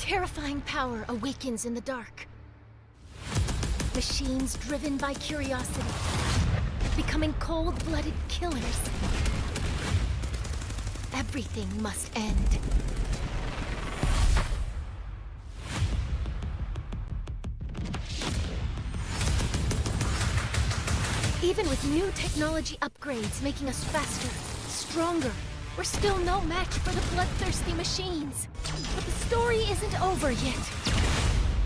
terrifying power awakens in the dark. Machines driven by curiosity, becoming cold-blooded killers. Everything must end. Even with new technology upgrades making us faster, stronger, we're still no match for the bloodthirsty machines. But the story isn't over yet.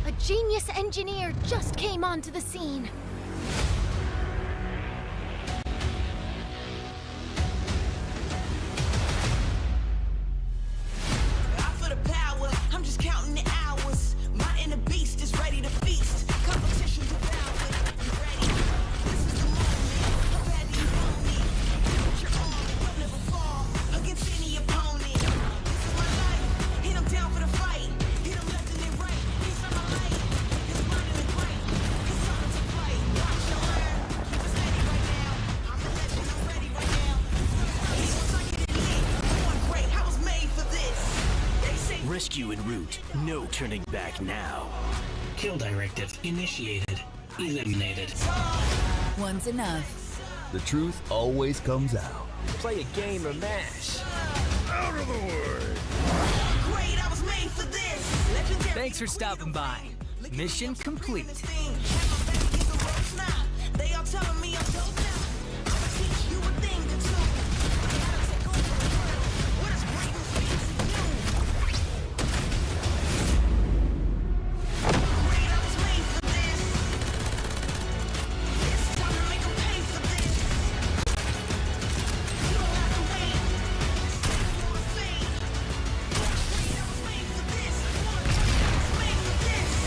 A genius engineer just came onto the scene. Rescue en route. No turning back now. Kill directive initiated. Eliminated. One's enough. The truth always comes out. Play a game or mash. Out of the way! Great, I was made for this. Legendary. Thanks for stopping by. Mission complete. They all telling me I'm dope now. I'ma teach you a thing or two. Gotta take over the world. What is greatness mean to you? Great, I was made for this. It's time to make 'em pay for this. You don't have to wait. It's for the fame. Great, I was made for this. I was made for this.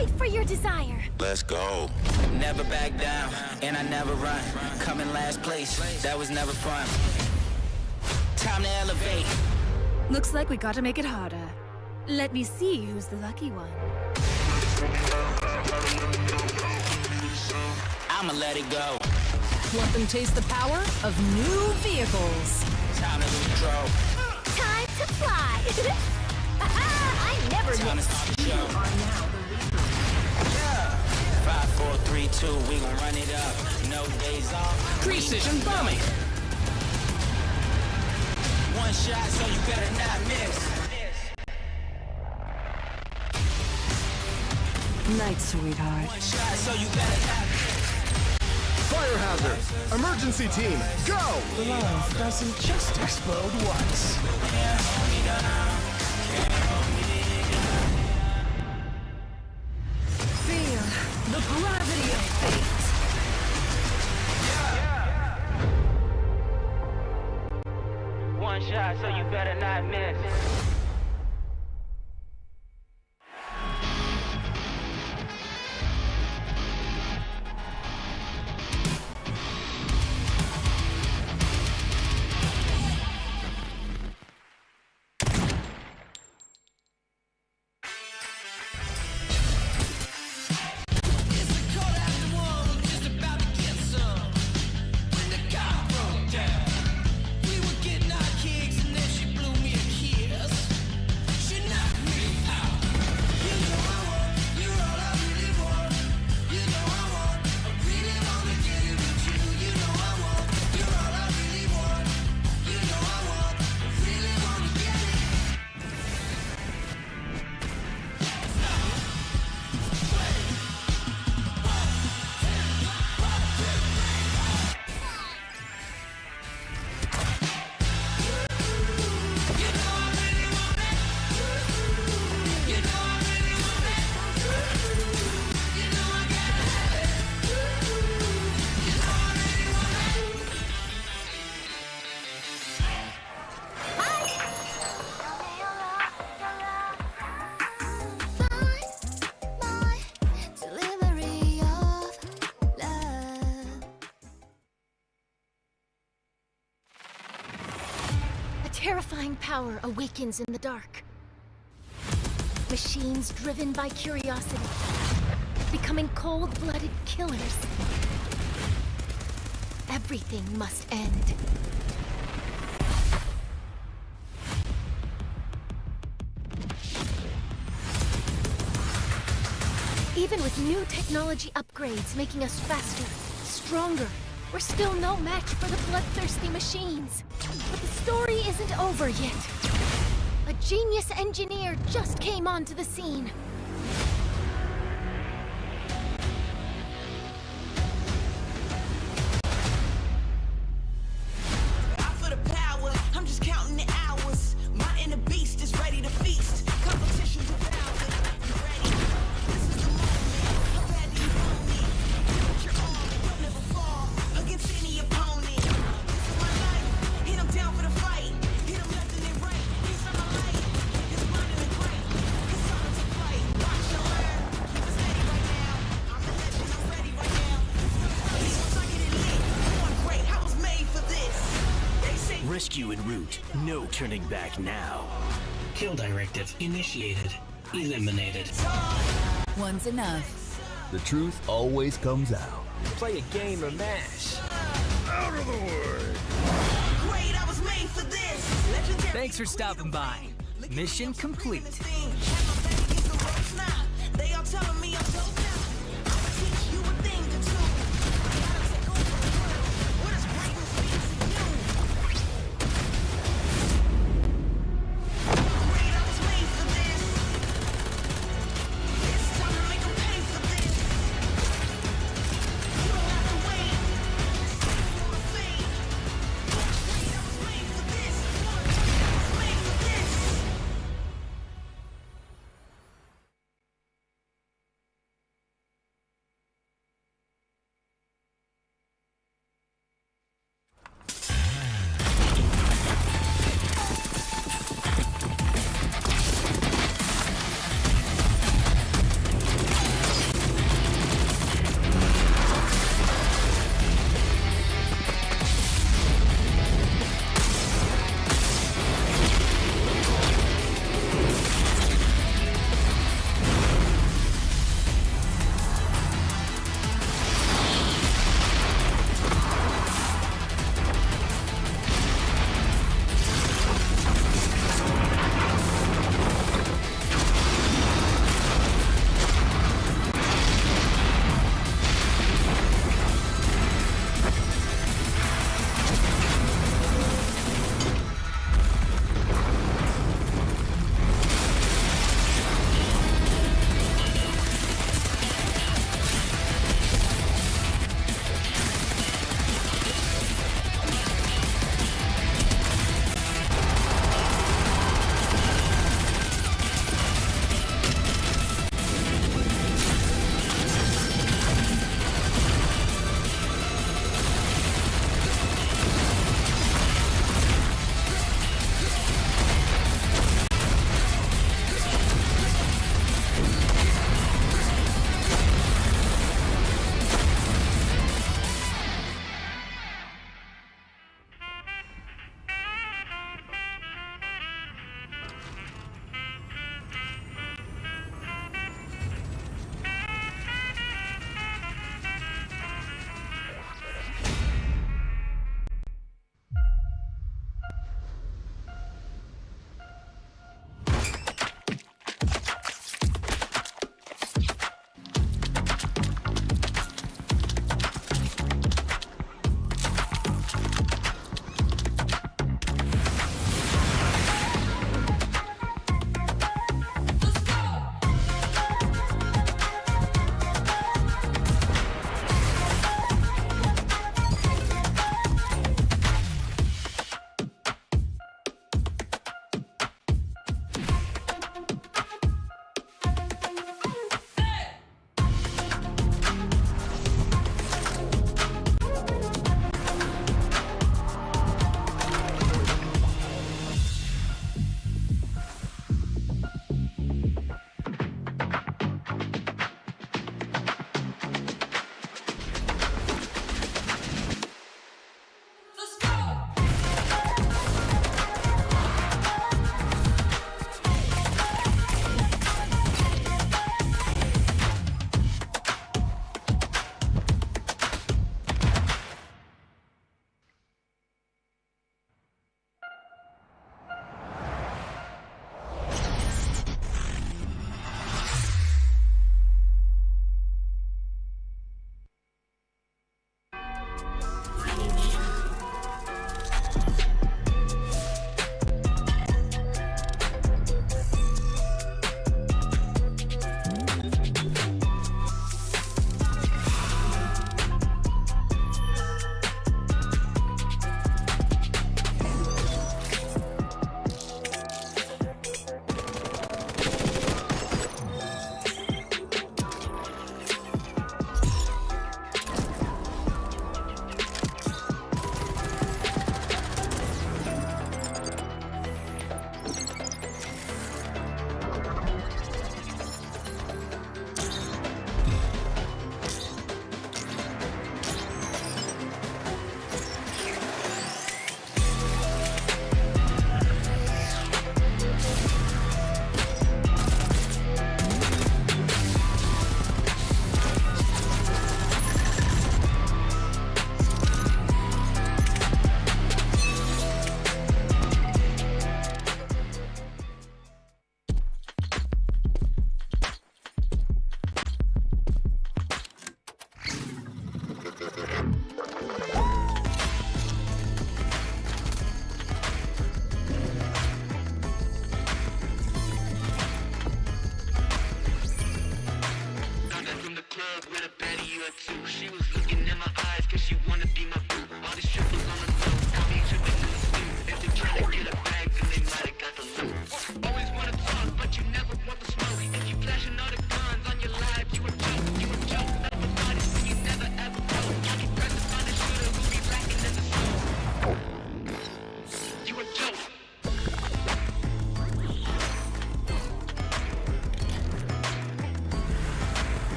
Fight for your desire. Let's go. Never back down, and I never run. Coming last place, that was never fun. Time to elevate. Looks like we gotta make it harder. Let me see who's the lucky one. I'ma let it go. Let them taste the power of new vehicles. Time to control. Time to fly. I never Time to miss. start the show. 5, 4, 3, 2, we gon' run it up. No days off. Precision bombing. One shot, so you better not miss. Night, sweetheart. One shot, so you better not miss. Fire hazard! Emergency team, go! Love doesn't just explode once. Feel the gravity of fate. One shot, so you better not miss. Terrifying power awakens in the dark. Machines driven by curiosity, becoming cold-blooded killers. Everything must end. Even with new technology upgrades making us faster, stronger, we're still no match for the bloodthirsty machines. But the story isn't over yet. A genius engineer just came onto the scene. I feel the power, I'm just counting the hours. My inner beast is ready to feast. Competition's devoured. You ready? This is the moment. How bad do you want me? Put your arm, don't never fall against any opponent. This is my life. Hit 'em down for the fight. Hit 'em left and then right. He's on my light. His mind in the great. His time to fight. Watch your learn. Keep it steady right now. I'm the legend. I'm ready right now. Once I get it lit, going great. I was made for this. They say. Rescue en route. No turning back now. Kill directive initiated. Eliminated. One's enough. The truth always comes out. Play a game or mash. Out of the way! Great, I was made for this. Legendary. Thanks for stopping by. Mission complete. They all telling me I'm dope now. I'ma teach you a thing or two. Gotta take over the world. What is great and fancy new? Great, I was made for this. It's time to make 'em pay for this. You don't have to wait. For the fame. Great, I was made for this. I was made for this.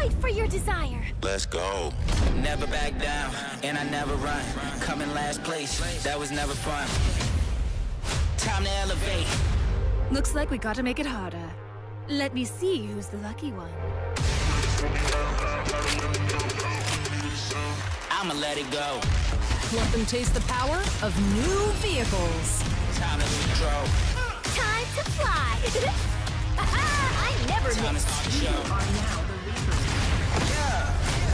Fight for your desire. Let's go. Never back down, and I never run. Come in last place, that was never fun. Time to elevate. Looks like we gotta make it harder. Let me see who's the lucky one. I'ma let it go. Let them taste the power of new vehicles. Time to control. Time to fly. I never Time to miss. start the show.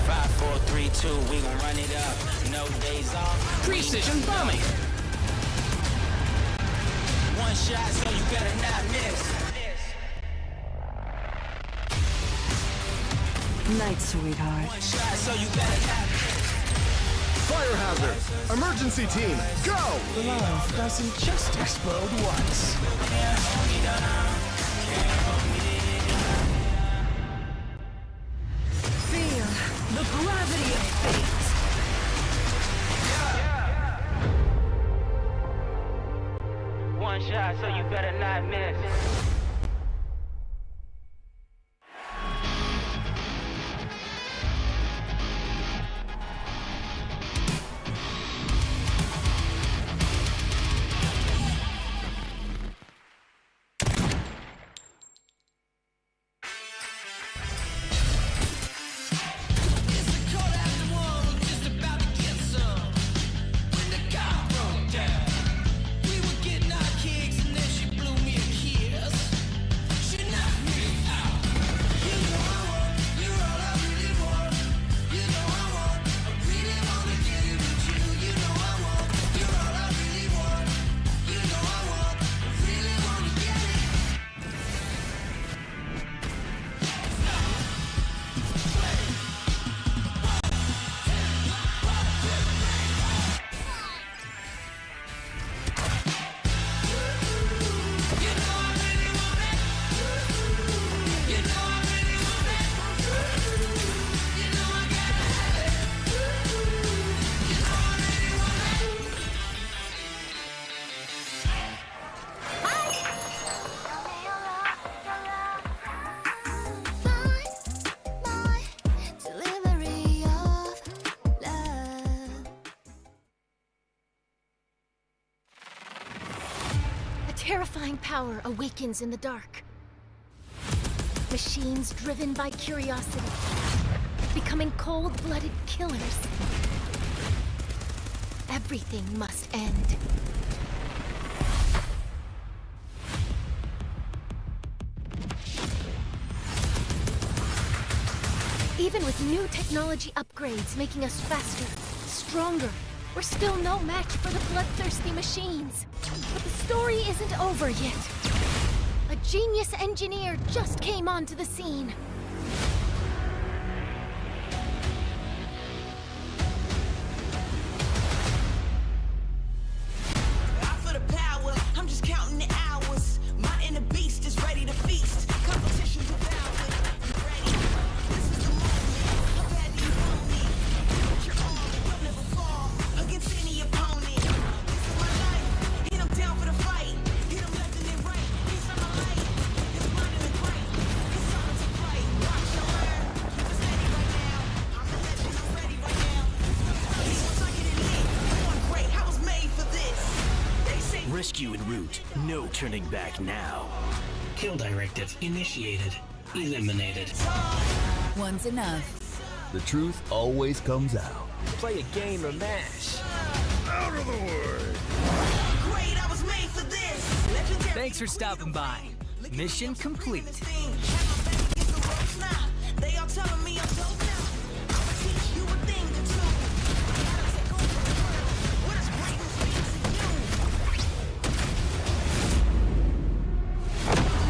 5, 4, 3, 2, we gon' run it up. No days off. Precision bombing. One shot, so you better not miss. Night, sweetheart. One shot, so you better not miss. Fire hazard! Emergency team, go! Love doesn't just explode once. Feel the gravity of fate. One shot, so you better not miss. Terrifying power awakens in the dark. Machines driven by curiosity, becoming cold-blooded killers. Everything must end. Even with new technology upgrades making us faster, stronger, we're still no match for the bloodthirsty machines. But the story isn't over yet. A genius engineer just came onto the scene. Out for the power, I'm just counting the hours. My inner beast is ready to feast. Competition devoured. You ready? This is the moment. How bad do you want me? Put your arm, you'll never fall against any opponent. This is my life. Hit 'em down for the fight. Hit 'em left and then right. He's on my light. It's blinding and bright. It's something to fight. Watch your learn. Keep it steady right now. I'm the legend. I'm ready right now. Once I get it lit, I'm great. I was made for this. They say Rescue en route. No turning back now. Kill directive initiated. Eliminated. One's enough. The truth always comes out. Play a game or mash. Out of the way! great. I was made for this. Legendary. Thanks for stopping by. Mission complete. They all telling me I'm dope now. I'ma teach you a thing or two. Gotta take over the world. What is greatness mean to you?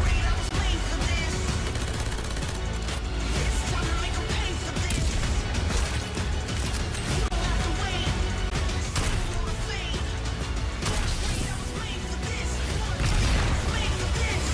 Great, I was made for this. It's time to make 'em pay for this. You don't have to wait. You're a fate. Great, I was made for this. I was made for this.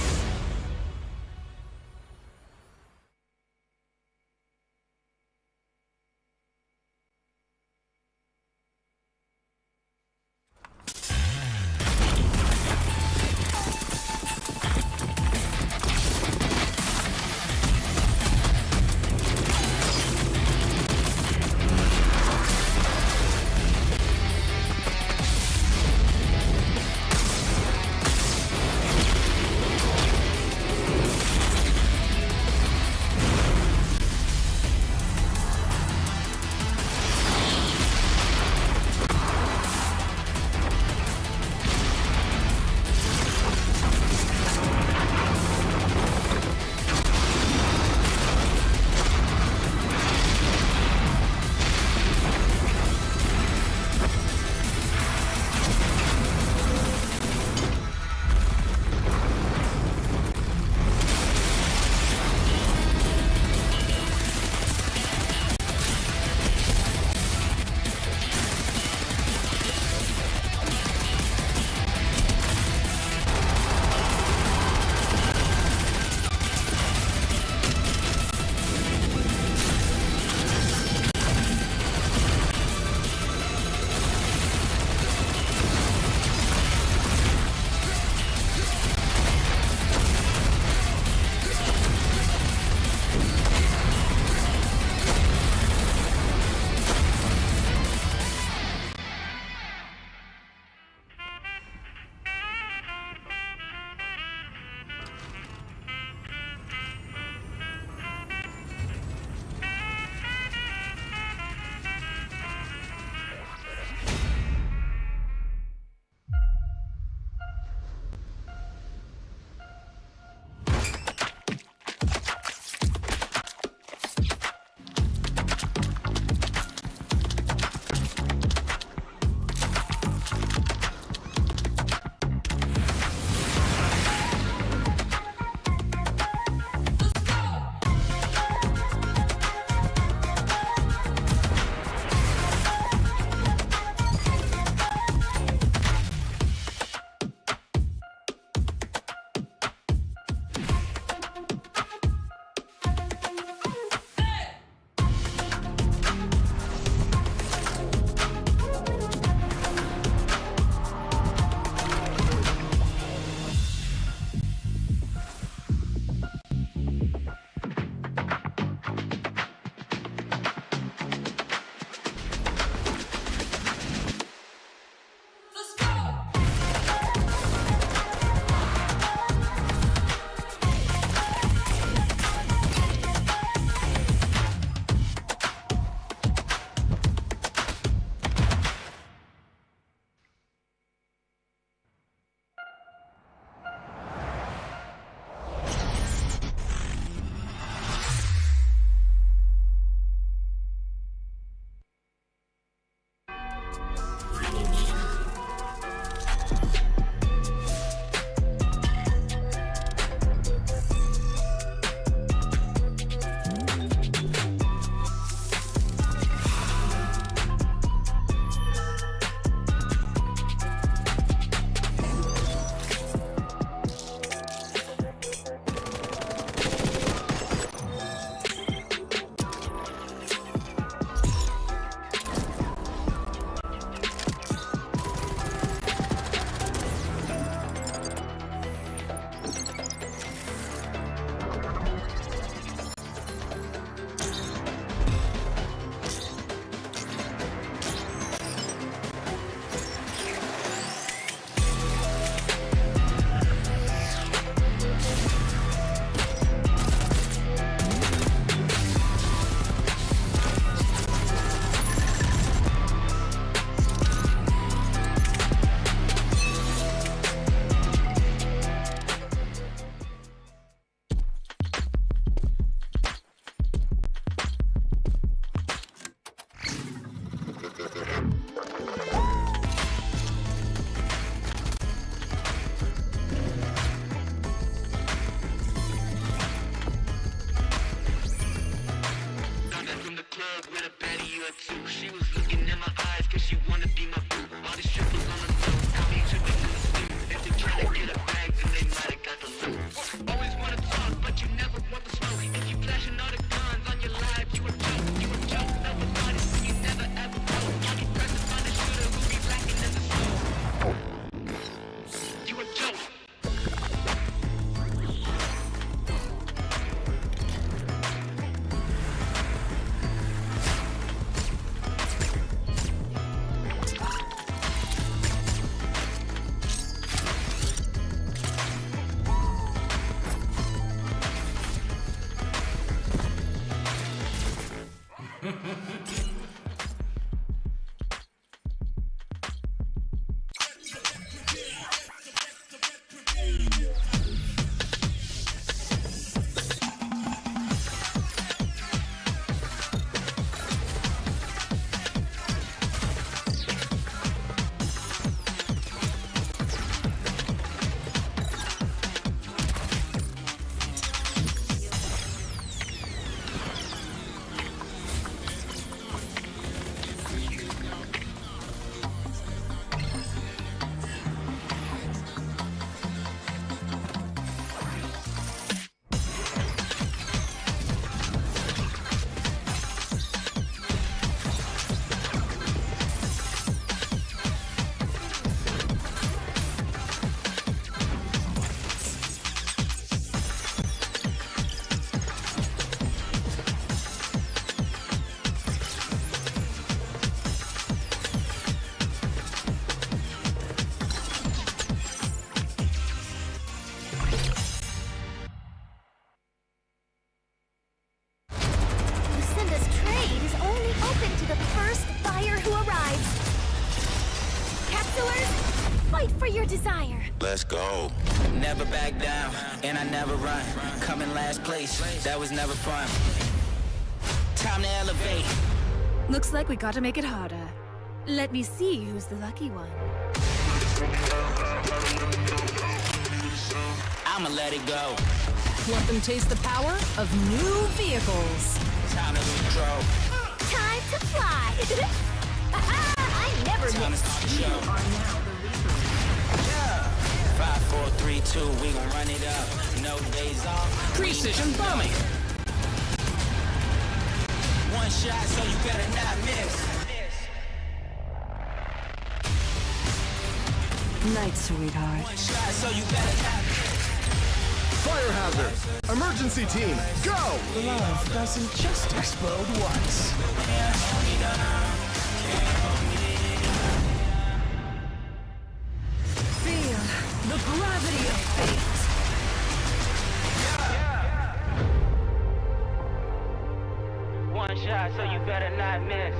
Fight for your desire. Let's go. Never back down, and I never run. Coming last place, that was never fun. Time to elevate. Looks like we gotta make it harder. Let me see who's the lucky one. I'ma let it go. Let them taste the power of new vehicles. Time to control. Time to fly. I never Time to miss. start the show. 5, 4, 3, 2, we gon' run it up. No days off. Precision bombing. One shot, so you better not miss. Night, sweetheart. One shot, so you better not miss. Fire hazard. Emergency team, go! Love doesn't just explode once. Feel the gravity of fate. One shot, so you better not miss.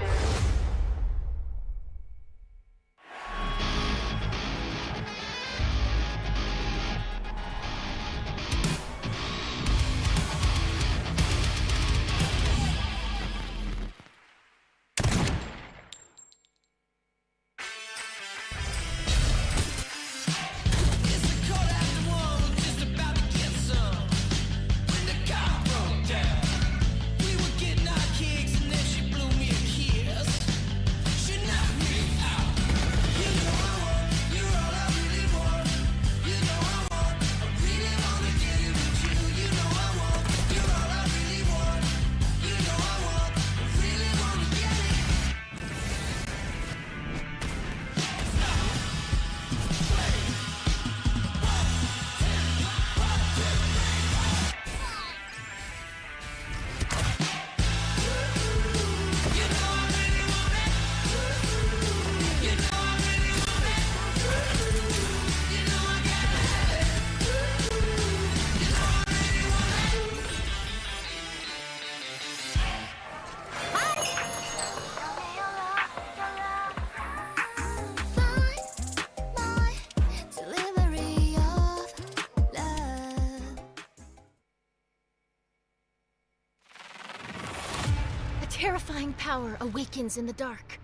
Terrifying power awakens in the dark.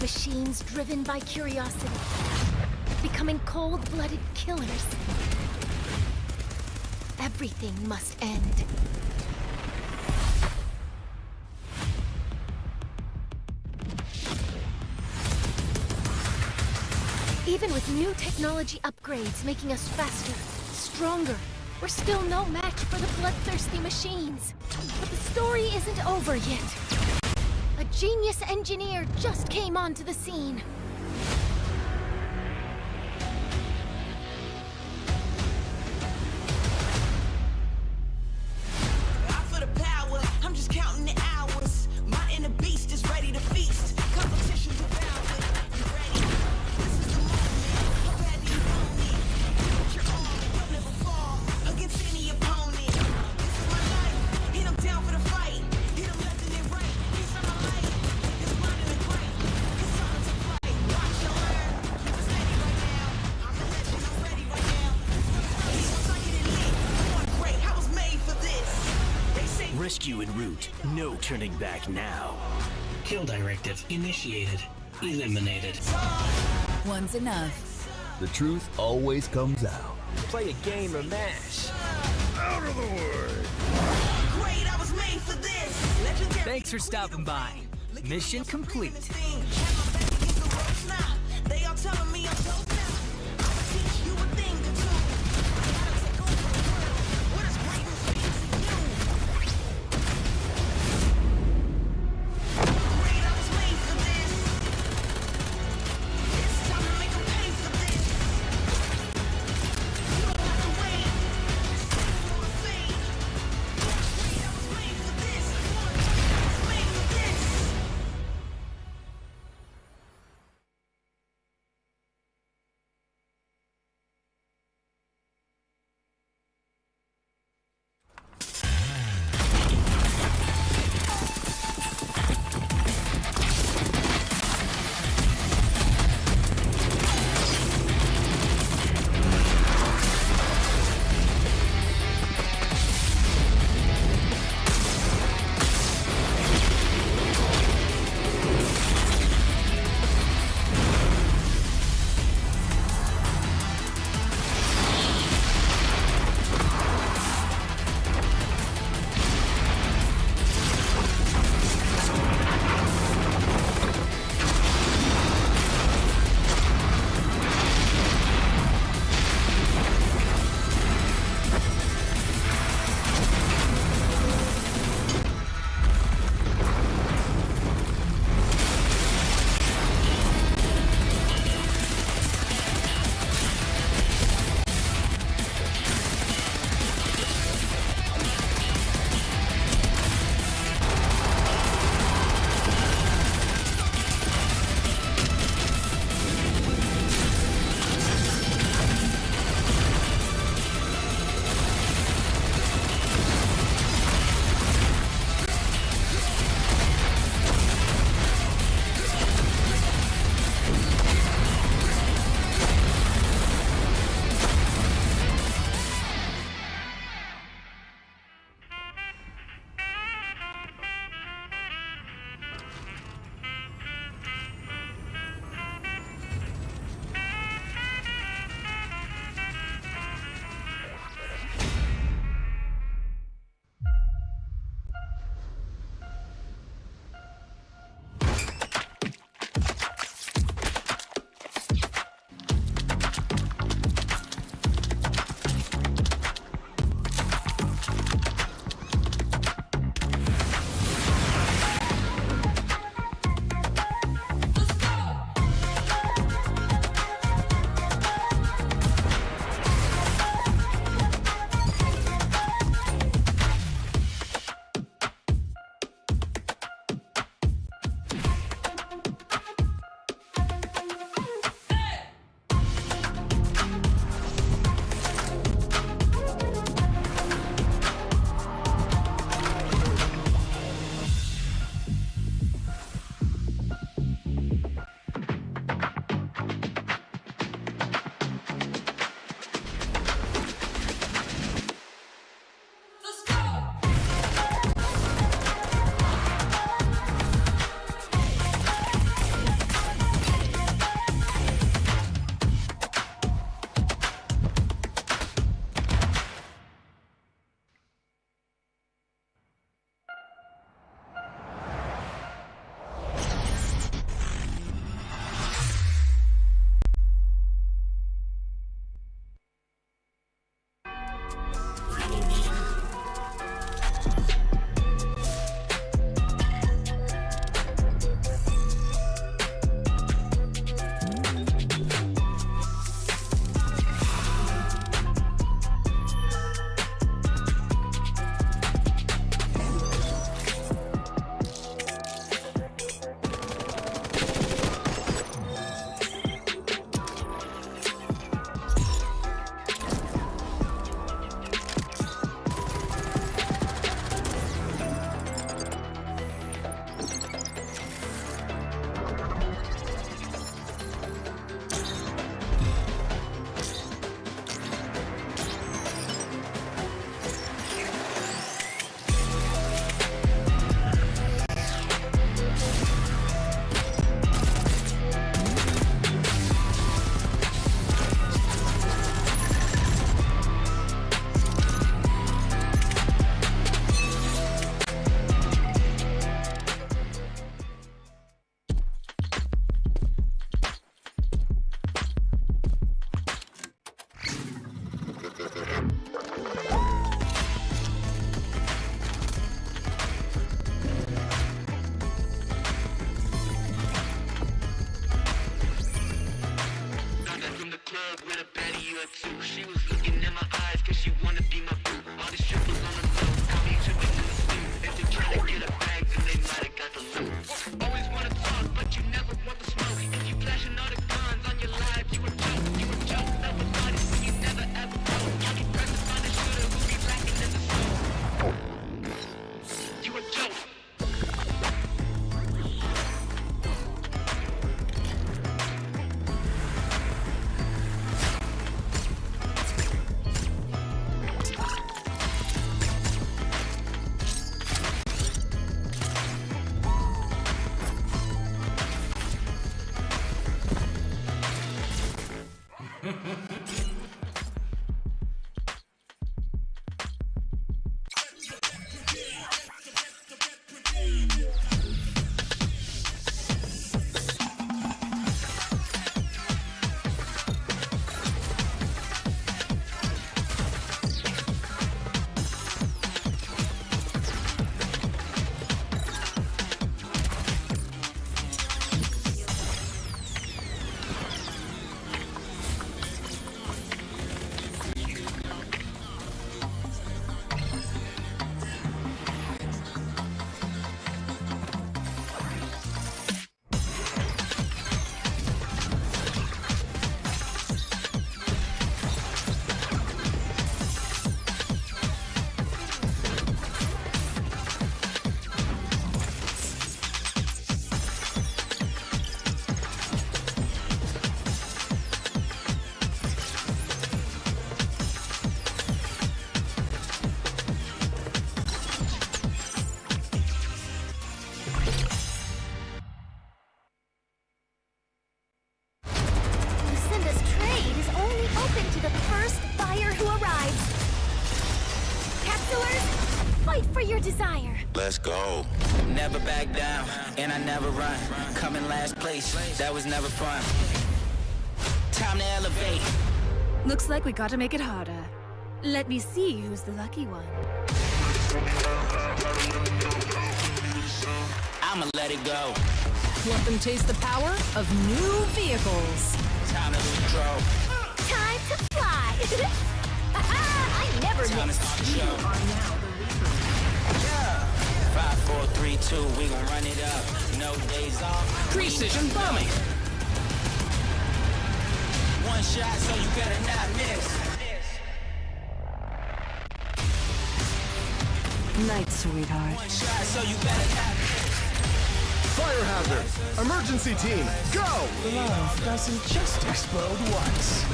Machines driven by curiosity, becoming cold-blooded killers. Everything must end. Even with new technology upgrades making us faster, stronger, we're still no match for the bloodthirsty machines. But the story isn't over yet. A genius engineer just came onto the scene. I feel the power, I'm just counting the hours. My inner beast is ready to feast. Competition devoured. You ready? This is the moment. How bad do you want me? Put your arm, you'll never fall against any opponent. This is my life, and I'm down for the fight. Hit him left and then right. He's on the light. His mind in the great. It's time to play. Watch your learn. Keep it steady right now. I'm a legend, I'm ready right now. Once I get it lit, I'm on great. I was made for this. They say Rescue en route. No turning back now. Kill directive initiated. Eliminated. One's enough. The truth always comes out. Play a game or mash. Out of the way! great, I was made for this. Legendary. Thanks for stopping by. Mission complete. They all telling me I'm dope now. I'ma teach you a thing or two. I gotta take over the world. What is greatness mean to you? Great, I was made for this. It's time to make 'em pay for this. You don't have to wait. It's time for the fame. Great, I was made for this. I was made for this. Lucinda's trade is only open to the first buyer who arrives. Capsulers, fight for your desire. Let's go. Never back down, and I never run. Coming last place, that was never fun. Time to elevate. Looks like we gotta make it harder. Let me see who's the lucky one. I'ma let it go. Let them taste the power of new vehicles. Time to lose control. Time to fly. I never Time to miss. start the show. 5, 4, 3, 2, we gon' run it up. No days off. Precision bombing. One shot, so you better not miss. Night, sweetheart. One shot, so you better not miss. Fire hazard. Emergency team, go! Love doesn't just explode once.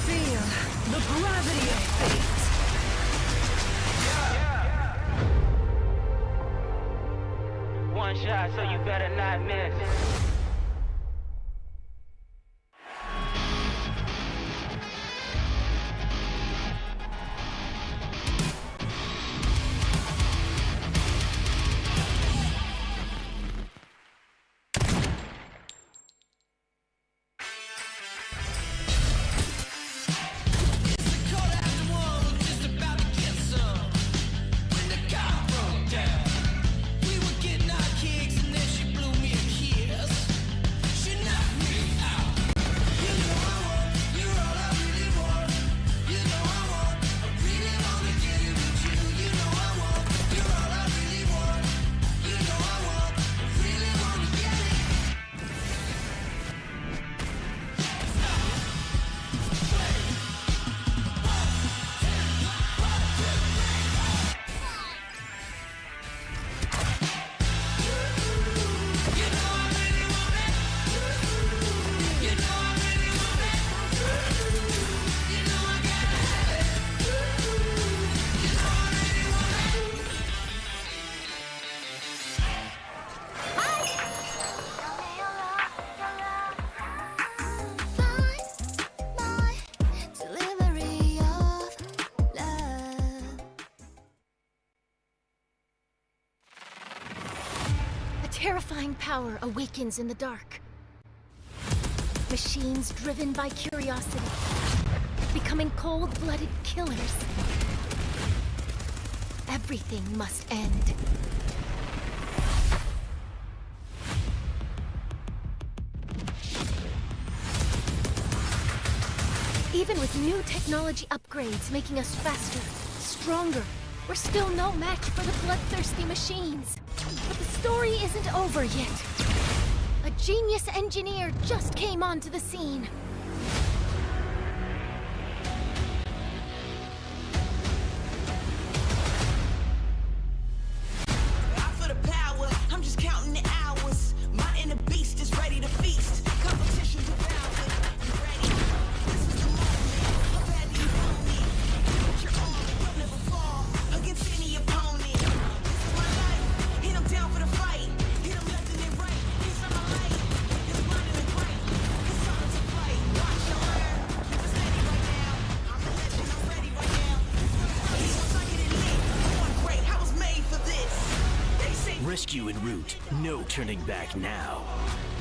Feel the gravity of fate. One shot, so you better not miss. Terrifying power awakens in the dark. Machines driven by curiosity, becoming cold-blooded killers. Everything must end. Even with new technology upgrades making us faster, stronger, we're still no match for the bloodthirsty machines. But the story isn't over yet. A genius engineer just came onto the scene. I feel the power, I'm just counting the hours. My inner beast is ready to feast. Competition devoured. You ready? This is the moment. How bad do you want me? Put your arm, you'll never fall against any opponent. This is my life, and I'm down for the fight. Hit 'em left and Rescue en route. No turning back now.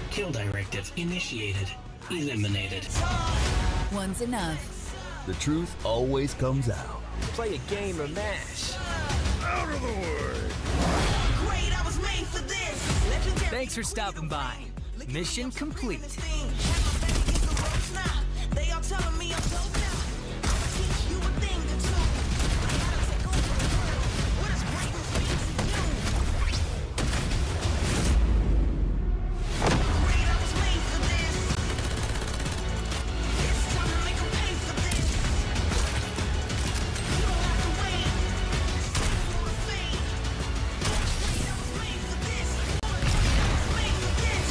Kill directive initiated. Eliminated. One's enough. The truth always comes out. Play a game of MASH. Out of the way! Great, I was made for this. Legendary. Thanks for stopping by. Mission complete. They all telling me I'm so now. I'ma teach you a thing or two. I gotta take over the world. What does greatness mean to you? Great, I was made for this. It's time to make 'em pay for this. You don't have to wait. It's time for a fate. Great, I was made for this. I was made for this.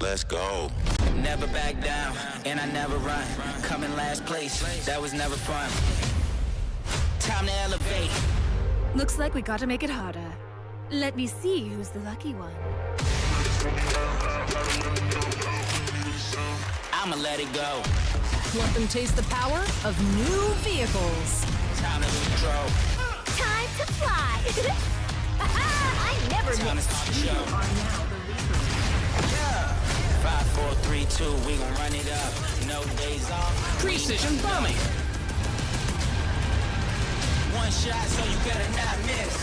let's go. Never back down, and I never run. Coming last place, that was never fun. Time to elevate. Looks like we gotta make it harder. Let me see who's the lucky one. I'ma let it go. Let them taste the power of new vehicles. Time to control. Time to fly! I never Time to miss. start the show. 5, 4, 3, 2, we gon' run it up. No days off. Precision bombing. One shot, so you better not miss.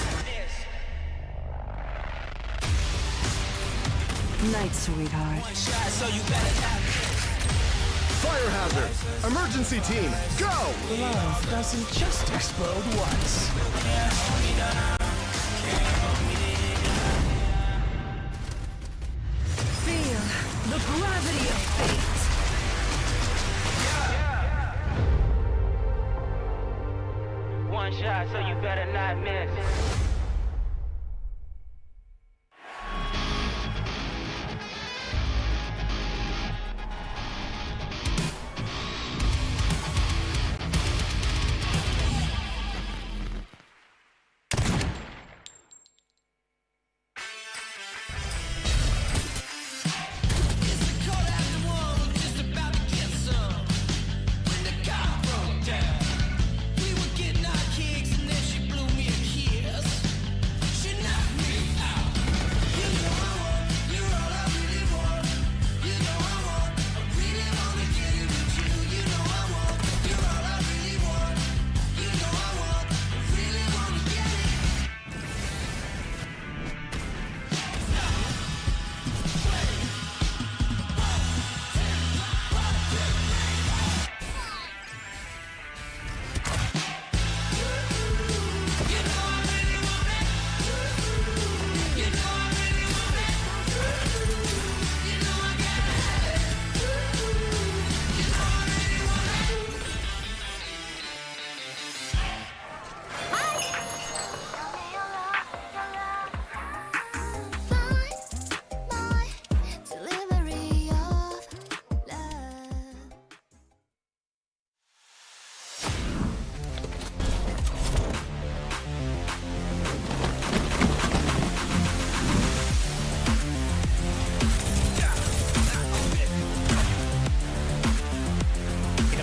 Night, sweetheart. One shot, so you better not miss. Fire hazard! Emergency team, go! Love doesn't just explode once. Feel the gravity of fate. One shot, so you better not miss.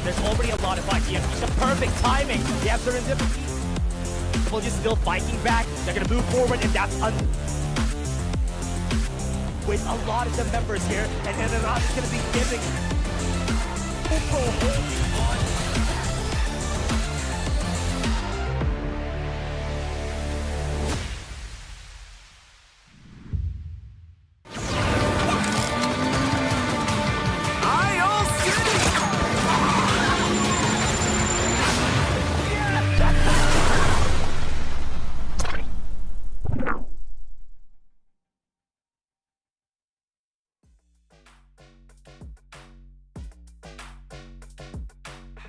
There's already a lot of fights. It's the perfect timing. You have serendipity. People just still fighting back. They're gonna move forward, and that's with a lot of the members here, and then they're not just gonna be giving.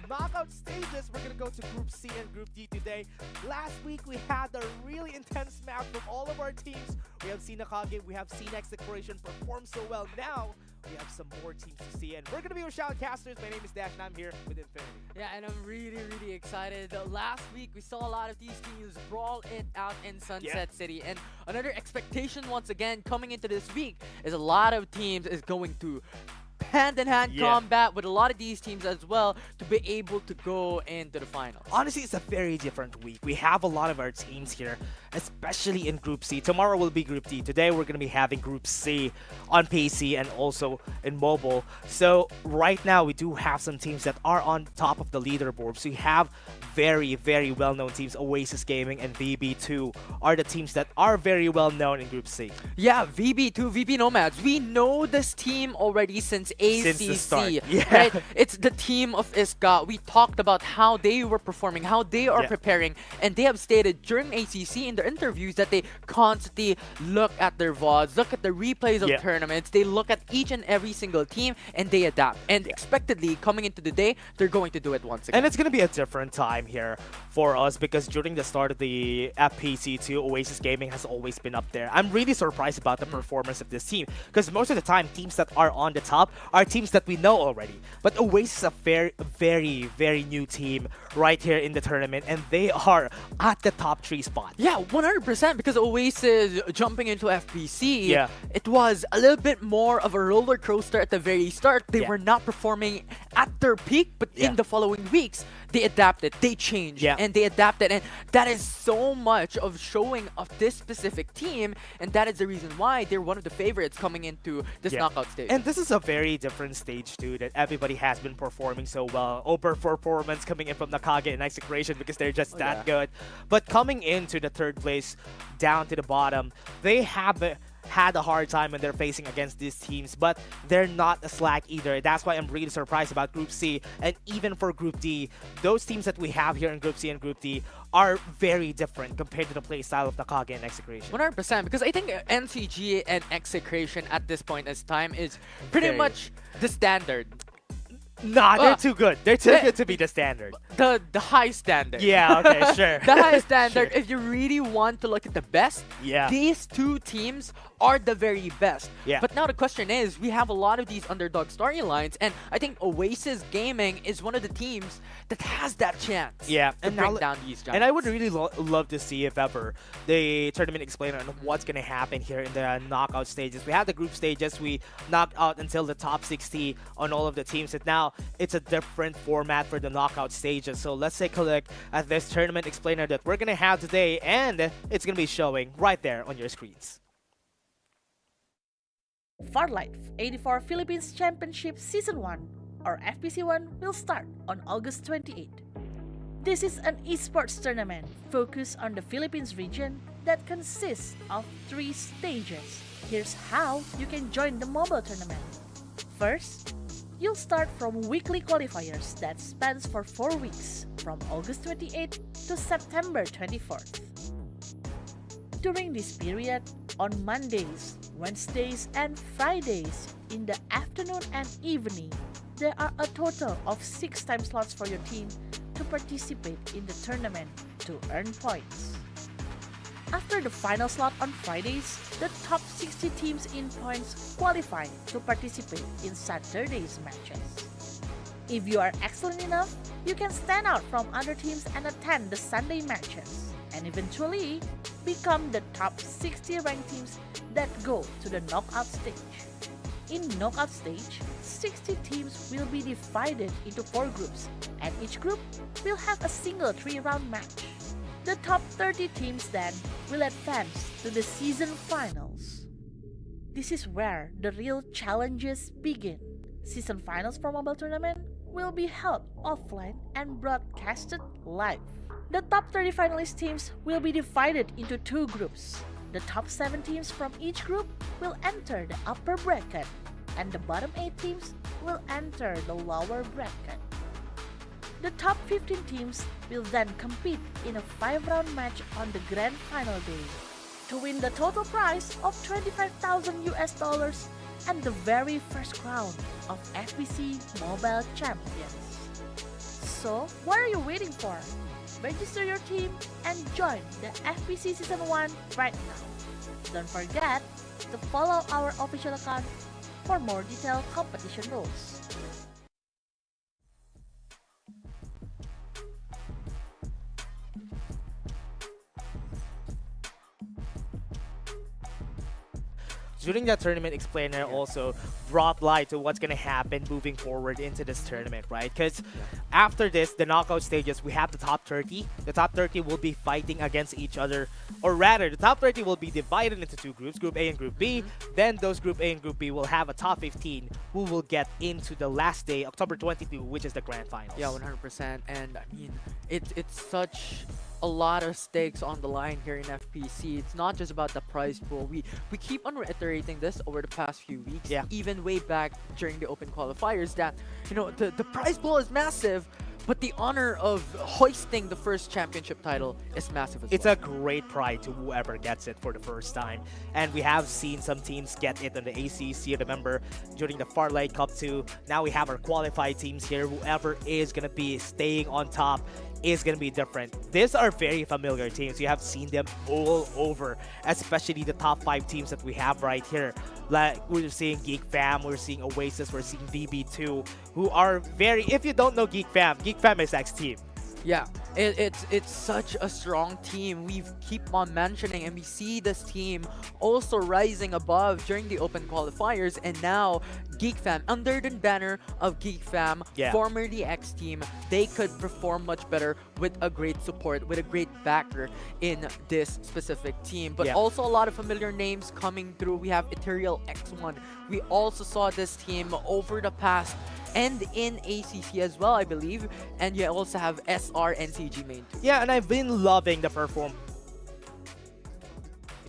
Knockout stages, we're gonna go to Group C and Group D today. Last week we had a really intense match from all of our teams. We have seen Nakage, we have seen X Declaration perform so well. Now we have some more teams to see, and we're gonna be your shoutcasters. My name is Dash, and I'm here with Infinity. Yeah, and I'm really excited. Last week we saw a lot of these teams brawl it out in Sunset City, and another expectation once again coming into this week is a lot of teams is going to hand-in-hand combat with a lot of these teams as well to be able to go into the finals. Honestly, it's a very different week. We have a lot of our teams here, especially in Group C. Tomorrow will be Group D. Today we're going to be having Group C on PC and also in mobile. So right now we do have some teams that are on top of the leaderboard. So we have very well-known teams. Oasis Gaming and VB2 are the teams that are very well-known in Group C. Yeah, VB2, VB Nomads. We know this team already since Since the start. ACC, Yeah. right? It's the team of Iska. We talked about how they were performing, how they are preparing, and they have stated during ACC in their interviews that they constantly look at their VODs, look at the replays of tournaments, they look at each and every single team, and they adapt. And expectedly, coming into the day, they're going to do it once again. And it's going to be a different time here for us because during the start of the FPC2, Oasis Gaming has always been up there. I'm really surprised about the performance of this team because most of the time, teams that are on the top are teams that we know already. But Oasis is a very new team right here in the tournament, and they are at the top 3 spot. Yeah, 100%, because Oasis jumping into FPC, it was a little bit more of a roller coaster at the very start. They were not performing at their peak, but in the following weeks, they adapted, they changed, and they adapted, and that is so much of showing of this specific team, and that is the reason why they're one of the favorites coming into this knockout stage. And this is a very different stage too that everybody has been performing so well. Overperformance coming in from Nakage and Execration because they're just that good. But coming into the 3rd place down to the bottom, they have had a hard time when they're facing against these teams, but they're not a slack either. That's why I'm really surprised about Group C. And even for Group D, those teams that we have here in Group C and Group D are very different compared to the playstyle of Nakage and Execration. 100%, because I think NCG and Execration at this point in time is pretty much the standard. Nah, they're too good. They're too good to be the standard. The high standard. Yeah, okay, sure. The high standard. If you really want to look at the best, these two teams are the very best. But now the question is, we have a lot of these underdog storylines, and I think Oasis Gaming is one of the teams that has that chance to bring down these giants. And I would really love to see if ever the tournament explainer on what's going to happen here in the knockout stages. We have the group stages. We knocked out until the top 60 on all of the teams, and now it's a different format for the knockout stages. So let's take a look at this tournament explainer that we're going to have today, and it's going to be showing right there on your screens. FARLIGHT 84 Philippines Championship Season 1, or FPC1, will start on August 28. This is an esports tournament focused on the Philippines region that consists of 3 stages. Here's how you can join the mobile tournament. First, you'll start from weekly qualifiers that spans for 4 weeks, from August 28th to September 24th. During this period, on Mondays, Wednesdays, and Fridays, in the afternoon and evening, there are a total of 6 time slots for your team to participate in the tournament to earn points. After the final slot on Fridays, the top 60 teams in points qualify to participate in Saturday's matches. If you are excellent enough, you can stand out from other teams and attend the Sunday matches, and eventually become the top 60 ranked teams that go to the knockout stage. In knockout stage, 60 teams will be divided into 4 groups, and each group will have a single 3-round match. The top 30 teams then will advance to the season finals. This is where the real challenges begin. Season finals for mobile tournament will be held offline and broadcasted live. The top 30 finalist teams will be divided into 2 groups. The top 7 teams from each group will enter the upper bracket, and the bottom 8 teams will enter the lower bracket. The top 15 teams will then compete in a 5-round match on the grand final day to win the total prize of $25,000 and the very first crown of FPC Mobile Champions. So, what are you waiting for? Register your team and join the FPC Season 1 right now. Don't forget to follow our official account for more detailed competition rules. During that tournament explainer also brought light to what's going to happen moving forward into this tournament, right? Because after this, the knockout stages, we have the top 30. The top 30 will be fighting against each other, or rather, the top 30 will be divided into 2 groups, Group A and Group B. Then those Group A and Group B will have a top 15 who will get into the last day, October 22, which is the grand finals. Yeah, 100%. And I mean, it's such a lot of stakes on the line here in FPC. It's not just about the prize pool. We keep on reiterating this over the past few weeks, even way back during the open qualifiers, that the prize pool is massive, but the honor of hoisting the first championship title is massive as It's well. a great pride to whoever gets it for the first time. And we have seen some teams get it on the ACC. Remember, during the FARLIGHT Cup 2, now we have our qualified teams here. Whoever is going to be staying on top is going to be different. These are very familiar teams. You have seen them all over, especially the top 5 teams that we have right here. Like, we're seeing Geek Fam, we're seeing Oasis, we're seeing VB2, who are very... If you don't know Geek Fam is X team. Yeah, it's such a strong team. We keep on mentioning, and we see this team also rising above during the open qualifiers, and now Geek Fam, under the banner of Geek Fam, formerly X team, they could perform much better with a great support, with a great backer in this specific team. But also a lot of familiar names coming through. We have Ethereal X1. We also saw this team over the past and in ACC as well, I believe. And you also have SR NCG main too. Yeah, and I've been loving the performance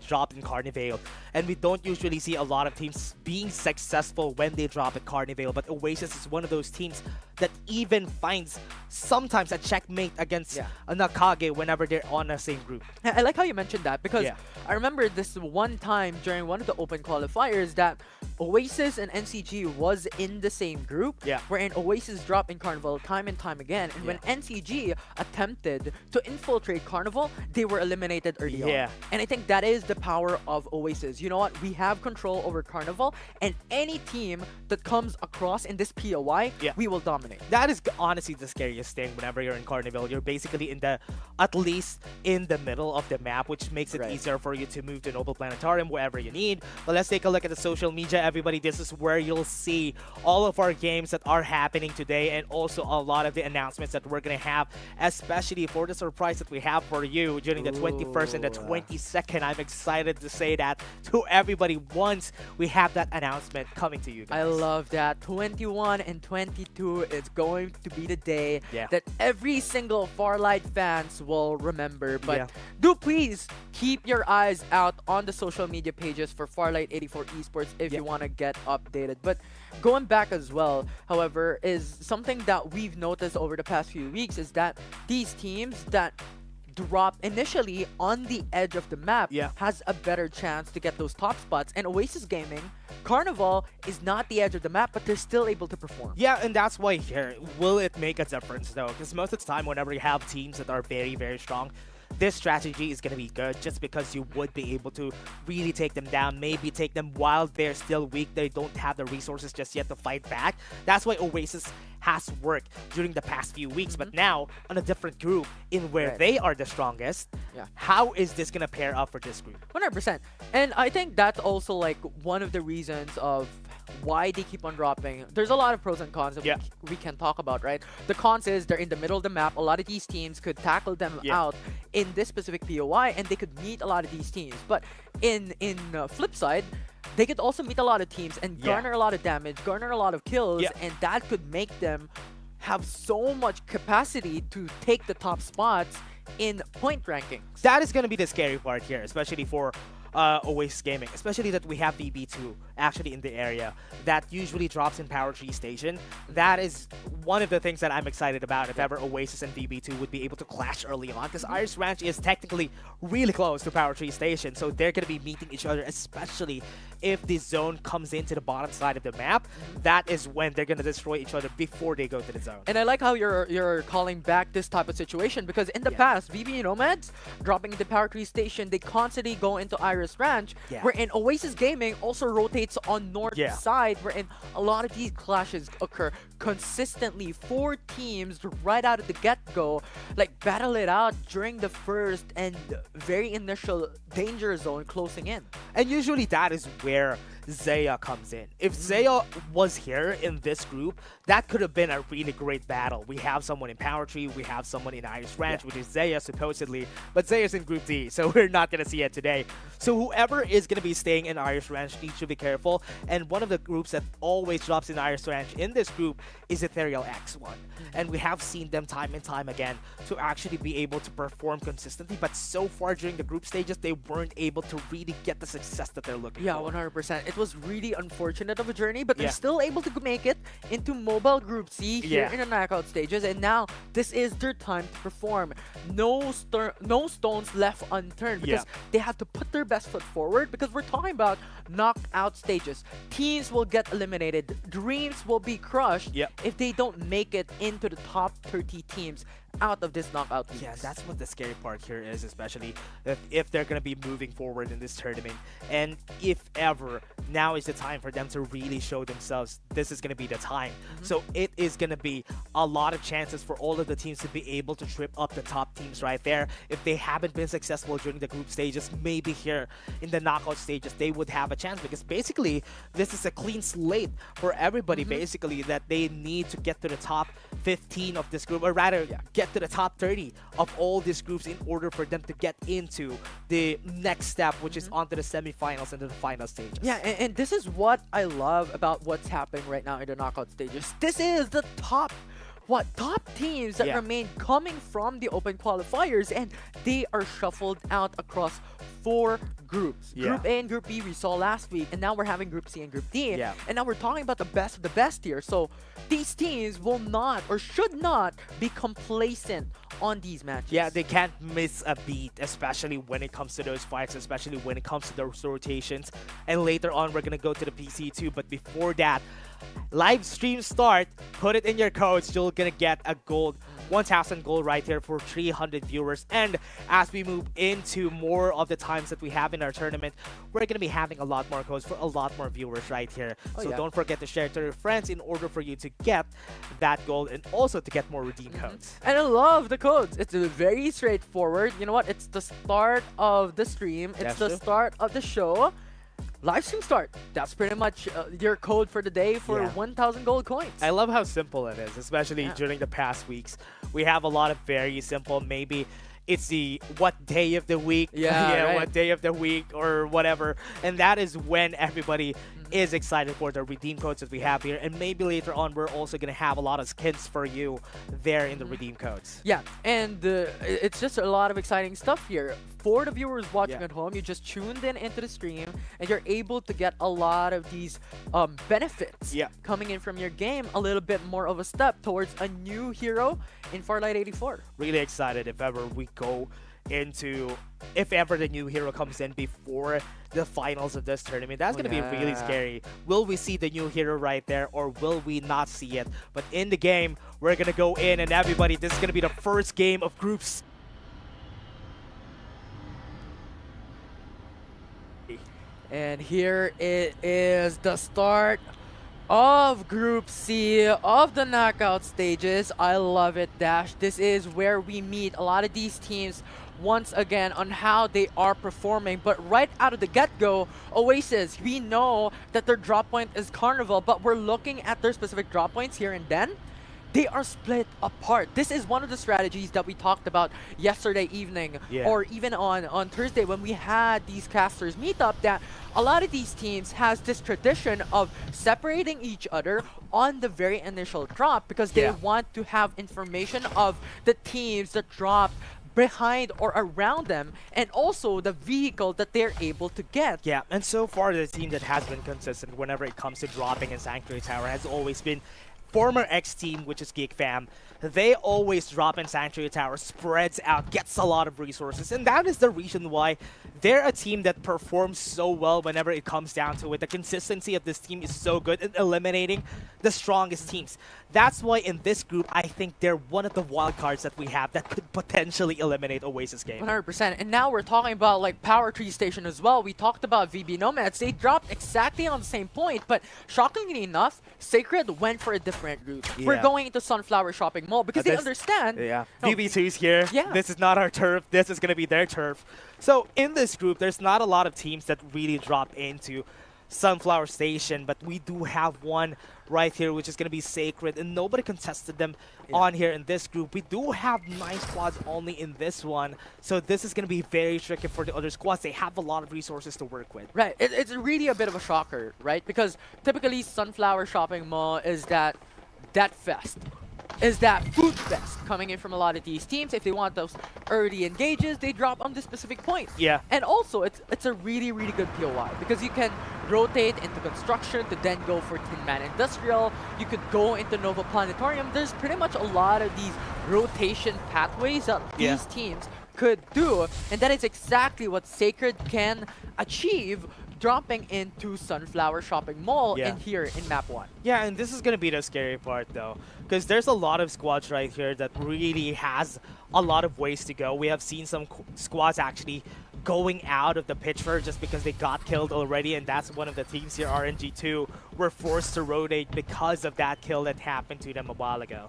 dropped in Carnivale, and we don't usually see a lot of teams being successful when they drop at Carnivale, but Oasis is one of those teams that even finds sometimes a checkmate against a Nakage whenever they're on the same group. I like how you mentioned that, because I remember this one time during one of the open qualifiers that Oasis and NCG was in the same group, wherein Oasis dropped in Carnival time and time again, and when NCG attempted to infiltrate Carnival, they were eliminated early on. And I think that is the power of Oasis. You know what? We have control over Carnival, and any team that comes across in this POI, we will dominate. That is honestly the scariest thing whenever you're in Carnival. You're basically at least in the middle of the map, which makes it easier for you to move to Noble Planetarium wherever you need. But let's take a look at the social media, everybody. This is where you'll see all of our games that are happening today, and also a lot of the announcements that we're going to have, especially for the surprise that we have for you during the 21st and the 22nd. I'm excited to say that to everybody once we have that announcement coming to you guys. I love that. 21 and 22 is going to be the day that every single FARLIGHT fans will remember. But do please keep your eyes out on the social media pages for FARLIGHT 84 Esports if you want to get updated. But going back as well, however, is something that we've noticed over the past few weeks is that these teams that drop initially on the edge of the map has a better chance to get those top spots. And Oasis Gaming, Carnival is not the edge of the map, but they're still able to perform. Yeah, and that's why here, will it make a difference though? Because most of the time, whenever you have teams that are very, very strong, this strategy is going to be good just because you would be able to really take them down, maybe take them while they're still weak. They don't have the resources just yet to fight back. That's why Oasis has worked during the past few weeks, but now on a different group in where they are the strongest. How is this going to pair up for this group? 100%. And I think that's also like one of the reasons of why they keep on dropping. There's a lot of pros and cons that we can talk about, right? The cons is they're in the middle of the map. A lot of these teams could tackle them out in this specific POI, and they could meet a lot of these teams. But in flip side, they could also meet a lot of teams and garner a lot of damage, garner a lot of kills, and that could make them have so much capacity to take the top spots in point rankings. That is going to be the scary part here, especially for Oasis Gaming, especially that we have VB2 actually in the area that usually drops in Power Tree Station. That is one of the things that I'm excited about if ever Oasis and VB2 would be able to clash early on, because Iris Ranch is technically really close to Power Tree Station, so they're going to be meeting each other, especially if the zone comes into the bottom side of the map. That is when they're going to destroy each other before they go to the zone. And I like how you're calling back this type of situation, because in the past, VB Nomads dropping into Power Tree Station, they constantly go into Iris Ranch, wherein Oasis Gaming also rotates on north side, wherein a lot of these clashes occur consistently. 4 teams right out of the get-go like battle it out during the first and very initial danger zone closing in. And usually that is where Zaya comes in. If Zaya was here in this group, that could have been a really great battle. We have someone in Power Tree, we have someone in Iris Ranch, which is Zaya supposedly, but Zaya's in Group D, so we're not going to see it today. So whoever is going to be staying in Iris Ranch needs to be careful, and one of the groups that always drops in Iris Ranch in this group is Ethereal X1. And we have seen them time and time again to actually be able to perform consistently, but so far during the group stages, they weren't able to really get the success that they're looking for. Yeah, 100%. It was really unfortunate of a journey, but they're still able to make it into Mobile Group C here in the knockout stages, and now this is their time to perform. No stones left unturned, because they have to put their best foot forward, because we're talking about knockout stages. Teams will get eliminated. Dreams will be crushed if they don't make it into the top 30 teams out of this knockout leagues. Yeah, that's what the scary part here is, especially if they're going to be moving forward in this tournament. And if ever, now is the time for them to really show themselves. This is going to be the time. So it is going to be a lot of chances for all of the teams to be able to trip up the top teams right there. If they haven't been successful during the group stages, maybe here in the knockout stages, they would have a chance, because basically this is a clean slate for everybody, basically, that they need to get to the top 15 of this group, or rather get to the top 30 of all these groups in order for them to get into the next step, which is onto the semifinals and the final stages. Yeah, and this is what I love about what's happening right now in the knockout stages. This is the top teams that remain coming from the open qualifiers, and they are shuffled out across 4 groups. Group A and Group B we saw last week, and now we're having Group C and Group D. And now we're talking about the best of the best here. So these teams will not, or should not, be complacent on these matches. Yeah, they can't miss a beat, especially when it comes to those fights, especially when it comes to those rotations. And later on, we're going to go to the PC too. But before that, live stream start, put it in your codes, you're going to get a gold, 1,000 gold right here for 300 viewers. And as we move into more of the times that we have in our tournament, we're going to be having a lot more codes for a lot more viewers right here. So don't forget to share to your friends in order for you to get that gold and also to get more redeem codes. And I love the codes. It's very straightforward. You know what? It's the start of the stream. It's the start of the show. Live stream start. That's pretty much your code for the day for 1,000 gold coins. I love how simple it is, especially during the past weeks. We have a lot of very simple, maybe it's the what day of the week, what day of the week or whatever. And that is when everybody is excited for the redeem codes that we have here. And maybe later on, we're also going to have a lot of skins for you there in the redeem codes. Yeah, and it's just a lot of exciting stuff here. For the viewers watching at home, you just tuned in into the stream, and you're able to get a lot of these benefits coming in from your game, a little bit more of a step towards a new hero in FARLIGHT 84. Really excited if ever we go into, if ever the new hero comes in before the finals of this tournament. That's going to be really scary. Will we see the new hero right there, or will we not see it? But in the game, we're going to go in, and everybody, this is going to be the first game of groups. And here it is, the start of Group C of the knockout stages. I love it, Dash. This is where we meet a lot of these teams once again on how they are performing. But right out of the get-go, Oasis, we know that their drop point is Carnival, but we're looking at their specific drop points here and then. They are split apart. This is one of the strategies that we talked about yesterday evening, or even on Thursday when we had these casters meet up, that a lot of these teams has this tradition of separating each other on the very initial drop, because they want to have information of the teams that dropped behind or around them, and also the vehicle that they're able to get. Yeah, and so far the team that has been consistent whenever it comes to dropping in Sanctuary Tower has always been former X team, which is Geek Fam. They always drop in Sanctuary Tower, spreads out, gets a lot of resources, and that is the reason why they're a team that performs so well whenever it comes down to it. The consistency of this team is so good in eliminating the strongest teams. That's why in this group, I think they're one of the wild cards that we have that could potentially eliminate Oasis game. 100%. And now we're talking about like Power Tree Station as well. We talked about VB Nomads. They dropped exactly on the same point, but shockingly enough, Sacred went for a different route. We're going into Sunflower Shopping Mall because they understand. VB2's here. This is not our turf. This is going to be their turf. So in this group, there's not a lot of teams that really drop into Sunflower Station, but we do have one right here, which is going to be Sacred, and nobody contested them on here in this group. We do have 9 squads only in this one, so this is going to be very tricky for the other squads. They have a lot of resources to work with. Right, it's really a bit of a shocker, right? Because typically Sunflower Shopping Mall is that fest. Is that food fest coming in from a lot of these teams. If they want those early engages, they drop on this specific point. Yeah. And also, it's a really, really good POI because you can rotate into construction to then go for Tin Man Industrial. You could go into Nova Planetarium. There's pretty much a lot of these rotation pathways that these teams could do. And that is exactly what Sacred can achieve dropping into Sunflower Shopping Mall in here in map 1. Yeah, and this is going to be the scary part though, because there's a lot of squads right here that really has a lot of ways to go. We have seen some squads actually going out of the picture just because they got killed already, and that's one of the teams here, RNG2, were forced to rotate because of that kill that happened to them a while ago.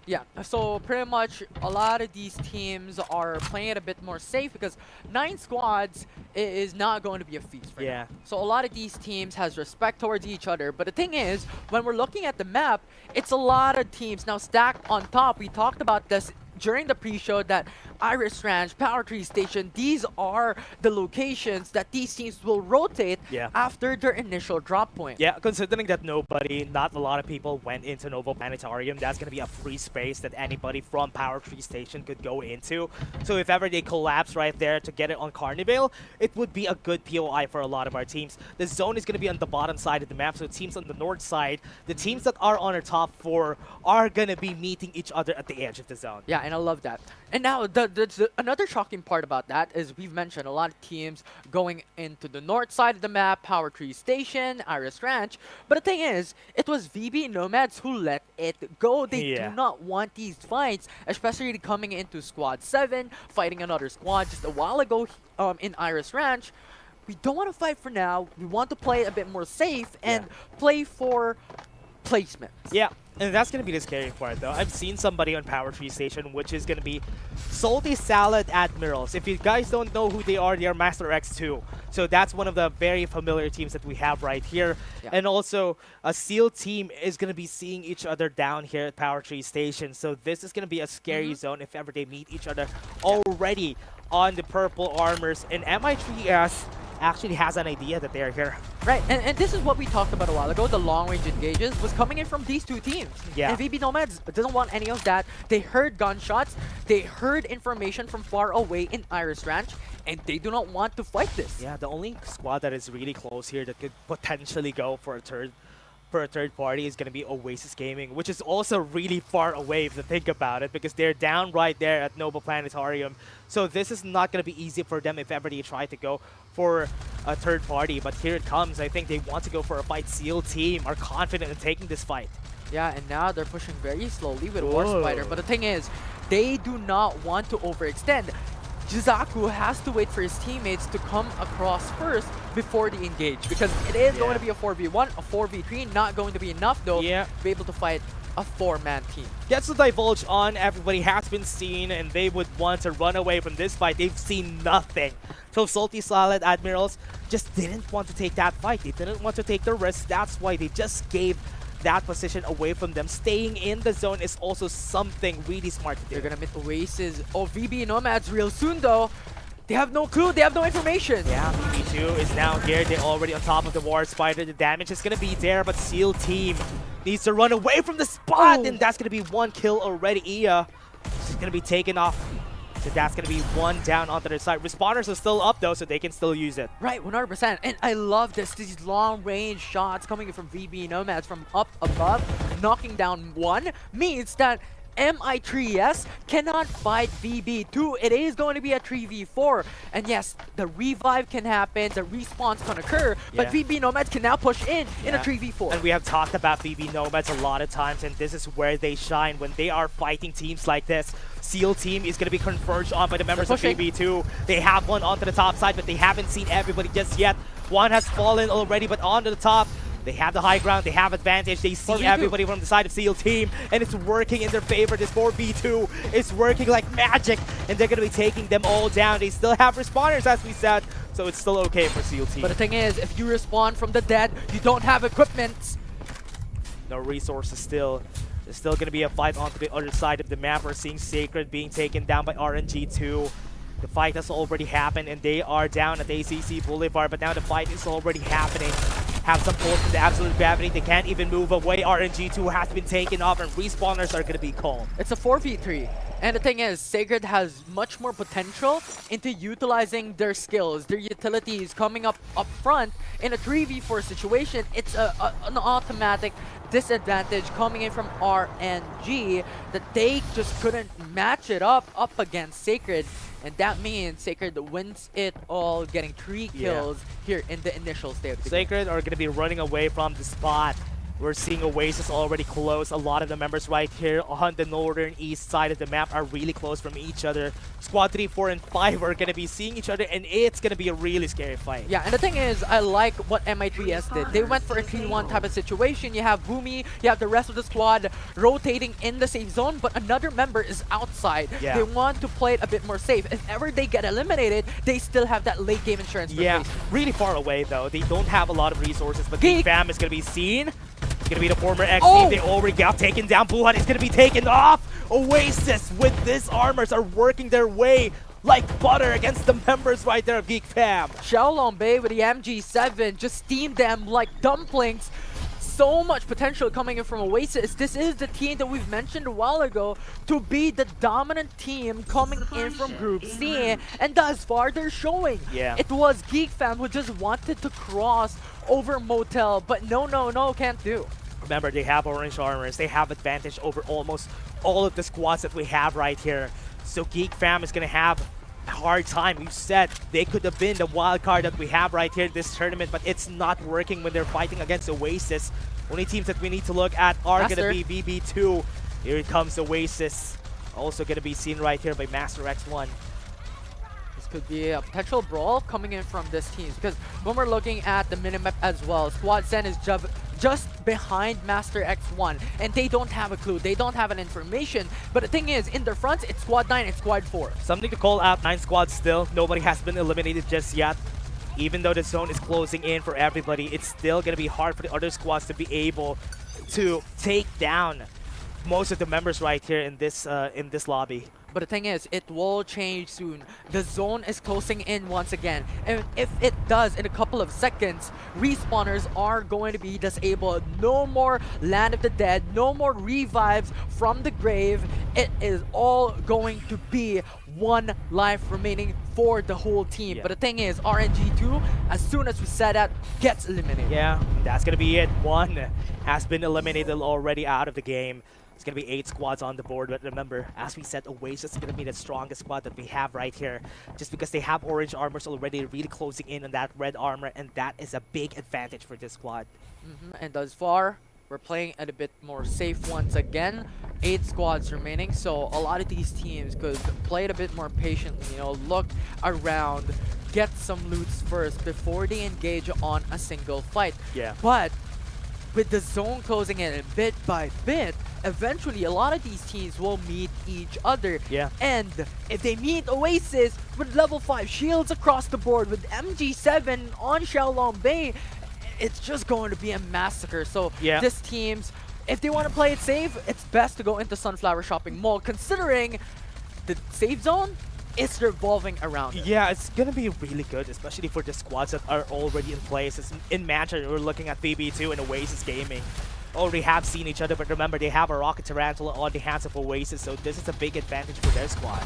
Yeah, so pretty much a lot of these teams are playing it a bit more safe because 9 squads is not going to be a feast for them. So a lot of these teams has respect towards each other. But the thing is, when we're looking at the map, it's a lot of teams now stacked on top. We talked about this during the pre-show that Iris Ranch, Power Tree Station, these are the locations that these teams will rotate after their initial drop point. Yeah, considering that not a lot of people went into Nova Planetarium, that's going to be a free space that anybody from Power Tree Station could go into. So if ever they collapse right there to get it on Carnival, it would be a good POI for a lot of our teams. The zone is going to be on the bottom side of the map, so teams on the north side, the teams that are on our top 4 are going to be meeting each other at the edge of the zone. Yeah, and I love that. And now, another shocking part about that is we've mentioned a lot of teams going into the north side of the map, Power Tree Station, Iris Ranch. But the thing is, it was VB Nomads who let it go. They do not want these fights, especially coming into Squad 7, fighting another squad just a while ago in Iris Ranch. We don't want to fight for now. We want to play a bit more safe and play for placement. Yeah. And that's going to be the scary part, though. I've seen somebody on Power Tree Station, which is going to be Salty Salad Admirals. If you guys don't know who they are Master X2. So that's one of the very familiar teams that we have right here. And also, a SEAL team is going to be seeing each other down here at Power Tree Station. So this is going to be a scary zone if ever they meet each other already on the purple armors. And MI3S actually has an idea that they're here. Right, and this is what we talked about a while ago. The long-range engages was coming in from these 2 teams. And VB Nomads doesn't want any of that. They heard gunshots. They heard information from far away in Iris Ranch, and they do not want to fight this. Yeah, the only squad that is really close here that could potentially go for a third party is going to be Oasis Gaming, which is also really far away if you think about it, because they're down right there at Nova Planetarium. So this is not going to be easy for them if ever they try to go for a third party. But here it comes. I think they want to go for a fight. SEAL team are confident in taking this fight. Yeah, and now they're pushing very slowly with War Spider. But the thing is, they do not want to overextend. Jizaku has to wait for his teammates to come across first before they engage, because it is going to be a 4v1, a 4v3, not going to be enough though to be able to fight a 4-man team. Gets to divulge on, everybody has been seen, and they would want to run away from this fight. They've seen nothing. So Salty Salad Admirals just didn't want to take that fight. They didn't want to take the risk. That's why they just gave that position away from them. Staying in the zone is also something really smart to do. They're gonna meet Oasis or VB Nomads real soon though. They have no clue, they have no information. Yeah, VB2 is down here. They're already on top of the War Spider. The damage is gonna be there, but SEAL team needs to run away from the spot, and that's gonna be 1 kill already. Ia is gonna be taken off. So that's going to be 1 down onto their side. Respawners are still up though, so they can still use it. Right, 100%. And I love this. These long-range shots coming from VB Nomads from up above, knocking down 1, means that MI3S cannot fight VB2. It is going to be a 3v4. And yes, the revive can happen, the respawns can occur, but VB Nomads can now push in a 3v4. And we have talked about VB Nomads a lot of times, and this is where they shine when they are fighting teams like this. SEAL team is going to be converged on by the members of VB2. They have one onto the top side, but they haven't seen everybody just yet. One has fallen already, but onto the top, they have the high ground, they have advantage, they see everybody from the side of SEAL team, and it's working in their favor. This 4v2 is working like magic, and they're going to be taking them all down. They still have respawners, as we said, so so it's still okay for SEAL Team. But the thing is, if you respawn from the dead, you don't have equipment. No resources still. There's still going to be a fight onto the other side of the map. We're seeing Sacred being taken down by RNG2. The fight has already happened, and they are down at ACC Boulevard, but now the fight is already happening. Have some pulls from the absolute gravity. They can't even move away. RNG2 has been taken off, and respawners are going to be called. It's a 4v3. And the thing is, Sacred has much more potential into utilizing their skills, their utilities coming up front. In a 3v4 situation, it's an automatic disadvantage coming in from RNG that they just couldn't match it up against Sacred. And that means Sacred wins it all, getting 3 kills here in the initial stage. Sacred are going to be running away from the spot. We're seeing Oasis already close. A lot of the members right here on the northern east side of the map are really close from each other. Squad 3, 4, and 5 are going to be seeing each other, and it's going to be a really scary fight. Yeah, and the thing is, I like what MI3S did. They went for a 3-1 type of situation. You have Boomy, you have the rest of the squad rotating in the safe zone, but another member is outside. Yeah. They want to play it a bit more safe. If ever they get eliminated, they still have that late game insurance. Yeah, really far away though. They don't have a lot of resources, but Geek Fam is going to be seen. It's going to be the former X team. They already got taken down. Buhan is going to be taken off. Oasis with this armors are working their way like butter against the members right there of Geek Fam. Xiaolong Bei with the MG7 just steamed them like dumplings. So much potential coming in from Oasis. This is the team that we've mentioned a while ago to be the dominant team coming in from Group C, and thus far they're showing. Yeah. It was Geek Fam who just wanted to cross over Motel, but no, can't do. Remember, they have orange armors. They have advantage over almost all of the squads that we have right here. So Geek Fam is going to have a hard time. You said they could have been the wild card that we have right here in this tournament, but it's not working when they're fighting against Oasis. Only teams that we need to look at are going to be VB2. Here it comes Oasis. Also going to be seen right here by Master X1. This could be a potential brawl coming in from this team, because when we're looking at the minimap as well, Squad 10 is just behind Master X1, and they don't have a clue, they don't have an information. But the thing is, in their front, it's Squad 9 and Squad 4. Something to call out, 9 squads still. Nobody has been eliminated just yet. Even though the zone is closing in for everybody, it's still going to be hard for the other squads to be able to take down most of the members right here in this lobby. But the thing is, it will change soon. The zone is closing in once again. And if it does in a couple of seconds, respawners are going to be disabled. No more Land of the Dead, no more revives from the grave. It is all going to be one life remaining for the whole team. Yeah. But the thing is, RNG2, as soon as we said that, gets eliminated. Yeah, that's going to be it. One has been eliminated already out of the game. It's going to be 8 squads on the board, but remember, as we said, Oasis is going to be the strongest squad that we have right here, just because they have orange armors already really closing in on that red armor, and that is a big advantage for this squad. And thus far, we're playing at a bit more safe once again. 8 squads remaining, so a lot of these teams could play it a bit more patiently, you know, look around, get some loots first before they engage on a single fight. Yeah. But with the zone closing in bit by bit, eventually a lot of these teams will meet each other. Yeah. And if they meet Oasis with level 5 shields across the board, with MG7 on Xiaolong Bei, it's just going to be a massacre. So yeah, this teams, if they want to play it safe, it's best to go into Sunflower Shopping Mall, considering the safe zone is revolving around it. Yeah, it's gonna be really good, especially for the squads that are already in place. It's in Manchester, we're looking at VB2 and Oasis Gaming. Already have seen each other, but remember, they have a Rocket Tarantula on the hands of Oasis, so this is a big advantage for their squad.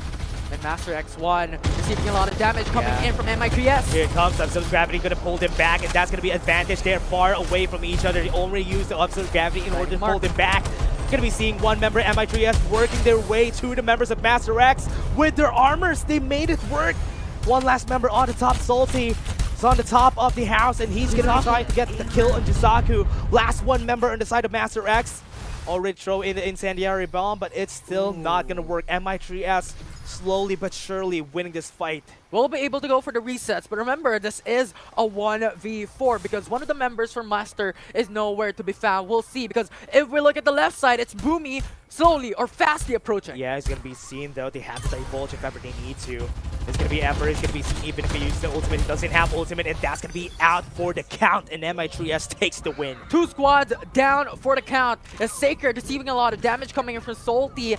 And Master X1 receiving a lot of damage coming in from MI3S. Here it comes, Absolute Gravity gonna pull them back, and that's gonna be advantage. They're far away from each other. They only use the Absolute Gravity in order to pull them back. Gonna be seeing one member, MI3S, working their way to the members of Master X with their armors. They made it work. One last member on the top, Salty. It's on the top of the house, and he's gonna be trying to get the kill on Jisaku. Last one member on the side of Master X. Already throw in the incendiary bomb, but it's still not gonna work. MI3S slowly but surely winning this fight. We'll be able to go for the resets, but remember, this is a 1v4 because one of the members from Master is nowhere to be found. We'll see, because if we look at the left side, it's Boomy slowly or fastly approaching. Yeah, he's gonna be seen though. They have to divulge if ever they need to. It's gonna be Ember, it's gonna be seen even if he uses the ultimate. He doesn't have ultimate, and that's gonna be out for the count, and MI3S takes the win. 2 squads down for the count. As Sacred receiving a lot of damage coming in from Salty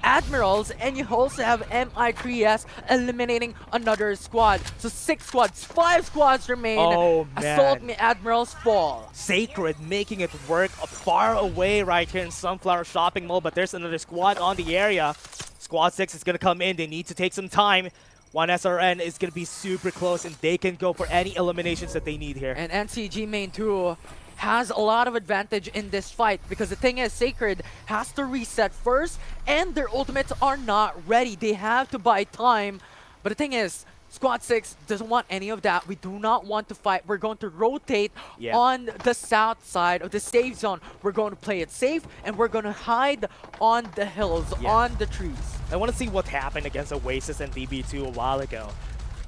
Admirals, and you also have MI3S eliminating another squad. So 6 squads, 5 squads remain. Oh, Assault man. Me Admirals fall. Sacred making it work far away right here in Sunflower Shopping Mall, but there's another squad on the area. Squad 6 is gonna come in, they need to take some time. One SRN is going to be super close, and they can go for any eliminations that they need here. And NCG Main 2 has a lot of advantage in this fight because the thing is, Sacred has to reset first, and their ultimates are not ready. They have to buy time. But the thing is, Squad 6 doesn't want any of that. We do not want to fight. We're going to rotate on the south side of the safe zone. We're going to play it safe, and we're going to hide on the hills, on the trees. I want to see what happened against Oasis and VB2 a while ago.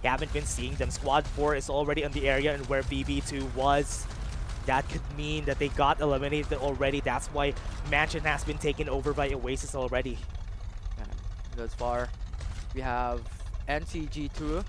You haven't been seeing them. Squad 4 is already in the area, and where VB2 was, that could mean that they got eliminated already. That's why Mansion has been taken over by Oasis already. Thus far, we have NCG2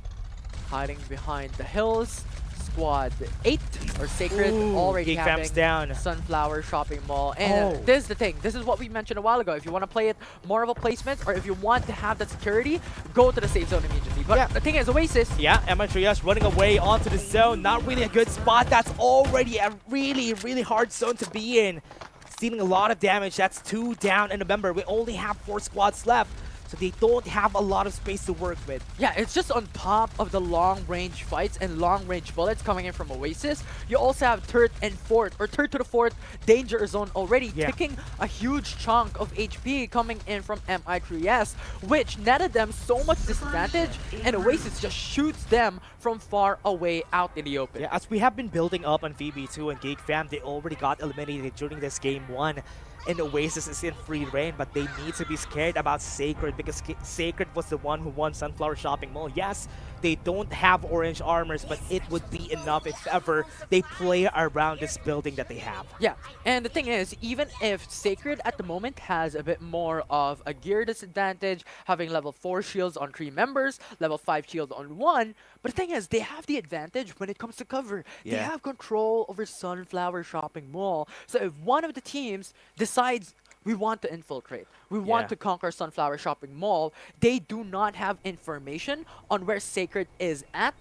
hiding behind the hills. Squad 8 or Sacred already having down. Sunflower Shopping Mall. And this is the thing. This is what we mentioned a while ago. If you want to play it more of a placement, or if you want to have that security, go to the safe zone immediately. But the thing is, Oasis. Yeah, MI3S running away onto the zone. Not really a good spot. That's already a really, really hard zone to be in. Stealing a lot of damage. That's 2 down. And remember, we only have 4 squads left. So they don't have a lot of space to work with. Yeah, it's just on top of the long-range fights and long-range bullets coming in from Oasis. You also have third and fourth, or third to the fourth danger zone already, taking a huge chunk of HP coming in from MI3S, which netted them so much disadvantage, and Oasis just shoots them from far away out in the open. Yeah, as we have been building up on VB2 and Geek Fam, they already got eliminated during this game 1. And Oasis is in free reign, but they need to be scared about Sacred because Sacred was the one who won Sunflower Shopping Mall. Yes, they don't have orange armors, but it would be enough if ever they play around this building that they have. Yeah, and the thing is, even if Sacred at the moment has a bit more of a gear disadvantage, having level 4 shields on 3 members, level 5 shield on 1, but the thing is, they have the advantage when it comes to cover. They have control over Sunflower Shopping Mall. So if one of the teams decides we want to infiltrate, we want to conquer Sunflower Shopping Mall, they do not have information on where Sacred is at.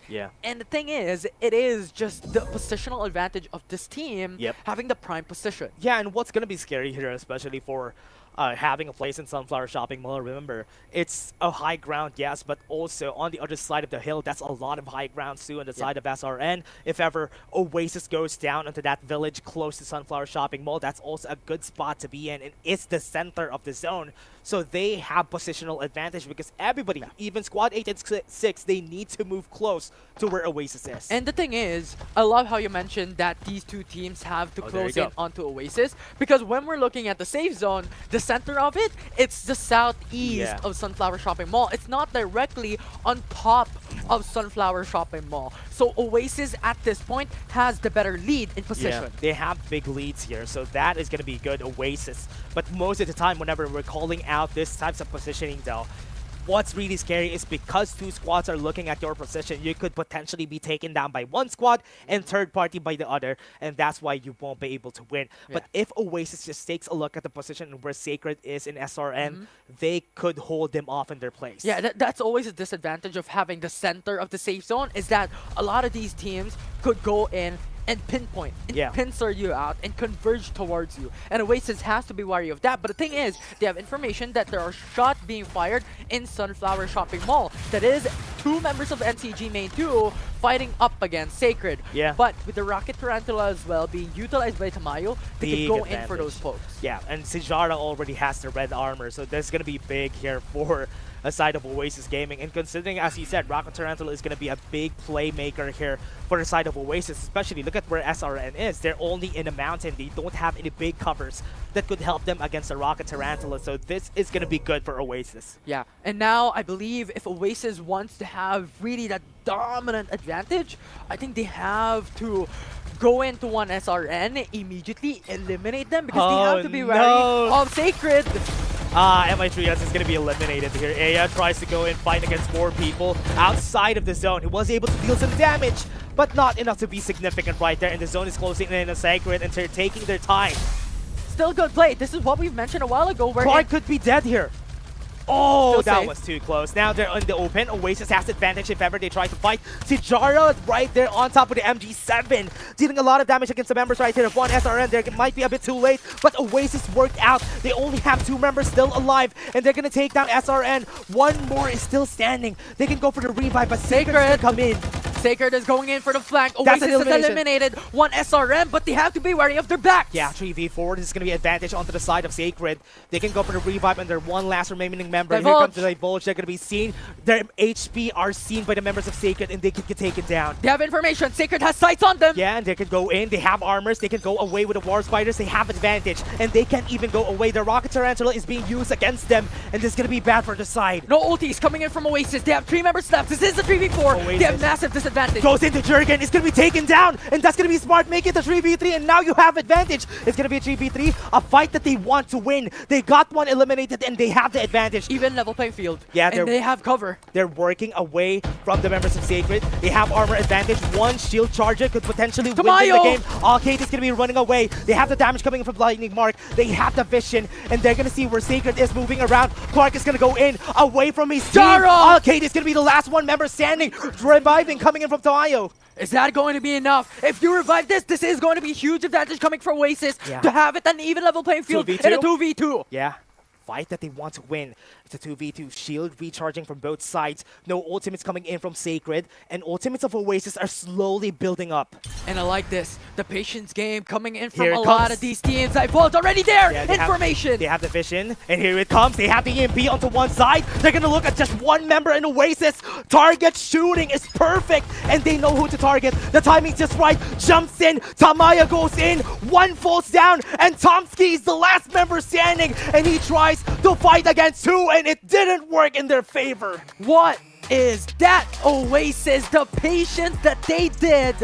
And the thing is, it is just the positional advantage of this team having the prime position. Yeah, and what's going to be scary here, especially for having a place in Sunflower Shopping Mall, remember, it's a high ground, yes, but also on the other side of the hill, that's a lot of high ground too on the side of SRN. If ever Oasis goes down into that village close to Sunflower Shopping Mall, that's also a good spot to be in, and it's the center of the zone. So they have positional advantage because everybody, even Squad 8 and 6, they need to move close to where Oasis is. And the thing is, I love how you mentioned that these two teams have to close in onto Oasis, because when we're looking at the safe zone, the center of it, it's the southeast of Sunflower Shopping Mall. It's not directly on top of Sunflower Shopping Mall. So Oasis at this point has the better lead in position. They have big leads here, so that is going to be good, Oasis. But most of the time, whenever we're calling out this types of positioning though, what's really scary is because 2 squads are looking at your position, you could potentially be taken down by 1 squad and third party by the other, and that's why you won't be able to win. But if Oasis just takes a look at the position where Sacred is in SRN, they could hold them off in their place. Yeah, that's always a disadvantage of having the center of the safe zone, is that a lot of these teams could go in and pinpoint and pincer you out and converge towards you. And Oasis has to be wary of that. But the thing is, they have information that there are shots being fired in Sunflower Shopping Mall. That is 2 members of NCG Main 2 fighting up against Sacred. But with the Rocket Tarantula as well being utilized by Tamayo, they can go in for those pokes. Yeah, and Sijara already has the red armor, so that's going to be big here for a side of Oasis Gaming. And considering, as you said, Rocket Tarantula is going to be a big playmaker here for the side of Oasis, especially look at where SRN is. They're only in a mountain. They don't have any big covers that could help them against the Rocket Tarantula. So this is going to be good for Oasis. Yeah, and now I believe if Oasis wants to have really that dominant advantage, I think they have to go into one SRN, immediately eliminate them, because they have to be wary of Sacred. MI3S is going to be eliminated here. Aya tries to go and fight against more people outside of the zone. He was able to deal some damage, but not enough to be significant right there. And the zone is closing in a Sacred, and they're taking their time. Still good play. This is what we've mentioned a while ago. Where Clark could be dead here. Oh, Still that safe. was too close. Now they're in the open. Oasis has advantage if ever they try to fight. Tijara right there on top of the MG7, dealing a lot of damage against the members right here. If one SRN there, it might be a bit too late, but Oasis worked out. They only have 2 members still alive, and they're going to take down SRN. One more is still standing. They can go for the revive, but Sacred's gonna come in. Sacred is going in for the flank. That's Oasis has eliminated one SRM, but they have to be wary of their backs. Yeah, 3v4. This is going to be advantage onto the side of Sacred. They can go for the revive, and they're one last remaining member. Here comes the Divulge. They're going to be seen. Their HP are seen by the members of Sacred, and they can get taken down. They have information. Sacred has sights on them. Yeah, and they can go in. They have armors. They can go away with the War Spiders. They have advantage, and they can't even go away. The Rocket Tarantula is being used against them, and this is going to be bad for the side. No ultis coming in from Oasis. They have 3 members left. This is a 3v4. Oasis they have massive disadvantage. Goes into Jurgen. It's going to be taken down, and that's going to be smart. Make it a 3v3, and now you have advantage. It's going to be a 3v3, a fight that they want to win. They got one eliminated, and they have the advantage. Even level playing field. Yeah, and they have cover. They're working away from the members of Sacred. They have armor advantage. One shield charger could potentially win the game. Arcade is going to be running away. They have the damage coming from Lightning Mark. They have the vision, and they're going to see where Sacred is moving around. Clark is going to go in, away from his team. Arcade is going to be the last one member standing. Reviving coming in from Tamayo. Is that going to be enough? If you revive this, this is going to be huge advantage coming for Oasis to have it an even level playing field in a 2v2. Yeah. Fight that they want to win. It's a 2v2 shield recharging from both sides. No ultimates coming in from Sacred, and ultimates of Oasis are slowly building up. And I like this. The patience game coming in from a lot of these teams. Divulge already there. Yeah, information. They have the vision, and here it comes. They have the EMP onto one side. They're going to look at just one member in Oasis. Target shooting is perfect, and they know who to target. The timing's just right. Jumps in. Tamaya goes in. One falls down, and Tomsky is the last member standing, and he tries to fight against 2, and it didn't work in their favor. What is that, Oasis? The patience that they did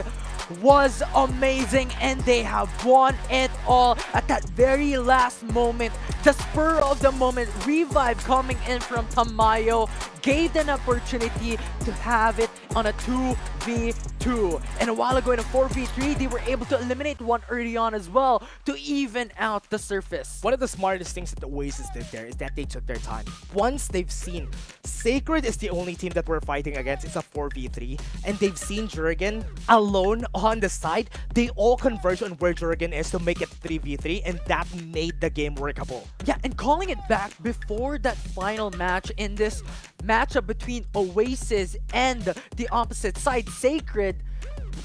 was amazing, and they have won it all at that very last moment. The spur of the moment revive coming in from Tamayo gave them an opportunity to have it on a 2v2. And a while ago in a 4v3, they were able to eliminate one early on as well to even out the surface. One of the smartest things that the Oasis did there is that they took their time. Once they've seen Sacred is the only team that we're fighting against, it's a 4v3, and they've seen Jurgen alone on the side, they all converge on where Jurgen is to make it 3v3, and that made the game workable. Yeah, and calling it back before that final match in this matchup between Oasis and the opposite side, Sacred,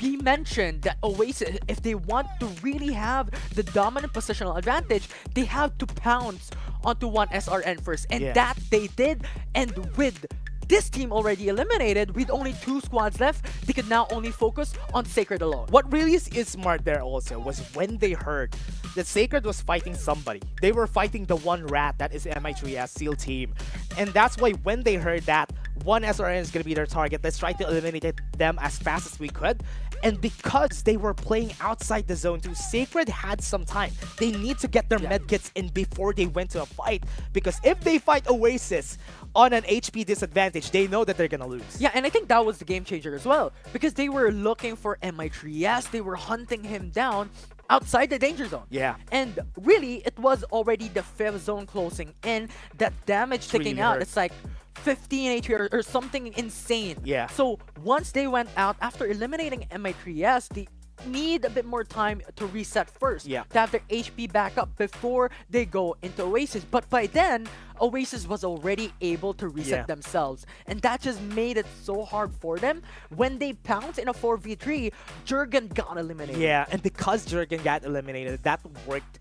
we mentioned that Oasis, if they want to really have the dominant positional advantage, they have to pounce onto one SRN first, and that they did. And with this team already eliminated, with only 2 squads left, they could now only focus on Sacred alone. What really is smart there also was when they heard that Sacred was fighting somebody. They were fighting the one rat that is MI3S SEAL team. And that's why when they heard that one SRN is going to be their target, let's try to eliminate them as fast as we could. And because they were playing outside the zone too, Sacred had some time. They need to get their medkits in before they went to a fight. Because if they fight Oasis on an HP disadvantage, they know that they're gonna lose. Yeah, and I think that was the game changer as well. Because they were looking for MI3S, they were hunting him down outside the danger zone. Yeah. And really, it was already the 5th zone closing in, that damage ticking out. Hurt. It's like 15 HP or something insane. Yeah. So once they went out, after eliminating MI3S, they need a bit more time to reset first. Yeah. To have their HP back up before they go into Oasis. But by then, Oasis was already able to reset themselves. And that just made it so hard for them. When they pounced in a 4v3, Jurgen got eliminated. Yeah, and because Jurgen got eliminated, that worked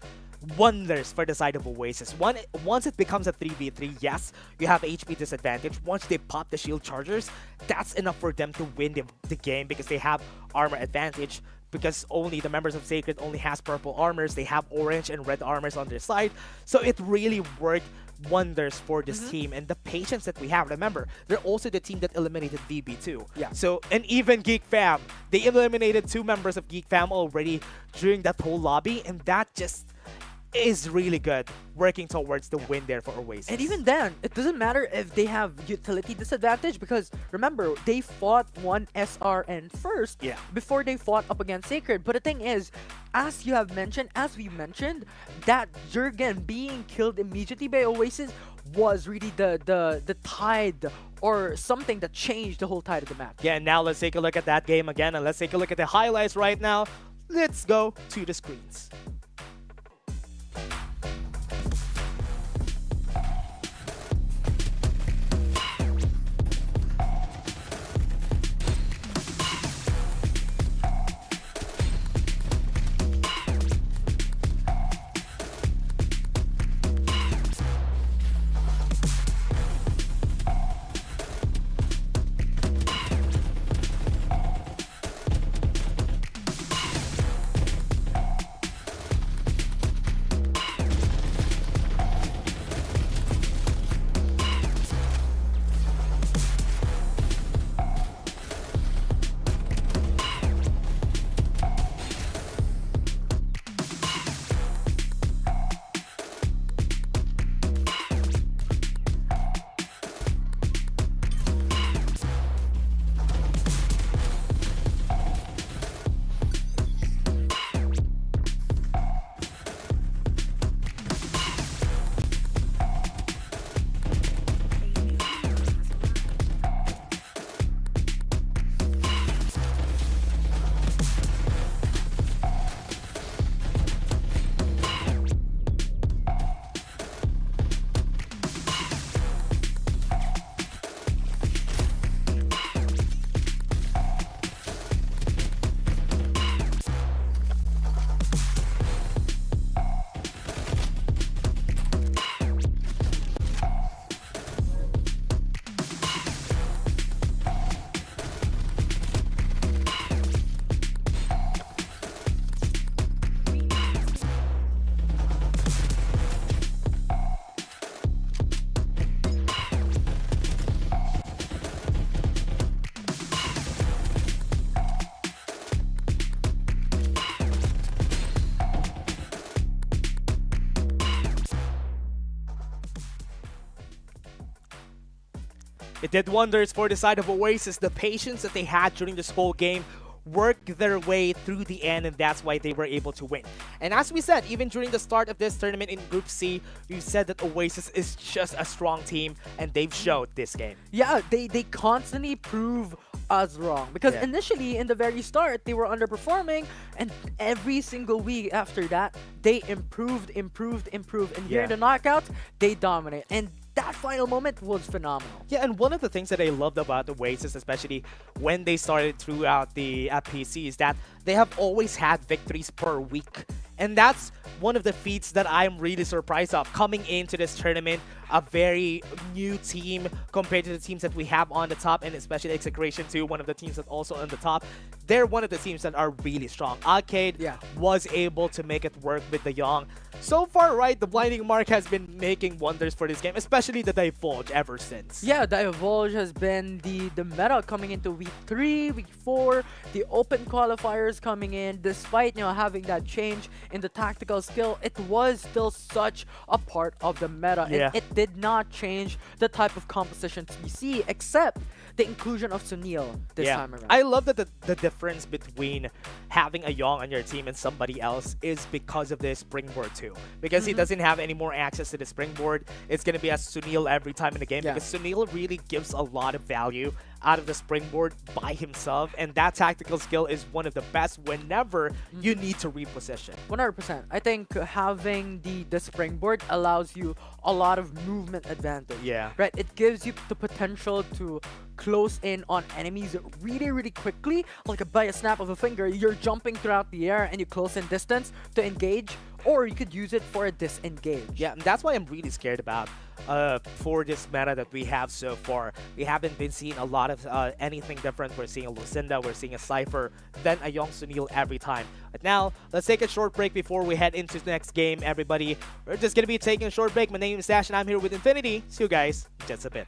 wonders for the side of Oasis. Once it becomes a 3v3, yes, you have HP disadvantage. Once they pop the shield chargers, that's enough for them to win the game because they have armor advantage. Because only the members of Sacred only has purple armors, they have orange and red armors on their side. So it really worked wonders for this team, and the patience that we have. Remember, they're also the team that eliminated VB2. Yeah. So, and even Geek Fam, they eliminated 2 members of Geek Fam already during that whole lobby, and that just is really good, working towards the win there for Oasis. And even then, it doesn't matter if they have utility disadvantage because remember, they fought one SRN first before they fought up against Sacred. But the thing is, as we mentioned, that Jurgen being killed immediately by Oasis was really the tide or something that changed the whole tide of the match. Yeah, and now let's take a look at that game again, and let's take a look at the highlights right now. Let's go to the screens. It did wonders for the side of Oasis. The patience that they had during this whole game worked their way through the end, and that's why they were able to win. And as we said, even during the start of this tournament in Group C, we said that Oasis is just a strong team, and they've showed this game. Yeah, they constantly prove us wrong because initially in the very start they were underperforming, and every single week after that they improved, and here in the knockouts they dominate, and that final moment was phenomenal. Yeah, and one of the things that I loved about the Oasis, especially when they started throughout the FPC, is that they have always had victories per week. And that's one of the feats that I'm really surprised of. Coming into this tournament, a very new team compared to the teams that we have on the top, and especially Execration 2, one of the teams that also on the top. They're one of the teams that are really strong. Arcade was able to make it work with the Young. So far, right, the Blinding Mark has been making wonders for this game, especially the Divulge ever since. Yeah, Divulge has been the meta coming into week 3, week 4, the open qualifiers coming in. Despite, you know, having that change in the tactical skill, it was still such a part of the meta. It did not change the type of compositions we see, except the inclusion of Sunil this time around. I love that the difference between having a Young on your team and somebody else is because of the Springboard too. Because he doesn't have any more access to the Springboard, it's going to be a Sunil every time in the game, because Sunil really gives a lot of value out of the Springboard by himself, and that tactical skill is one of the best whenever you need to reposition. 100%. I think having the Springboard allows you a lot of movement advantage. Right? It gives you the potential to close in on enemies really quickly. Like by a snap of a finger, you're jumping throughout the air and you close in distance to engage, or you could use it for a disengage. Yeah, and that's why I'm really scared about for this meta that we have so far. We haven't been seeing a lot of anything different. We're seeing a Lucinda, we're seeing a Cypher, then a Young Sunil every time. But now, let's take a short break before we head into the next game, everybody. We're just going to be taking a short break. My name is Dash, and I'm here with Infinity. See you guys in just a bit.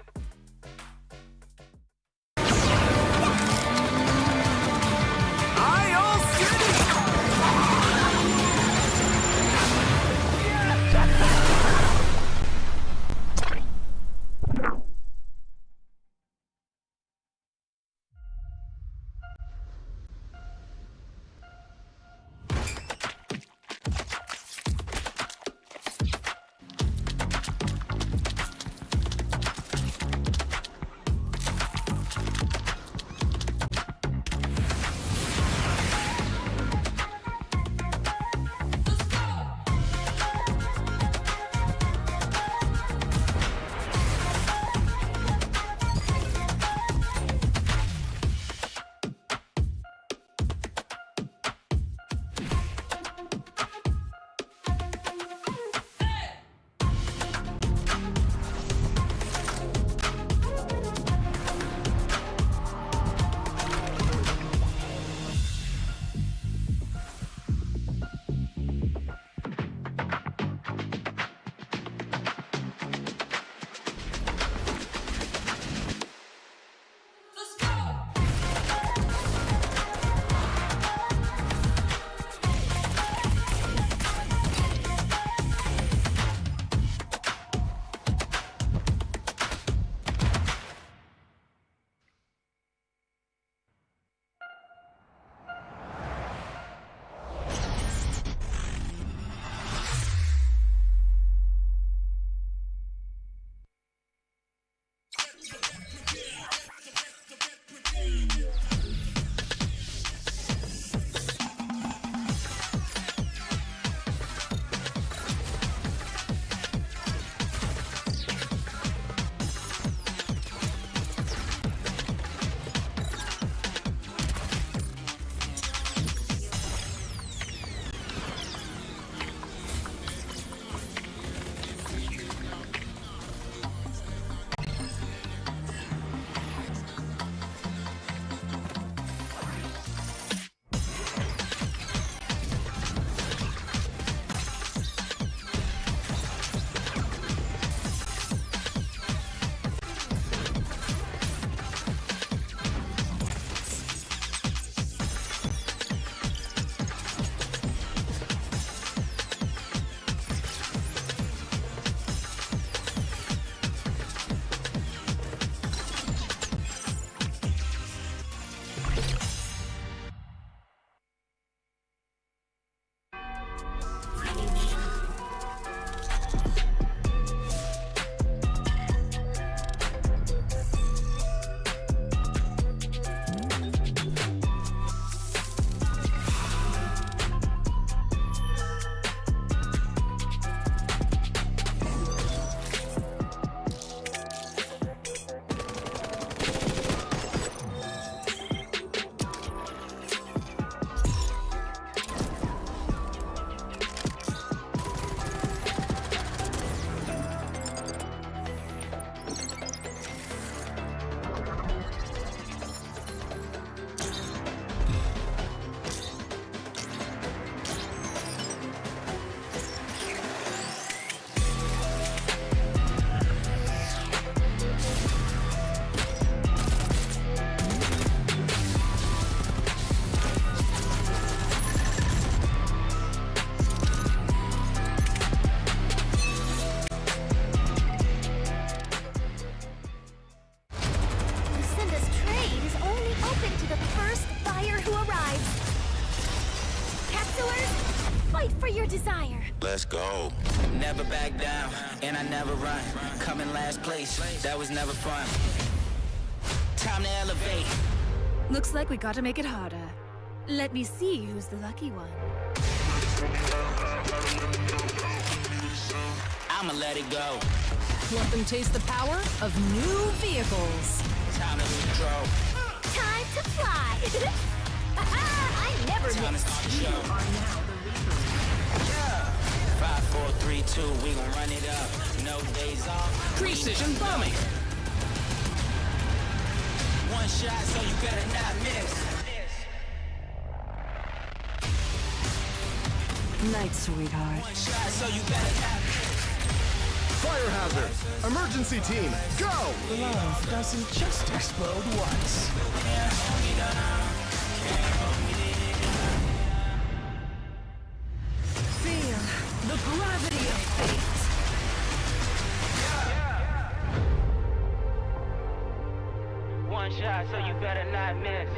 go. Never back down, and I never run. Coming last place, that was never fun. Time to elevate. Looks like we gotta make it harder. Let me see who's the lucky one. I'ma let it go. Let them taste the power of new vehicles. Time to lose control. Time to fly! I never Time to miss. start the show. 5, 4, 3, 2, we gon' run it up. No days off. Precision bombing. One shot, so you better not miss. Night, sweetheart. One shot, so you better not miss. Fire hazard. Emergency team, go! Love doesn't just explode once. Feel the gravity of fate. One shot, so you better not miss.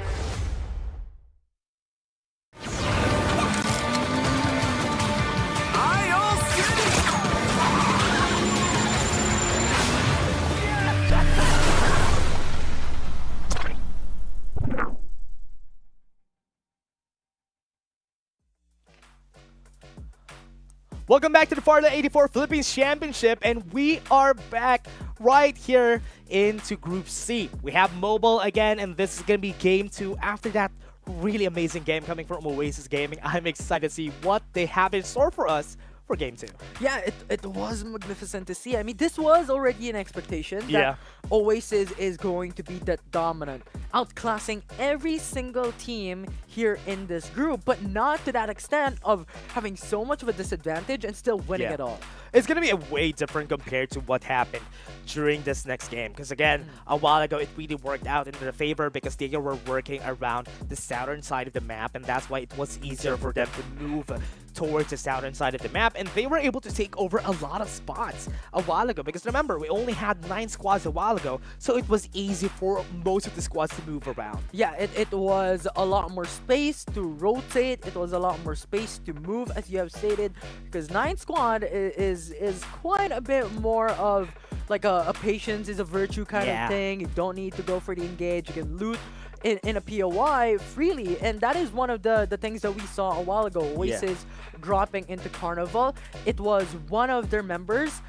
Welcome back to the FARLIGHT 84 Philippines Championship, and we are back right here into Group C. We have Mobile again, and this is going to be Game 2 after that really amazing game coming from Oasis Gaming. I'm excited to see what they have in store for us for Game 2. Yeah, it was magnificent to see. I mean, this was already an expectation that Yeah. Oasis is going to be that dominant, outclassing every single team here in this group, but not to that extent of having so much of a disadvantage and still winning it all. It's going to be a way different compared to what happened during this next game. Because again, a while ago, it really worked out in their favor because they were working around the southern side of the map, and that's why it was easier for them to move towards the southern side of the map, and they were able to take over a lot of spots a while ago. Because remember, we only had 9 squads a while ago, so it was easy for most of the squads to move around. Yeah, it was a lot more space to rotate. It was a lot more space to move, as you have stated, because 9 squad is quite a bit more of like a patience is a virtue kind of thing. You don't need to go for the engage. You can loot in a POI freely, and that is one of the things that we saw a while ago. Oasis dropping into Carnival. It was one of their members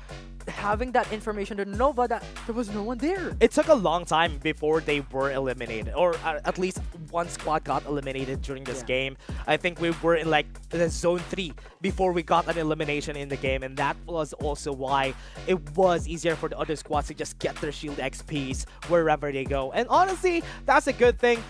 having that information to Nova that there was no one there. It took a long time before they were eliminated, or at least one squad got eliminated during this game. I think we were in like the zone 3 before we got an elimination in the game, and that was also why it was easier for the other squads to just get their shield XPs wherever they go. And honestly, that's a good thing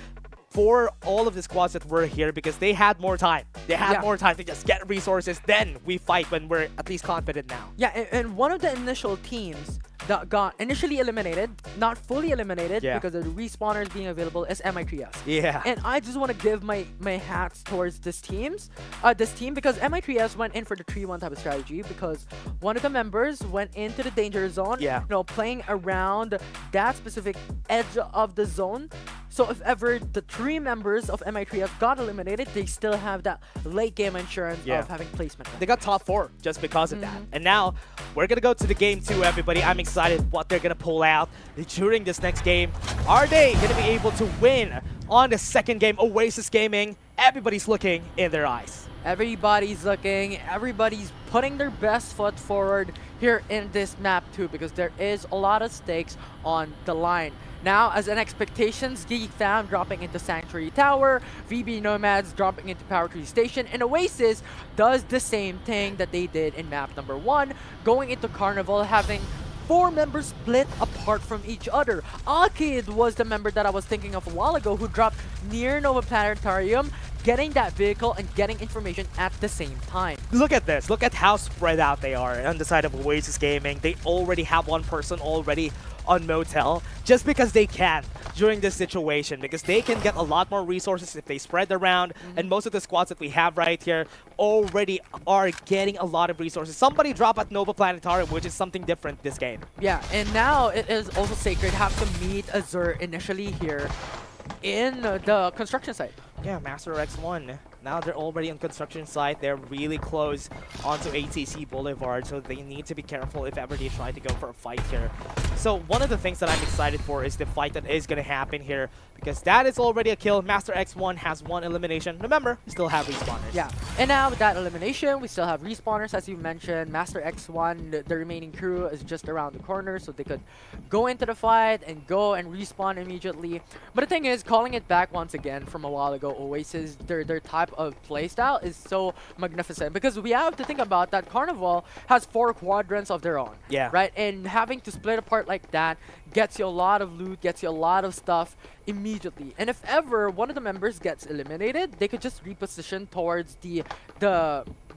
for all of the squads that were here, because they had more time. They had more time to just get resources. Then we fight when we're at least confident now. Yeah, and one of the initial teams that got initially eliminated, not fully eliminated because of the respawners being available, is MI3S. Yeah. And I just want to give my hats towards this team because MI3S went in for the 3-1 type of strategy, because one of the members went into the danger zone, you know, playing around that specific edge of the zone. So if ever the 3 members of MI3S got eliminated, they still have that late game insurance of having placement. They got top 4 just because of that. And now we're gonna go to the Game 2, everybody. I'm excited what they're gonna pull out during this next game. Are they gonna be able to win on the second game? Oasis Gaming, everybody's looking in their eyes. Everybody's looking, everybody's putting their best foot forward here in this map too, because there is a lot of stakes on the line. Now, as an expectations, Geek Fam dropping into Sanctuary Tower, VB Nomads dropping into Power Tree Station, and Oasis does the same thing that they did in map number 1, going into Carnival, having 4 members split apart from each other. Akid was the member that I was thinking of a while ago, who dropped near Nova Planetarium, getting that vehicle and getting information at the same time. Look at this. Look at how spread out they are on the side of Oasis Gaming. They already have one person already on Motel just because they can during this situation, because they can get a lot more resources if they spread around, and most of the squads that we have right here already are getting a lot of resources. Somebody drop at Nova Planetarium, which is something different this game. Yeah, and now it is also Sacred have to meet Azur initially here in the construction site. Yeah, Master X1 Now they're already on construction site. They're really close onto ATC Boulevard, so they need to be careful if ever they try to go for a fight here. So one of the things that I'm excited for is the fight that is going to happen here, because that is already a kill. Master X1 has 1 elimination. Remember, we still have respawners. Yeah, and now with that elimination, we still have respawners, as you mentioned. Master X1, the remaining crew is just around the corner, so they could go into the fight and go and respawn immediately. But the thing is, calling it back once again from a while ago, Oasis, their type of playstyle is so magnificent, because we have to think about that Carnival has 4 quadrants of their own. Yeah. Right? And having to split apart like that gets you a lot of loot, gets you a lot of stuff immediately. And if ever one of the members gets eliminated, they could just reposition towards the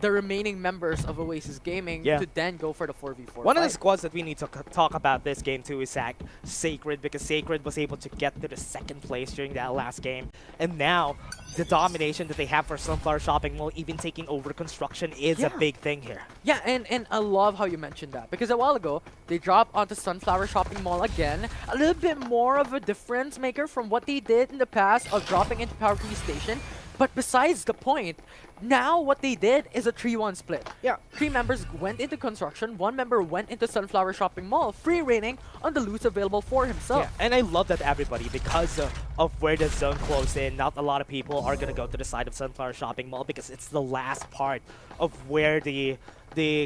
remaining members of Oasis Gaming to then go for the 4v4 One fight. of the squads that we need to talk about this game too is Sacred, because Sacred was able to get to the 2nd place during that last game. And now, the domination that they have for Sunflower Shopping Mall, even taking over construction, is a big thing here. Yeah, and I love how you mentioned that, because a while ago, they dropped onto Sunflower Shopping Mall again. A little bit more of a difference maker from what they did in the past of dropping into Power 3 Station. But besides the point, now what they did is a 3-1 split. Yeah, 3 members went into construction, 1 member went into Sunflower Shopping Mall, free reigning on the loot available for himself. Yeah, and I love that everybody, because of where the zone closed in, not a lot of people are going to go to the side of Sunflower Shopping Mall, because it's the last part of where the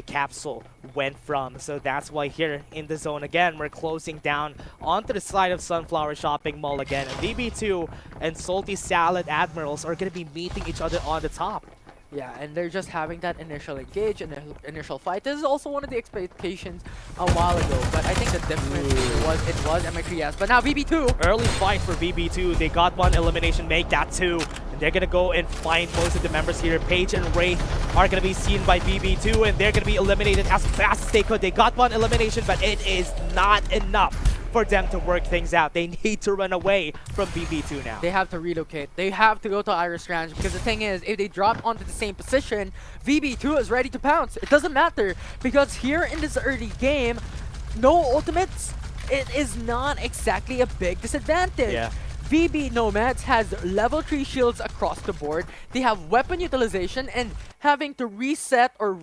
capsule went from. So that's why here in the zone again, we're closing down onto the side of Sunflower Shopping Mall again. And VB2 and Salty Salad Admirals are going to be meeting each other on the top. Yeah, and they're just having that initial engage and initial fight. This is also one of the expectations a while ago, but I think the difference was MI3S. But now VB2. Early fight for VB2. They got 1 elimination, make that 2. And they're going to go and find most of the members here. Paige and Wraith are going to be seen by VB2, and they're going to be eliminated as fast as they could. They got 1 elimination, but it is not enough for them to work things out. They need to run away from VB2 now. They have to relocate. They have to go to Iris Ranch, because the thing is, if they drop onto the same position, VB2 is ready to pounce. It doesn't matter, because here in this early game, no ultimates, it is not exactly a big disadvantage. Yeah. VB Nomads has level 3 shields across the board. They have weapon utilization, and having to reset or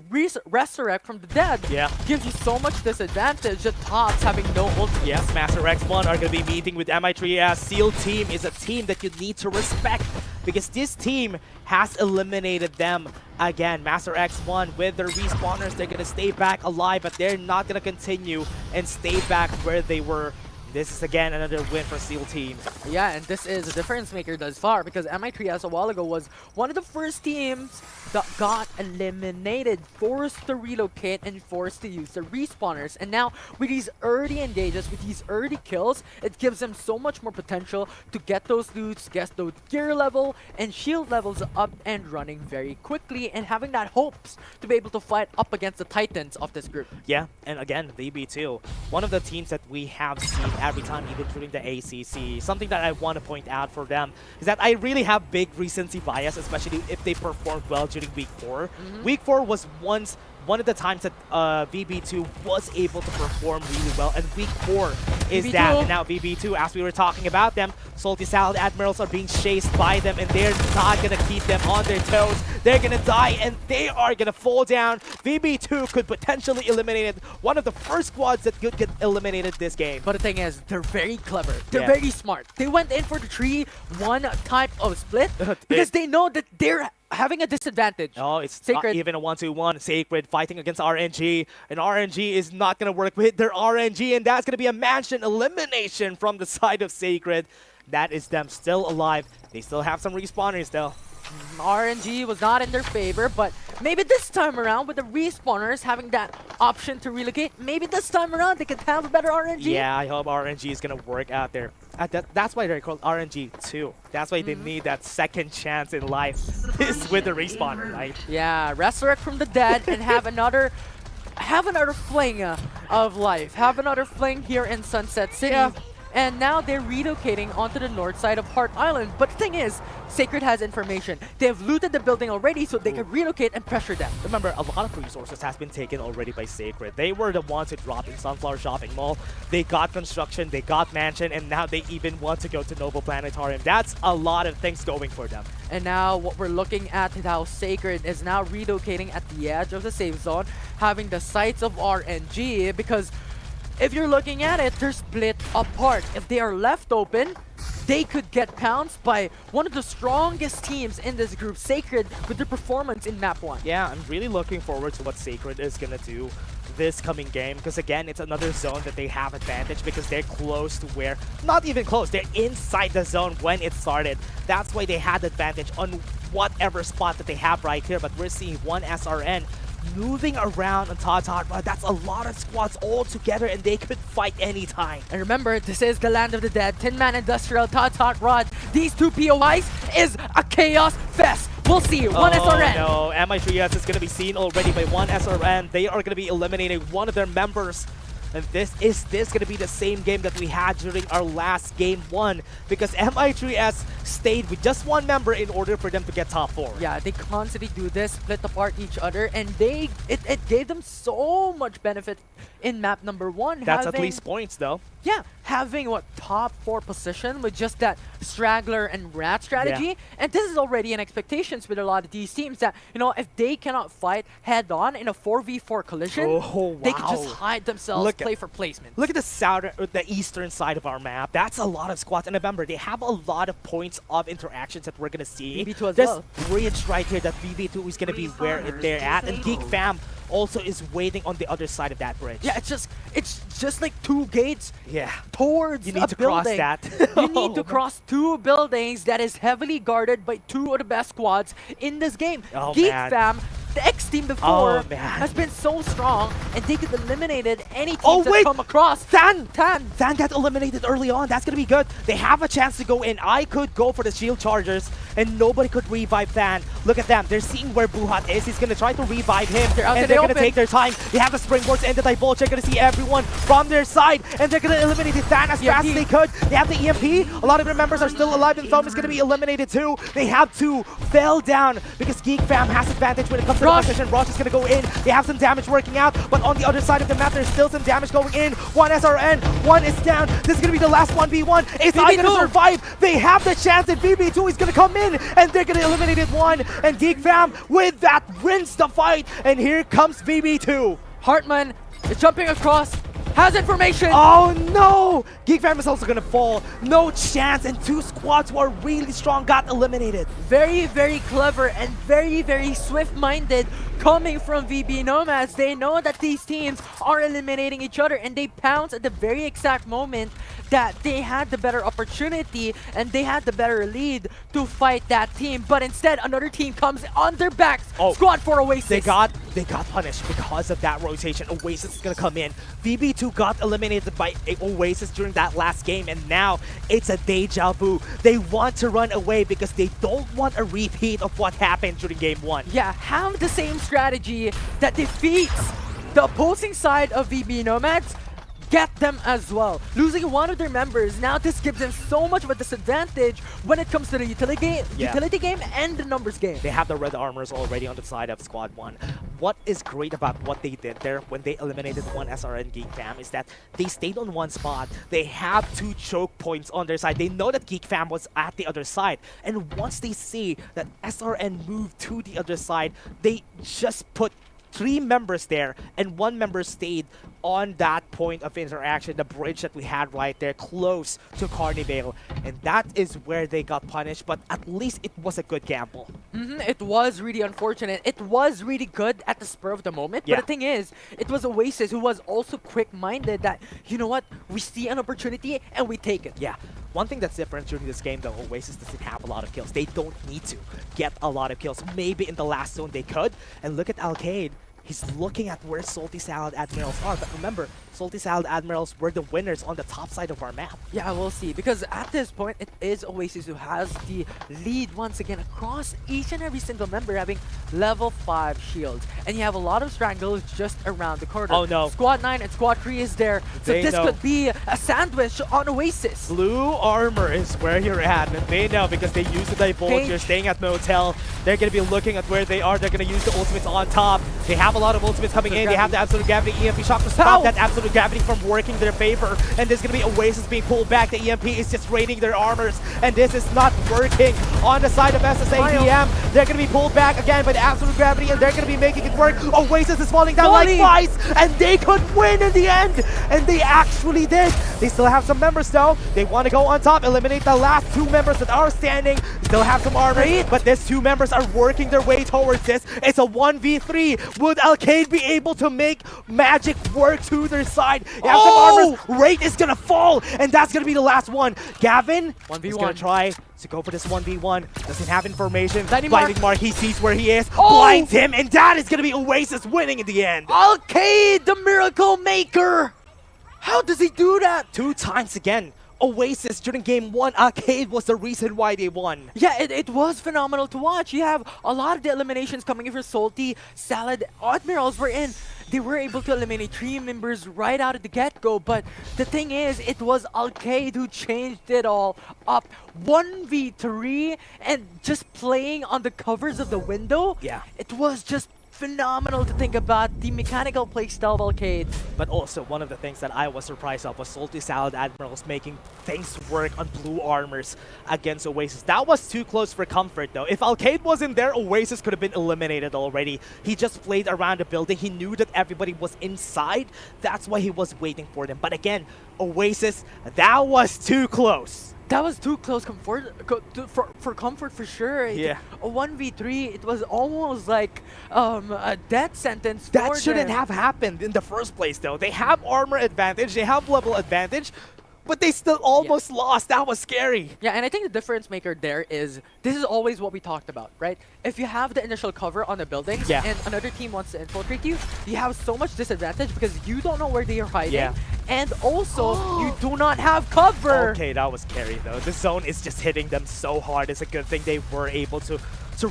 resurrect from the dead gives you so much disadvantage that Tops having no ultimate. Yes, Master X1 are going to be meeting with MI3S. SEAL team is a team that you need to respect, because this team has eliminated them again. Master X1 with their respawners, they're going to stay back alive, but they're not going to continue and stay back where they were. This is again another win for SEAL team. Yeah, and this is a difference maker thus far, because MI3S a while ago was one of the first teams that got eliminated, forced to relocate and forced to use the respawners. And now with these early engages, with these early kills, it gives them so much more potential to get those loots, get those gear level and shield levels up and running very quickly, and having that hopes to be able to fight up against the titans of this group. Yeah, and again, VB2, one of the teams that we have seen every time, even during the ACC. Something that I want to point out for them is that I really have big recency bias, especially if they performed well during Week 4. Week 4 was once one of the times that VB2 was able to perform really well, and Week 4 is VB2. that. And now VB2, as we were talking about them, Salty Salad Admirals are being chased by them, and they're not going to keep them on their toes. They're going to die, and they are going to fall down. VB2 could potentially eliminate one of the first squads that could get eliminated this game. But the thing is, they're very clever. They're very smart. They went in for the 3-1 type of split because they know that they're having a disadvantage. Oh, it's Sacred. not even a 1-2-1. Sacred fighting against RNG, and RNG is not going to work with their RNG, and that's going to be a mansion elimination from the side of Sacred. That is them still alive. They still have some respawners though. RNG was not in their favor, but maybe this time around with the respawners having that option to relocate, maybe this time around they can have a better RNG. Yeah, I hope RNG is going to work out there. That's why they're called RNG 2. That's why they need that second chance in life is with the respawner, right? Yeah, resurrect from the dead and have another fling of life. Have another fling here in Sunset City. and now they're relocating onto the north side of Heart Island. But the thing is, Sacred has information. They have looted the building already, so they can relocate and pressure them. Remember, a lot of resources has been taken already by Sacred. They were the ones who dropped in Sunflower Shopping Mall. They got construction, they got mansion, and now they even want to go to Noble Planetarium. That's a lot of things going for them. And now what we're looking at is how Sacred is now relocating at the edge of the safe zone, having the sights of RNG, because if you're looking at it, they're split apart. If they are left open, they could get pounced by one of the strongest teams in this group, Sacred, with their performance in Map 1. Yeah, I'm really looking forward to what Sacred is going to do this coming game, because again, it's another zone that they have advantage because they're close to where, not even close, they're inside the zone when it started. That's why they had advantage on whatever spot that they have right here, but we're seeing one SRN moving around on Hot Rod. That's a lot of squads all together, and they could fight anytime. And remember, this is the land of the dead. Tin Man Industrial, Hot Rod. These two POIs is a chaos fest. We'll see. One SRN. No, MI3S is going to be seen already by one SRN. They are going to be eliminating one of their members. And this going to be the same game that we had during our last game 1, because MI3S stayed with just one member in order for them to get top 4. Yeah, they constantly do this, split apart each other, and it gave them so much benefit in map number 1. That's at least points though. Yeah, having what, top 4 position with just that straggler and rat strategy. Yeah. And this is already an expectations with a lot of these teams that, you know, if they cannot fight head on in a 4v4 collision, they can just hide themselves, play for placement. Look at the eastern side of our map. That's a lot of squads. And remember, they have a lot of points of interactions that we're going to see. VB2 as There's well. bridge right here that VB2 is going to be where they're at. And Geek Fam also is waiting on the other side of that bridge. Yeah, it's just like 2 gates. Yeah. Towards you need to cross that. You need to cross 2 buildings that is heavily guarded by 2 of the best squads in this game. Geek Fam, the X team before, has been so strong, and they could eliminated any teams that come across. Than got eliminated early on. That's gonna be good. They have a chance to go in. I could go for the shield chargers, and nobody could revive Than. Look at them. They're seeing where Buhat is. He's gonna try to revive him, and they're gonna take their time. They have the springboards and the divulge. They're gonna see everyone from their side, and they're gonna eliminate Than as fast as they could. They have the EMP. A lot of their members are still alive, and Thumb is gonna be eliminated too. They have to fell down because Geek Fam has advantage when it comes to the position. Rush is gonna go in. They have some damage working out, but on the other side of the map, there's still some damage going in. One SRN, one is down. This is gonna be the last 1v1. Is I gonna survive? They have the chance that VB2 is gonna come in, and they're gonna eliminate it one. And Geek Fam with that wins the fight. And here comes VB2. Hartman is jumping across. Has information. Oh no! Geek Fam is also gonna fall. No chance, and 2 squads who are really strong got eliminated. Very, very clever and very, very swift-minded coming from VB Nomads. They know that these teams are eliminating each other, and they pounce at the very exact moment that they had the better opportunity and they had the better lead to fight that team. But instead, another team comes on their backs. Squad for Oasis. They got punished because of that rotation. Oasis is gonna come in. VB2 got eliminated by Oasis during that last game, and now it's a deja vu. They want to run away because they don't want a repeat of what happened during game 1. Yeah, have the same strategy that defeats the opposing side of VB Nomads. Get them as well. Losing one of their members, now this gives them so much of a disadvantage when it comes to the utility game and the numbers game. They have the red armors already on the side of Squad 1. What is great about what they did there when they eliminated one SRN Geek Fam is that they stayed on one spot. They have 2 choke points on their side. They know that Geek Fam was at the other side. And once they see that SRN moved to the other side, they just put 3 members there, and 1 member stayed on that point of interaction, the bridge that we had right there close to Carnivale. And that is where they got punished, but at least it was a good gamble. It was really unfortunate. It was really good at the spur of the moment, but the thing is, it was Oasis who was also quick-minded that, you know what, we see an opportunity and we take it. Yeah. One thing that's different during this game, though, Oasis doesn't have a lot of kills. They don't need to get a lot of kills. Maybe in the last zone they could. And look at Alcade. He's looking at where Salty Salad Admirals are. But remember, Salty Salad Admirals were the winners on the top side of our map. Yeah, we'll see. Because at this point, it is Oasis who has the lead once again across each and every single member having level 5 shields. And you have a lot of strangles just around the corner. Oh no. Squad 9 and Squad 3 is there. So They this know. could be a sandwich on Oasis. Blue armor is where you're at, and they know because they use the divulge. Cage. You're staying at motel. They're going to be looking at where they are. They're going to use the ultimates on top. They have a lot of ultimates coming in. They have the absolute gravity EMP shock to stop that absolute gravity from working their favor. And there's going to be Oasis being pulled back. The EMP is just raining their armors, and this is not working on the side of SSADM. They're going to be pulled back again by the absolute gravity, and they're going to be making it work. Oasis is falling down like flies, and they could win in the end, and they actually did. They still have some members though. They want to go on top, eliminate the last 2 members that are standing. Still have some armor, but these 2 members are working their way towards this. It's a 1v3. Would Alcade be able to make magic work to their side? They have some armors. Rate is gonna fall, and that's gonna be the last one. Gavin is gonna try to go for this 1v1. Doesn't have information. Blinding Mark, he sees where he is. Blinds him, and that is gonna be Oasis winning in the end. Alcade, the miracle maker! How does he do that? 2 times again. Oasis during game 1, Alcade was the reason why they won. Yeah, it was phenomenal to watch. You have a lot of the eliminations coming in for Salty Salad Admirals were in. They were able to eliminate 3 members right out of the get-go, but the thing is, it was Alcade who changed it all up. 1v3 and just playing on the covers of the window. Yeah. It was just phenomenal to think about the mechanical playstyle of Alcade. But also, one of the things that I was surprised of was Salty Salad Admirals making things work on blue armors against Oasis. That was too close for comfort though. If Alcade wasn't there, Oasis could have been eliminated already. He just played around the building. He knew that everybody was inside. That's why he was waiting for them. But again, Oasis, that was too close. That was too close for comfort for sure. Yeah. A 1v3, it was almost like a death sentence for That shouldn't them. have happened in the first place though. They have armor advantage, they have level advantage, but they still almost lost. That was scary. Yeah, and I think the difference maker there is, this is always what we talked about, right? If you have the initial cover on the buildings and another team wants to infiltrate you, you have so much disadvantage because you don't know where they are hiding. Yeah. And also, you do not have cover. Okay, that was scary though. The zone is just hitting them so hard. It's a good thing they were able to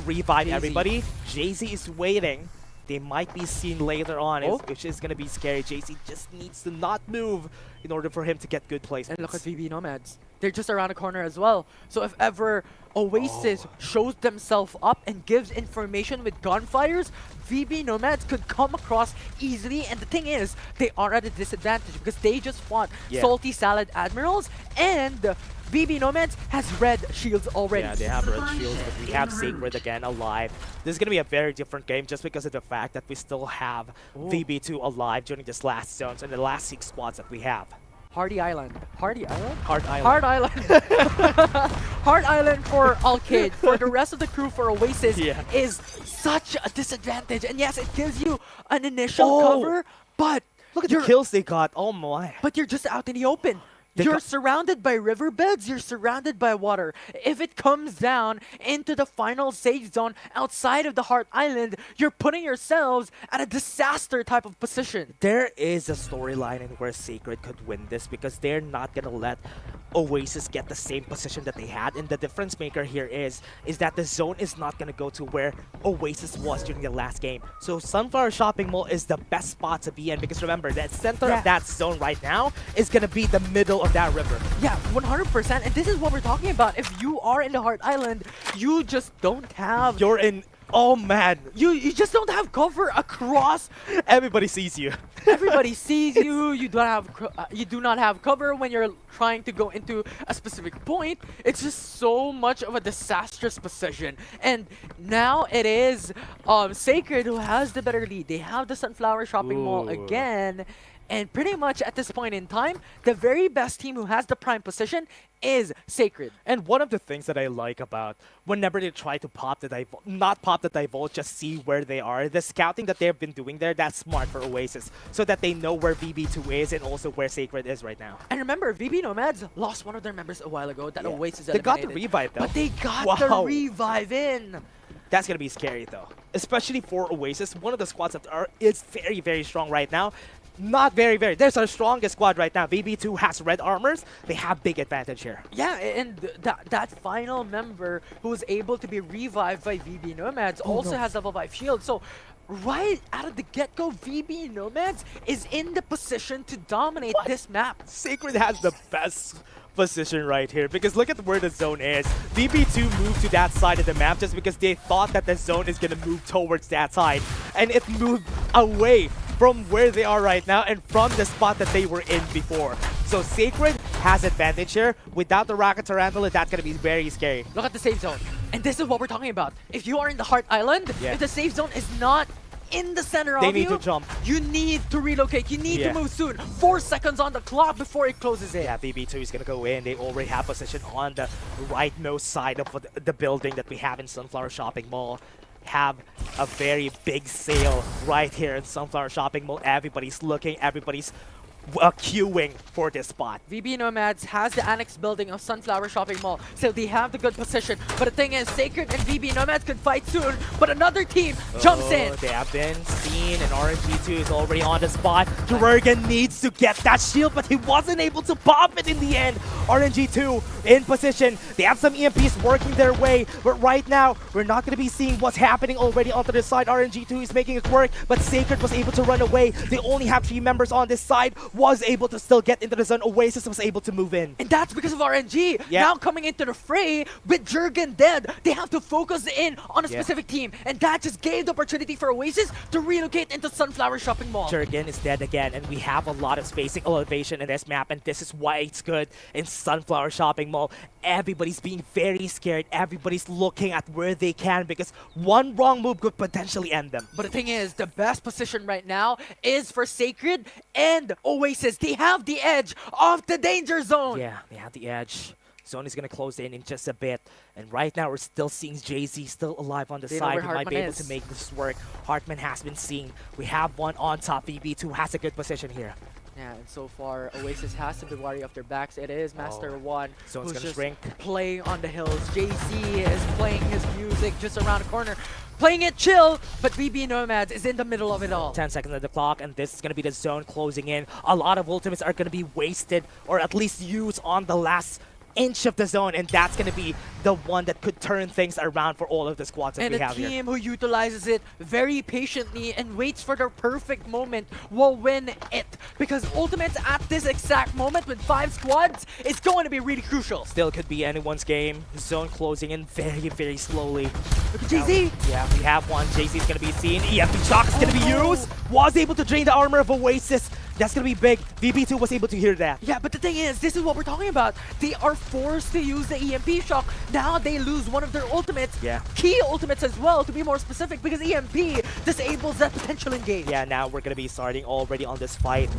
revive everybody. Jay-Z is waiting. They might be seen later on, which is going to be scary. Jay-Z just needs to not move in order for him to get good placements. And look at VB Nomads. They're just around the corner as well. So if ever Oasis shows themselves up and gives information with gunfires, VB Nomads could come across easily. And the thing is, they are at a disadvantage because they just fought Salty Salad Admirals, and VB Nomads has red shields already. Yeah, they have red shields, but we have Sacred again alive. This is going to be a very different game just because of the fact that we still have VB2 alive during this last zones and the last 6 squads that we have. Hardy Island. Hardy Island? Hard Island. Hard Island. Hard Island for Alcade. For the rest of the crew for Oasis is such a disadvantage. And yes, it gives you an initial cover, but look at the kills they got. Oh my. But you're just out in the open. You're surrounded by riverbeds, you're surrounded by water. If it comes down into the final safe zone outside of the Heart Island, you're putting yourselves at a disaster type of position. There is a storyline in where Sacred could win this because they're not going to let Oasis get the same position that they had. And the difference maker here is that the zone is not going to go to where Oasis was during the last game. So Sunflower Shopping Mall is the best spot to be in because remember, that center of that zone right now is going to be the middle of that river. Yeah, 100%. And this is what we're talking about. If you are in the Heart Island, you just don't have... You're in... Oh man. You just don't have cover across... Everybody sees you. Everybody sees you. You do not have cover when you're trying to go into a specific point. It's just so much of a disastrous position. And now it is Sacred who has the better lead. They have the Sunflower Shopping Mall again. And pretty much at this point in time, the very best team who has the prime position is Sacred. And one of the things that I like about whenever they try to not pop the divulge, just see where they are, the scouting that they've been doing there, that's smart for Oasis, so that they know where VB2 is and also where Sacred is right now. And remember, VB Nomads lost one of their members a while ago that Oasis eliminated. They got the revive though. But they got the revive in. That's going to be scary though, especially for Oasis, one of the squads that is very, very strong right now. not very. There's our strongest squad right now. VB2 has red armors. They have big advantage here. Yeah, and that final member who was able to be revived by VB Nomads also has level 5 shield. So right out of the get-go, VB Nomads is in the position to dominate this map. Sacred has the best position right here because look at where the zone is. VB2 moved to that side of the map just because they thought that the zone is going to move towards that side, and it moved away from where they are right now and from the spot that they were in before. So Sacred has advantage here. Without the Rocket Tarantula, that's going to be very scary. Look at the safe zone. And this is what we're talking about. If you are in the Heart Island, if the safe zone is not in the center of you, they need to jump. You need to relocate. You need to move soon. 4 seconds on the clock before it closes in. Yeah, VB2 is going to go in. They already have position on the rightmost side of the building that we have in Sunflower Shopping Mall. Have a very big sale right here in Sunflower Shopping Mall. Everybody's looking. Everybody's queuing for this spot. VB Nomads has the annex building of Sunflower Shopping Mall, so they have the good position. But the thing is, Sacred and VB Nomads could fight soon, but another team jumps in. They have been seen, and RNG2 is already on the spot. Jurgen needs to get that shield, but he wasn't able to pop it in the end. RNG2 in position. They have some EMPs working their way, but right now, we're not going to be seeing what's happening already onto the side. RNG2 is making it work, but Sacred was able to run away. They only have 3 members on this side. Was able to still get into the zone. Oasis was able to move in. And that's because of RNG. Now coming into the fray with Jurgen dead, they have to focus in on a specific team. And that just gave the opportunity for Oasis to relocate into Sunflower Shopping Mall. Jurgen is dead again, and we have a lot of spacing elevation in this map, and this is why it's good in Sunflower Shopping Mall. Everybody's being very scared. Everybody's looking at where they can because one wrong move could potentially end them. But the thing is, the best position right now is for Sacred and Oasis. They have the edge of the danger zone. Yeah, they have the edge. Zone is going to close in just a bit. And right now, we're still seeing Jay-Z still alive on the side. He might be able to make this work. Hartman has been seen. We have one on top. VB2 has a good position here. Yeah, and so far, Oasis has to be wary of their backs. It is Master One Zone's who's gonna just shrink. playing on the hills. JC is playing his music just around the corner. Playing it chill, but VB Nomads is in the middle of it all. 10 seconds on the clock, and this is going to be the zone closing in. A lot of ultimates are going to be wasted, or at least used on the last inch of the zone, and that's going to be the one that could turn things around for all of the squads that we have here. And a team who utilizes it very patiently and waits for their perfect moment will win it. Because ultimates at this exact moment with 5 squads is going to be really crucial. Still could be anyone's game. Zone closing in very slowly. Look at JZ. Yeah, we have one. JZ is going to be seen. EMP shock is going to be used. Was able to drain the armor of Oasis. That's going to be big. VB2 was able to hear that. Yeah, but the thing is, this is what we're talking about. They are forced to use the EMP shock. Now they lose one of their ultimates. Yeah. Key ultimates as well, to be more specific, because EMP disables that potential engage. Yeah, now we're going to be starting already on this fight.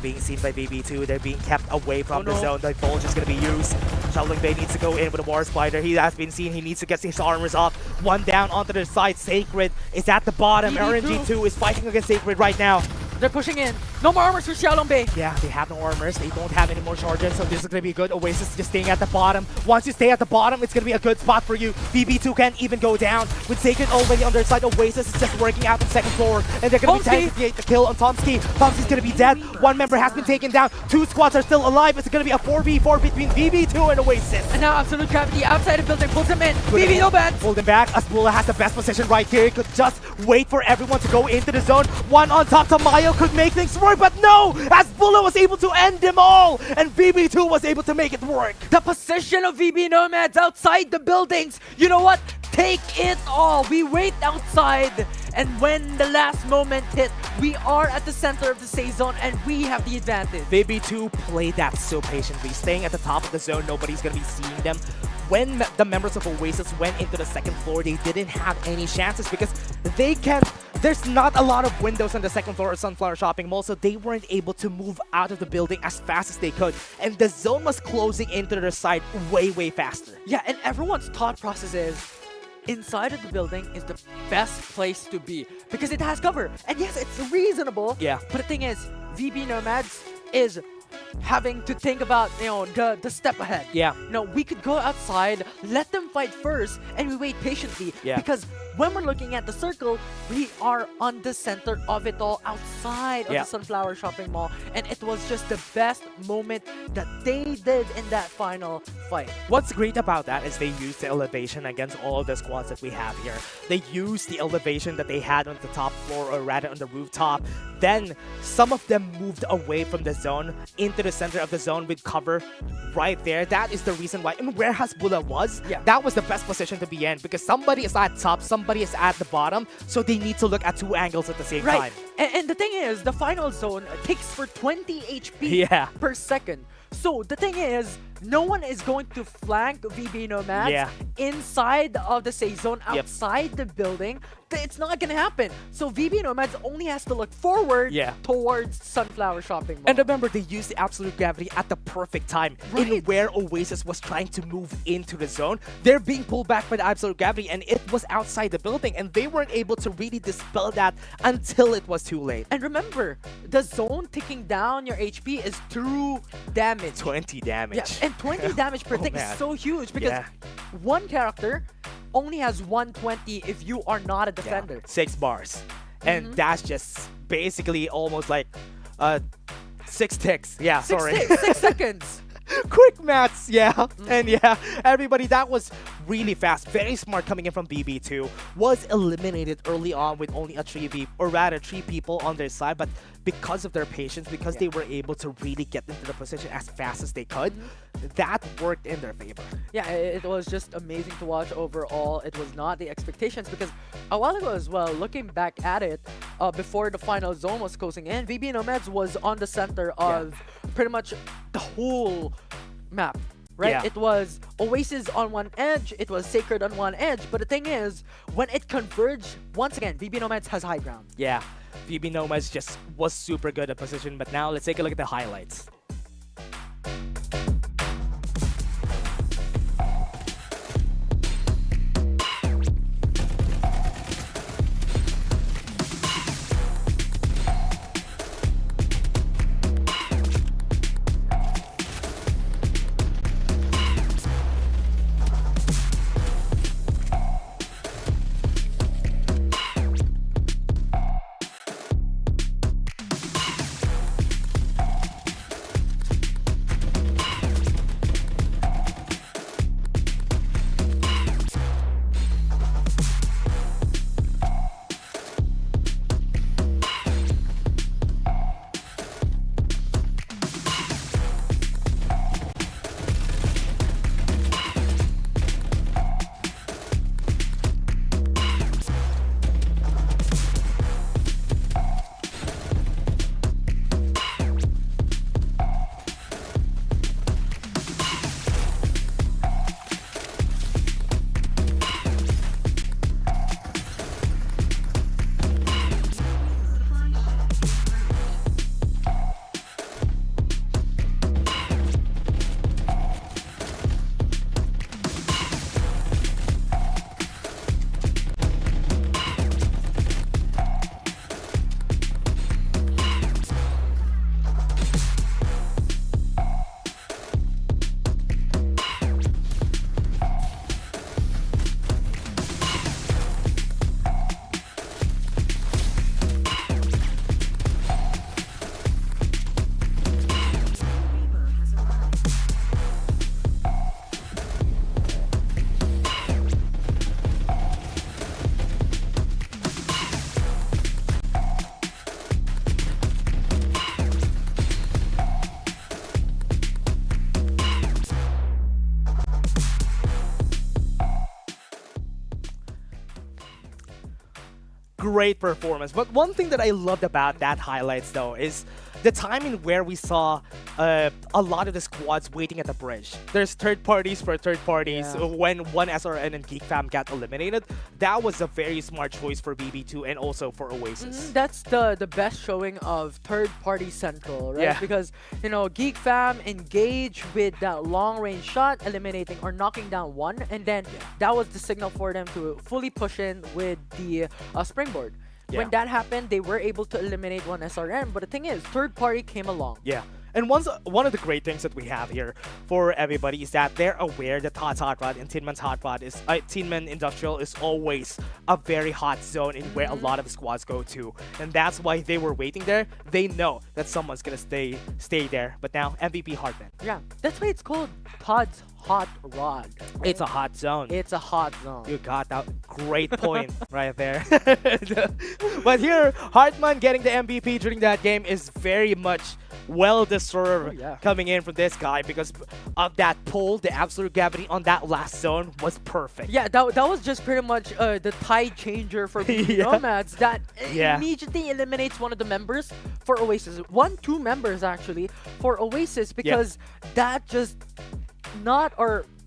Being seen by VB2. They're being kept away from the zone. The Bulge is going to be used. Shoveling Bay needs to go in with a War Spider. He has been seen. He needs to get his armors up. One down onto the side. Sacred is at the bottom. RNG2 is fighting against Sacred right now. They're pushing in. No more armors for Xiaolong Bei. Yeah, they have no armors. They don't have any more charges, so this is going to be good. Oasis just staying at the bottom. Once you stay at the bottom, it's going to be a good spot for you. VB2 can't even go down. With Sacred already on their side, Oasis is just working out on second floor. And they're going to be trying to get the kill on Tomsky. Tomsky's going to be dead. One member has been taken down. 2 squads are still alive. It's going to be a 4v4 between VB2 and Oasis. And now Absolute Gravity outside the building pulls him in. VB Nomads. Pulled him back. Asbula has the best position right here. He could just wait for everyone to go into the zone. One on top. Tamayo could make things work, but no! Asbula was able to end them all, and VB2 was able to make it work. The position of VB Nomads outside the buildings. You know what? Take it all. We wait outside, and when the last moment hit, we are at the center of the safe zone, and we have the advantage. VB2 played that so patiently, staying at the top of the zone. Nobody's gonna be seeing them. When the members of Oasis went into the second floor, they didn't have any chances because they can't. There's not a lot of windows on the second floor of Sunflower Shopping Mall, so they weren't able to move out of the building as fast as they could. And the zone was closing into their side way faster. Yeah, and everyone's thought process is, inside of the building is the best place to be because it has cover. And yes, it's reasonable. Yeah. But the thing is, VB Nomads is having to think about, you know, the step ahead. Yeah. You know, we could go outside, let them fight first, and we wait patiently. Yeah. Because when we're looking at the circle, we are on the center of it all, outside of the Sunflower Shopping Mall, and it was just the best moment that they did in that final fight. What's great about that is they used the elevation against all of the squads that we have here. They used the elevation that they had on the top floor, or rather on the rooftop. Then some of them moved away from the zone into the center of the zone with cover right there. That is the reason why. I mean, where Hasbulla was, that was the best position to be in, because somebody is at top, somebody is at the bottom, so they need to look at two angles at the same time. And the thing is, the final zone takes for 20 HP per second. So the thing is, no one is going to flank VB Nomads inside of the safe zone, outside the building. It's not going to happen. So VB Nomads only has to look forward towards Sunflower Shopping Mall. And remember, they used the absolute gravity at the perfect time in where Oasis was trying to move into the zone. They're being pulled back by the absolute gravity, and it was outside the building, and they weren't able to really dispel that until it was too late. And remember, the zone ticking down your HP is 2 damage. 20 damage. Yeah, and 20 damage per tick is so huge, because one character only has 120 if you are not a defender. 6 bars. And that's just basically almost like 6 ticks. Yeah, sorry. 6 seconds. Quick maths, And everybody, that was really fast. Very smart coming in from BB2. Was eliminated early on with only a 3v, or rather 3 people on their side, but because of their patience, because they were able to really get into the position as fast as they could, that worked in their favor. Yeah, it was just amazing to watch overall. It was not the expectations, because a while ago as well, looking back at it, before the final zone was closing in, VB Nomads was on the center of pretty much the whole map. Right? It was Oasis on one edge, it was Sacred on one edge, but the thing is, when it converged, once again, VB Nomads has high ground. Yeah, VB Nomads just was super good at position, but now let's take a look at the highlights. Great performance. But one thing that I loved about that highlights, though, is the timing where we saw a lot of the squads waiting at the bridge. There's third parties for third parties. When one SRN and Geek Fam got eliminated, that was a very smart choice for BB2 and also for Oasis. That's the best showing of third party central, right? Yeah. Because, you know, Geek Fam engaged with that long range shot, eliminating or knocking down one, and then that was the signal for them to fully push in with the springboard. When that happened, they were able to eliminate one SRM, but the thing is, third party came along. Yeah. And one of the great things that we have here for everybody is that they're aware that Todd's Hot Rod and Tinman's Hot Rod is Tinman Industrial is always a very hot zone in where a lot of squads go to, and that's why they were waiting there. They know that someone's gonna stay there. But now MVP Hartman. Yeah, that's why it's called Todd's Hot Rod. It's a hot zone. It's a hot zone. You got that great point right there. But here, Hartman getting the MVP during that game is very much well-deserved coming in from this guy because of that pull. The absolute gravity on that last zone was perfect. Yeah, that was just pretty much the tide changer for BB Nomads that immediately eliminates one of the members for Oasis. Two members actually for Oasis because that just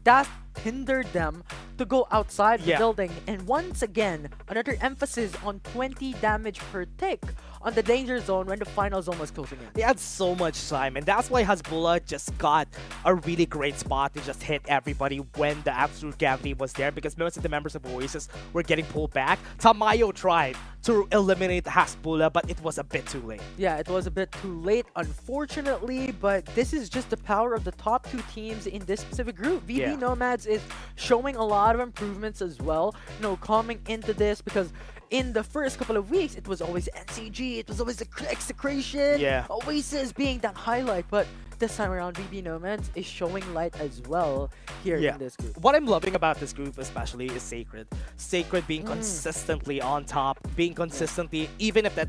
that hindered them to go outside the building. And once again, another emphasis on 20 damage per tick on the danger zone when the final zone was closing in. They had so much time, and that's why Hasbulla just got a really great spot to just hit everybody when the absolute gravity was there, because most of the members of Oasis were getting pulled back. Tamayo tried to eliminate Hasbulla, but it was a bit too late. Yeah, it was a bit too late, unfortunately, but this is just the power of the top two teams in this specific group. VB Nomads is showing a lot of improvements as well, you know, coming into this, because in the first couple of weeks, it was always NCG, it was always the Execration, Oasis being that highlight, but this time around, VB Nomads is showing light as well here in this group. What I'm loving about this group especially is Sacred. Sacred being consistently on top, being consistently, even if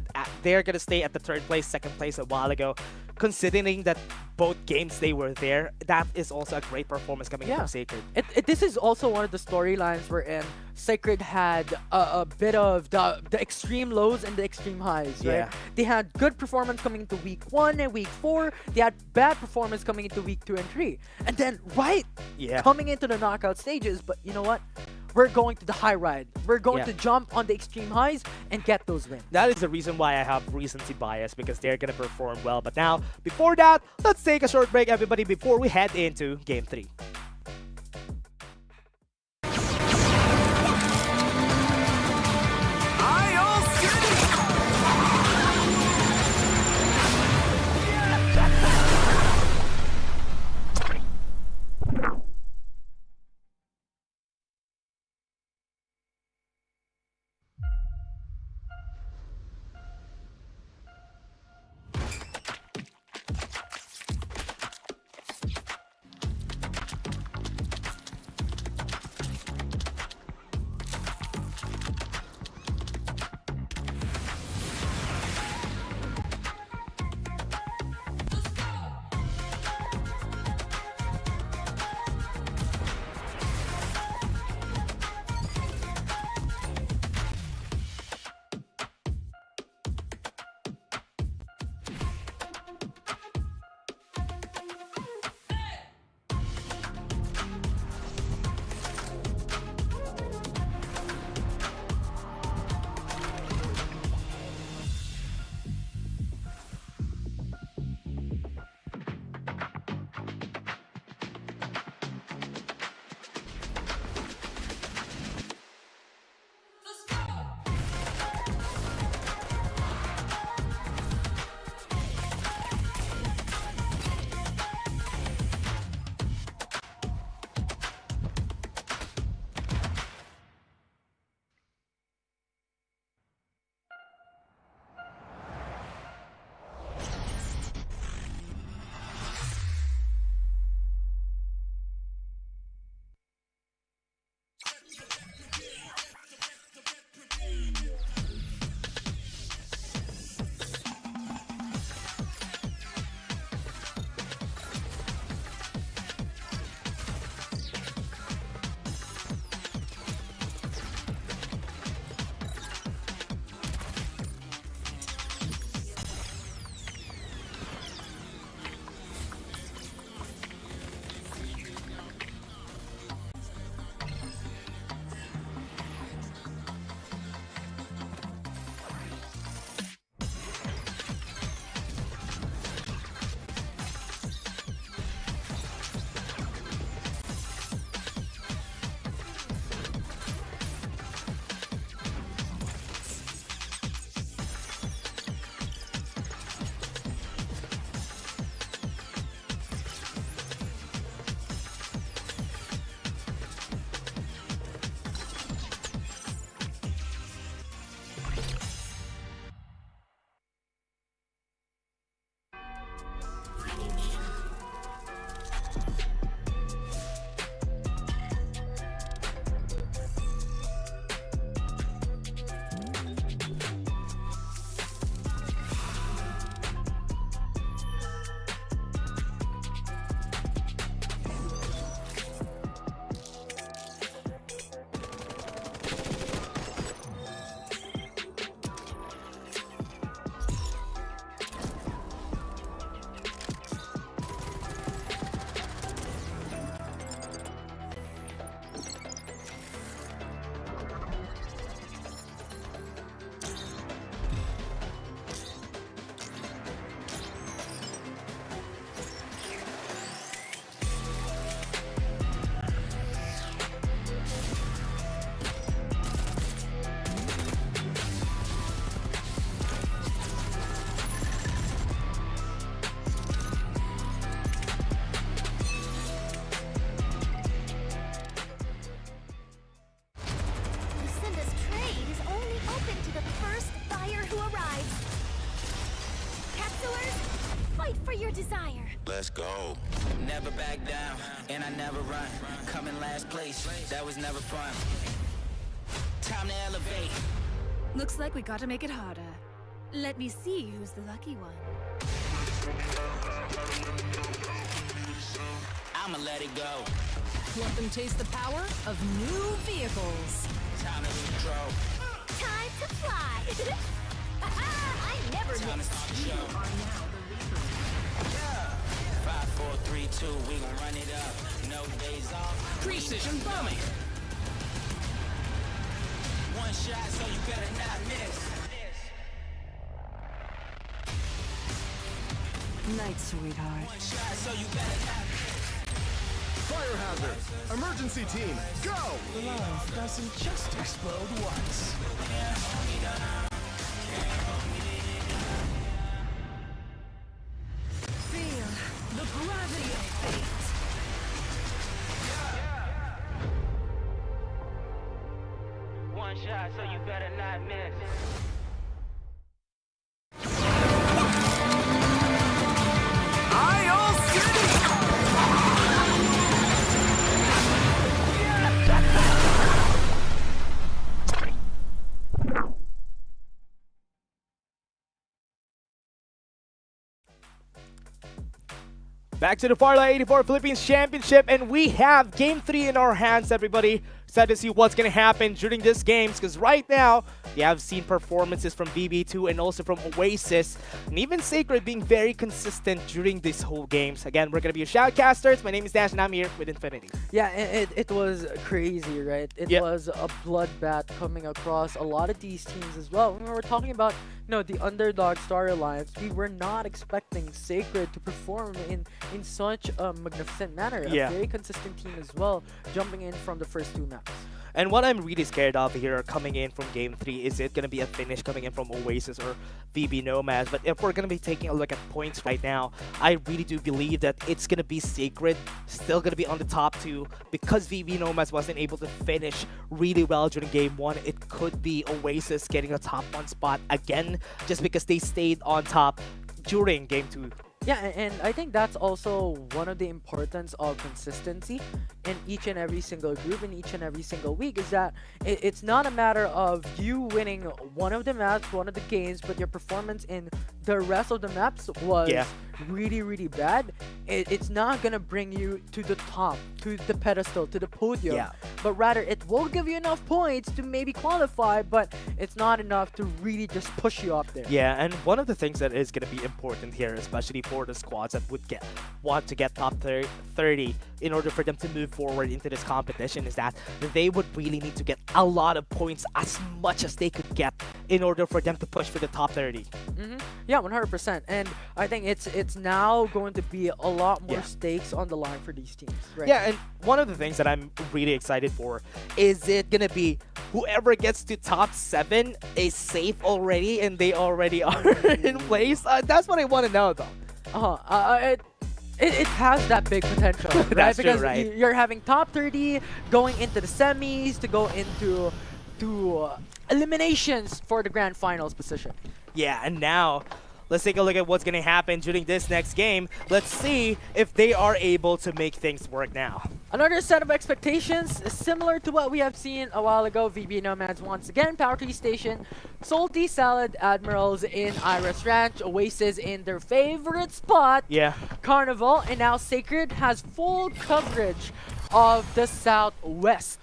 they're going to stay at the third place, second place a while ago, considering that both games they were there, that is also a great performance coming from Sacred. This is also one of the storylines wherein Sacred had a bit of the extreme lows and the extreme highs, right? They had good performance coming into week 1 and week 4. They had bad performance coming into week 2 and 3. And then coming into the knockout stages, but you know what? We're going to the high ride. We're going to jump on the extreme highs and get those wins. That is the reason why I have recency bias, because they're going to perform well. But now, before that, let's take a short break, everybody, before we head into Game 3. desire. Let's go. Never back down, and I never run. Coming last place, that was never fun. Time to elevate. Looks like we gotta make it harder. Let me see who's the lucky one. I'ma let it go. Let them taste the power of new vehicles. Time to control. Time to fly. I never Time to miss. start the show. 5, 4, 3, 2, we gon' run it up. No days off. Precision bombing. One shot, so you better not miss. Night, sweetheart. One shot, so you better not miss. Fire hazard. Emergency team, go! Love doesn't just explode once. Feel the gravity of fate. One shot, so you better not miss. Back to the FARLIGHT 84 Philippines Championship, and we have Game 3 in our hands, everybody. Excited to see what's going to happen during this games, because right now, we have seen performances from VB2 and also from Oasis, and even Sacred being very consistent during this whole games. Again, we're going to be your shoutcasters. My name is Dash, and I'm here with Infinity. Yeah, it was crazy, right? It was a bloodbath coming across a lot of these teams as well. When we were talking about, the underdog storylines, we were not expecting Sacred to perform in such a magnificent manner. Yeah. A very consistent team as well, jumping in from the first 2 maps. And what I'm really scared of here coming in from Game 3, is it going to be a finish coming in from Oasis or VB Nomads? But if we're going to be taking a look at points right now, I really do believe that it's going to be Sacred still going to be on the top 2, because VB Nomads wasn't able to finish really well during Game 1. It could be Oasis getting a top 1 spot again, just because they stayed on top during Game 2. Yeah, and I think that's also one of the importance of consistency in each and every single group, in each and every single week, is that it's not a matter of you winning one of the maps, one of the games, but your performance in the rest of the maps was really, really bad. It's not going to bring you to the top, to the pedestal, to the podium, but rather it will give you enough points to maybe qualify, but it's not enough to really just push you up there. Yeah, and one of the things that is going to be important here, especially for the squads that would want to get top 30 in order for them to move forward into this competition, is that they would really need to get a lot of points, as much as they could get, in order for them to push for the top 30. Yeah, 100%. And I think it's now going to be a lot more stakes on the line for these teams. Right? Yeah, and one of the things that I'm really excited for, is it going to be whoever gets to top 7 is safe already and they already are in place? That's what I want to know, though. It has that big potential, right? That's because true, right? You're having top 30 going into the semis to go into eliminations for the grand finals position. Yeah, and now let's take a look at what's going to happen during this next game. Let's see if they are able to make things work now. Another set of expectations similar to what we have seen a while ago. VB Nomads once again, Power 3 Station, Salty Salad Admirals in Iris Ranch, Oasis in their favorite spot, Carnival, and now Sacred has full coverage of the Southwest.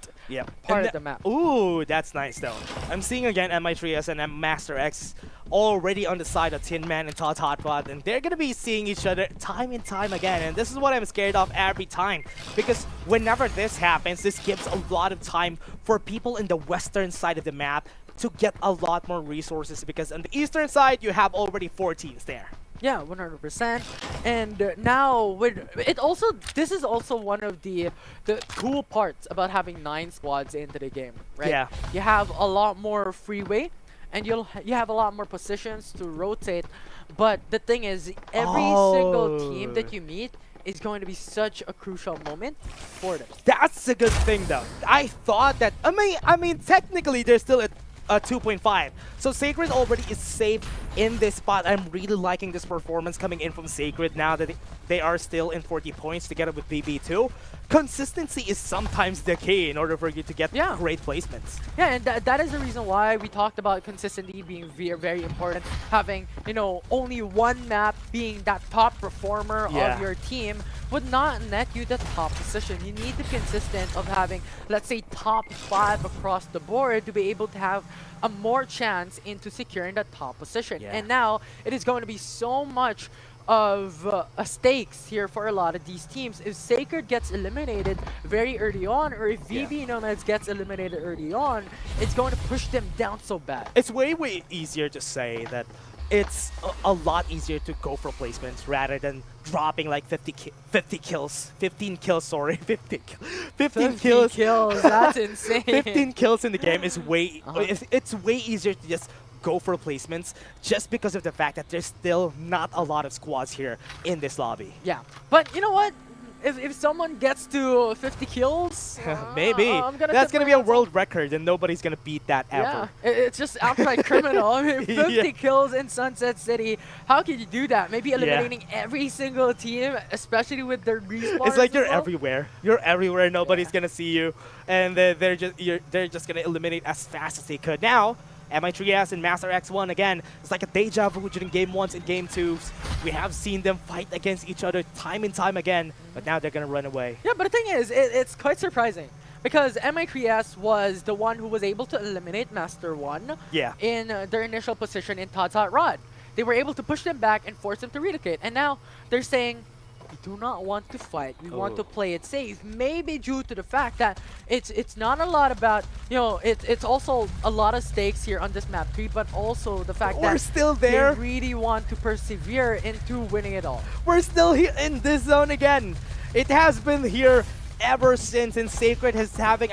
Part of the map. Ooh, that's nice though. I'm seeing again MI3S and Master X already on the side of Tin Man and Todd Hotpot, and they're gonna be seeing each other time and time again, and this is what I'm scared of every time, because whenever this happens, this gives a lot of time for people in the western side of the map to get a lot more resources, because on the eastern side you have already 4 teams there. Yeah, 100%. And now this is also one of the cool parts about having 9 squads into the game, right? Yeah. You have a lot more freeway, and you have a lot more positions to rotate. But the thing is, every single team that you meet is going to be such a crucial moment for them. That's a good thing though. I thought that, I mean technically there's still a 2.5. So Sacred already is safe in this spot. I'm really liking this performance coming in from Sacred now that they are still in 40 points together with BB2. Consistency is sometimes the key in order for you to get great placements. Yeah, and that is the reason why we talked about consistency being very, very important. Having, you know, only one map being that top performer of your team would not net you the top position. You need the consistent of having, let's say, top 5 across the board to be able to have a more chance into securing that top position. And now it is going to be so much of stakes here for a lot of these teams. If Sacred gets eliminated very early on, or if VB Nomads gets eliminated early on, it's going to push them down so bad. It's way easier to say that it's a lot easier to go for placements rather than dropping like 15 kills, sorry, 15 kills. That's insane. 15 kills in the game is it's way easier to just go for placements just because of the fact that there's still not a lot of squads here in this lobby. Yeah, but you know what? If someone gets to 50 kills, maybe that's gonna be a world record, and nobody's gonna beat that ever. Yeah, it's just outright criminal. I mean, 50 kills in Sunset City. How can you do that? Maybe eliminating every single team, especially with their respawn. It's like you're everywhere. You're everywhere. Nobody's gonna see you, and they're just gonna eliminate as fast as they could. Now, MI3S and Master X1 again. It's like a deja vu during Game 1s and Game 2s. We have seen them fight against each other time and time again, but now they're gonna run away. Yeah, but the thing is, it's quite surprising because MI3S was the one who was able to eliminate Master 1 in their initial position in Todd's Hot Rod. They were able to push them back and force them to relocate, and now they're saying, we do not want to fight. We want to play it safe. Maybe due to the fact that it's not a lot about, you know, it's also a lot of stakes here on this map 3, but also the fact that still there. They really want to persevere into winning it all. We're still here in this zone again. It has been here ever since, and Sacred is having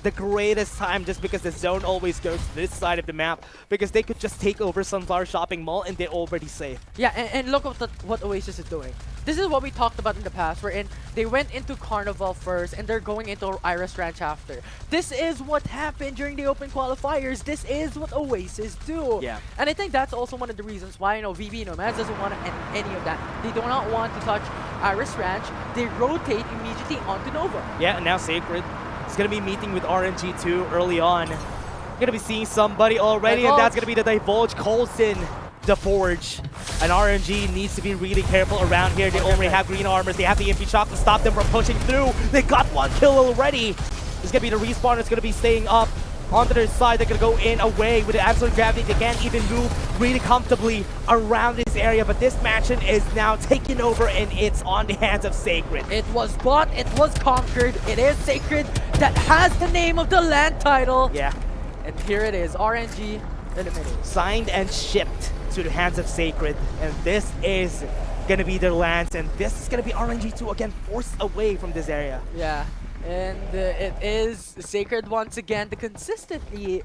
the greatest time just because the zone always goes to this side of the map because they could just take over Sunflower Shopping Mall and they're already safe. Yeah, and look at what Oasis is doing. This is what we talked about in the past, wherein they went into Carnival first and they're going into Iris Ranch after. This is what happened during the open qualifiers. This is what Oasis do. Yeah. And I think that's also one of the reasons why, you know, VB Nomads doesn't want any of that. They do not want to touch Iris Ranch. They rotate immediately onto Nova. Yeah, and now Sacred is going to be meeting with RNG2 early on. Going to be seeing somebody already, and that's going to be the Divulge Coulson. The Forge. And RNG needs to be really careful around here. They already have green armors. They have the MP shock to stop them from pushing through. They got one kill already. It's going to be the respawn. It's going to be staying up onto their side. They're going to go in away with the absolute gravity. They can't even move really comfortably around this area. But this mansion is now taken over and it's on the hands of Sacred. It was bought. It was conquered. It is Sacred that has the name of the land title. Yeah. And here it is. RNG eliminated. Signed and shipped to the hands of Sacred, and this is gonna be their lands, and this is gonna be RNG2 again forced away from this area. Yeah, and it is Sacred once again. The consistency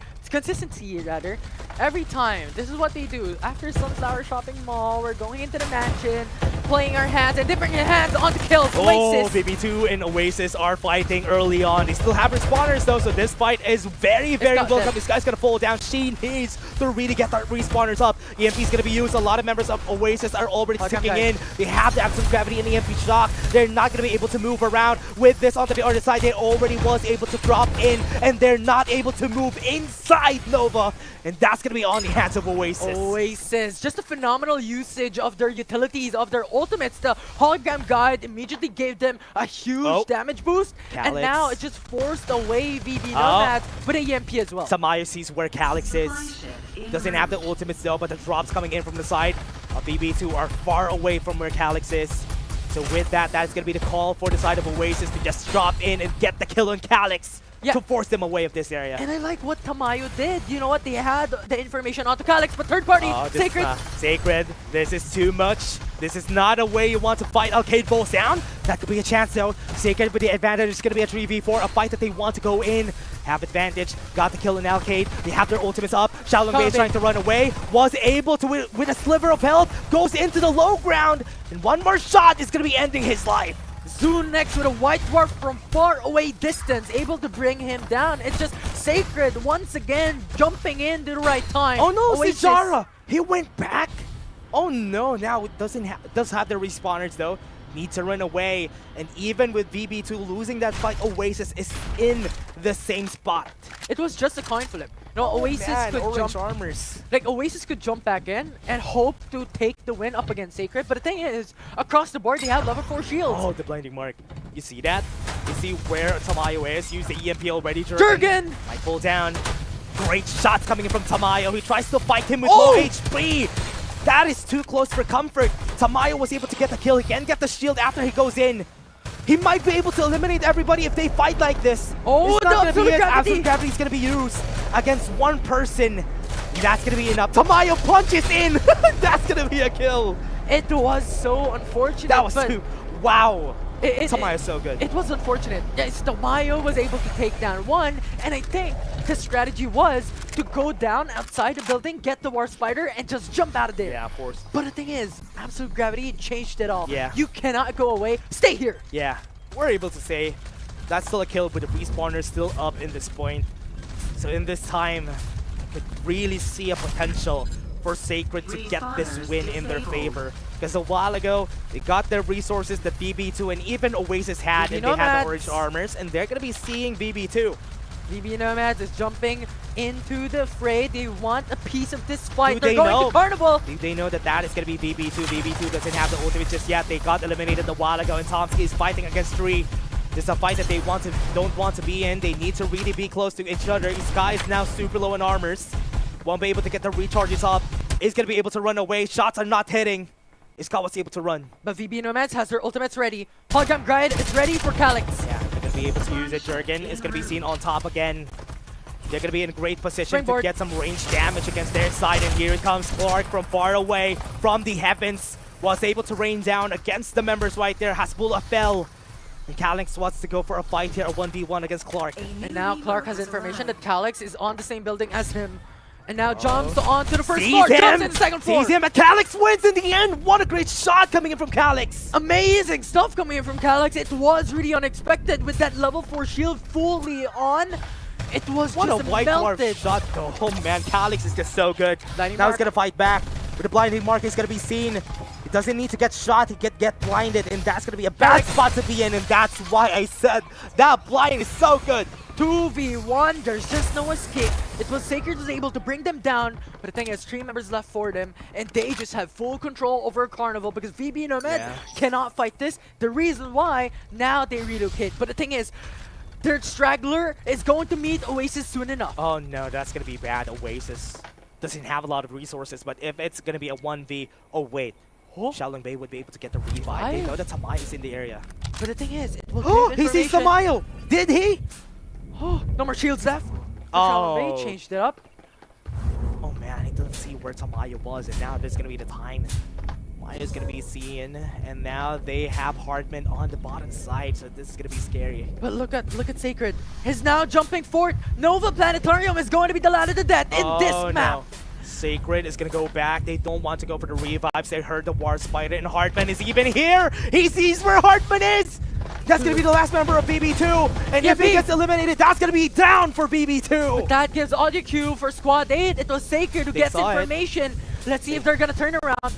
rather. Every time, this is what they do. After Sunflower Shopping Mall, we're going into the mansion, playing our hands, and they bring their hands on to kills. Oasis. BB2 and Oasis are fighting early on. They still have respawners though, so this fight is very welcome. This guy's gonna fall down. She needs to really get that respawners up. EMP's gonna be used. A lot of members of Oasis are already sticking in. They have the absolute gravity and the EMP shock. They're not gonna be able to move around with this onto the other side. They already was able to drop in, and they're not able to move inside Nova. And that's gonna be on the hands of Oasis. Oasis, just a phenomenal usage of their utilities, of their ultimates. The hologram guide immediately gave them a huge damage boost, and now it just forced away VB Nomads with a EMP as well. Samaya sees where Calyx is. Doesn't have the ultimates though, but the drops coming in from the side of BB2 are far away from where Calyx is. So with that, that's gonna be the call for the side of Oasis to just drop in and get the kill on Calyx. To force them away of this area. And I like what Tamayo did. You know what? They had the information onto Calyx, but third party, Sacred. Sacred, this is too much. This is not a way you want to fight Arcade Balls down. That could be a chance though. Sacred with the advantage is going to be a 3v4, a fight that they want to go in. Have advantage, got the kill in Alcade. They have their ultimates up. Shaolin Bay is trying to run away. Was able to, with a sliver of health, goes into the low ground. And one more shot is going to be ending his life. Zoon next with a white dwarf from far away distance, able to bring him down. It's just Sacred once again jumping in the right time. Oh no, Oasis. Sijara! He went back! Oh no, now it does have the respawners though. Need to run away. And even with VB2 losing that fight, Oasis is in the same spot. It was just a coin flip. No, Oasis could orange jump. armors. Like Oasis could jump back in and hope to take the win up against Sacred. But the thing is, across the board, they have level 4 shields. Oh, the blinding mark. You see that? You see where Tamayo is? Use the EMP already. Jurgen! Might pull down. Great shots coming in from Tamayo. He tries to fight him with low HP. That is too close for comfort. Tamayo was able to get the kill. He can get the shield after he goes in. He might be able to eliminate everybody if they fight like this. Oh, it's not the gonna be it. gravity. Absolute gravity is going to be used against one person. That's going to be enough. Tamayo punches in. That's going to be a kill. It was so unfortunate. That was wow. Tamayo's so good. It was unfortunate. Yes, Tamayo was able to take down one, and I think the strategy was to go down outside the building, get the War Spider, and just jump out of there. Yeah, of course. But the thing is, Absolute Gravity changed it all. Yeah. You cannot go away. Stay here. Yeah, we're able to say that's still a kill, but the respawner is still up in this point. So in this time, could really see a potential for Sacred to get this win in their favor. Because a while ago, they got their resources that BB2 and even Oasis had, and they had the orange armors, and they're going to be seeing BB2. VB Nomads is jumping into the fray. They want a piece of this fight. They're going to Carnival. They know that that is going to be BB2. BB2 doesn't have the ultimate just yet. They got eliminated a while ago, and Tomsky is fighting against 3. This is a fight that they don't want to be in. They need to really be close to each other. Sky is now super low in armors. Won't be able to get the recharges up. Is going to be able to run away. Shots are not hitting. Iska was able to run. But VB Nomads has their ultimates ready. Hologram Guide is ready for Calyx. Yeah, they're going to be able to use it. Jurgen is going to be seen on top again. They're going to be in great position to get some range damage against their side. And here comes Clark from far away from the heavens. Was able to rain down against the members right there. Hasbullah fell. And Calyx wants to go for a fight here, a 1v1 against Clark. And now Clark has information that Calyx is on the same building as him. And now jumps onto the first floor, jumps in the second floor. Sees him, and Calyx wins in the end. What a great shot coming in from Calyx. Amazing stuff coming in from Calyx. It was really unexpected with that level 4 shield fully on. It was what just a white dwarf shot though. Oh man, Calyx is just so good. Now he's going to fight back. With the blinding mark, he's going to be seen. He doesn't need to get shot, he get blinded, and that's going to be a bad spot to be in, and that's why I said that blind is so good. 2v1, there's just no escape. It was Sacred was able to bring them down, but the thing is, 3 members left for them, and they just have full control over Carnival because VB Nomad cannot fight this. The reason why, now they relocate. But the thing is, their straggler is going to meet Oasis soon enough. Oh no, that's going to be bad. Oasis doesn't have a lot of resources, but if it's going to be a 1v, oh wait. Shaolin Bay would be able to get the revive. They know that Tamayo is in the area. But the thing is, it will give he sees Tamayo! Did he? No more shields left. Oh. Shaolin Bay changed it up. Oh man, he doesn't see where Tamayo was, and now there's gonna be the time. Maya's gonna be seen, and now they have Hardman on the bottom side, so this is gonna be scary. But look at Sacred. He's now jumping forward. Nova Planetarium is going to be the ladder to death in this map. No. Sacred is gonna go back. They don't want to go for the revives. They heard the War Spider, and Hardman is even here. He sees where Hardman is. That's gonna be the last member of BB2, and if he gets eliminated, that's gonna be down for BB2. But that gives audio cue for Squad 8. It was Sacred who gets information. Let's see if they're gonna turn around.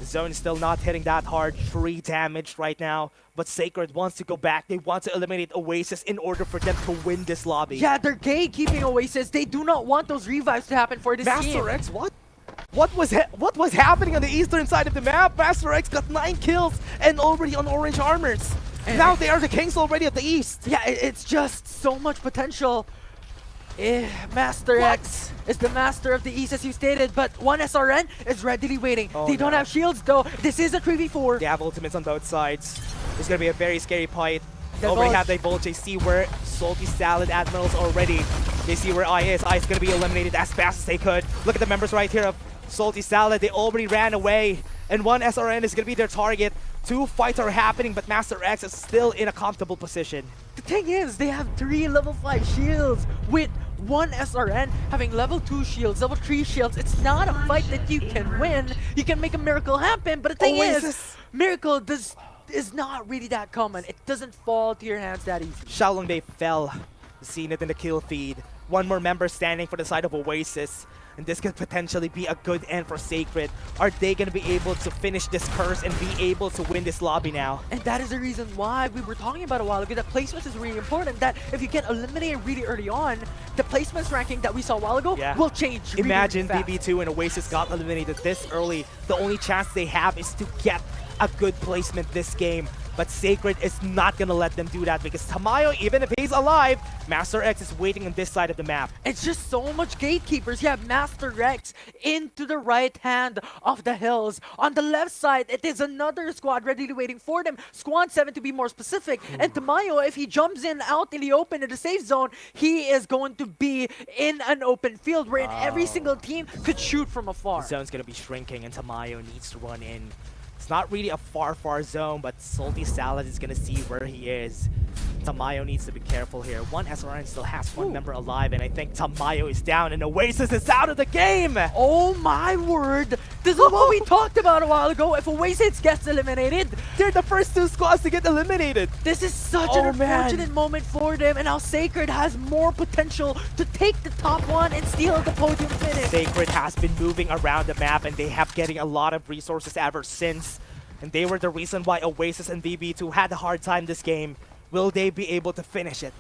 The zone is still not hitting that hard. 3 damage right now. But Sacred wants to go back. They want to eliminate Oasis in order for them to win this lobby. Yeah, they're gatekeeping Oasis. They do not want those revives to happen for this team. Master X, what? What was happening on the eastern side of the map? Master X got 9 kills and already on orange armors. And now they are the kings already of the east. Yeah, it's just so much potential. Master X is the master of the east, as you stated, but one SRN is readily waiting. They don't have shields though. This is a 3v4. They have ultimates on both sides. It's gonna be a very scary fight. They already have Divulge. They see where Salty Salad Admiral's already. They see where I is. I is gonna be eliminated as fast as they could. Look at the members right here of Salty Salad. They already ran away, and one SRN is gonna be their target. 2 fights are happening, but Master X is still in a comfortable position. The thing is, they have 3 level 5 shields with one SRN having level 2 shields, level 3 shields. It's not a fight that you can win. You can make a miracle happen, but the thing is, Miracle does is not really that common. It doesn't fall to your hands that easy. Xiaolongbei fell. Seen it in the kill feed. One more member standing for the side of Oasis. And this could potentially be a good end for Sacred. Are they going to be able to finish this curse and be able to win this lobby now? And that is the reason why we were talking about a while ago that placements is really important. That if you get eliminated really early on, the placements ranking that we saw a while ago will change really, Imagine really fast. BB2 and Oasis got eliminated this early. The only chance they have is to get a good placement this game. But Sacred is not going to let them do that because Tamayo, even if he's alive, Master X is waiting on this side of the map. It's just so much gatekeepers. You have Master X into the right hand of the hills. On the left side, it is another squad ready waiting for them. Squad 7 to be more specific. And Tamayo, if he jumps in out in the open in the safe zone, he is going to be in an open field wherein every single team could shoot from afar. The zone's going to be shrinking and Tamayo needs to run in. It's not really a far zone, but Salty Salad is going to see where he is. Tamayo needs to be careful here. One SRN still has one member alive, and I think Tamayo is down, and Oasis is out of the game! Oh my word! This is what we talked about a while ago. If Oasis gets eliminated, they're the first two squads to get eliminated! This is such an unfortunate moment for them, and now Sacred has more potential to take the top one and steal the podium finish. Sacred has been moving around the map, and they have getting a lot of resources ever since. And they were the reason why Oasis and BB2 had a hard time this game. Will they be able to finish it?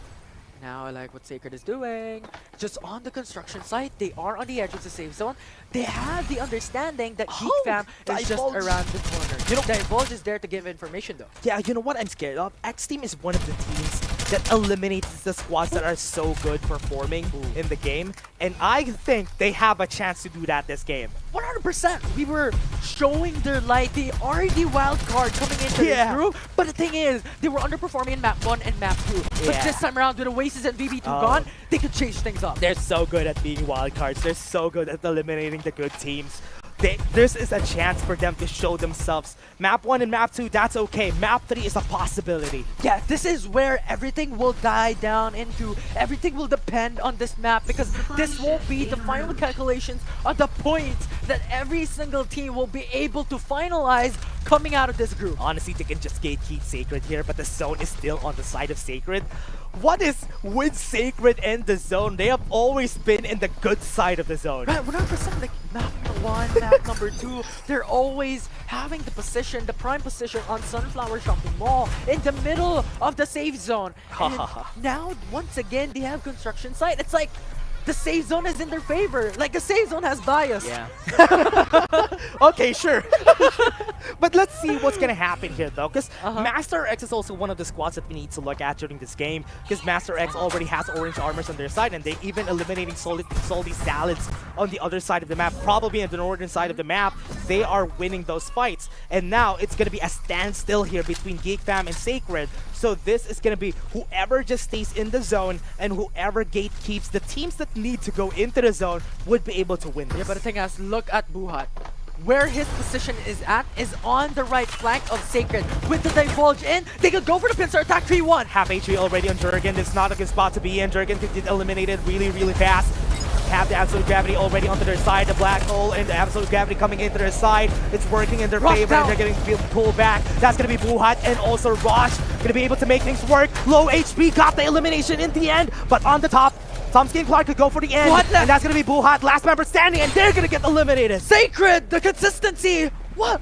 Now I like what Sacred is doing. Just on the construction site, they are on the edge of the safe zone. They have the understanding that Geek Fam is just around the corner. You know, Divulge is there to give information though. Yeah, you know what I'm scared of? X Team is one of the teams that eliminates the squads that are so good performing in the game. And I think they have a chance to do that this game. 100%. We were showing their light. They are the wild card coming into this group. But the thing is, they were underperforming in map 1 and map 2. But this time around, with Oasis and BB2 gone, they could change things up. They're so good at being wild cards. They're so good at eliminating the good teams. This is a chance for them to show themselves. Map 1 and map 2, that's okay. Map 3 is a possibility. Yeah, this is where everything will die down into. Everything will depend on this map because this won't be the final calculations on the points that every single team will be able to finalize coming out of this group. Honestly, they can just gatekeep Sacred here, but the zone is still on the side of Sacred. What is with Sacred and the zone? They have always been in the good side of the zone. Right, 100%. Like map 1, map number 2, they're always having the position, the prime position on Sunflower Shopping Mall in the middle of the safe zone. And now, once again, they have construction site. It's like the safe zone is in their favor. Like the safe zone has bias. Yeah. Okay, sure. But let's see what's gonna happen here though, because Master X is also one of the squads that we need to look at during this game, because Master X already has orange armors on their side, and they even eliminating salty salads on the other side of the map, probably on the northern side of the map. They are winning those fights, and now it's gonna be a standstill here between Geek Fam and Sacred. So this is gonna be whoever just stays in the zone and whoever gatekeeps the teams that need to go into the zone would be able to win this. Yeah, but the thing is, look at Buhat. Where his position is at is on the right flank of Sacred. With the Divulge in, they could go for the pincer attack 3-1. Half HP already on Jurgen. It's not a good spot to be in. Jurgen could get eliminated really fast. Have the Absolute Gravity already onto their side. The Black Hole and the Absolute Gravity coming into their side. It's working in their favor. And they're getting pulled back. That's going to be Buhat and also Rosh. Going to be able to make things work. Low HP got the elimination in the end. But on the top, Tomsky Clark could go for the end. And that's going to be Buhat, last member standing, and they're going to get eliminated. Sacred, the consistency. What?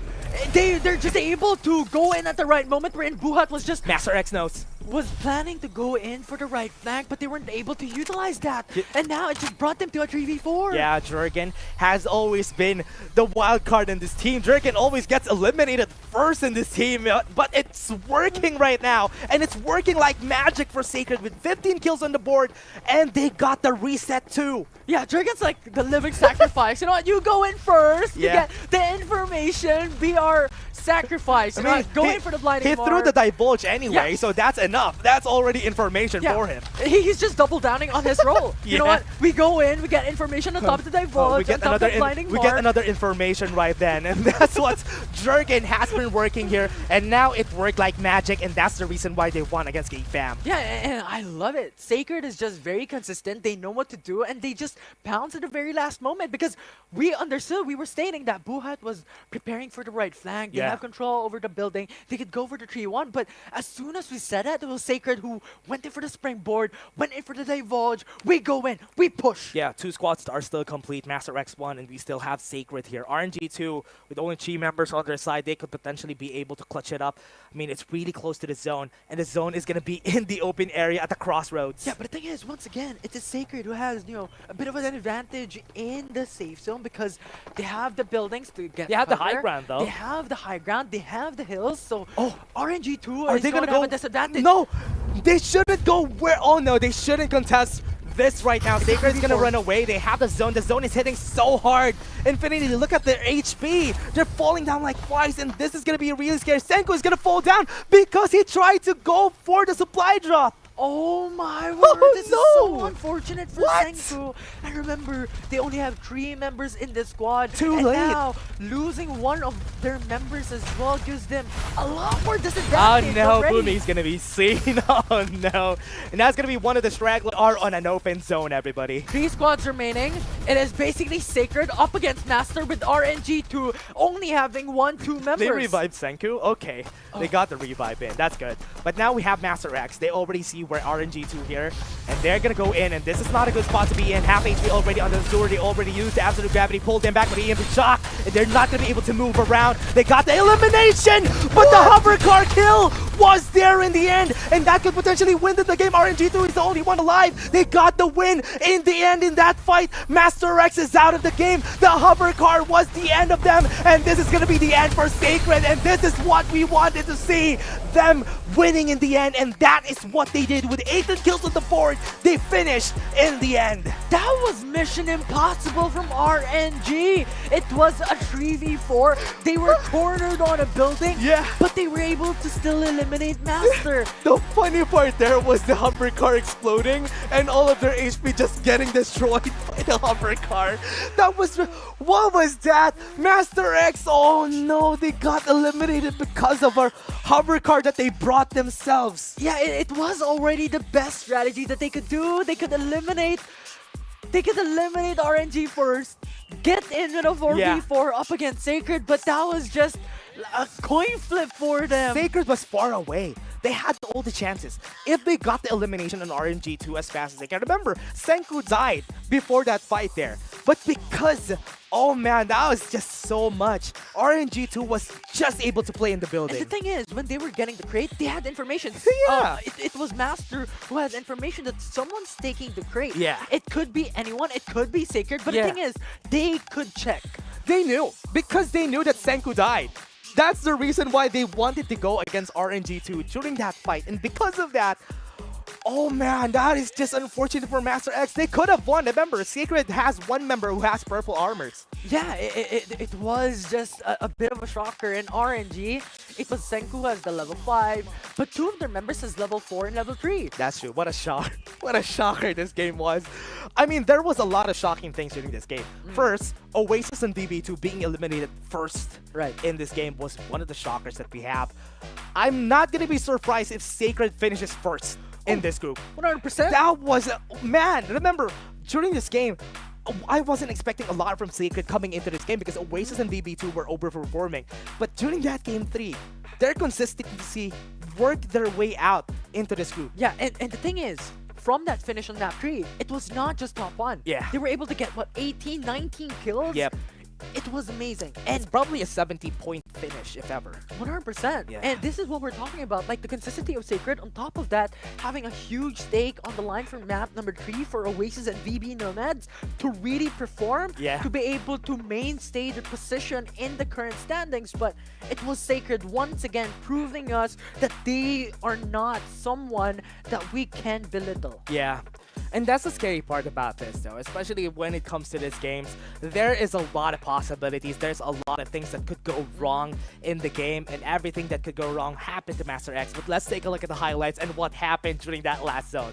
They're just able to go in at the right moment wherein Buhat was just... Master X knows. Was planning to go in for the right flank, but they weren't able to utilize that. And now it just brought them to a 3v4. Yeah, Jurgen has always been the wild card in this team. Jurgen always gets eliminated first in this team, but it's working right now. And it's working like magic for Sacred with 15 kills on the board, and they got the reset too. Yeah, Jurgen's like the living sacrifice. You know what? You go in first. You get the information. Be our sacrifice. You know, go in for the blinding He mark. threw the Divulge anyway, so that's enough. That's already information for him. He's just double downing on his role. You know what? We go in, we get information on top of the Divulge, we get on top of the blinding mark. We get another information right then, and that's what Jurgen has been working here, and now it worked like magic, and that's the reason why they won against Geek Fam. Yeah, and I love it. Sacred is just very consistent. They know what to do, and they just pounced at the very last moment because we understood, we were stating that Buhat was preparing for the right flank. They Yeah. have control over the building. They could go for the 3-1. But as soon as we said that, it was Sacred who went in for the springboard, went in for the divulge. We go in, we push. Yeah, 2 squads are still complete. Master X1, and we still have Sacred here. RNG2, with only 3 members on their side, they could potentially be able to clutch it up. I mean, it's really close to the zone, and the zone is going to be in the open area at the crossroads. Yeah, but the thing is, once again, it is Sacred who has, a bit of an advantage in the safe zone because they have the buildings to get They have the high cover. ground, though. They have the high ground. They have the hills. So, RNG2 Are is they going gonna to have go? a disadvantage. No, they shouldn't go where. Oh no, they shouldn't contest this right now. Sacred's gonna run away. They have the zone. The zone is hitting so hard. Infinity, look at their HP. They're falling down like flies, and this is gonna be really scary. Senku is gonna fall down because he tried to go for the supply drop. Oh my word, Oh, this is no. so unfortunate for What? Senku. And remember, they only have 3 members in the squad. Too and late. now, losing one of their members as well gives them a lot more Oh disadvantage no, already. Boomy's gonna be seen. Oh no. And that's gonna be one of the stragglers are on an open zone, everybody. 3 squads remaining. It is basically Sacred up against Master with RNG2 only having 1-2 members. They revived Senku? Okay. They got the revive in. That's good. But now we have Master X. They already see where RNG2 here. And they're gonna go in. And this is not a good spot to be in. Half HP already on the Azure. They already used the Absolute Gravity. Pulled them back with the EMP Shock. And they're not gonna be able to move around. They got the elimination! But the hover car kill was there in the end. And that could potentially win the game. RNG2 is the only one alive. They got the win in the end in that fight. Master X is out of the game. The hover car was the end of them. And this is gonna be the end for Sacred. And this is what we wanted to see. Them winning in the end. And that is what they did with 18 kills on the board. They finished in the end. That was mission impossible from RNG. It was a 3v4. They were cornered on a building, Yeah. but they were able to still eliminate Master. The funny part there was the hover car exploding and all of their HP just getting destroyed by the hover car. That was... What was that? Master X, oh no, they got eliminated because of our hover car that they brought themselves. Yeah, it was already the best strategy that they could do. They could eliminate RNG first, get into the 4v4 up against Sacred, but that was just a coin flip for them. Sacred was far away. They had all the chances. If they got the elimination on RNG2 as fast as they can. Remember, Senku died before that fight there. But because, oh man, that was just so much. RNG2 was just able to play in the building. And the thing is, when they were getting the crate, they had information. Yeah. It was Master who had information that someone's taking the crate. Yeah. It could be anyone. It could be Sacred. But Yeah. the thing is, they could check. They knew. Because they knew that Senku died. That's the reason why they wanted to go against RNG2 during that fight. And because of that, oh man, that is just unfortunate for Master X. They could have won. Remember, Sacred has 1 member who has purple armors. Yeah, it was just a bit of a shocker. In RNG, it was Senku who has the level 5, but 2 of their members has level 4 and level 3. That's true. What a shock. What a shocker this game was. I mean, there was a lot of shocking things during this game. First, Oasis and VB2 being eliminated first in this game was one of the shockers that we have. I'm not going to be surprised if Sacred finishes first in this group. 100%. That was... Man, remember, during this game, I wasn't expecting a lot from Sacred coming into this game because Oasis and VB2 were overperforming. But during that game 3, their consistency worked their way out into this group. Yeah, and the thing is, from that finish on map 3, it was not just top 1. Yeah. They were able to get, what, 18, 19 kills? Yep. It was amazing. And it's probably a 70-point finish, if ever. 100%. Yeah. And this is what we're talking about, like the consistency of Sacred. On top of that, having a huge stake on the line for map number 3 for Oasis and VB Nomads to really perform, to be able to mainstay their position in the current standings. But it was Sacred once again proving us that they are not someone that we can belittle. Yeah. And that's the scary part about this, though, especially when it comes to these games. There is a lot of possibilities. There's a lot of things that could go wrong in the game, and everything that could go wrong happened to Master X. But let's take a look at the highlights and what happened during that last zone.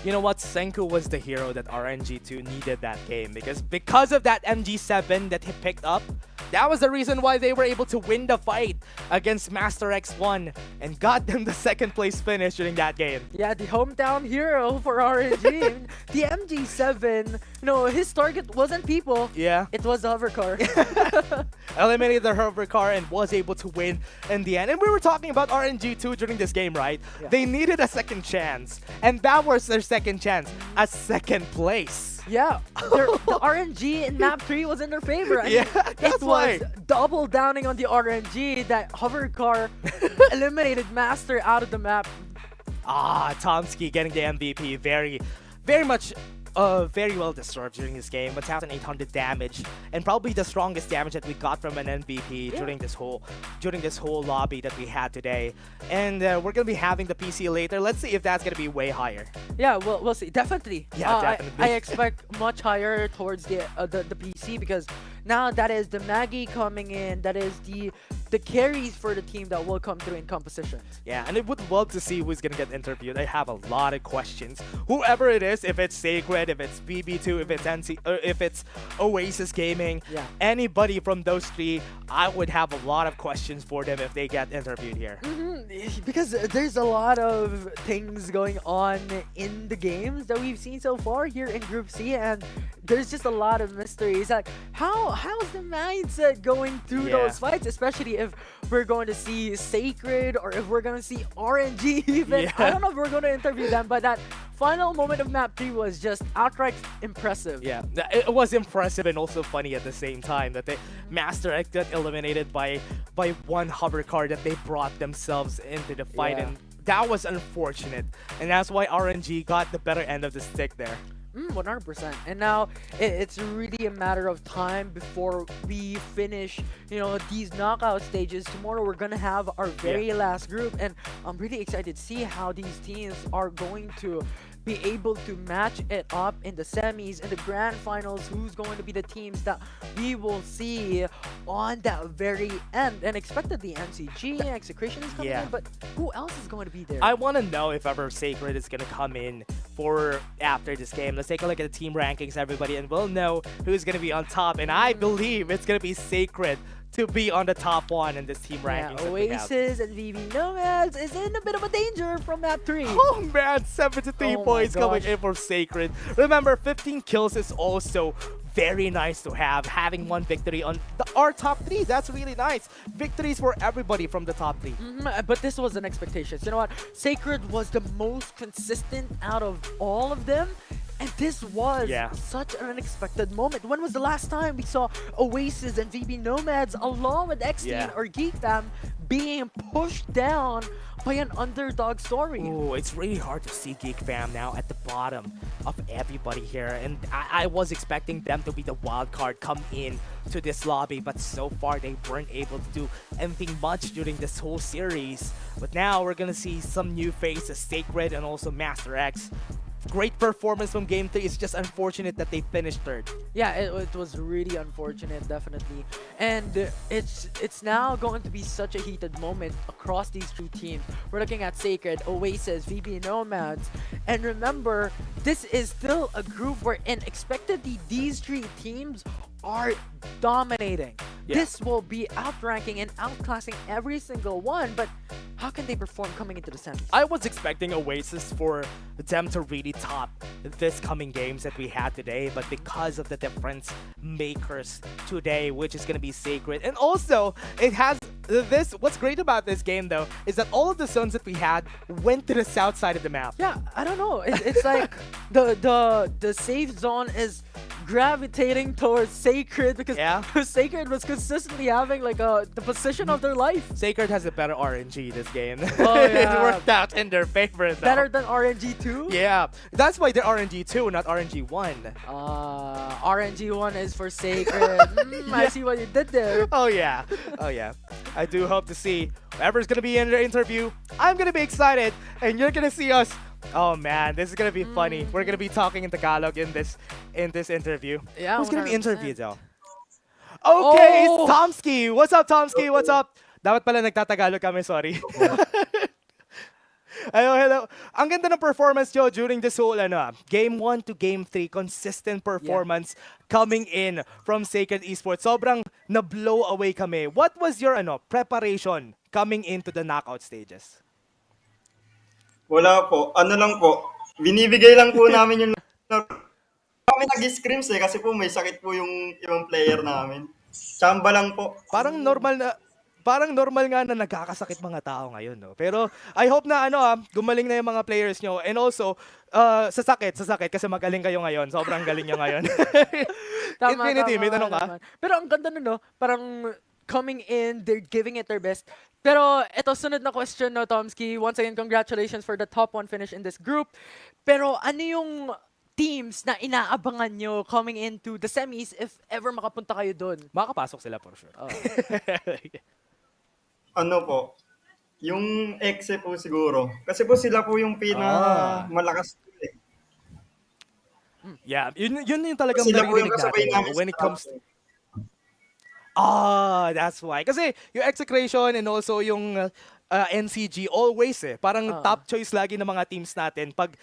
You know what? Senku was the hero that RNG2 needed that game because of that MG7 that he picked up. That was the reason why they were able to win the fight against Master X1 and got them the second place finish during that game. Yeah, the hometown hero for RNG. The MG7, his target wasn't people. Yeah. It was the hover car. Eliminated the hover car and was able to win in the end. And we were talking about RNG2 during this game, right? Yeah. They needed a second chance. And that was their second chance. A second place. Yeah, the RNG in map 3 was in their favor. I mean, that's it why. was double downing on the RNG. That hover car eliminated Master out of the map. Tomsky getting the MVP. Very much very well deserved during this game. 1,800 damage and probably the strongest damage that we got from an MVP during this whole lobby that we had today. And we're gonna be having the PC later. Let's see if that's gonna be way higher. Yeah, we'll see. Definitely. Yeah, definitely. I expect much higher towards the PC because now that is the Maggie coming in. That is the carries for the team that will come through in compositions. Yeah, and I would love to see who's gonna get interviewed. I have a lot of questions. Whoever it is, if it's Sacred, if it's BB2, if it's NC, or if it's Oasis Gaming, anybody from those three, I would have a lot of questions for them if they get interviewed here. Because there's a lot of things going on in the games that we've seen so far here in Group C, and there's just a lot of mysteries. Like, how's the mindset going through those fights, especially if we're going to see Sacred or if we're going to see RNG even. I don't know if we're going to interview them, but that final moment of map 3 was just outright impressive. Yeah, it was impressive and also funny at the same time that the Master X got eliminated by one hover car that they brought themselves into the fight, and that was unfortunate. And that's why RNG got the better end of the stick there. 100%. And now it's really a matter of time before we finish, these knockout stages. Tomorrow we're gonna have our very last group, and I'm really excited to see how these teams are going to be able to match it up in the semis, in the grand finals. Who's going to be the teams that we will see on that very end? And expectedly NCG, Execration is coming in, but who else is going to be there? I want to know if ever Sacred is going to come in for after this game. Let's take a look at the team rankings, everybody, and we'll know who's going to be on top. And I believe it's going to be Sacred to be on the top one in this team rankings. Oasis and VV Nomads is in a bit of a danger from map 3. Oh man, 73 points coming in for Sacred. Remember, 15 kills is also very nice to have. Having one victory on our top 3, that's really nice. Victories for everybody from the top 3. But this was an expectation. You know what? Sacred was the most consistent out of all of them. And this was such an unexpected moment. When was the last time we saw Oasis and VB Nomads along with X-Team or Geek Fam being pushed down by an underdog story? Oh, it's really hard to see Geek Fam now at the bottom of everybody here. And I was expecting them to be the wild card come in to this lobby, but so far they weren't able to do anything much during this whole series. But now we're gonna see some new faces, Sacred and also Master X. Great performance from Game 3. It's just unfortunate that they finished third. Yeah, it was really unfortunate, definitely. And it's now going to be such a heated moment across these two teams. We're looking at Sacred, Oasis, VB Nomads. And remember, this is still a group wherein expectedly these three teams are dominating. This will be outranking and outclassing every single one, but how can they perform coming into the semis? I was expecting Oasis for them to really top this coming games that we had today, but because of the difference makers today, which is going to be Sacred, and also it has this. What's great about this game though is that all of the zones that we had went to the south side of the map. Yeah, I don't know. It's like the safe zone is gravitating towards Sacred because Sacred was consistently having like the position of their life. Sacred has a better RNG this game. Oh, It worked out in their favor though. Better than RNG 2? Yeah, that's why they're RNG 2, not RNG 1. RNG 1 is for Sacred. I see what you did there. Oh yeah, oh yeah. I do hope to see whoever's gonna be in the interview. I'm gonna be excited, and you're gonna see us. Oh man, this is gonna be funny. We're gonna be talking in Tagalog in this interview. Yeah, who's gonna be 100%. interviewed though? Okay, it's Tomsky. What's up, Tomsky? What's up? Dapat pala nagtatagalog kami, sorry. Hello. Ang ganda ng performance nyo during this whole game 1 to game 3, consistent performance coming in from Sacred Esports. Sobrang na-blow away kami. What was your preparation coming into the knockout stages? Wala po. Ano lang po, binibigay lang po namin yung kami nag-scrims kasi po may sakit po yung ibang player namin. Chamba lang po. Parang normal nga na nagkakasakit mga tao ngayon, no? Pero I hope na gumaling na yung mga players nyo. And also, sa sakit kasi magaling kayo ngayon. Sobrang galing nyo ngayon. Infinity, may tanong ka? Pero ang ganda no? Parang coming in, they're giving it their best. Pero ito, sunod na question, no, Tomsky. Once again, congratulations for the top 1 finish in this group. Pero ano yung teams na inaabangan nyo coming into the semis if ever makapunta kayo doon? Makakapasok sila for sure. Ano po, yung Exe po siguro. Kasi po sila po yung malakas. Yeah, yun yung talagang Sila po yung naririnig kasabay natin namin when it sa comes that's why. Kasi yung execration and also yung NCG always parang top choice lagi ng mga teams natin pag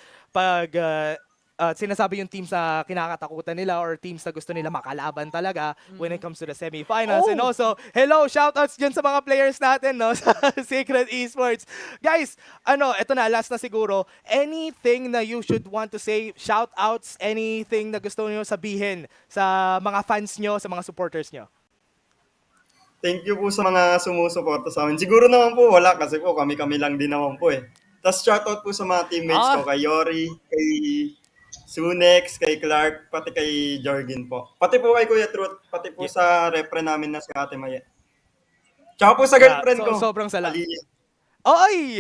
sinasabi yung teams na kinakatakutan nila or teams na gusto nila makalaban talaga when it comes to the semifinals. And also, hello, shoutouts dyan sa mga players natin, no, sa Sacred Esports. Guys, eto na, last na siguro. Anything na you should want to say, shoutouts, anything na gusto nyo sabihin sa mga fans nyo, sa mga supporters nyo? Thank you po sa mga sumusuporta sa amin. Siguro naman po wala kasi po kami lang din naman po eh. Tapos shoutout po sa mga teammates ko, kay Yori, kay Sunex, kay Clark, pati kay Jorgin po. Pati po kay Kuya Truth, pati po sa repre namin na si Ate Maya. Tsaka po sa girlfriend ko. Sobrang salamat. Oy!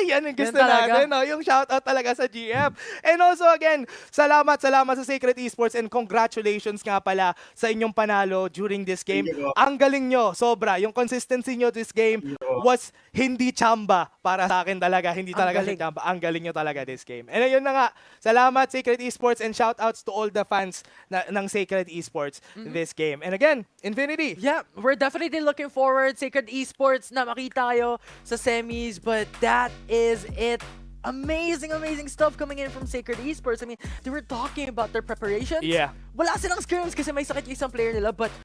Yan ang gusto natin, no? Yung shoutout talaga sa GF. And also again, salamat sa Sacred Esports and congratulations nga pala sa inyong panalo during this game. Ang galing nyo, sobra. Yung consistency nyo this game was hindi chamba para sa akin talaga. Hindi talaga siya chamba. Ang galing nyo talaga this game. And ayun na nga, salamat Sacred Esports and shoutouts to all the fans ng Sacred Esports in this game. And again, Infinity. Yeah, we're definitely looking forward, Sacred Esports, na makita kayo sa semis, but that is it. Amazing stuff coming in from Sacred Esports. I mean, they were talking about their preparations. Yeah. Wala silang scrims kasi may sakit yung isang player nila, but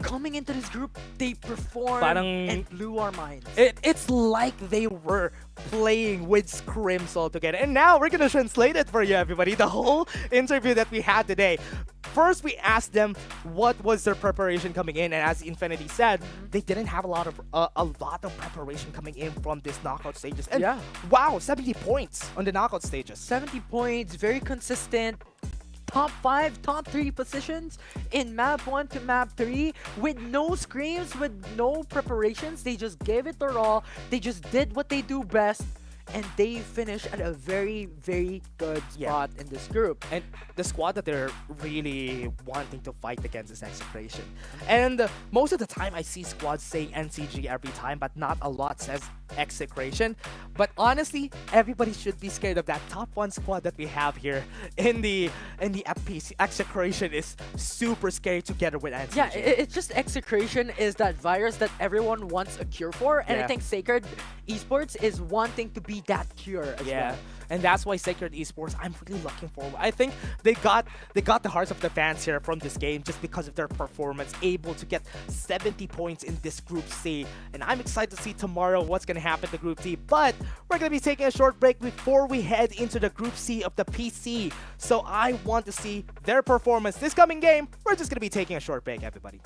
coming into this group, they performed and blew our minds. It's like they were playing with scrims all together. And now we're gonna translate it for you, everybody. The whole interview that we had today. First, we asked them what was their preparation coming in, and as Infinity said, they didn't have a lot of preparation coming in from this knockout stages. And wow, 70 points on the knockout stages. 70 points, very consistent. Top 5, top 3 positions in map 1 to map 3 with no screams, with no preparations. They just gave it their all. They just did what they do best. And they finished at a very good spot in this group. And the squad that they're really wanting to fight against is Execration. And most of the time, I see squads say NCG every time, but not a lot says Execration. But honestly, everybody should be scared of that top 1 squad that we have here in the FPC. Execration is super scary together with NCG. Yeah, it's just Execration is that virus that everyone wants a cure for, and I think Sacred Esports is wanting to be that cure as well. And that's why Sacred Esports, I'm really looking forward. I think they got the hearts of the fans here from this game just because of their performance, able to get 70 points in this Group C. And I'm excited to see tomorrow what's going to happen to Group C. But we're going to be taking a short break before we head into the Group C of the PC. So I want to see their performance this coming game. We're just going to be taking a short break, everybody.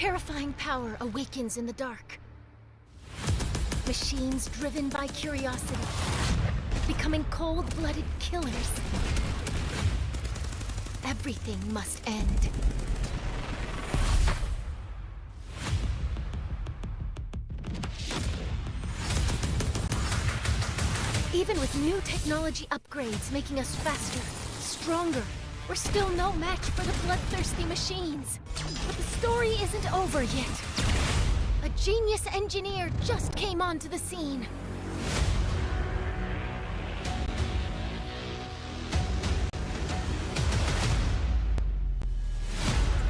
terrifying power awakens in the dark. Machines driven by curiosity, becoming cold-blooded killers. Everything must end. Even with new technology upgrades making us faster, stronger, we're still no match for the bloodthirsty machines. But the story isn't over yet. A genius engineer just came onto the scene.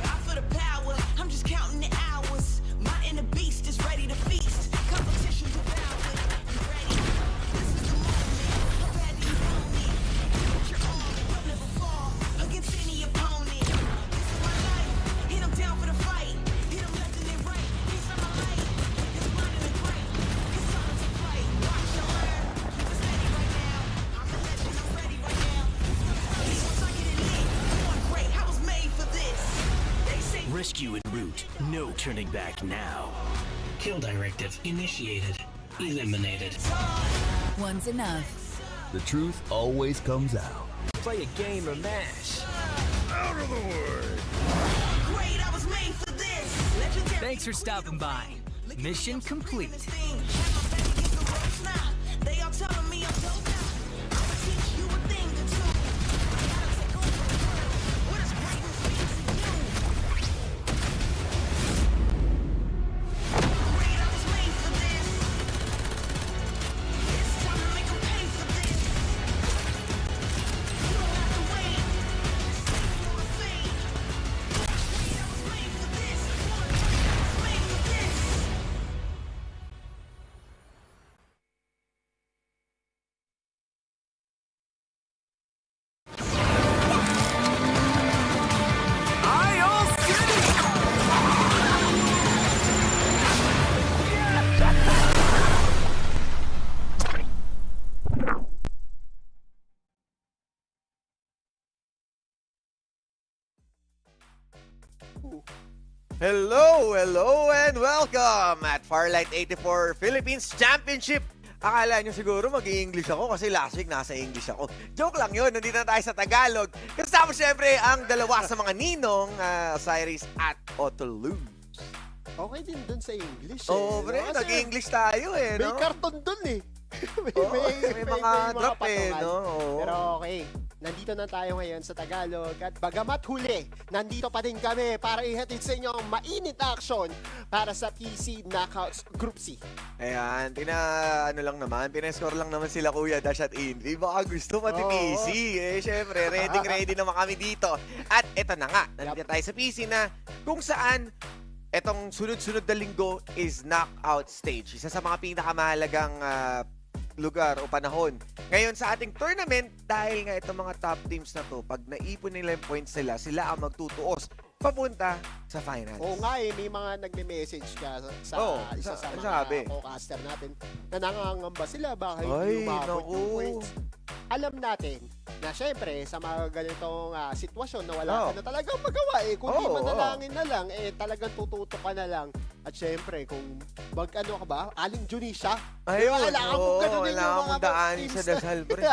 I feel the power, I'm just counting the hours. My inner beast is ready to feast. Competition devoured. You ready? This is the moment. I'm ready, you know me. Put your arm, you'll never fall against any opponent. This is my life. Hit 'em down for the fight. Hit 'em left and then right. He's on my light. It's blinding and bright. It's time to fight. Watch your learn. Keep it steady right now. I'm a legend. I'm ready right now. Once I get it in, going great. I was made for this. They say. Rescue en route. No turning back now. Kill directive initiated. Eliminated. One's enough. The truth always comes out. Play a game of MASH. Out of the way! Great, I was made for this. Legendary. Thanks for stopping by. Mission complete. They all telling me I'm dope now. I'ma teach you a thing or two. I gotta take over the world. What is greatness mean to you? Great, I was made for this. It's time to make 'em pay for this. You don't have to wait. Just take for a fade. Great, I was made for this. I was made for this. Hello, and welcome at FARLIGHT 84 Philippines Championship. Akala nyo siguro mag-i-English ako kasi last week nasa English ako. Joke lang yun, nandito na tayo sa Tagalog. Kasama syempre ang dalawa sa mga ninong, Cyrus at Otto. Okay din dun sa English Oo, pre, Kasi nag-English tayo May no? karton dun may mga drop patungan. no? Oo. Pero okay, nandito na tayo ngayon sa Tagalog at bagamat huli, nandito pa din kami para ihatid sa inyo ang mainit na aksyon para sa PC Knockouts Group C. Ayan, pinascore lang naman sila Kuya Dash at Invi. Baka gusto pati PC. Syempre, ready naman kami dito. At eto na nga, nandito tayo sa PC na kung saan etong sunod-sunod na linggo is knockout stage. Isa sa mga pinakamahalagang lugar o panahon. Ngayon sa ating tournament, dahil nga itong mga top teams na to, pag naipon nila yung points nila, sila ang magtutuos papunta sa finals. Oo nga may mga nagme-message ka sa isa sa mga co-caster natin na nangangamba sila baka hindi umabot yung points. Alam natin na syempre sa mga ganitong sitwasyon na wala ka na talagang magawa kundi manalangin na lang talagang tututo ka na lang at syempre kung mag-ano ka ba Aling Junisha ayun kailangan mo ganunin yung mga daanin sa dasal pre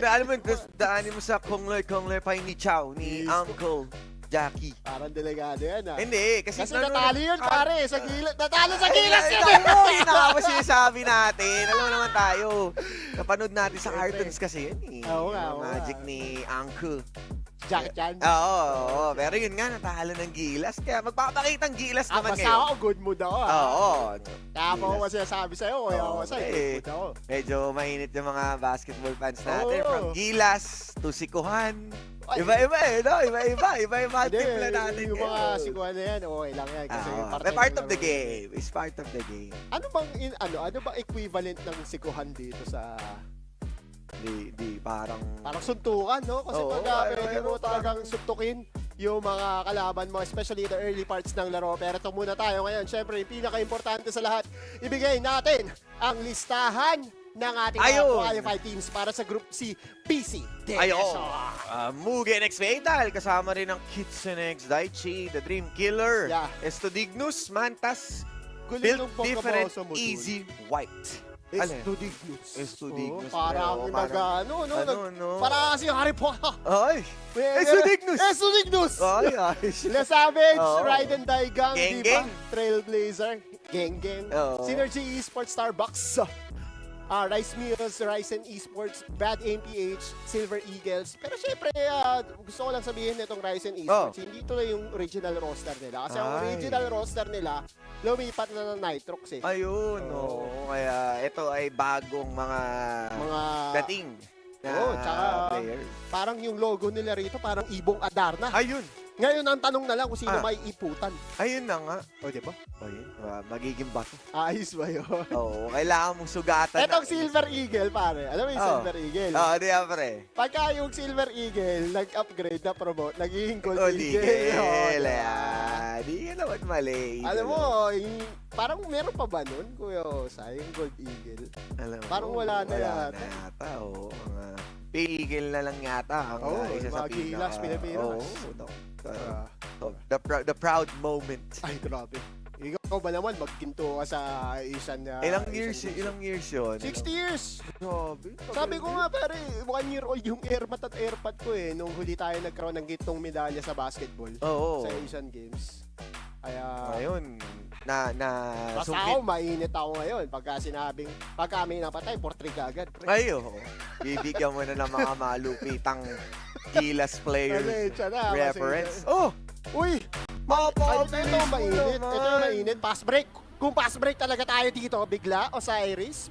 alam mo daanin mo sa Kong Loy Pai ni Chow ni Uncle Jackie. Parang delegado yan Hindi, kasi natalo yun pare, sa gilid. Natalo sa gilid yun! Yun na ba sinasabi natin? Alam mo naman tayo. Napanood natin sa cartoons kasi yun Oo nga. Magic ni Uncle. Jackie Chan. Oo. Pero yun nga, natalo ng gilas. Kaya magpapakita ng gilas naman ngayon. Basta ako, good mood ako. Oo. Kaya po ako sinasabi sa'yo, kaya ako sa'yo, good mood ako. Medyo mainit yung mga basketball fans natin. From gilas to sikuhan. Iba-iba no? Iba-iba ang timpla natin. Yung mga sikuhan na yan, okay lang yan. Kasi part of the game. It's part of the game. Ano bang equivalent ng sikuhan dito sa... parang suntukan, no? Kasi pwede mo talagang suntukin yung mga kalaban mo, especially the early parts ng laro. Pero ito muna tayo ngayon. Siyempre, yung pinaka-importante sa lahat, ibigay natin ang listahan ng ating qualified teams para sa Group C, PC. Mugen X Fatal, kasama rin ang Kitsune X Daichi, The Dream Killer, Estodignus, Mantas, Built Different, Easy White. Estodignus. Parang parang si Harry Potter. Ay! Estodignus! Ay, Le Savage, Ride and Die Gang, Gang diba? Gang. Trailblazer, Gang. Synergy Esports, Starbucks. Rice Mills, Rice and Esports, Bad MPH, Silver Eagles. Pero syempre, gusto ko lang sabihin itong Rice and Esports, hindi ito na yung original roster nila. Kasi ang original roster nila, lumipat na ng Nitrox eh. Ayun, kaya ito ay bagong mga dating na tsaka player. Parang yung logo nila rito, parang Ibong Adarna. Ayun. Ngayon, ang tanong na lang kung sino may iputan. Ayun na nga. O, diba? Ayun, magiging bato. Ayos ba yun? Oo, kailangan mong sugatan. Etong Silver Eagle, pare. Alam mo yung Silver Eagle? Di pre. Pagka yung Silver Eagle, nag-upgrade na promote, naging Gold Eagle. Di ka naman mali. Alam mo, parang meron pa ba nun, Kuya Osa, yung Gold Eagle? Alam mo, parang wala na yata. Mga pigil na lang yata ang isa sa Gilas, Pilipinas. The proud moment. Ay, grabe. Ikaw ba naman, magkinto ka sa isang... Ilang years yun? 60 years! Grabe. Sabi ko nga, pare, 1 year old yung airmat at airpad ko eh. Nung huli tayo nagkaroon ng gitong medalya sa basketball. Sa Asian Games. Kaya... Ayun. Basta ako, mainit ako ngayon. Pagka may napatay, 4-3 kagad. Ay, bibigyan mo na ng mga malupitang Gilas players reference. Uy! Ito mainit. Pass break. Kung pass break talaga tayo dito, bigla, Osiris,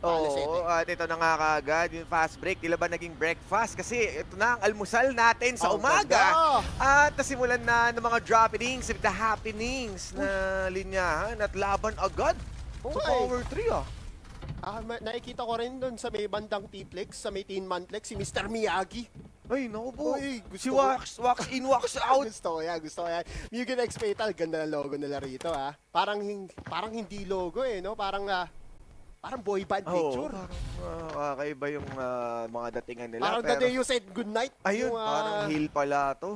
at ito na nga kagad, yung fast break, tila ba naging breakfast? Kasi ito na ang almusal natin sa umaga. At nasimulan na ng mga droppings with the happenings na linyahan at laban agad sa Power 3 nakikita ko rin doon sa may bandang T-Plex, sa may Teen Mantlex, si Mr. Miyagi. Ay, naku po. Si wax in, wax out. Gusto ko yan. Mugen X Fatal, ganda ng logo nila rito Parang hindi logo no? Parang boy band picture. Kakaiba yung mga datingan nila. Parang the day you said goodnight. Ayun, parang heel pala to.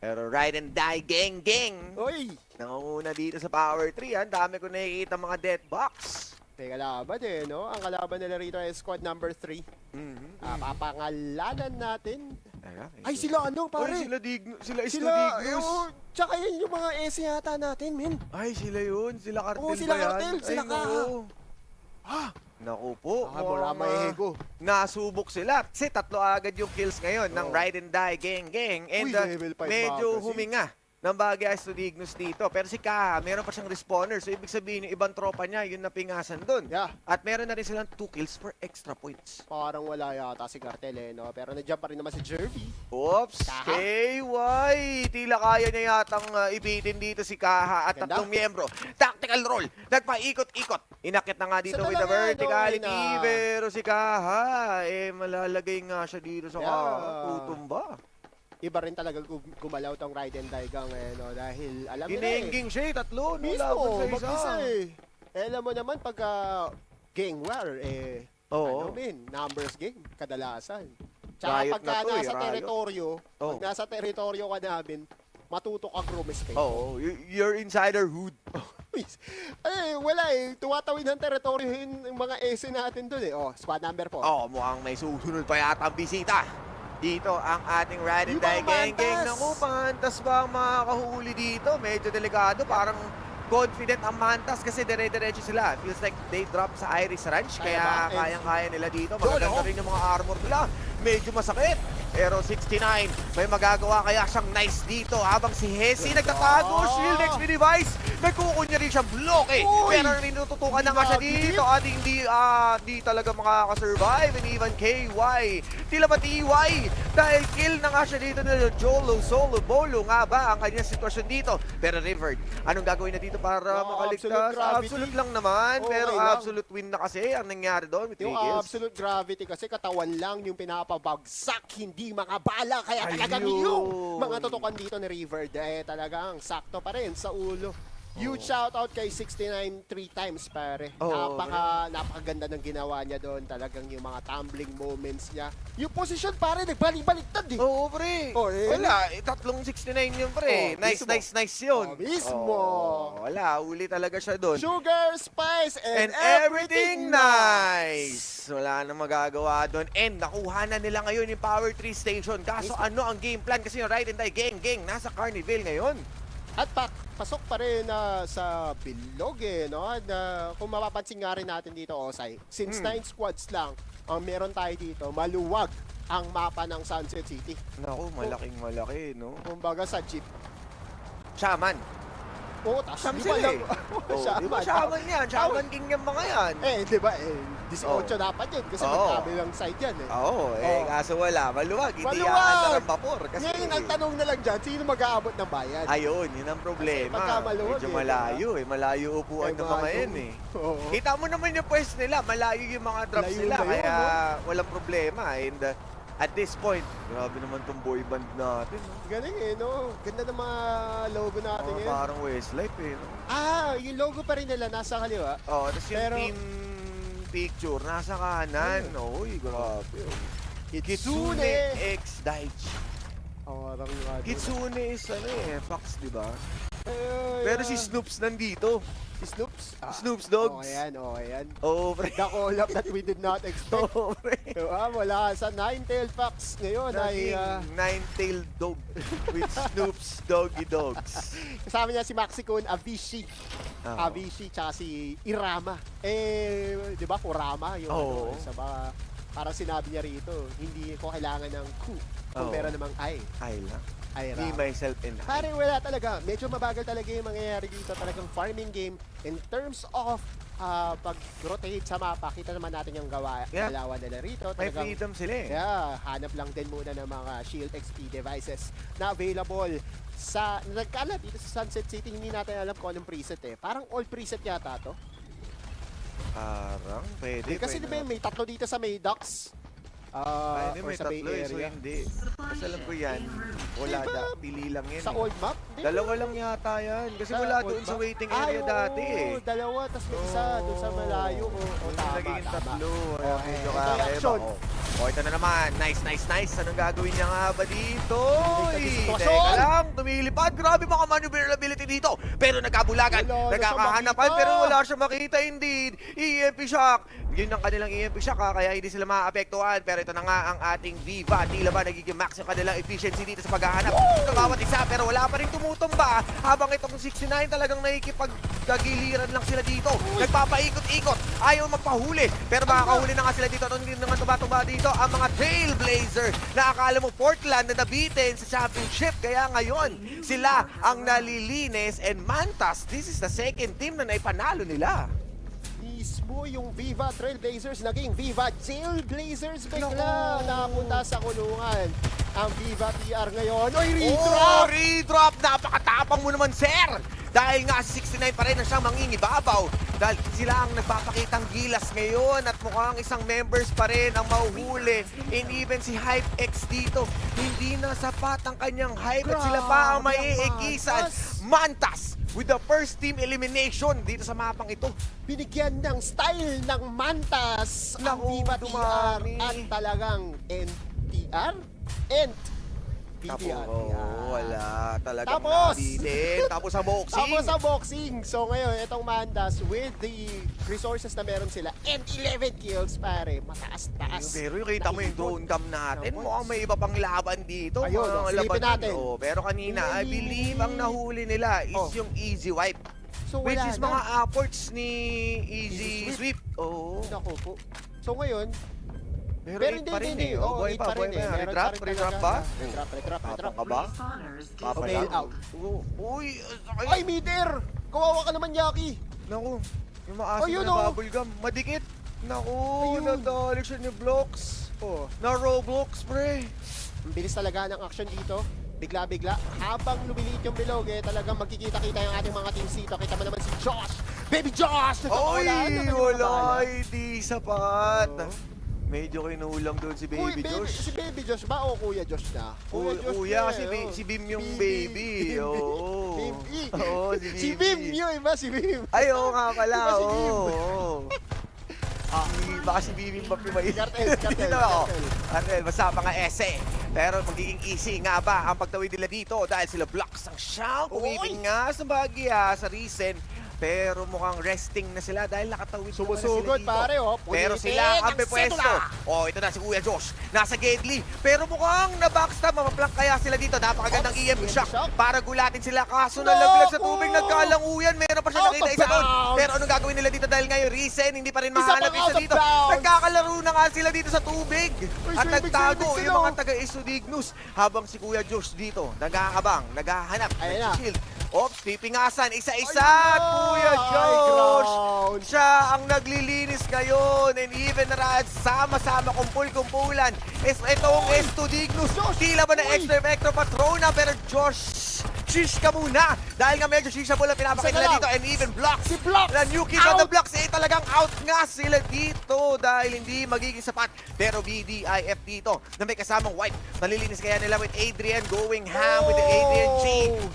Pero Ride and Die Gang. Nangunguna dito sa Power 3. Ang dami ko nakikita mga dead box. Kalaban no? Ang kalaban nila rito ay squad number 3. Papangalanan natin. Ay, sila pare? Ay, sila Estodignus. Tsaka yun yung mga SE yata natin, men. Ay, sila yun. Sila Cartel ba yan? Sila Cartel. Sila Kaha. Naku po. Wala may ego. Nasubok sila. Kasi 3 agad yung kills ngayon ng Ride and Die Gang. And medyo huminga ng bagay Estodignus dito. Pero si Kaha, meron pa siyang respawner. So, ibig sabihin, yung ibang tropa niya, yun napingasan dun. At meron na rin silang 2 kills for extra points. Parang wala yata si Cartel, no? Pero nandiyan pa rin naman si Jervy. Oops! KY! Tila kaya niya yatang ipitin dito si Kaha at 3 miyembro. Tactical roll! Nagpaikot-ikot! Inakit na nga dito with the verticality. Pero si Kaha, malalagay nga siya dito sa tutumba. Iba rin talaga gumalaw tong Ride and Die Gang no? Dahil alam mo Kinenging siya 3, no? Mismo, mag-isa alam mo naman pagka gang war, numbers game, kadalasan. Tsaka pagka nasa teritoryo, pag nasa teritoryo ka namin, matuto ka rumescape. You're insiderhood. Wala tuwatawid ng teritoryo yung mga SE natin dun squad number 4. Mukhang may susunod pa yata ang bisita. Dito ang ating Ride and Die Gang. Naku, Mantas ba ang makakahuli dito? Medyo delikado. Parang confident ang Mantas kasi dire-diretso sila. Feels like they drop sa Iris Ranch. Kaya kayang-kaya nila dito. Magaganda rin yung mga armor nila. Medyo masakit. Pero 69, may magagawa kaya siyang nice dito habang si Hesi nagtatago. Shield X device. Nagkukunya rin siyang bloke. Pero tinututukan na nga siya dito at hindi talaga makakasurvive. And even KY. Tila ba TY? Dahil kill na nga siya dito na Jolo, Solo, Bolo nga ba ang kanyang sitwasyon dito. Pero River, anong gagawin na dito para makaligtas? Absolute lang naman. Pero absolute win na kasi ang nangyari doon with 3 kills. Yung absolute gravity kasi katawan lang yung pinapabagsak. Hindi mga bala. Kaya talagang yung mga tutukan dito ni River talagang sakto pa rin sa ulo Huge shoutout kay 69 3 times, pare. Napakaganda ng ginawa niya doon. Talagang yung mga tumbling moments niya. Yung position, pare, nagbalik-baliktad eh. Oo, pre. Wala, tatlong 69 yun, pre. Nice yun. Mismo. Wala, uli talaga siya doon. Sugar, spice, and everything nice. Wala na magagawa doon. And nakuha na nila ngayon yung Power 3 Station. Kaso ano ang game plan? Kasi yung Ride and Die gang, nasa Carnival ngayon. At pasok pa rin sa bilog no? Na, kung mapapansin nga rin natin dito, Osay, since 9 squads lang ang meron tayo dito, maluwag ang mapa ng Sunset City. Naku, malaki, no? Kumbaga sa jeep. Shaman. Oo, tapos Sham di sila ba lang? Di ba Shaman yan? Shaman King yung mga yan. Di ba? 18 dapat yun kasi magkabilang side yan eh. Kaso wala. Maluwag. Hindi yan ng vapor. Ngayon, ang tanong na lang dyan, sino mag-aabot ng bayan? Ayun, yun ang problema. Medyo malayo eh. Malayo upuan ng mga yan eh. Kita mo naman yung pwes nila. Malayo yung mga drops nila. Kaya walang problema. And at this point, grabe naman tong boy band natin. Galing eh, no? Ganda ng mga logo natin ngayon. Parang Westlife eh, no? Yung logo pa rin nila nasa kaliwa. Tapos yung team picture nasa kanan. Uy, grabe. Kitsune X Daichi. Kitsune is Fox, di ba? Pero si Snoops nandito. Si Snoops? Snoops Dogs. Ayan. Pre. The call-up that we did not expect. Pre. Wala sa Nine-Tailed Fox ngayon ay... Nine-Tailed Dog with Snoops Doggy Dogs. Kasama niya si Maxicon, Avicii. Avicii, tsaka si Irama. Di ba, Kurama? Yung sa mga... Parang sinabi niya rito, hindi ko kailangan ng ku. Kung meron namang I. I lang. Me, myself, and I. Parang wala talaga. Medyo mabagal talaga yung mangyayari dito. Talagang farming game in terms of pag-rotate sa mapa. Kita naman natin yung galawan nila rito. May freedom sila eh. Hanap lang din muna ng mga Shield XP devices na available sa nagkala dito sa Sunset City. Hindi natin alam kung anong preset eh. Parang all preset yata to. Parang pwede. Kasi diba may tatlo dito sa may docks. May tatlo so hindi. Kasi alam ko yan, wala pili lang yan. Sa old map? Dalawa lang yata yan. Kasi wala doon sa waiting area dati eh. Dalawa, tapos may isa doon sa malayo. Nagiging tatlo. Medyo kakaiba. Ito na naman. Nice. Anong gagawin niya nga ba dito? Teka lang, tumilipad. Grabe mga maneuverability dito. Pero nagkabulagan. Nagkakahanapan pero wala siya makita indeed. EMP shock. Yun ang kanilang EMP shock kaya hindi sila maapektuhan. Pero ito na nga ang ating Viva. Tila ba nagiging max yung kanilang efficiency dito sa paghahanap. Kakawat isa pero wala pa rin tumutumba. Habang itong 69 talagang nakikipagkagiliran lang sila dito. Nagpapaikot-ikot. Ayaw magpahuli. Pero makakahuli na nga sila dito. Hindi naman tuba-tuba dito ang mga Trailblazer na akala mo Portland na nabitin sa championship. Kaya ngayon sila ang nalilinis and Mantas. This is the second team na naipanalo nila. Mismo yung Viva Trailblazers naging Viva Jailblazers bigla napunta sa kulungan ang Viva TR ngayon. Redrop! Redrop! Napakatapang mo naman, sir! Dahil nga si 69 pa rin ang siyang mangingibabaw. Dahil sila ang nagpapakitang gilas ngayon at mukhang isang members pa rin ang mahuhuli. And even si Hype X dito, hindi na sapat ang kanyang hype at sila pa ang maiikisan. Mantas with the first team elimination dito sa mapang ito. Binigyan ng style ng Mantas ang Viva TR at talagang NTR? Wala talagang nabitin. Tapos sa boxing. So ngayon, itong Mandas with the resources na meron sila and 11 kills, pare. Mataas-taas. Pero yung kita mo yung drone cam natin, mukhang may iba pang laban dito. Ayun, silipin natin. Pero kanina, I believe ang nahuli nila is yung easy wipe. So, which is mga apports ni Easy Sweep. Naku po. So ngayon, pero hindi pa rin eh. Buhay pa rin eh. Redrap ba? Redrap. Ka ba? Bail out. Uy! Ay, meter! Kawawa ka naman, Yaki! Naku, yung maasim na bubblegum. Madikit! Naku, nadali siya ni Blocks. Na Roblox, pre. Ang bilis talaga ng action dito. Bigla-bigla. Habang lumiliit yung bilog talagang magkikita-kita yung ating mga teams dito. Kita mo naman si Josh! Baby Josh! Wala! Hindi sapat. Medyo kinulang doon si Baby Josh. Si Baby Josh ba o Kuya Josh na? Kuya kasi si Bim yung baby. Baby. Oo, si Si Bibi. Bim, yung iba, si Bim. Ay, oo nga pala. Iba si Bim. Oo. Baka si Bibi Papi Cartel. Cartel, basta mga ese. Pero magiging easy nga ba ang pagtawid nila dito dahil sila blocks ang siyang pumiping nga sa bagya sa recent. Pero mukhang resting na sila dahil nakatawid na Sumusugod, sila dito. pare, oh. Pero Punitin sila ang ang pepwesto. sedula. Oh, ito na si Kuya Josh. Nasa Gedli. Pero mukhang na-backstab. Mapaplank kaya sila dito. Napakagandang EMP shock para gulatin sila. Kaso nalaglag sa tubig. Nagkalanguyan. Meron pa siya nakita isa doon. Pero anong gagawin nila dito dahil ngayon Risen hindi pa rin mahanap isa dito. Nagkakalaro na nga sila dito sa tubig. At nagtago yung mga taga-Isudignus. Habang si Kuya Josh dito nag-aabang, naghahanap ng shield. Ops, pipingasan, isa-isa at Kuya Josh. Siya ang naglilinis ngayon and even narad sama-sama kumpul-kumpulan. Itong Estudignus, tila ba na extra patrona pero Josh, shish ka muna. Dahil nga medyo shishable ang pinapakita nila dito and even blocks. Si Blocks! The new kids on the blocks, talagang out nga sila dito dahil hindi magiging sapat. Pero BDIF dito na may kasamang wipe. Nalilinis kaya nila with Adrian going ham with the Adrian G.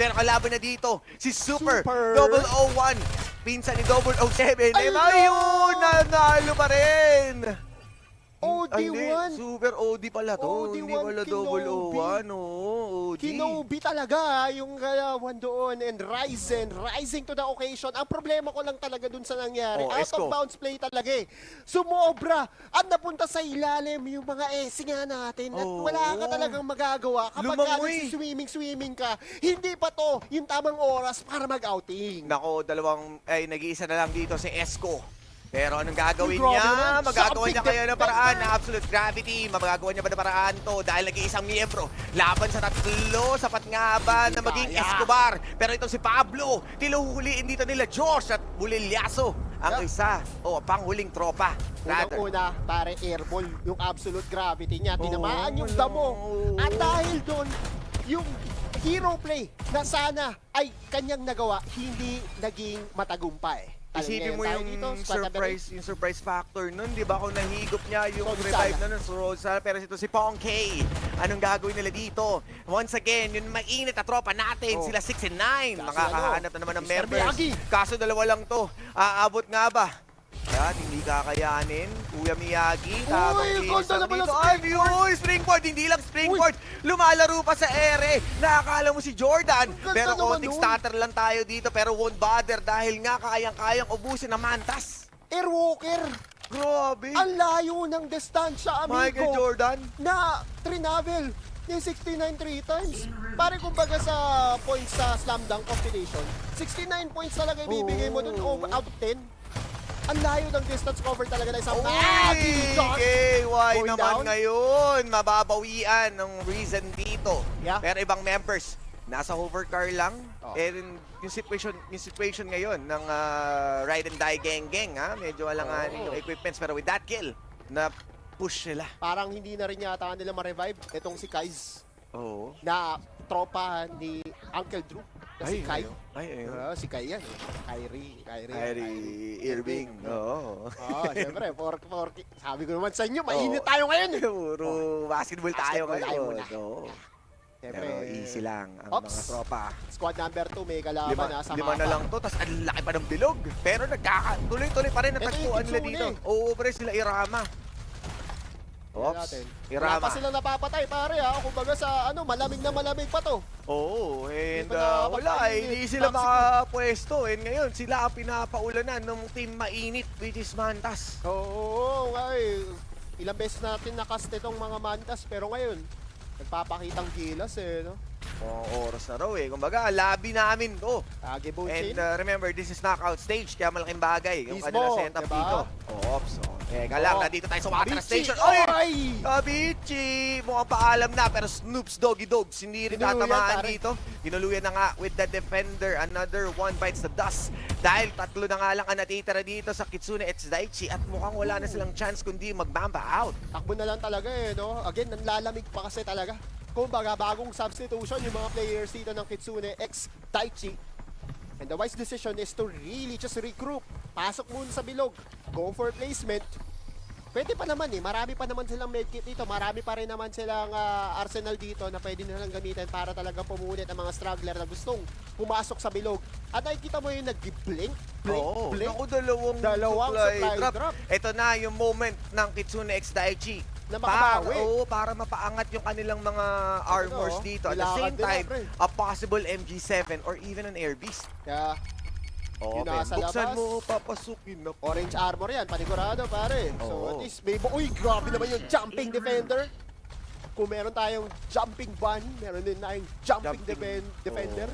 Pero kalaban na dito si Super 001. Pinsan ni 007. Ayun! Nanalo pa rin! OD1. Super OD pala to. OD1 Hindi pala 001. OD. Kinobi talaga yung one doon and rising to the occasion. Ang problema ko lang talaga dun sa nangyari. Out of bounds play talaga eh. Sumobra at napunta sa ilalim yung mga nga natin. At wala ka talagang magagawa kapag swimming ka. Hindi pa to yung tamang oras para mag-outing. Nako, nag-iisa na lang dito si Esco. Pero anong gagawin niya? Magagawa niya kaya ng paraan na absolute gravity. Magagawa niya ba ng paraan to? Dahil nag-iisang miyembro. Laban sa tatlo. Sapat nga ba na maging Escobar? Pero itong si Pablo. Tiluhuliin dito nila Josh at Bulilyaso. Ang isa. Panghuling tropa. Unang-una, pare airball. Yung absolute gravity niya. Tinamaan yung damo. At dahil doon, yung hero play na sana ay kanyang nagawa, hindi naging matagumpay. Isipin mo yung surprise factor nun, di ba? Kung nahigop niya yung revive na nun sa Rosa, pero ito si Pong K. Anong gagawin nila dito? Once again, yung mainit na tropa natin, sila 6 and 9. Makakahanap na naman ng members. Kaso dalawa lang to. Aabot nga ba? Yan, hindi kakayanin. Kuya Miyagi, tamang isang dito. Ay, springboard! Hindi lang springboard. Lumalaro pa sa ere. Nakakala mo si Jordan. Pero konting stutter lang tayo dito. Pero won't bother dahil nga kayang-kayang ubusin ng Mantas. Airwalker! Grabe! Ang layo ng distansya, amigo. Michael Jordan? Na trinavel yung 69 3 times. Pare kumbaga sa points sa slam dunk competition, 69 points talaga ibibigay mo dun out of 10. Ang layo ng distance cover talaga na isang KY naman ngayon. Mababawian ng reason dito. Pero ibang members, nasa hovercar lang. And yung situation ngayon ng ride and die gang medyo alanganin yung equipments. Pero with that kill, na push nila. Parang hindi na rin yata nila ma-revive itong si Kaiz. Na tropa ni Uncle Drew. Si Kai. Si Kai yan. Kyrie Irving. Siyempre, sabi ko naman sa inyo, mainit tayo ngayon. Puro basketball tayo ngayon. Pero easy lang ang mga tropa. Squad number 2, may kalaban na sa mapa. 5 na lang to, tapos ang laki pa ng bilog. Pero tuloy-tuloy pa rin natagpuan nila dito. Pre, sila Irama. Wala pa silang napapatay, pare kumbaga sa malamig na malamig pa to. And wala hindi sila makapwesto. And ngayon, sila ang pinapaulanan ng team mainit, which is Mantas. Ilang beses natin nakast itong mga Mantas, pero ngayon, nagpapakitang gilas no? Oras na raw Kumbaga, labi namin to. And remember, this is knockout stage, kaya malaking bagay yung kanilang setup dito. Teka lang, nandito tayo sa water station. Ay! Kabichi! Mukhang paalam na, pero Snoops Doggy Dogs, hindi rin tatamaan dito. Tinuluyan na nga with the defender. Another one bites the dust. Dahil tatlo na nga lang ang natitira dito sa Kitsune at Daichi at mukhang wala na silang chance kundi mag-mamba out. Takbo na lang talaga no? Again, nanlalamig pa kasi talaga. Kumbaga, bagong substitution yung mga players dito ng Kitsune x Daichi. And the wise decision is to really just regroup. Pasok muna sa bilog. Go for placement. Pwede pa naman eh. Marami pa naman silang medkit dito. Marami pa rin naman silang arsenal dito na pwede nilang gamitin para talagang pumunit ang mga struggler na gustong pumasok sa bilog. At nakikita mo yung nag-blink, blink. Naku, dalawang supply drop. Ito na yung moment ng Kitsune X Daichi. Na makabawi. Para mapaangat yung kanilang mga armors dito. At the same time, a possible MG7 or even an Air Beast. Kaya, yun nasa buksan labas. Mo, papasukin na. Orange armor yan, panigurado pare. So at least, uy, grabe naman yung jumping defender. Kung meron tayong jumping ban, meron din tayong jumping defender.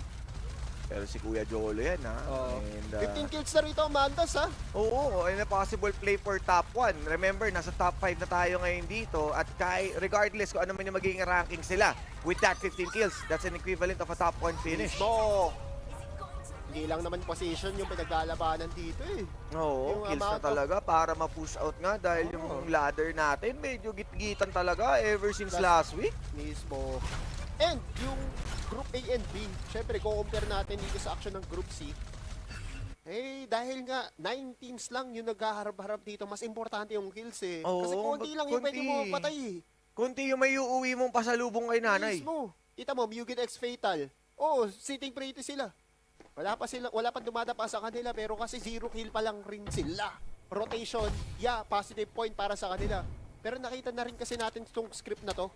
Pero si Kuya Jolo yan, ha? And, 15 kills na rito, Mantas, ha? Oo, and a possible play for top 1. Remember, nasa top 5 na tayo ngayon dito. At regardless kung ano man yung magiging ranking sila, with that 15 kills, that's an equivalent of a top 1 finish. Hindi lang naman position yung pinaglalabanan dito eh. Oo, kills na talaga para ma-push out nga dahil yung ladder natin medyo git-gitan talaga ever since last week. Mismo. And yung Group A and B, syempre compare natin dito sa action ng Group C. Eh, dahil nga 9 teams lang yung naghaharap-harap dito, mas importante yung kills eh. Kasi konti lang yung pwede mo mapatay eh. Konti yung may uuwi mong pasalubong kay nanay. Mismo. Kita mo, Mugen X Fatal. Sitting pretty sila. Wala pa dumadapa sa kanila pero kasi 0 kill pa lang rin sila. Rotation, positive point para sa kanila. Pero nakita na rin kasi natin itong script na to,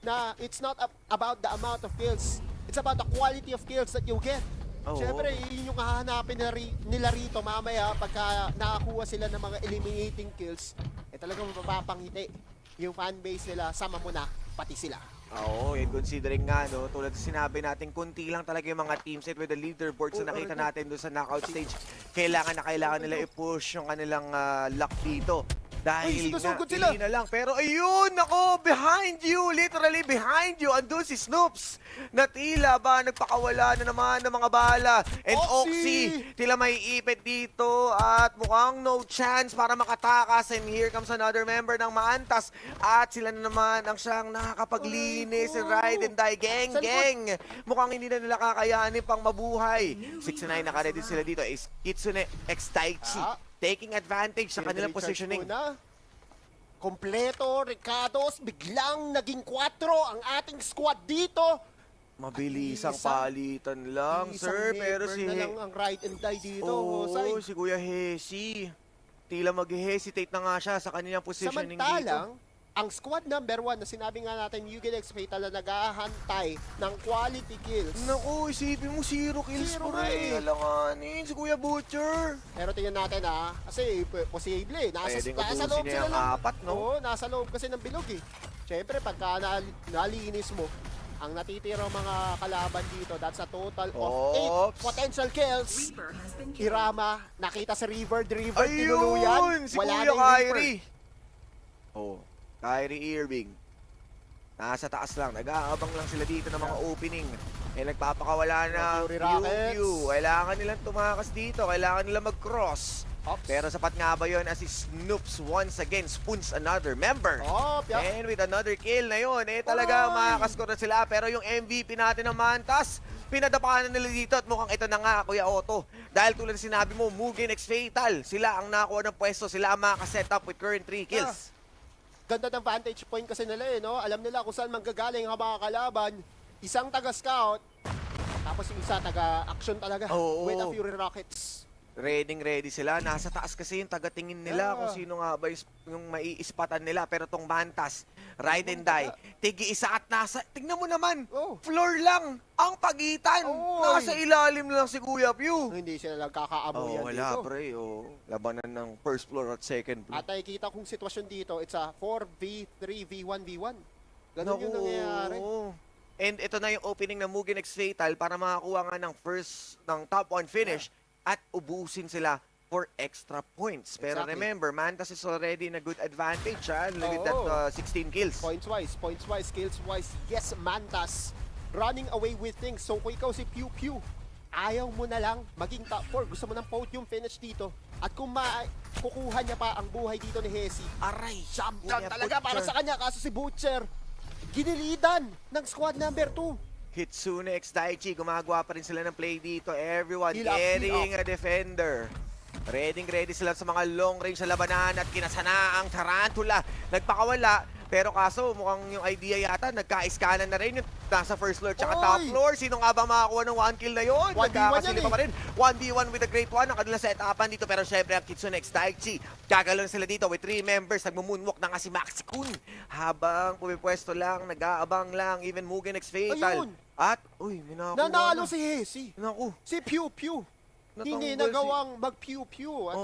na it's not about the amount of kills. It's about the quality of kills that you get. Siyempre, yun yung hahanapin nila rito mamaya pagka nakakuha sila ng mga eliminating kills, talagang mapapangiti yung fanbase nila, sama mo na, pati sila. And considering nga, no, tulad sinabi natin, kunti lang talaga yung mga teams with the leaderboards na nakita natin doon sa knockout stage. Kailangan nila i-push yung kanilang luck dito. Dahil hindi na lang. Pero ayun, nako, behind you, literally behind you, andun si Snoops. Na tila ba nagpakawala na naman ng mga bala. And Oxy, tila may ipit dito at mukhang no chance para makatakas. And here comes another member ng Maantas. At sila na naman ang siyang nakakapaglinis. Ride and die, geng. Mukhang hindi na nila kakayanin pang mabuhay. 6-9 naka-ready sila dito is Kitsune X Daichi. Taking advantage sa kanilang positioning. Kompleto, Ricardos, biglang naging 4 ang ating squad dito. Mabilis ang palitan lang, sir. Pero si lang ang ride and die dito. Si Kuya Hesi. Tila mag-hesitate na nga siya sa kanilang positioning Samantalang, dito. Ang squad number 1 na sinabi nga natin, Mugen X Fatal na naghahantay ng quality kills. Naku, isipin mo 0 kills pa rin. Alanganin, si Kuya Butcher. Pero tingnan natin kasi posible. Nasa loob sila ng apat, no? Nasa loob kasi ng bilog eh. Siyempre, pagka nalinis mo, ang natitira mga kalaban dito, that's a total of 8 potential kills. Irama, nakita si River, tinuluyan. Si Kuya Kyrie. Kyrie Irving. Nasa taas lang. Nag-aabang lang sila dito ng mga opening. Nagpapakawala na View. Kailangan nilang tumakas dito. Kailangan nilang mag-cross. Pero sapat nga ba yun as si Snoops once again spoons another member. And with another kill na yun, talaga makakaskor na sila. Pero yung MVP natin ng Mantas, pinadapakan na nila dito at mukhang ito na nga, Kuya Otto. Dahil tulad sinabi mo, Mugen X Fatal. Sila ang nakakuha ng pwesto. Sila ang makakaset up with current 3 kills. Ganda ng vantage point kasi nila no? Alam nila kung saan manggagaling ang mga kalaban. Isang taga-scout, tapos yung isa taga-action talaga with a Fury Rockets. Ready sila. Nasa taas kasi yung taga-tingin nila kung sino nga ba yung maiispatan nila. Pero tong Mantas, ride and die, tigi-isa at nasa, tignan mo naman, floor lang ang pagitan. Nasa ilalim lang si Kuya Pew. Hindi sila lang kakaamoyan dito. Wala pre, labanan ng first floor at second floor. At nakikita kong sitwasyon dito, it's a 4v3, v1v1. Ganun yung nangyayari. And ito na yung opening ng Mugen X Fatal para makakuha nga ng ng top 1 finish. At ubusin sila for extra points. Pero remember, Mantas is already in a good advantage with that 16 kills. Points-wise, kills-wise, yes, Mantas running away with things. So kung ikaw si Pew Pew, ayaw mo na lang maging top 4. Gusto mo ng podium finish dito. At kung kukuha niya pa ang buhay dito ni Hesi, aray, champion talaga para sa kanya. Kaso si Butcher, ginilidan ng squad number 2. Kitsune X Daichi, gumagawa pa rin sila ng play dito. Everyone carrying a defender. Ready sila sa mga long range na labanan at kinasana ang Tarantula. Nagpakawala, pero kaso mukhang yung idea yata nagka-iskanan na rin yung nasa first floor tsaka top floor. Sino nga ba makakuha ng 1 kill na yun? Nagkakasilip pa rin. 1v1 with the Great One ang kanilang set-upan dito. Pero syempre ang Kitsune X Daichi. Gagalon sila dito with 3 members. Nagmumoonwalk na nga si Maxi Kun. Habang pumipwesto lang, nag-aabang lang. Even Mugen X Fatal. At, may nakakuha nanalo si Hesi. Naku. Si Pew Pew. Hindi nagawang mag-pew-pew at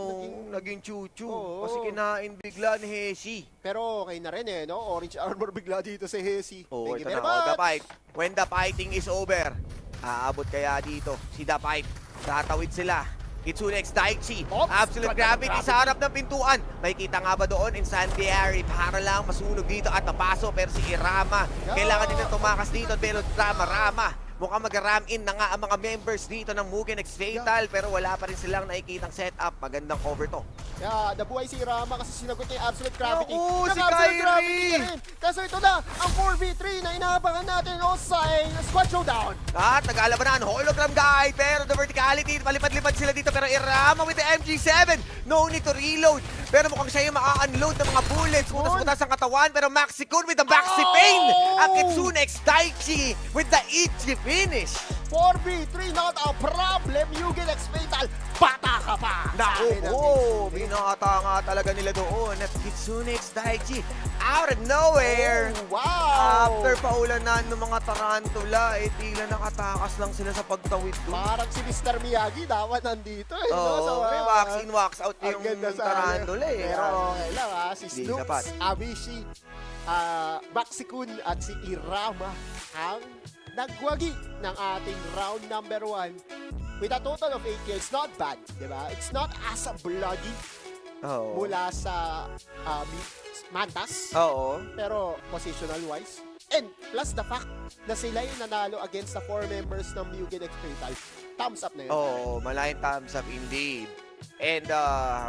naging chu-chu. Kasi kinain bigla ni Hesi. Pero okay na rin no? Orange armor bigla dito si Hesi. Thank you very much. The fight. When the fighting is over, aabot kaya dito si The Fight. Tatawid sila. Kitsune X Daichi. Absolute gravity sa harap ng pintuan. Makikita nga ba doon incendiary para lang masunog dito at napaso. Pero si Irama, kailangan din na tumakas dito. Pero Rama. Mukhang mag-ram in na nga ang mga members dito ng Mugen X Fatal pero wala pa rin silang nakikitang setup. Magandang cover to. Kaya nabuhay si Rama kasi sinagot niya yung absolute gravity. Si Kyrie! Kasi ito na ang 4v3 na inaabangan natin sa squad showdown. At nag-aalabanan, hologram guy, pero the verticality, palipad-lipad sila dito pero Irama with the MG7. No need to reload. Pero mukhang siya yung maka-unload ng mga bullets. Butas-butas ang katawan pero Maxi Kun with the Maxi Pain. Ang Kitsune X Daichi with the Ichi finish. 4v3 not a problem. Mugen X Fatal, bata ka pa. Naku, binata nga talaga nila doon at Kitsune X Daichi out of nowhere. Wow! After paulanan ng mga Tarantula, tila nakatakas lang sila sa pagtawid doon. Parang si Mr. Miyagi dapat nandito. May wax in, wax out yung Tarantula Pero okay lang si Snoops, Abishi, Maxi Kun at si Irama ang nagwagi ng ating round number 1 with a total of 8 kills. Not bad, diba? It's not as bloody mula sa Mantas. Pero positional-wise. And plus the fact na sila yung nanalo against the 4 members ng Mugen X Fatal. Thumbs up na yun. Malaking thumbs up indeed. And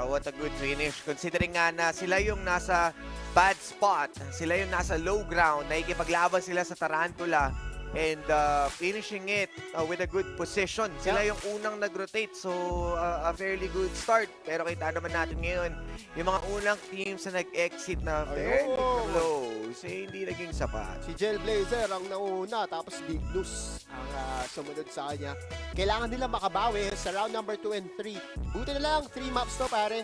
what a good finish. Considering nga na sila yung nasa bad spot, sila yung nasa low ground, nakikipaglaban sila sa Tarantula. And finishing it with a good position. Sila yung unang nag-rotate, so a fairly good start. Pero kita naman natin ngayon, yung mga unang teams na nag-exit na fairly close, hindi naging sapat. Si Jailblazer ang nauna, tapos Big Loose ang sumunod sa kanya. Kailangan nila makabawi sa round number 2 and 3. Buti na lang, 3 maps to pare.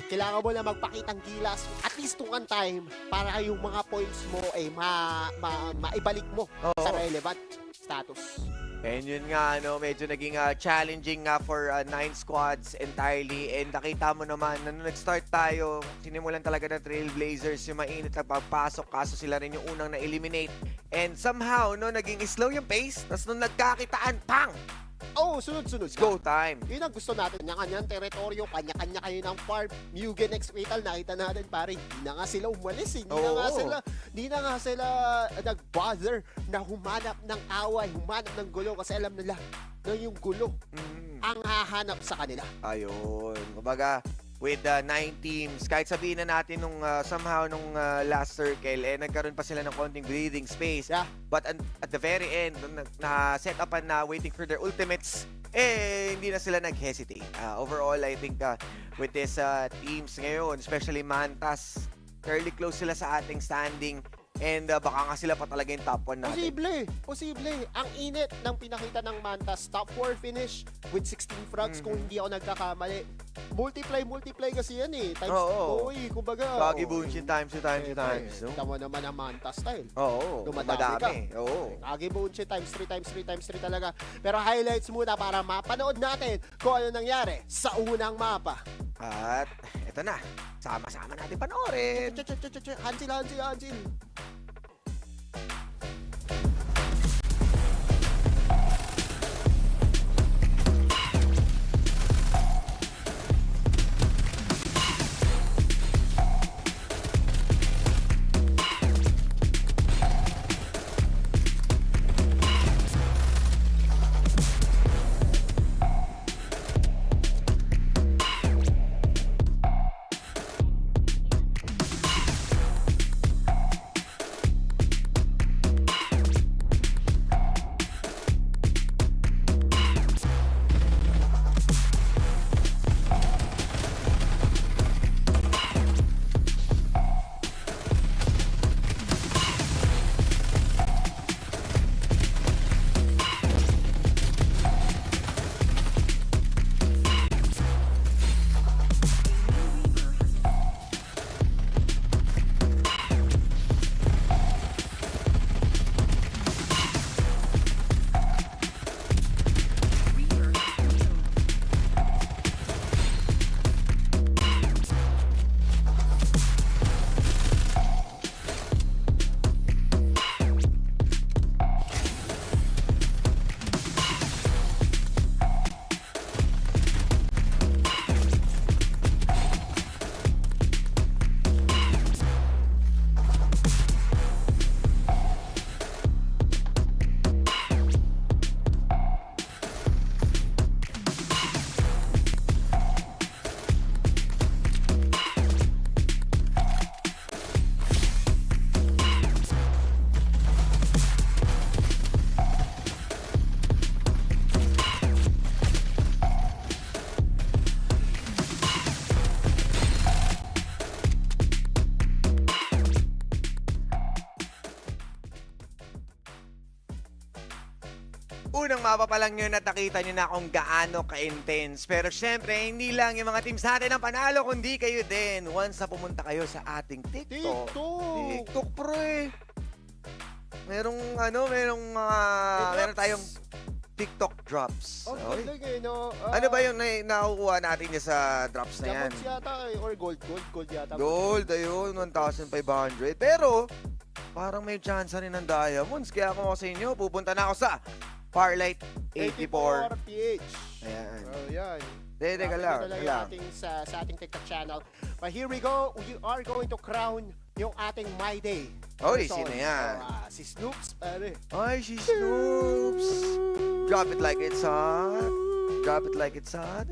Kailangan mo na magpakitang gilas at least one time para yung mga points mo ay maibalik mo sa relevant status. And yun nga, medyo naging challenging nga for 9 squads entirely. And nakita mo naman, nung nag-start tayo, sinimulan talaga ng Trailblazers yung mainit na pagpasok, kaso sila rin yung unang na-eliminate. And somehow, naging slow yung pace, tapos nung nagkakitaan, pang! Sunod-sunod. Go time. Yun ang gusto natin. Kanya-kanyang teritoryo, kanya-kanya kayo ng farm. Mugen X Fatal, nakita natin pare, hindi na nga sila umalis. Hindi na nga sila nag-bother na humanap ng away, humanap ng gulo kasi alam nila na yung gulo ang hahanap sa kanila. Ayun. Kumbaga, with 9 teams, kahit sabihin na natin nung somehow nung last circle, nagkaroon pa sila ng konting breathing space. But at the very end, nung na-set up na waiting for their ultimates, hindi na sila nag-hesitate. Overall, I think with these teams ngayon, especially Mantas, fairly close sila sa ating standing. And baka nga sila pa talaga yung top 1 natin. Posible. Ang init ng pinakita ng Mantas. Top 4 finish with 16 frags kung hindi ako nagkakamali. Multiply kasi yan Times, kumbaga. Kagi Bunshin times 2 times. Kita mo naman ang Mantas style. Dumadami ka. Kagi Bunshin times 3 talaga. Pero highlights muna para mapanood natin kung ano nangyari sa unang mapa. At eto na. Sama-sama natin panoorin. Hansil. sumama pa lang yun at nakita nyo na kung gaano ka-intense. Pero syempre, hindi lang yung mga teams natin ang panalo, kundi kayo din. Once na pumunta kayo sa ating TikTok. TikTok, pre. Meron tayong TikTok drops. Oh, galing eh, no? Ano ba yung nakukuha natin niya sa drops na yan? Diamonds yata or gold yata. Gold, ayun, 1,500. Pero, parang may chance rin ng diamonds. Kaya kung ako sa inyo, pupunta na ako sa FARLIGHT 84. 84 PH. Ayan. Oh, yan. Teka lang. Sa ating TikTok channel. But here we go. We are going to crown yung ating My Day. Oy, sino yan? Si Snoops, pare. Ay, si Snoops. Drop it like it's hot. Drop it like it's hot.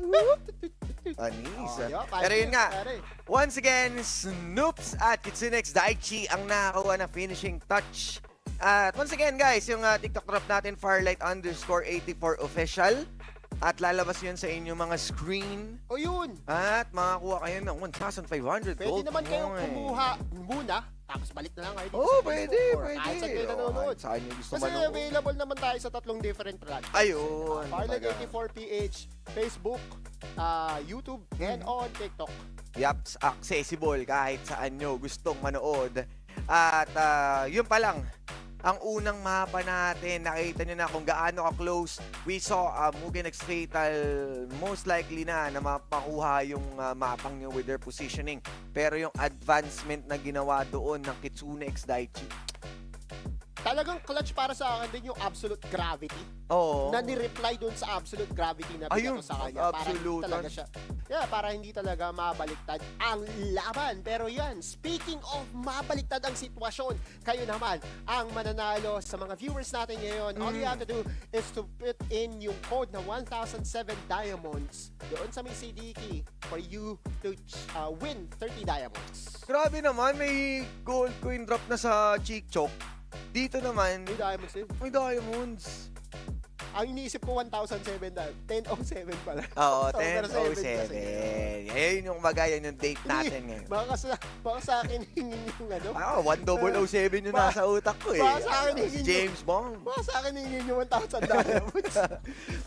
Anis. Pero yun nga, once again, Snoops at Kitsunex Daichi ang nakakuha ng finishing touch. At once again guys, yung TikTok drop natin, FARLIGHT_84 official. At lalabas yun sa inyong mga screen. O yun. At makakuha kayo ng 1,500 gold. Pwede naman kayong kumuha muna, tapos balik na lang kayo. Oo, pwede. Kahit saan kayo nanonood. Saan nyo gusto Kasi manood. available naman tayo sa 3 different platforms. Ayun. FARLIGHT 84PH, Facebook, YouTube, and on TikTok. Yaps, accessible kahit saan nyo gustong manood. At yun pa lang, ang unang mapa natin, nakita nyo na kung gaano ka-close. We saw Mugen X Fatal, most likely na mapakuha yung mapang nyo with their positioning. Pero yung advancement na ginawa doon ng Kitsune X Daichi, talagang clutch para sa akin din yung absolute gravity. Oo. Na ni-reply dun sa absolute gravity na ayun, sa kanya. absolute. Para hindi talaga mabaliktad ang laban. Pero yan, speaking of mabaliktad ang sitwasyon, kayo naman ang mananalo sa mga viewers natin ngayon. All you have to do is to put in yung code na 1,007 diamonds doon sa may CD key for you to win 30 diamonds. Grabe naman, may gold coin drop na sa Chick-Chok. Dito naman, may diamonds din. May diamonds. Ang iniisip ko 1,007 na. 10:07 pala. Oo, 10:07. Ayun yung bagay, yung date natin ngayon. Baka sa akin hingin yung ano. 1007 yung nasa utak ko eh. Baka sa akin hingin James Bond. Baka sa akin hingin yung 1,000 diamonds.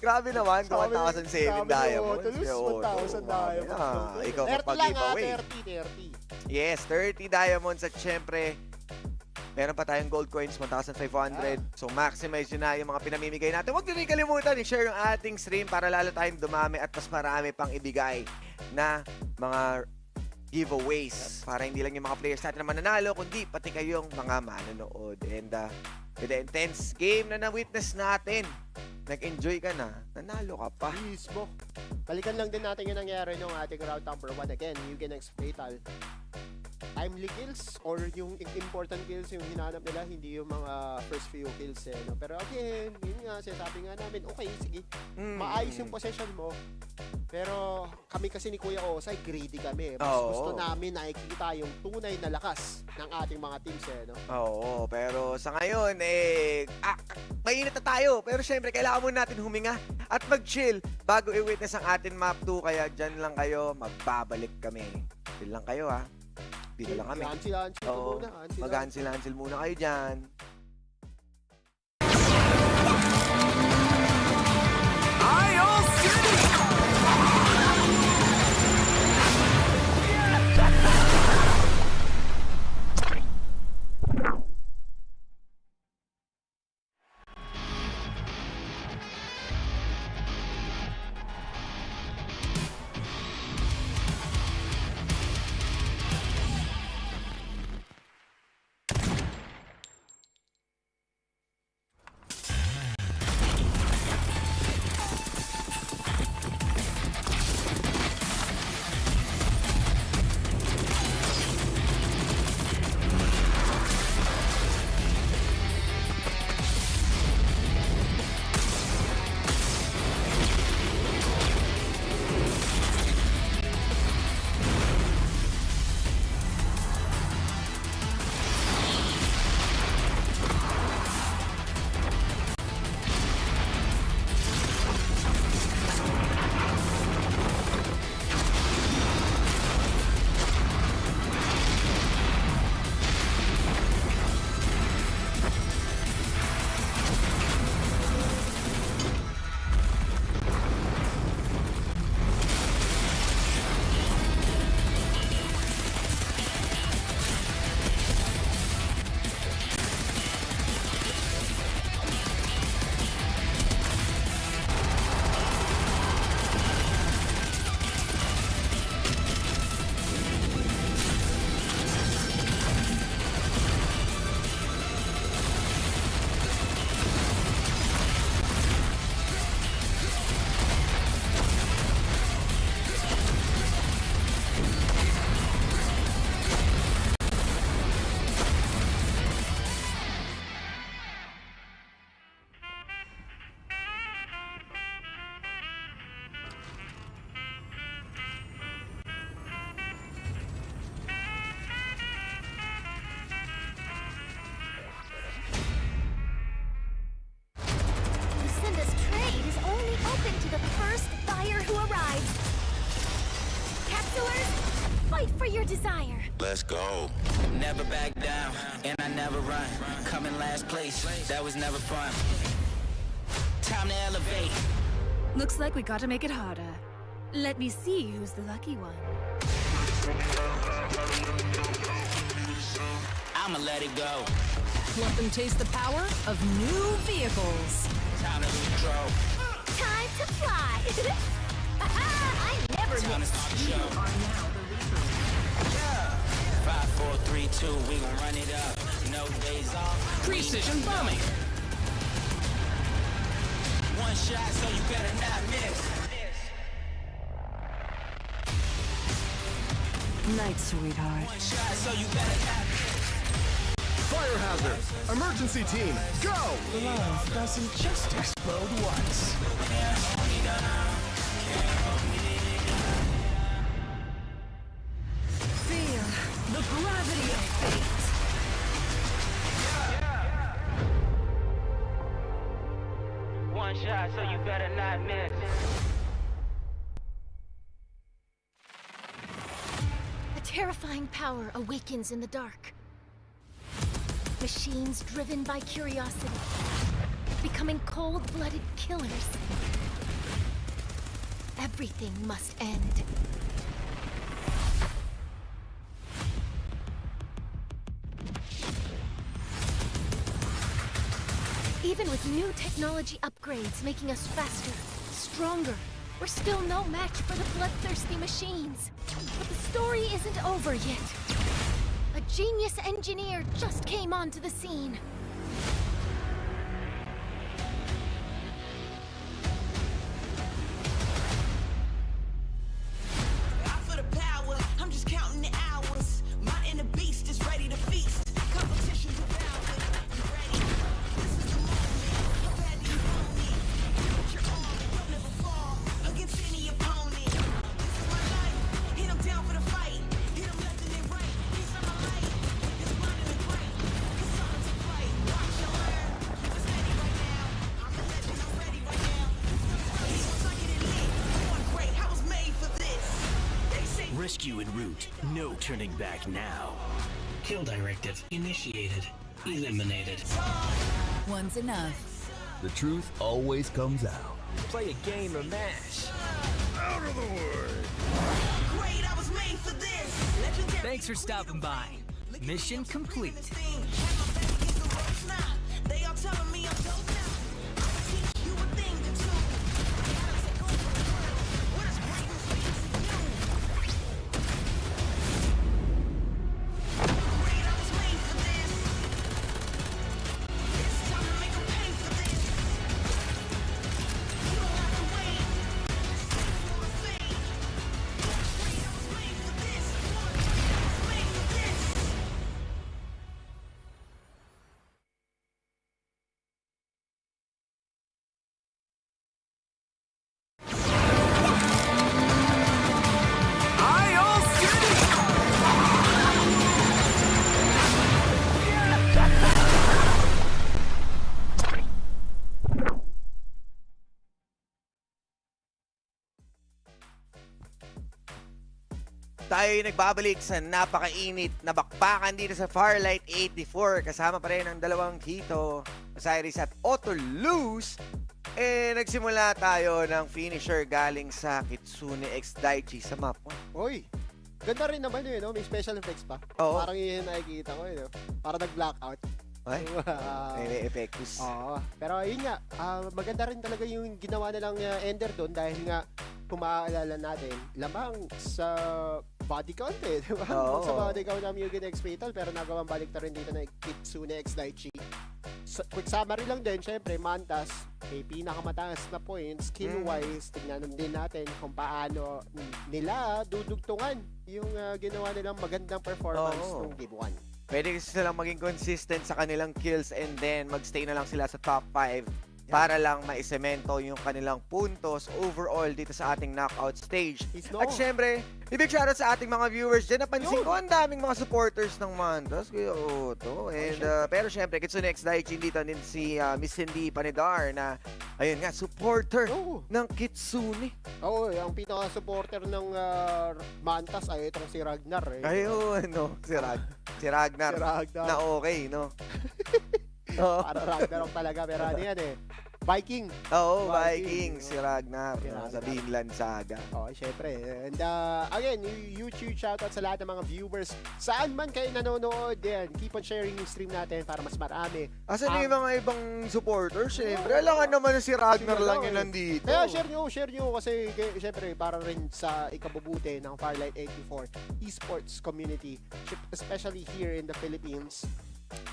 Grabe naman, 1,007 diamonds. 1,000 diamonds. Ikaw 30 kapag-giveaway. lang 30. Yes, 30 diamonds at syempre, meron pa tayong gold coins, 1,500. So, maximize yun na yung mga pinamimigay natin. Huwag din kalimutan i-share yung ating stream para lalo tayong dumami at mas marami pang ibigay na mga giveaways. Para hindi lang yung mga players natin na mananalo, kundi pati kayong mga manonood. And with the intense game na na-witness natin, nag-enjoy ka na, nanalo ka pa. Mismo. Balikan lang din natin yung nangyari nung ating round number 1. Again, Mugen X Fatal. Timely kills or yung important kills yung hinanap nila, hindi yung mga first few kills eh, no? Pero again, yun nga, sabi nga namin, okay, sige, maayos yung possession mo. Pero kami kasi ni Kuya Osay, greedy kami. Mas gusto namin nakikita yung tunay na lakas ng ating mga teams eh, no? Oo, pero sa ngayon, mainit na tayo. Pero syempre, kailangan muna natin huminga at mag-chill bago i-witness ang ating map 2. Kaya dyan lang kayo, magbabalik kami. Chill lang kayo ha. Dito lang kami. Mag-hansil-hansil muna kayo dyan. your desire. Let's go. Never back down, and I never run. Come in last place, that was never fun. Time to elevate. Looks like we gotta make it harder. Let me see who's the lucky one. I'ma let it go. Let them taste the power of new vehicles. Time to control. Time to fly. I never Time to miss. start the show. 5, 4, 3, 2, we gon' run it up. No days off. Precision bombing. One shot, so you better not miss. Night, sweetheart. One shot, so you better not miss. Fire hazard. Emergency team, go! Love doesn't just explode once. Feel the gravity of fate. One shot, so you better not miss. A terrifying power awakens in the dark. Machines driven by curiosity, becoming cold-blooded killers. Everything must end. Even with new technology upgrades making us faster, stronger, we're still no match for the bloodthirsty machines. But the story isn't over yet. A genius engineer just came onto the scene. Out for the power, I'm just counting the hours. My inner beast is ready to feast. Competition devoured. You ready? This is the moment. How bad do you want me? Put your arm, you'll never fall against any opponent. This is my life. Hit 'em down for the fight. Hit 'em left and then right. He's on my light. It's blinding and bright. Cause something to fight. Watch your learn. I'm steady right now. I'm a legend. I'm ready right now. Once I get it lit, going great. I was made for this. They say Rescue en route. No turning back now. Kill directive initiated. Eliminated. One's enough. The truth always comes out. Play a game of MASH. Out of the way! great. I was made for this. Legendary. Thanks for stopping by. Mission complete. They all telling me I'm dope now. I'ma teach you a thing or two. I gotta take over the world. What is greatness mean to you? Great, I was made for this. It's time to make 'em pay for this. You don't have to wait. Stay for a fate. Great, I was made for this. I was made for this. Tayo nagbabalik sa napakainit na bakbakan dito sa FARLIGHT 84. Kasama pa rin ang dalawang Hito, Osiris at Otto Luz. Nagsimula tayo ng finisher galing sa Kitsune X Daichi sa map 1. Uy, ganda rin naman yun, no? May special effects pa. Oo. Parang yun yung nakikita ko, no? Para nag-blackout. Ay, may effects. Oo. Pero yun nga, maganda rin talaga yung ginawa nilang Ender doon dahil nga, kung maaalala natin, lamang sa body count eh, di ba? Oo. Sa body count ng Mugen X Fatal, pero nagawang balik na rin dito na Kitsune X Daichi. Quick summary lang din, syempre, Mantas, may pinakamataas na points, skill-wise, tignan din natin kung paano nila dudugtungan yung ginawa nilang magandang performance nung Game 1. Pwede kasi silang maging consistent sa kanilang kills and then magstay na lang sila sa top 5 para lang maisemento yung kanilang puntos overall dito sa ating knockout stage. At syempre, big shoutout sa ating mga viewers dyan. Napansin ko, ang daming mga supporters ng Mantas. Kuya Otto. And, pero syempre, Kitsune X Daichi, dito din si Miss Cindy Panidar na, ayun nga, supporter ng Kitsune. Oo, ang pinaka-supporter ng Mantas ay itong si Ragnar. Ayun, no? Si Ragnar. Na okay, no? Para Ragnarok talaga, pero ano yan Viking. Oo, Viking. Si Ragnar. Sa Vinland Saga. Syempre. And again, YouTube shoutout sa lahat ng mga viewers. Saan man kayo nanonood, keep on sharing yung stream natin para mas marami. Asan yung mga ibang supporters? Syempre, alam nga naman na si Ragnar lang yung nandito. Kaya share nyo kasi syempre para rin sa ikabubuti ng FARLIGHT 84 esports community, especially here in the Philippines.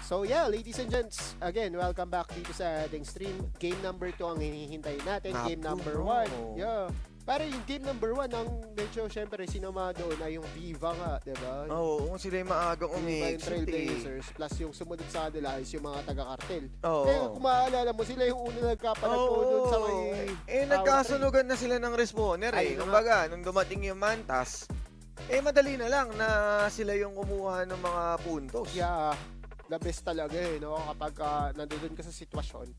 So yeah, ladies and gents, again, welcome back dito sa ating stream. Game number 2 ang hinihintay natin. Game number 1. Yeah. Pero yung game number 1, ang medyo syempre sinama doon ay yung Viva nga, diba? Oo, sila yung maagang yung Trailblazers, plus yung sumunod sa kanila is yung mga taga-kartel. Oo. Kaya kung maalala mo, sila yung una nagkapalatpo doon sa may... nagkasunugan na sila ng respawner Kumbaga, nung dumating yung Mantas, madali na lang na sila yung kumuha ng mga puntos. Yeah. The best talaga no? Kapag nandoon ka sa sitwasyon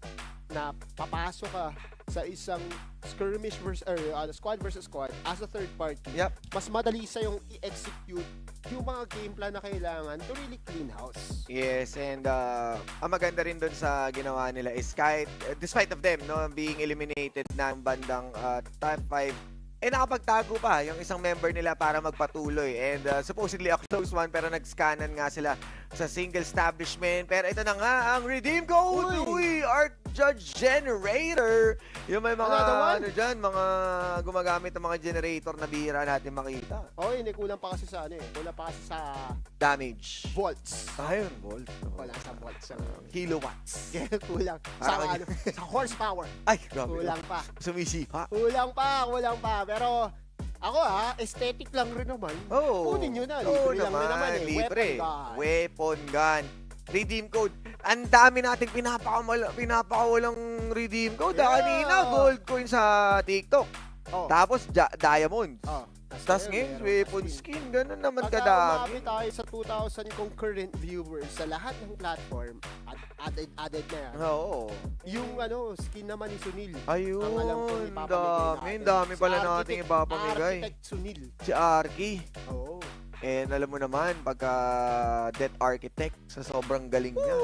na papasok ka sa isang skirmish versus squad versus squad as a third party, mas madali sa yung i-execute yung mga game plan na kailangan to really clean house. Yes, and ang maganda rin doon sa ginawa nila is kahit, despite of them being eliminated ng bandang top 5, nakapagtago pa yung isang member nila para magpatuloy. And supposedly a close one, pero nag-scanan nga sila sa single establishment. Pero ito na nga ang redeem code! Uy! Art Judge Generator! Yung may mga, mga gumagamit ng mga generator na bihira natin makita. Hindi kulang pa kasi sa kulang pa kasi sa damage. Volts. Ayun, volts. Wala sa volts. Kilowatts. Kulang. Sa horsepower. Ay, grabe. Kulang pa. Sumisipa. Kulang pa. Pero ako aesthetic lang rin naman. Kunin nyo na. Libre lang rin naman libre. Weapon gun. Redeem code. Ang dami nating pinapakawalang redeem code. Kanina, gold coin sa TikTok. Tapos, diamonds. Tapos ngayon, weapon skin. Ganun naman kadami. Umabot tayo sa 2,000 concurrent viewers sa lahat ng platform. Added na yan. Oo. Yung skin naman ni Sunil. Ayun. Ang alam ko ipapamigay natin. Dami pala nating ipapamigay. Architect Sunil. Si Arky. Oo. And alam mo naman, pagka Death Architect, sa sobrang galing niya,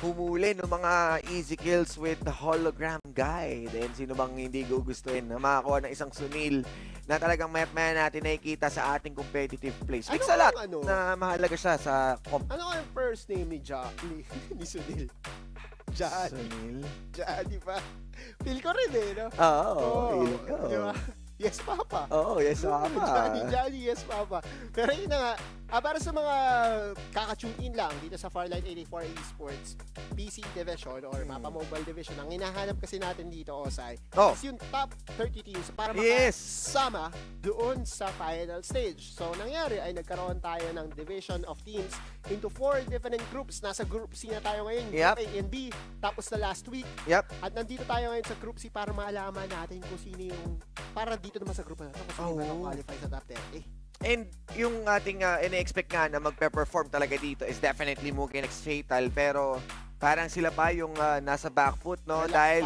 humuli ng mga easy kills with the hologram guide. And sino bang hindi gugustuhin na makakuha ng isang Sunil na talagang maya natin nakikita sa ating competitive plays. Mix a lot na mahalaga siya sa comp. Ano ang first name ni Sunil? Jan. Sunil? Jan, di ba? Feel ko rin no? Oo, feel ko. Diba? Yes, Papa. Yes, Papa. Johnny, yes, Papa. Pero yun na nga, para sa mga kaka-tune in lang dito sa FARLIGHT 84 Esports PC Division or Mapa Mobile Division, ang hinahanap kasi natin dito, Osay, is yung top 30 teams para makasama doon sa final stage. So, nangyari ay nagkaroon tayo ng division of teams into 4 different groups. Nasa Group C na tayo ngayon, Group A and B, tapos na last week. At nandito tayo ngayon sa Group C para maalaman natin kung sino yung para dito naman sa group na ito kung sino yung qualify sa top 10. And yung ating ina-expect nga na magpe-perform talaga dito is definitely Mugen X Fatal, pero parang sila pa yung nasa back foot, no? Dahil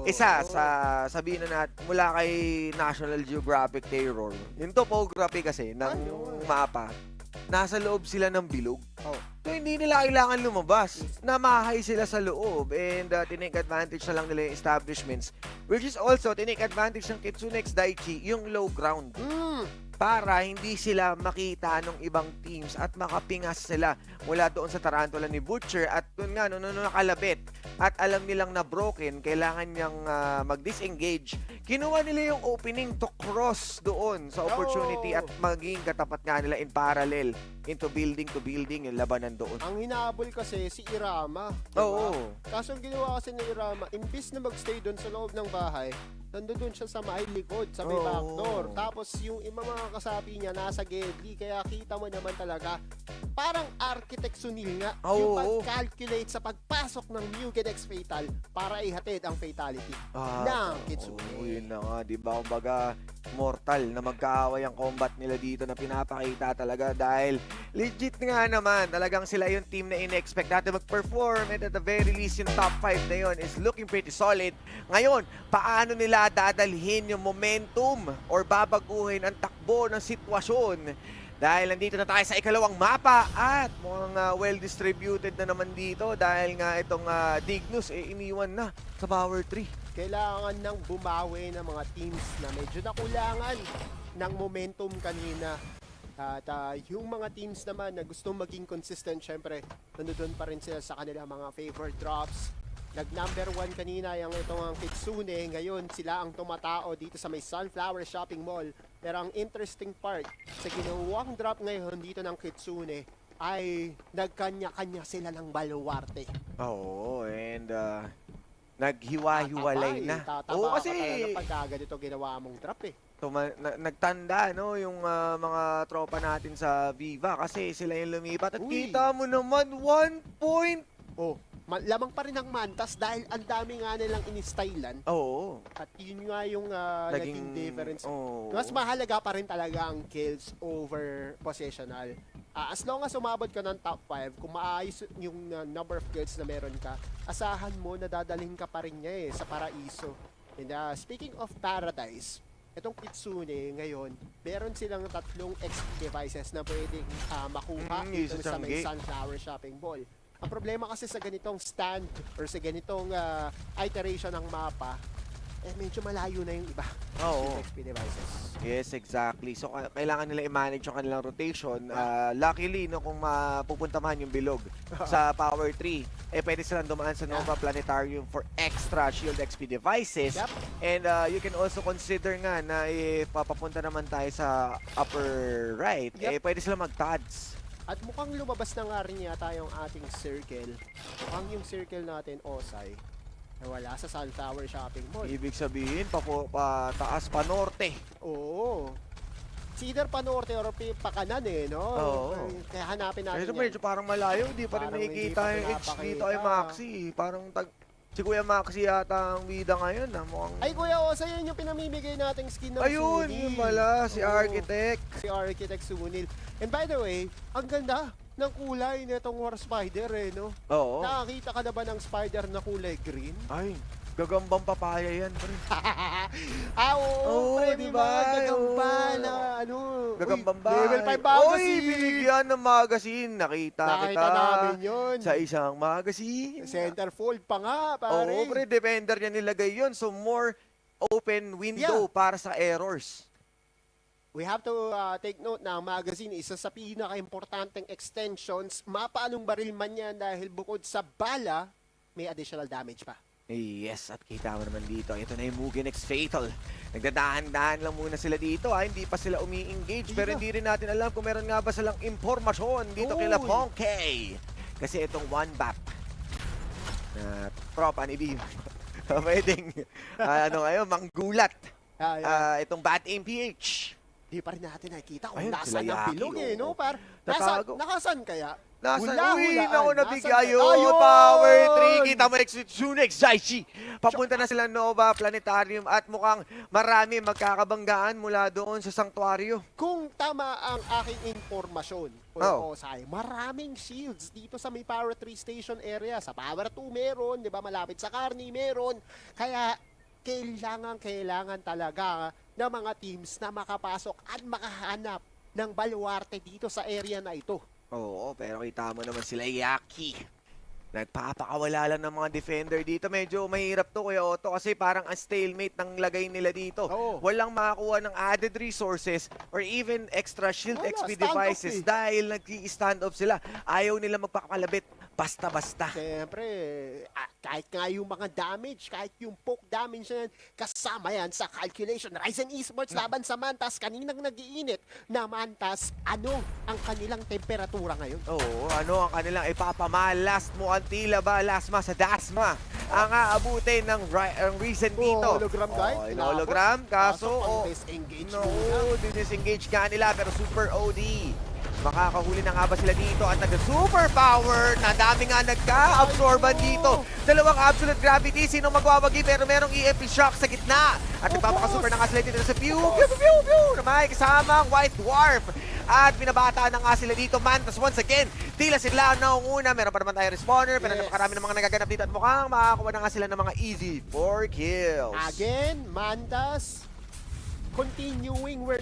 isa sa sabihin na natin mula kay National Geographic Terror, yung topography kasi ng mapa, nasa loob sila ng bilog. So, hindi nila kailangan lumabas. Namahay sila sa loob and tinake advantage na lang nila yung establishments, which is also tinake advantage ng Kitsune X Daichi yung low ground. Para hindi sila makita ng ibang teams at makapingas sila mula doon sa tarantula ni Butcher. At kung nga, nung nakalabit at alam nilang na broken, kailangan niyang mag-disengage. Kinuha nila yung opening to cross doon sa opportunity at maging katapat nga nila in parallel into building to building yung labanan doon. Ang hinahabol kasi si Irama. Oo. Kaso ang ginawa kasi ni Irama, imbis na magstay doon sa loob ng bahay, nandoon siya sa may likod, sa may backdoor. Tapos yung mga mga kasapi niya nasa Gedli. Kaya kita mo naman talaga, parang architect Sunil nga yung pag-calculate sa pagpasok ng Mugen X Fatal para ihatid ang fatality ng Kitsune. Yun na nga, di ba? Kumbaga, mortal na magkaaway ang combat nila dito na pinapakita talaga dahil legit nga naman. Talagang sila yung team na in-expect natin mag-perform and at the very least yung top 5 na yun is looking pretty solid. Ngayon, paano nila dadalhin yung momentum or babaguhin ang takbo ng sitwasyon? Dahil nandito na tayo sa ikalawang mapa at mukhang well-distributed na naman dito dahil nga itong Dignus iniwan na sa Power 3. Kailangan nang bumawi ng mga teams na medyo nakulangan ng momentum kanina. At yung mga teams naman na gusto maging consistent, syempre, nandun pa rin sila sa kanila mga favorite drops. Nag-number 1 kanina yung itong ang Kitsune. Ngayon, sila ang tumatao dito sa may Sunflower Shopping Mall. Pero ang interesting part, sa ginawang drop ngayon dito ng Kitsune, ay nagkanya-kanya sila ng baluarte. Oo, and naghiwa-hiwalay na. Oo, kasi pagka ganito ginawa mong drop eh. So, nagtanda no yung mga tropa natin sa Viva kasi sila yung lumipat at kita mo naman 1 point. Oh, lamang pa rin ang Mantas dahil ang dami nga nilang in-stylan. Oo. At yun nga yung naging difference. Oh. Mas mahalaga pa rin talaga ang kills over possessional. As long as umabot ka ng top 5, kung maayos yung number of kills na meron ka, asahan mo na dadalhin ka pa rin niya sa paraiso. And speaking of paradise, itong Kitsune ngayon, meron silang 3 XP devices na pwedeng makuha dito sa may Sunflower Shopping Mall. Ang problema kasi sa ganitong stand or sa ganitong iteration ng mapa, medyo malayo na yung iba. Oo. XP devices. Yes, exactly. So, kailangan nila i-manage yung kanilang rotation. Luckily, no, kung mapupunta man yung bilog sa Power 3, pwede silang dumaan sa Nova Planetarium for extra shield XP devices. Yep. And you can also consider nga na papapunta naman tayo sa upper right, pwede silang mag-TODS. At mukhang lumabas na nga rin yata yung ating circle. Mukhang yung circle natin, Osay, wala sa Sunflower Shopping Mall. Ibig sabihin, pataas pa norte. Oo. Either pa norte or pa kanan no? Oo. Kaya hanapin natin yan. Medyo parang malayo, hindi pa rin nakikita yung H dito ay Maxi. Parang si Kuya Maxi yata ang bida ngayon. Mukhang... Ay Kuya Osa, yun yung pinamimigay nating skin ng Ayun, Sunil. yun pala, si Architect. Si Architect Sunil. And by the way, ang ganda ng kulay nitong War Spider no? Oo. Nakakita ka na ba ng spider na kulay green? Ay, gagambang papaya yan, pre. Oo, pre, diba? Gagamba na, Gagambang ba? Level 5 magazine. Uy, binigyan ng magazine. Nakita kita namin yun. Sa isang magazine. Centerfold pa nga, pare. Oo, pre, defender niya nilagay yun. So, more open window para sa errors. We have to take note na ang magazine isa sa pinaka-importanteng extensions. Mapaalong baril man yan dahil bukod sa bala, may additional damage pa. Yes, at kita mo naman dito. Ito na yung Mugen X Fatal. Nagdadahan-dahan lang muna sila dito. Hindi pa sila umi-engage. Pero hindi rin natin alam kung meron nga ba silang impormasyon dito kila Ponke. Kasi itong one bap na tropa ni Bim. Pwedeng, manggulat. Itong Bat Aim PH. Di pa rin natin nakikita kung ayun, nasaan ang bilog no? Nakasan kaya? Nabigay yun. Power 3. Kita mo Sunex Zaichi. Papunta na sila Nova Planetarium at mukhang marami magkakabanggaan mula doon sa sanctuaryo. Kung tama ang aking informasyon, maraming shields dito sa may Power 3 station area. Sa Power 2 meron, di ba? Malapit sa Carney meron. Kaya kailangan talaga ng mga teams na makapasok at makahanap ng baluarte dito sa area na ito. Oo, pero kita mo naman sila Yaki. Nagpapakawala lang ng mga defender dito. Medyo mahirap to, Kuya Otto, kasi parang ang stalemate ng lagay nila dito. Walang makakuha ng added resources or even extra shield XP devices dahil nag-i-stand off sila. Ayaw nila magpakalabit basta-basta. Siyempre, kahit nga yung mga damage, kahit yung poke damage na yan, kasama yan sa calculation. Ryzen Esports laban sa Mantas, kaninang nag-iinit na Mantas, ano ang kanilang temperatura ngayon? Oo, ano ang kanilang ipapamalas mo ang tila ba, lasma sa dasma ang aabutin ng reason dito. Hologram guide. Hologram, kaso, disengage disengage ka nila, pero super OD. Makakahuli na nga ba sila dito at nag-superpower na dami nga nagka-absorban dito. Dalawang absolute gravity, sino magwawagi pero merong EMP shock sa gitna. At nagpapaka-super na nga sila dito sa pew na may kasamang white dwarf. At binabata na nga sila dito, Mantas once again. Tila sila naunguna, meron pa naman tayo respawner, pero napakarami ng mga nagaganap dito at mukhang makakuha na nga sila ng mga easy 4 kills. Again, Mantas continuing where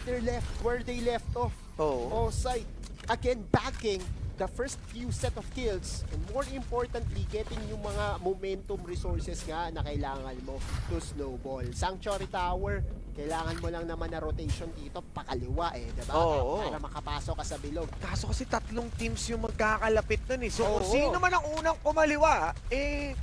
they left off. Offside. Again, backing the first few set of kills and more importantly, getting yung mga momentum resources nga na kailangan mo to snowball. Sanctuary Tower, kailangan mo lang naman na rotation dito pakaliwa diba? Para makapasok ka sa bilog. Kaso kasi tatlong teams yung magkakalapit nun So kung sino man ang unang kumaliwa,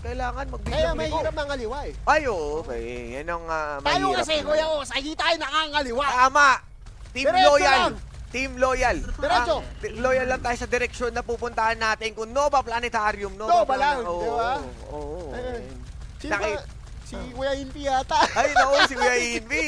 kailangan magbiglang Kaya may hirap mangaliwa Ay, okay. Yan ang tayo mahirap. kasi, Kuya Os, hindi tayo nakangaliwa. Tama! Team Diretso loyal! lang. Team loyal. Diretso. Loyal lang tayo sa direksyon na pupuntahan natin. Kung Nova Planetarium, Nova lang, di ba? Oo. Si Kuya Invi yata. Ay, naku, si Kuya Invi.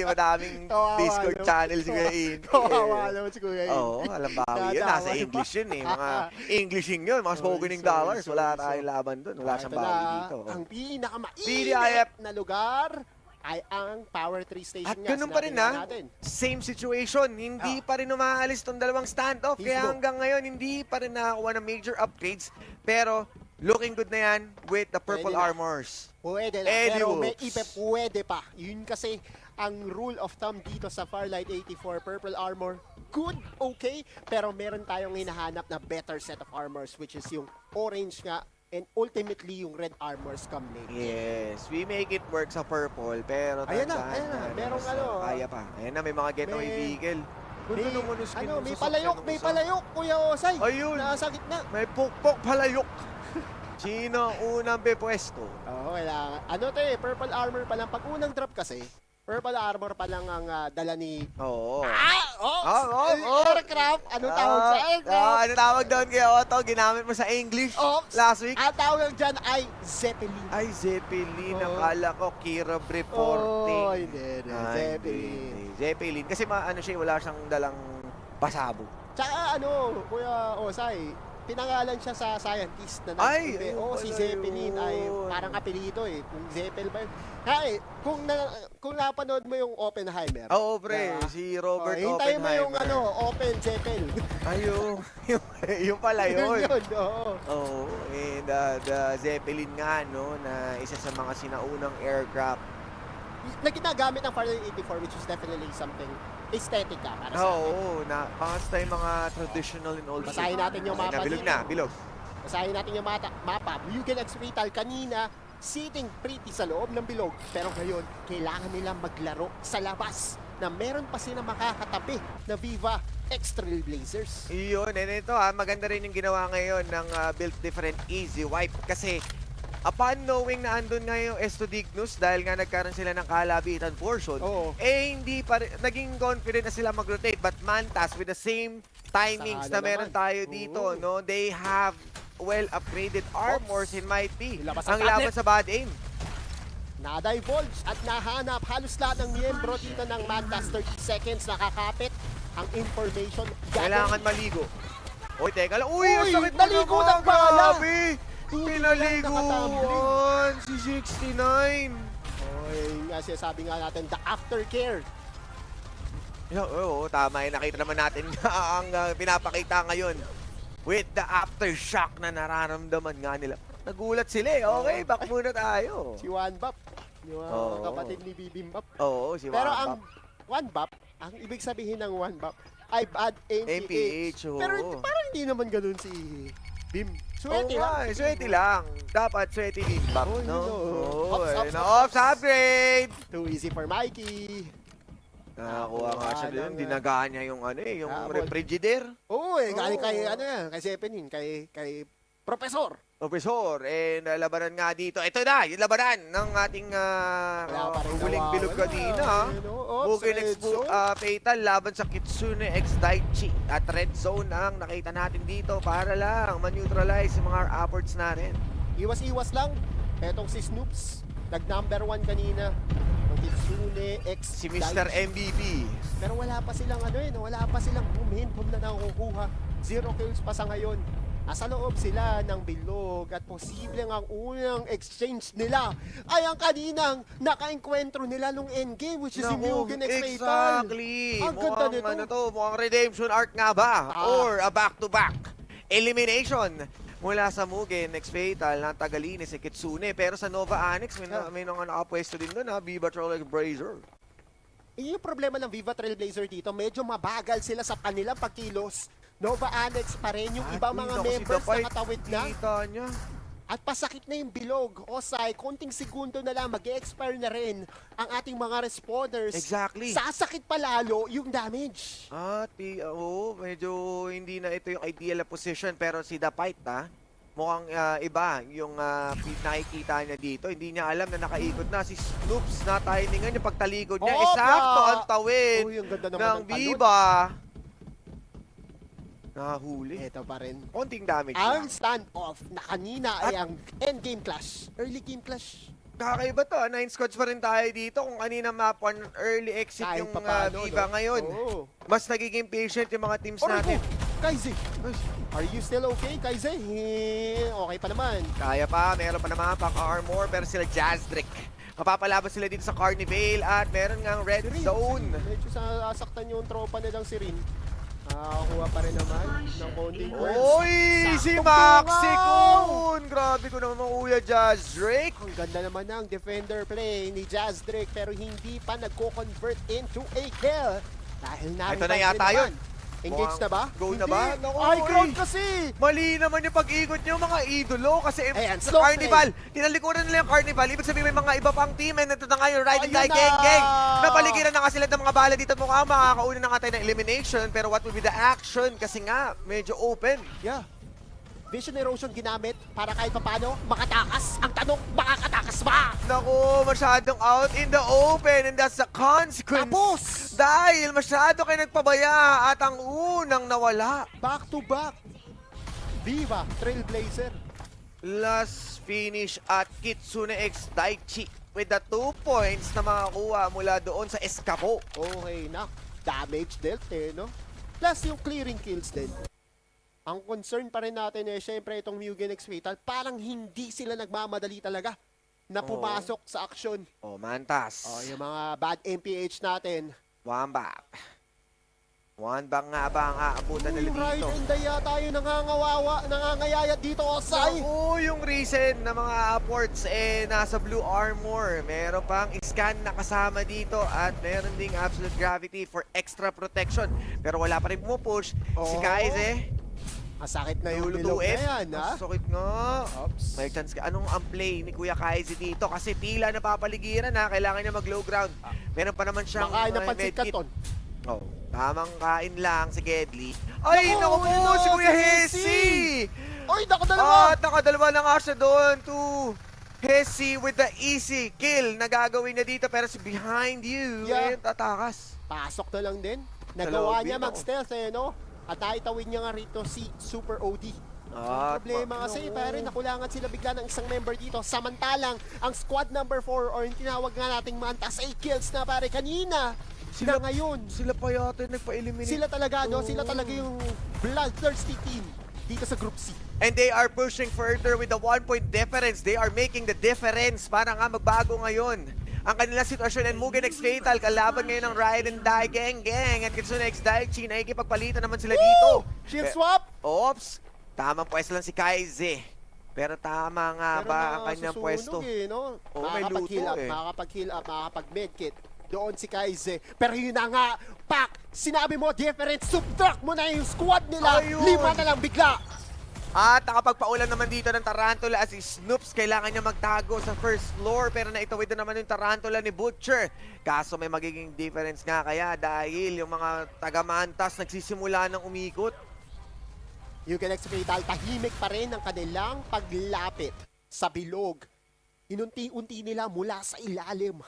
Madaming Discord channel si Kuya Invi. Kawawa naman si Kuya Invi. Oo, alam ba yun. Nasa English yun Mga Englishing yun. Mga spokening dollars. Wala tayong laban dun. Wala siyang bawi dito. Ang pinakamainit na lugar ay ang Power 3 Station. At ganun pa rin same situation. Hindi pa rin umaalis tong dalawang standoff. Kaya hanggang ngayon, hindi pa rin nakakuha ng major upgrades. Pero looking good na yan with the purple armors. Pwede lang. Pero may pwede pa. Yun kasi ang rule of thumb dito sa Farlight 84 purple armor. Good, okay. Pero meron tayong hinahanap na better set of armors which is yung orange nga. And ultimately, yung red armors come late. Yes, we make it work sa purple, pero ayan na. Merong kaya pa. Ayan na, may mga getaway vehicle. May palayok, Kuya Osay. Ayun. Nasa gitna. May pukpok palayok. Sino unang bepwesto? Kailangan. Purple armor pa lang. Pag unang drop kasi, purple armor pa lang ang dala ni... Aircraft! Anong tawag sa aircraft? Ano tawag doon kay Otto? Ginamit mo sa English last week? Ang tawag dyan ay Zeppelin. Ay, Zeppelin. Akala ko Kira Breporting. Zeppelin. Zeppelin. Kasi wala siyang dalang pasabog. Tsaka Kuya Osay, pinangalan siya sa scientist na si Zeppelin ay parang apelido Kung Zeppel ba yun? Kung napanood mo yung Oppenheimer. Oo, pre. Si Robert Oppenheimer. Hintayin mo yung Open Zeppel. Yung pala yun. Oo. And the Zeppelin nga, na isa sa mga sinaunang aircraft. Na ginagamit ng Farlight 84 which is definitely something aesthetic para sa akin. Basta yung mga traditional and old. Basahin natin yung mapa dito. Bilog. Basahin natin yung mapa. Mugen X Vital kanina, sitting pretty sa loob ng bilog. Pero ngayon, kailangan nilang maglaro sa labas na meron pa sila makakatabi na Viva X-Trail Blazers. Iyon, ito maganda rin yung ginawa ngayon ng Built Different Easy Wipe kasi upon knowing na andun nga yung Esto Dignus dahil nga nagkaroon sila ng kalabitan portion, hindi pa rin, naging confident na sila mag-rotate. But Mantas with the same timings na meron tayo dito, they have well-upgraded armors, it might be. Ang laban sa bad aim. Na-divulge at nahanap halos lahat ng miyembro dito ng Mantas. 30 seconds nakakapit ang information. Kailangan maligo. Teka lang. Ang sakit naligo ng bala! Pinaliguan si 69. Sabi nga natin, the aftercare. Tama yun. Nakita naman natin ang pinapakita ngayon with the aftershock na nararamdaman nga nila. Nagulat sila Okay, back muna tayo. Si One Bap. Yung kapatid ni Bibimbap. Si Pero One ang One Bap, ang ibig sabihin ng One Bap ay bad MPH. Pero parang hindi naman ganun si Bim. Swerte lang. Swerte lang. Dapat swerte Bimbap, Ops upgrade! Too easy for Mikey. Nakakuha nga siya doon. Dinagaan niya yung yung refrigerator. Galing kay kay Zeppelin, kay Profesor. And labanan nga dito. Ito na, yung labanan ng ating huling bilog kanina. Mugen X Fatal laban sa Kitsune X Daichi. At red zone ang nakita natin dito para lang ma-neutralize yung mga upwards natin. Iwas-iwas lang. Etong si Snoops, nag-number 1 kanina. Ang Kitsune X Si Mr. Daichi. MVP. Pero wala pa silang wala pa silang momentum na nakukuha. 0 kills pa sa ngayon. Asa loob sila ng bilog at posibleng ang unang exchange nila ay ang kaninang naka-enkwentro nila nung endgame, which is si Mugen X Fatal. Exactly. Ang ganda nito. Mukhang redemption arc nga ba? Or a back-to-back elimination mula sa Mugen X Fatal na tagalini si Kitsune. Pero sa Nova Annex, may nakapwesto din doon, Viva Trailblazer. Yung problema ng Viva Trailblazer dito, medyo mabagal sila sa kanilang pagkilos. Nova Annex pa rin yung ibang mga members na katawid na. Niya. At pasakit na yung bilog. Osay, konting segundo na lang, mag-expire na rin ang ating mga responders. Exactly. Sasakit pa lalo yung damage. Medyo hindi na ito yung ideal na position. Pero si The Fight, mukhang iba yung nakikita niya dito. Hindi niya alam na nakaikot na. Si Snoops na timingan yung pagtalikod niya. Eksakto ang tawid ng Viva. Nahuli. Ito pa rin. Konting damage ang lang. stand-off na kanina ay ang endgame clash. Early game clash. Kakaiba to. 9 squads pa rin tayo dito. Kung kanina map 1 early exit kahit yung no? Viva ngayon. Mas nagiging patient yung mga teams natin. Kaize, are you still okay, Kaize? Okay pa naman. Kaya pa. Meron pa naman pang-armor. Pero sila Jazdrick. Mapapalaban sila dito sa Carnivale. At meron ngang red zone. Medyo sasaktan yung tropa nilang si Rin. Nakakuha pa rin naman ng konting words. Oy! Si Maxicon! Grabe ko naman Kuya Jazdrick. Ang ganda naman ng defender play ni Jazdrick pero hindi pa nagko-convert into a kill. Dahil ito na yata yun. Engage na ba? Go na ba? Ay, ground kasi! Mali naman yung pag-ikot nyo mga idolo kasi sa slow Carnival, tinalikuran nila yung Carnival. Ibig sabihin may mga iba pang team and ito na nga yung Ride and Die Gang. Napaligiran na nga sila ng mga bala dito mukhang makakauna na nga tayo ng elimination pero what will be the action kasi nga medyo open. Yeah. Vision erosion ginamit para kahit papano makatakas. Ang tanong, makakatakas ba? Naku, masyadong out in the open and that's the consequence. Tapos! Dahil masyado kayo nagpabaya at ang unang nawala. Back to back. Viva Trailblazer. Last finish at Kitsune X Daichi with the 2 points na makakuha mula doon sa Escapo. Okay na. Damage dealt no? Plus yung clearing kills din. Ang concern pa rin natin syempre itong Mugen X Fatal, parang hindi sila nagmamadali talaga na pumasok sa aksyon. Mantas. Yung mga bad MPH natin. One back nga ba ang aabutan nila dito? Right and daya tayo nangangayayat dito, Osay. Yung reason na mga upwards nasa blue armor. Meron pang scan na kasama dito at meron ding absolute gravity for extra protection. Pero wala pa rin pumupush. Si Kaize. Masakit na yung bilog na yan, ha? Masakit nga. May chance ka. Anong ang play ni Kuya Kaize dito? Kasi tila napapaligiran kailangan niya mag-low ground. Meron pa naman siyang makain na pansit katon. Tamang kain lang si Gedli. Ay, naku po, si Kuya Hesi! Ay, nakadalawa! Nakadalawa na nga siya doon to Hesi with the easy kill na gagawin niya dito pero si behind you, tatakas. Pasok na lang din. Nagawa niya mag-stealth no? At naitawid niya nga rito si Super OD. Ang problema kasi pare, nakulangan sila bigla ng isang member dito. Samantalang ang squad number 4 or yung tinawag nga nating Mantas 8 kills na pare kanina. Sila ngayon. Sila pa yata nagpa-eliminate. Sila talaga, no? Sila talaga yung bloodthirsty team dito sa Group C. And they are pushing further with the 1-point difference. They are making the difference para nga magbago ngayon ang kanilang sitwasyon. And Mugen X Fatal, kalaban ngayon ng Ride and Die Gang at Kitsune X Daichi, nakikipagpalitan naman sila dito. Shield swap! Ops! Tamang pwesto lang si Kaize. Pero tama nga ba ang kanyang pwesto? No? May luto makakapag-heal up, makakapag-medkit. Doon si Kaize. Pero yun na nga, Pak! Sinabi mo, difference, subtract mo na yung squad nila. Ayun. 5 na lang bigla. At nakapagpaulan naman dito ng Tarantula as si Snoops. Kailangan niya magtago sa first floor pero naitawid na naman yung Tarantula ni Butcher. Kaso may magiging difference nga kaya dahil yung mga taga-Mantas nagsisimula ng umikot. You can expect dahil tahimik pa rin ang kanilang paglapit sa bilog. Inunti-unti nila mula sa ilalim.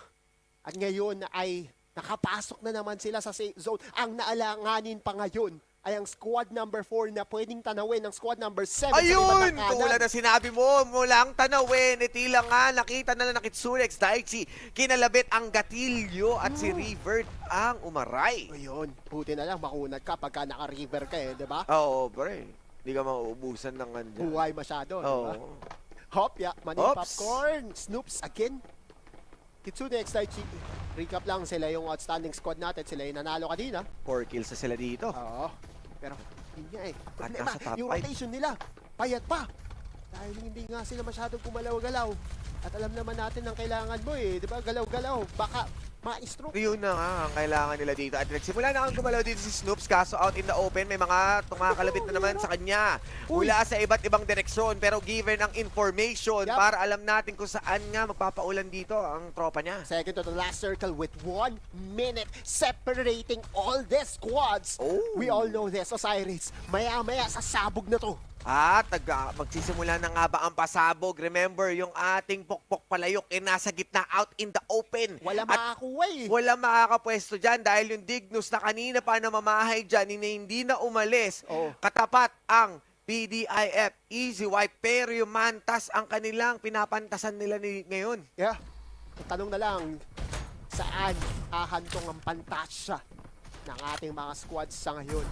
At ngayon ay nakapasok na naman sila sa safe zone. Ang naalanganin pa ngayon ay ang squad number 4 na pwedeng tanawin ng squad number 7 Ayun! sa Tulad na sinabi mo, mulang tanawin, itila nga, nakita na lang na Kitsune X Daichi, kinalabit ang gatilyo at si River ang umaray. Ayun, buti na lang makunat ka pagka naka-river ka di ba? Oo, pre. Hindi ka mauubusan ng ganyan. Buhay masyado, di ba? Oo. Hop, money popcorn, Snoops again. Kitsune X Daichi, recap lang, sila yung outstanding squad natin, sila yung nanalo kanina. 4 kills na sila dito. Oo. Pero hindi nga problema, nasa top yung 5. rotation nila, payat pa. Dahil hindi nga sila masyadong kumalaw-galaw. At alam naman natin ang kailangan mo di ba? Galaw-galaw, baka ma-stroke. Yun na nga ang kailangan nila dito. At nagsimula na ang gumalaw dito si Snoops, kaso out in the open, may mga tumakalabit na naman sa kanya. Mula sa iba't ibang direksyon, pero given ang information para alam natin kung saan nga magpapaulan dito ang tropa niya. Second to the last circle with 1 minute separating all the squads. We all know this, Osiris. Maya-maya sasabog na to. At magsisimula na nga ba ang pasabog? Remember, yung ating pokpok palayok nasa gitna out in the open. Wala makakuha Wala makakapwesto dyan dahil yung Dignus na kanina pa namamahay dyan, hindi na umalis. Katapat ang PDIF, Easy Wipe, pero yung Mantas ang kanilang pinapantasan nila ngayon. Yeah. Tanong na lang, saan ahantong ang pantasya ng ating mga squads sa ngayon?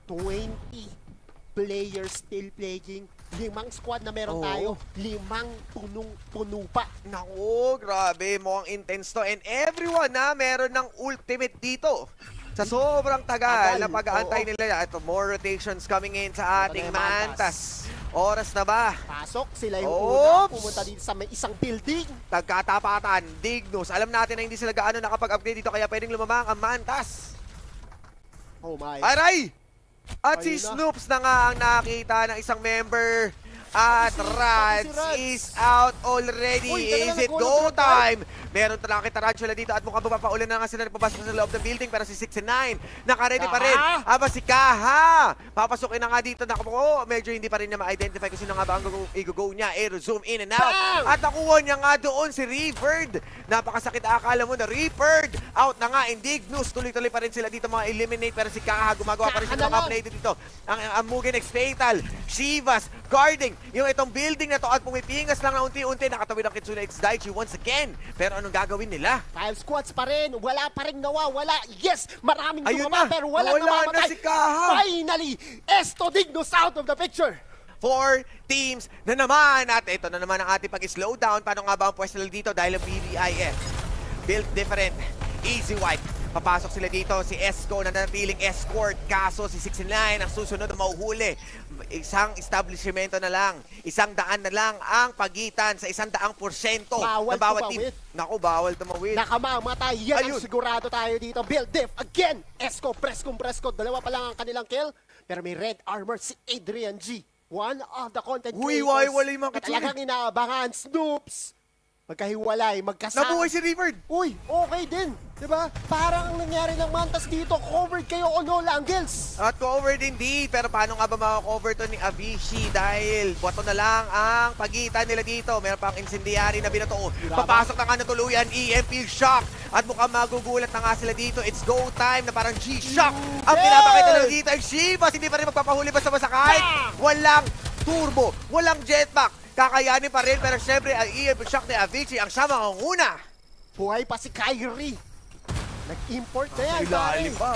20 players still playing. 5 squad na meron tayo. 5 punong-puno pa. Naku, grabe. Mukhang intense to. And everyone meron ng ultimate dito. Sa sobrang tagal na pag-aantay nila. Ito, more rotations coming in sa ating Mantas. Oras na ba? Pasok, sila yung una. Pumunta dito sa may isang building. Tagkatapatan, Dignus. Alam natin na hindi sila gaano nakapag-upgrade dito kaya pwedeng lumamang ang Mantas. Oh my. Aray! At si Snoops na nga ang nakita ng isang member. At Rats is out already. Is it go time? Meron talagang tarantula dito at mukhang papaulan na nga sila nagpapasok sa loob ng building. Pero si 69, naka-ready pa rin. Aba si Kaha. Papasukin na nga dito. Medyo hindi pa rin niya ma-identify kung sino nga ba ang i-go niya. Zoom in and out. At nakuha niya nga doon si Reeford. Napakasakit akala mo na Reeford. Out na nga. Indignus. Tuloy-tuloy pa rin sila dito mga eliminate. Pero si Kaha gumagawa pa rin siya ng mga play dito. Ang Mugen X Fatal. Shivas guarding yung itong building na to at pumipingas lang na unti-unti. Nakatawid ang Kitsune X Daichi once again. Pero anong gagawin nila? 5 squads pa rin. Wala pa rin nawawala. Yes! Maraming Ayun dumama pero wala na namamatay. si Kaha. Finally! Esto Dignus out of the picture. 4 teams na naman. At ito na naman ang ating pag-slow down. Paano nga ba ang pwesto dito? Dahil ang BDIF built different. Easy wipe. Papasok sila dito. Si Esco na natiling escort. Kaso si 69 ang susunod na mauhuli. Isang establishmento na lang. 100 na lang ang pagitan sa 100% bawal ng bawat team. Naku, bawal tumawid. Nakamamatay. Yan ang sigurado tayo dito. Build diff again. Esco, Presco. Dalawa pa lang ang kanilang kill. Pero may red armor si Adrian G. One of the content creators. Wala yung mga Kitsune. Talagang inaabangan. Snoops. Magkahiwalay, magkasama. Nabuhay si River. Uy, okay din. Diba? Parang ang nangyari ng Mantas dito, covered kayo on all angles. At covered indeed. Pero paano nga ba makakover to ni Avicii? Dahil buwato na lang ang pagitan nila dito. Meron pang incendiary na binato. Papasok na nga na tuluyan. EMP shock. At mukhang magugulat na nga sila dito. It's go time na parang G-shock. Ang pinapakita nila dito ay Shivas. Hindi pa rin magpapahuli basta-basta kahit walang turbo, walang jetpack. Kakayanin pa rin, pero syempre ang EMP shock ni Avicii ang siya mangunguna. Buhay pa si Kyrie. Nag-import na yan. Ilalim pa.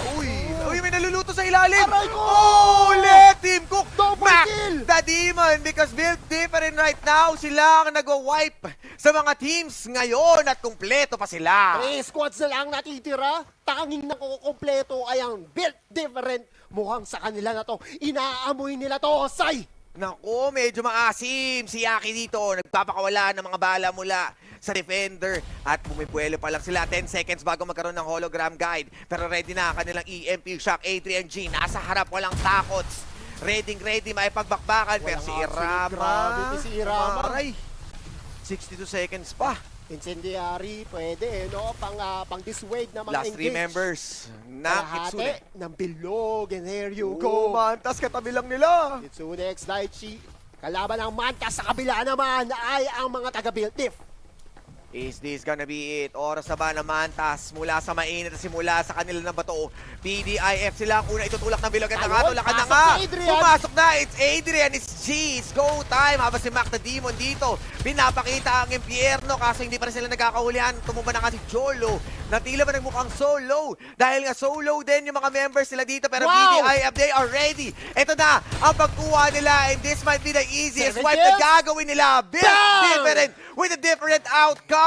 Uy, may naluluto sa ilalim. Aray ko! Oh, let him cook. Double kill. The Demon, because built different right now. Sila ang nag-wipe sa mga teams ngayon at kumpleto pa sila. 3 squads na lang natitira. Tanging nakukumpleto ay ang built different. Mukhang sa kanila na to. Inaamoy nila to, Osay. Naku, medyo maasim si Yaki dito. Nagpapakawala ng mga bala mula sa defender. At bumibuelo pa lang sila 10 seconds bago magkaroon ng hologram guide. Pero ready na kanilang EMP shock. Adrian G, nasa harap, walang takots. Ready, may pagbakbakan. Pero si Irama, si Irama. 62 seconds pa. Incendiary, pwede, no? Pang dissuade na mga Last 3 engage. members ng Kitsune. ng bilog, and there you Oh, go. Mantas, katabi lang nila. Kitsune x Daichi. Kalaban ng Mantas sa kabila naman ay ang mga taga-build diff. Is this gonna be it? Oras na ba na Mantas mula sa mainit na simula sa kanila na bato? PDIF sila ang una itutulak ng bilog at nakatulakan na pasok nga. na Adrian. Pumasok na, it's Adrian, it's G, it's go time. Habang si Mac the Demon dito, pinapakita ang impyerno kaso hindi pa rin sila nagkakahulihan. Tumumba na nga si Jolo na tila ba nagmukhang solo dahil nga solo din yung mga members nila dito pero PDIF, they are ready. Ito na ang pagkuha nila and this might be the easiest wipe na gagawin nila. Build different with a different outcome.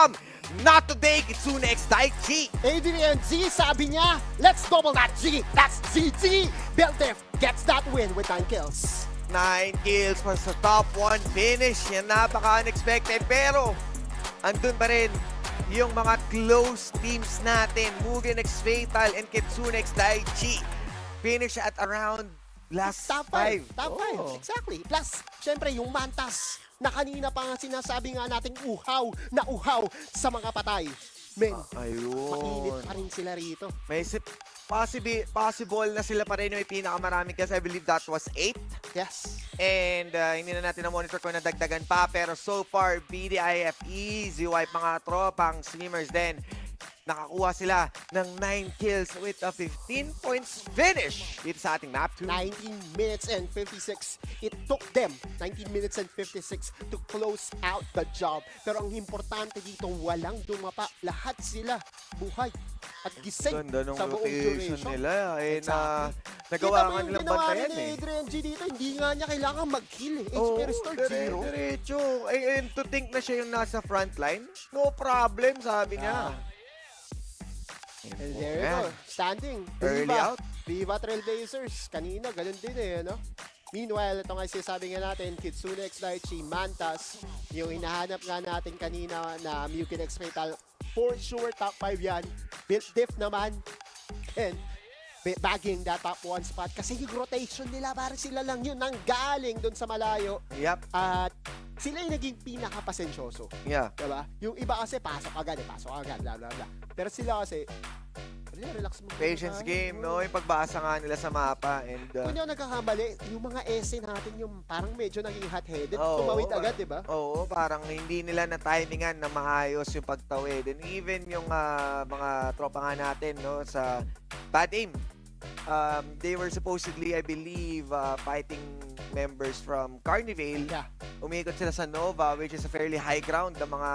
Not today, Kitsune x Daichi. Adrian G, sabi niya, let's double that G. That's GG. Build diff gets that win with 9 kills. 9 kills para sa top 1 finish. Yan napaka-unexpected pero andun pa rin yung mga close teams natin. Mugen x Fatal and Kitsune x Daichi. Finish at around last Top 5. 5. Top 5, exactly. Plus, syempre yung Mantas na kanina pa nga sinasabi nga nating uhaw sa mga patay. Men, mainit pa rin sila rito. May possible na sila pa rin yung pinakamaraming kasi I believe that was 8. Yes. And hindi na natin na-monitor kung nadagdagan pa pero so far BDIF easy wipe mga tropang swimmers din. Nakakuha sila ng 9 kills with a 15 points finish dito sa ating map 2. 19 minutes and 56. It took them 19 minutes and 56 to close out the job. Pero ang importante dito, walang dumapa. Lahat sila buhay at gising Ganda ng sa buong rotation duration. nila. Eh, Exactly. nagawa nga nilang bantayan ni eh. Adrian G dito, hindi nga niya kailangan mag-kill eh. Oh, HP restore 0. diretso. And to think na siya yung nasa frontline, no problem, sabi niya. And there you go, standing. Early out. Viva Trailblazers. Kanina, ganun din eh, no? Meanwhile, ito nga sinasabi nga natin, Kitsune x Daichi, Mantas, yung hinahanap nga natin kanina na Mugen x Fatal, for sure top 5 yan. Build diff naman, and bagging that top 1 spot. Kasi yung rotation nila, parang sila lang yun nang galing dun sa malayo. Yep. At sila yung naging pinaka-pasensyoso. Yeah. Diba? Yung iba kasi pasok agad, bla bla bla. Pero sila kasi, relax mo. Patience game, no? Yung pagbasa nga nila sa mapa. And, kung hindi ako nagkakamali, yung mga essay natin yung parang medyo naging hot-headed. Oo, tumawid agad, di ba? Oo, parang hindi nila na-timingan na maayos yung pagtawid. And even yung mga tropa nga natin, no, sa bad aim. They were supposedly, I believe, fighting members from Carnivale. Yeah. Umikot sila sa Nova, which is a fairly high ground ng mga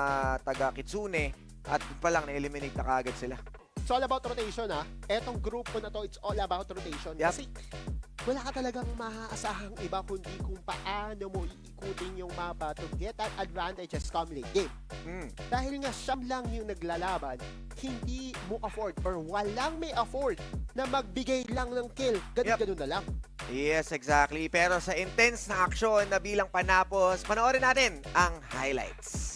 taga-Kitsune. At pa lang, na-eliminate na kagad sila. It's all about rotation, ha? Etong grupo na to, it's all about rotation. Yep. Kasi wala ka talagang maaasahang iba kundi kung paano mo iikutin yung mapa to get that advantages come late game. Dahil nga siyam lang yung naglalaban, hindi mo afford or walang may afford na magbigay lang ng kill. Ganun na lang. Yes, exactly. Pero sa intense na aksyon na bilang panapos, panoorin natin ang highlights.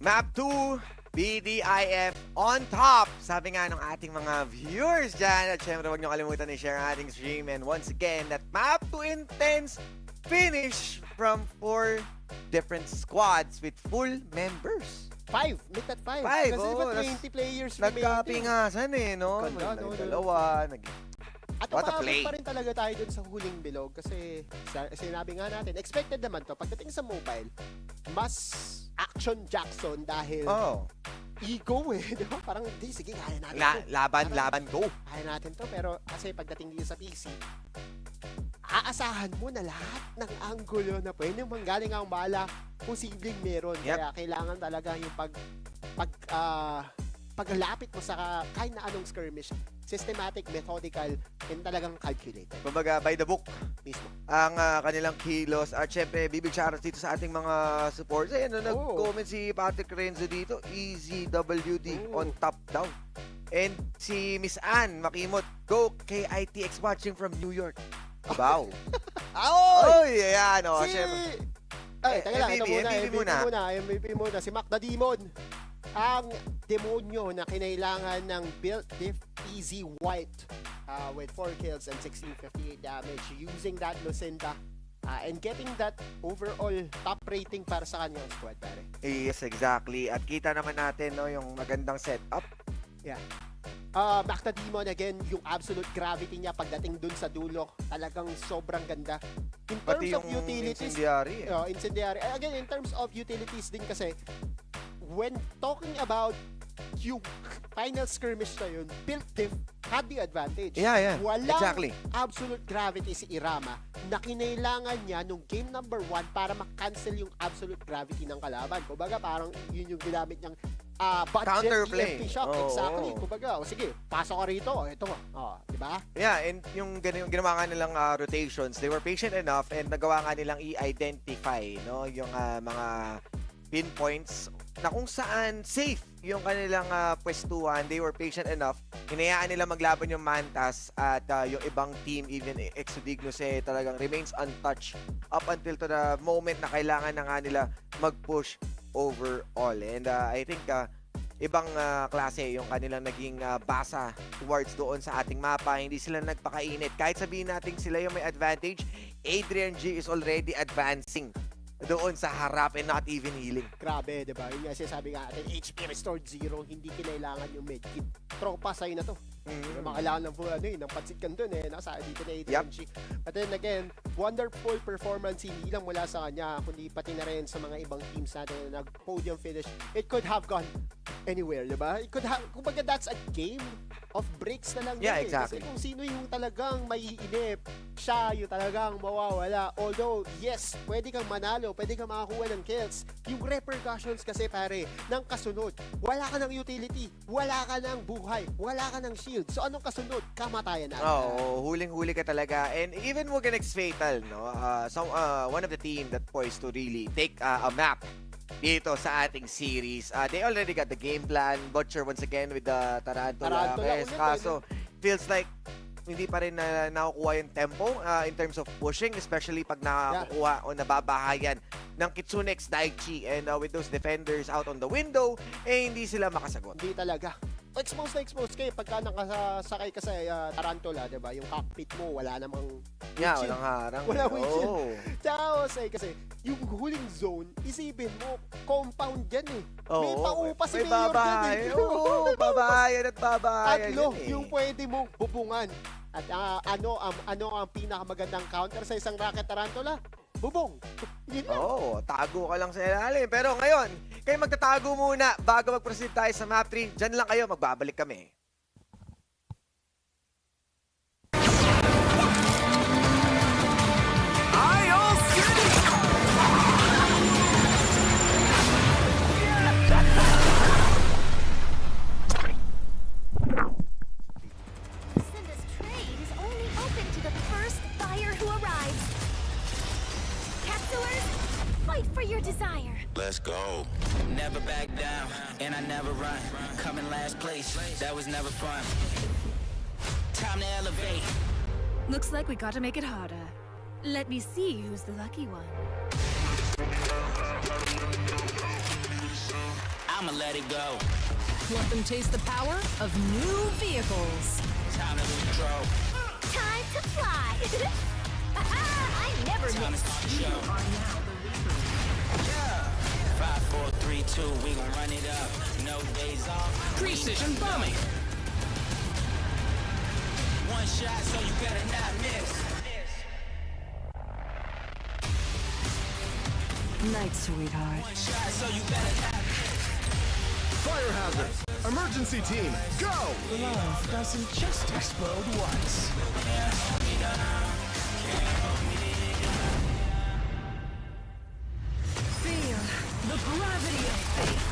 Map 2, BDIF on top. Sabi nga ng ating mga viewers dyan. At syempre, huwag nyo kalimutan i-share ang ating stream. And once again, that Map 2 intense finish from 4 different squads with full members. 5. Make that 5. 5, Kasi diba 20 players remaining. Nagkapingasan eh, no? Dalawa. At umabot pa rin talaga tayo dun sa huling bilog kasi sinabi nga natin, expected naman to. Pagdating sa mobile, mas action Jackson dahil ego eh. Diba? Parang, di, sige, kaya natin to. Laban, go. Kaya natin to, pero kasi pagdating dito sa PC, aasahan mo na lahat ng anggulo na pwede manggaling ang bala, posibleng meron. Kaya kailangan talaga yung paglapit mo sa kahit na anong skirmish, systematic, methodical, and talagang calculated. Kumbaga, by the book mismo. Ang kanilang kilos. At syempre, bibig shoutout dito sa ating mga supporters. Ayan, nag-comment si Patrick Renzo dito. EZWD on top daw. And si Miss Ann Makimot, go KITX watching from New York. Wow. Ayan. Syempre. Ay, taga lang. Ito muna. MVP muna. Si Mac the Demon. Ang demonyo na kinailangan ng built diff easy white with 4 kills and 1658 damage using that Lucinda and getting that overall top rating para sa kanyang squad, pare. Yes, exactly. At kita naman natin yung magandang setup. Yeah. Back to Demon again, yung absolute gravity niya pagdating dun sa dulo, talagang sobrang ganda. In terms of utilities, incendiary. Again, in terms of utilities din kasi, when talking about yung final skirmish na yun, built diff had the advantage. Yeah. Walang exactly. absolute gravity si Irama na kinailangan niya nung game number 1 para makancel yung absolute gravity ng kalaban. Kumbaga parang yun yung ginamit niyang budget counterplay. EMP shock. Exactly. Kumbaga, sige, pasok ka rito. Ito. Diba? Yeah, and yung ginawa nga nilang rotations, they were patient enough and nagawa nga nilang i-identify yung mga pinpoints na kung saan safe yung kanilang pwestuhan. They were patient enough. Hinayaan nila maglaban yung Mantas at yung ibang team, even Exodignos talagang remains untouched up until to the moment na kailangan na nga nila mag-push overall. And I think ibang klase yung kanilang naging basa towards doon sa ating mapa. Hindi sila nagpakainit. Kahit sabihin natin sila yung may advantage, Adrian G is already advancing doon sa harap and not even healing. Grabe, diba? Yun nga sinasabi nga natin, HP restored 0, hindi kinailangan yung medkit. Tropa, sa'yo na to. Makailangan ng pansit kan dun nasa dito na ADMG. But then again, wonderful performance hindi lang mula sa kanya, kundi pati na rin sa mga ibang teams natin na nag-podium finish. It could have gone anywhere, diba? It could have, kumbaga that's a game of breaks na lang. Exactly. Kasi kung sino yung talagang maiinip, siya yung talagang mawawala. Although, yes, pwede kang manalo, pwede kang makakuha ng kills. Yung repercussions kasi pare, ng kasunod, wala ka ng utility, wala ka ng buhay, wala ka ng shield. So anong kasunod? Kamatayan na. Huling-huli ka talaga. And even Muganex Fatal, one of the team that poised to really take a map dito sa ating series. They already got the game plan. Butcher once again with the Tarantula. Kaso, feels like hindi pa rin nakukuha yung tempo in terms of pushing, especially pag nakakuha o nababahayan ng Kitsune X Daichi and with those defenders out on the window, hindi sila makasagot. Hindi talaga. Exposed kayo pagka nakasakay ka sa Tarantula, diba? Yung cockpit mo, wala namang walang harang. Wala windshield. Tsaka kasi yung huling zone, isipin mo, compound yan may paupa si Mayor dyan babahayan at babahayan. Yung pwede mong bubungan. At ano ang pinakamagandang counter sa isang Rocket Tarantula? Bubong. Tago ka lang sa ilalim. Pero ngayon, kayo magtatago muna bago mag-proceed tayo sa map 3. Diyan lang kayo, magbabalik kami. Lucinda's trade is only open to the first buyer who arrives. Capsules, fight for your desire. Let's go. Never back down, and I never run. Coming last place, that was never fun. Time to elevate. Looks like we gotta make it harder. Let me see who's the lucky one. I'ma let it go. Let them taste the power of new vehicles. Time to lose control. Time to fly! I never Time to miss. start the show. 5, 4, 3, 2, we gon' run it up. No days off. Precision bombing. One shot, so you better not miss. Night, sweetheart. One shot, so you better not miss. Fire hazard. Emergency team, go! Love doesn't just explode once. Feel the gravity of fate.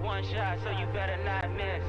One shot, so you better not miss.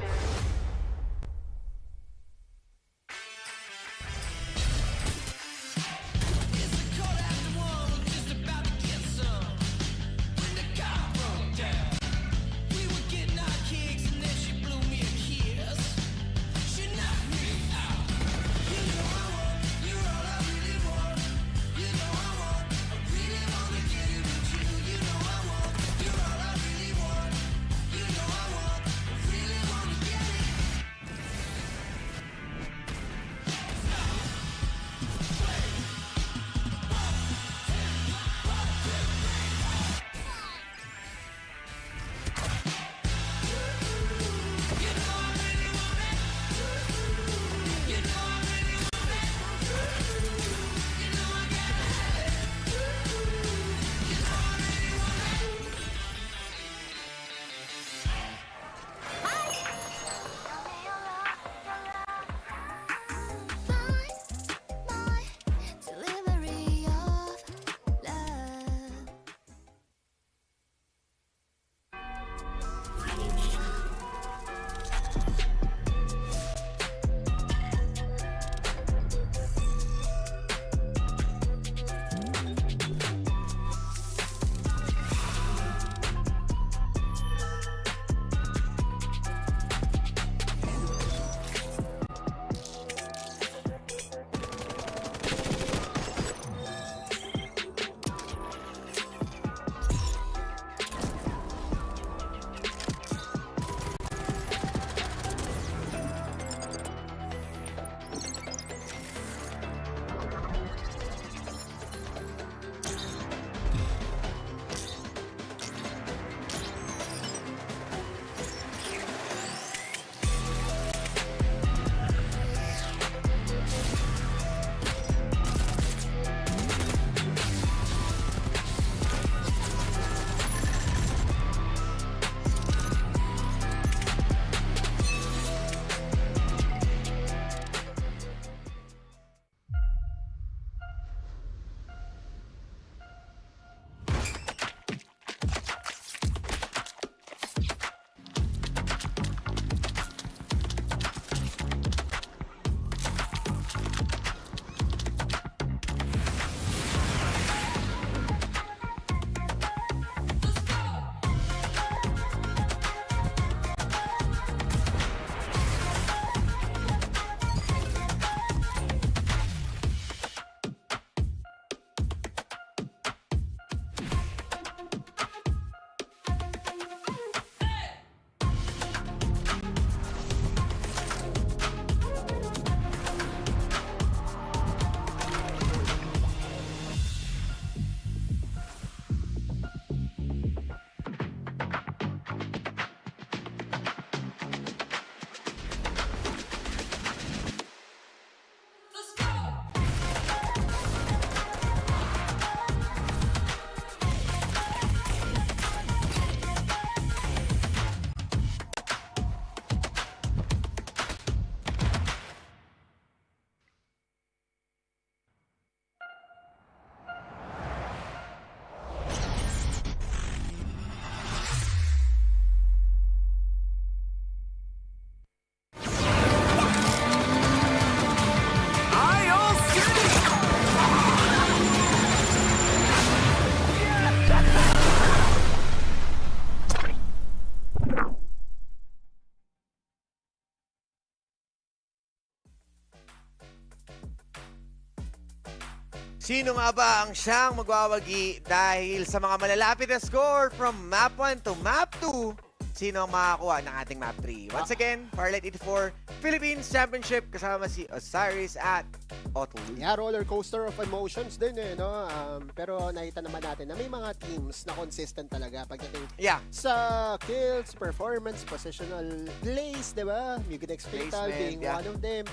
Sino nga ba ang siyang magwawagi dahil sa mga malalapit na score from Map 1 to Map 2? Sino ang makakuha ng ating Map 3? Once again, FARLIGHT 84 Philippines Championship kasama si Osiris at Otto. Yeah, roller coaster of emotions din eh, no? Pero nakita naman natin na may mga teams na consistent talaga pagdating sa kills, performance, positional plays, di ba? Mugen Fatal being one of them.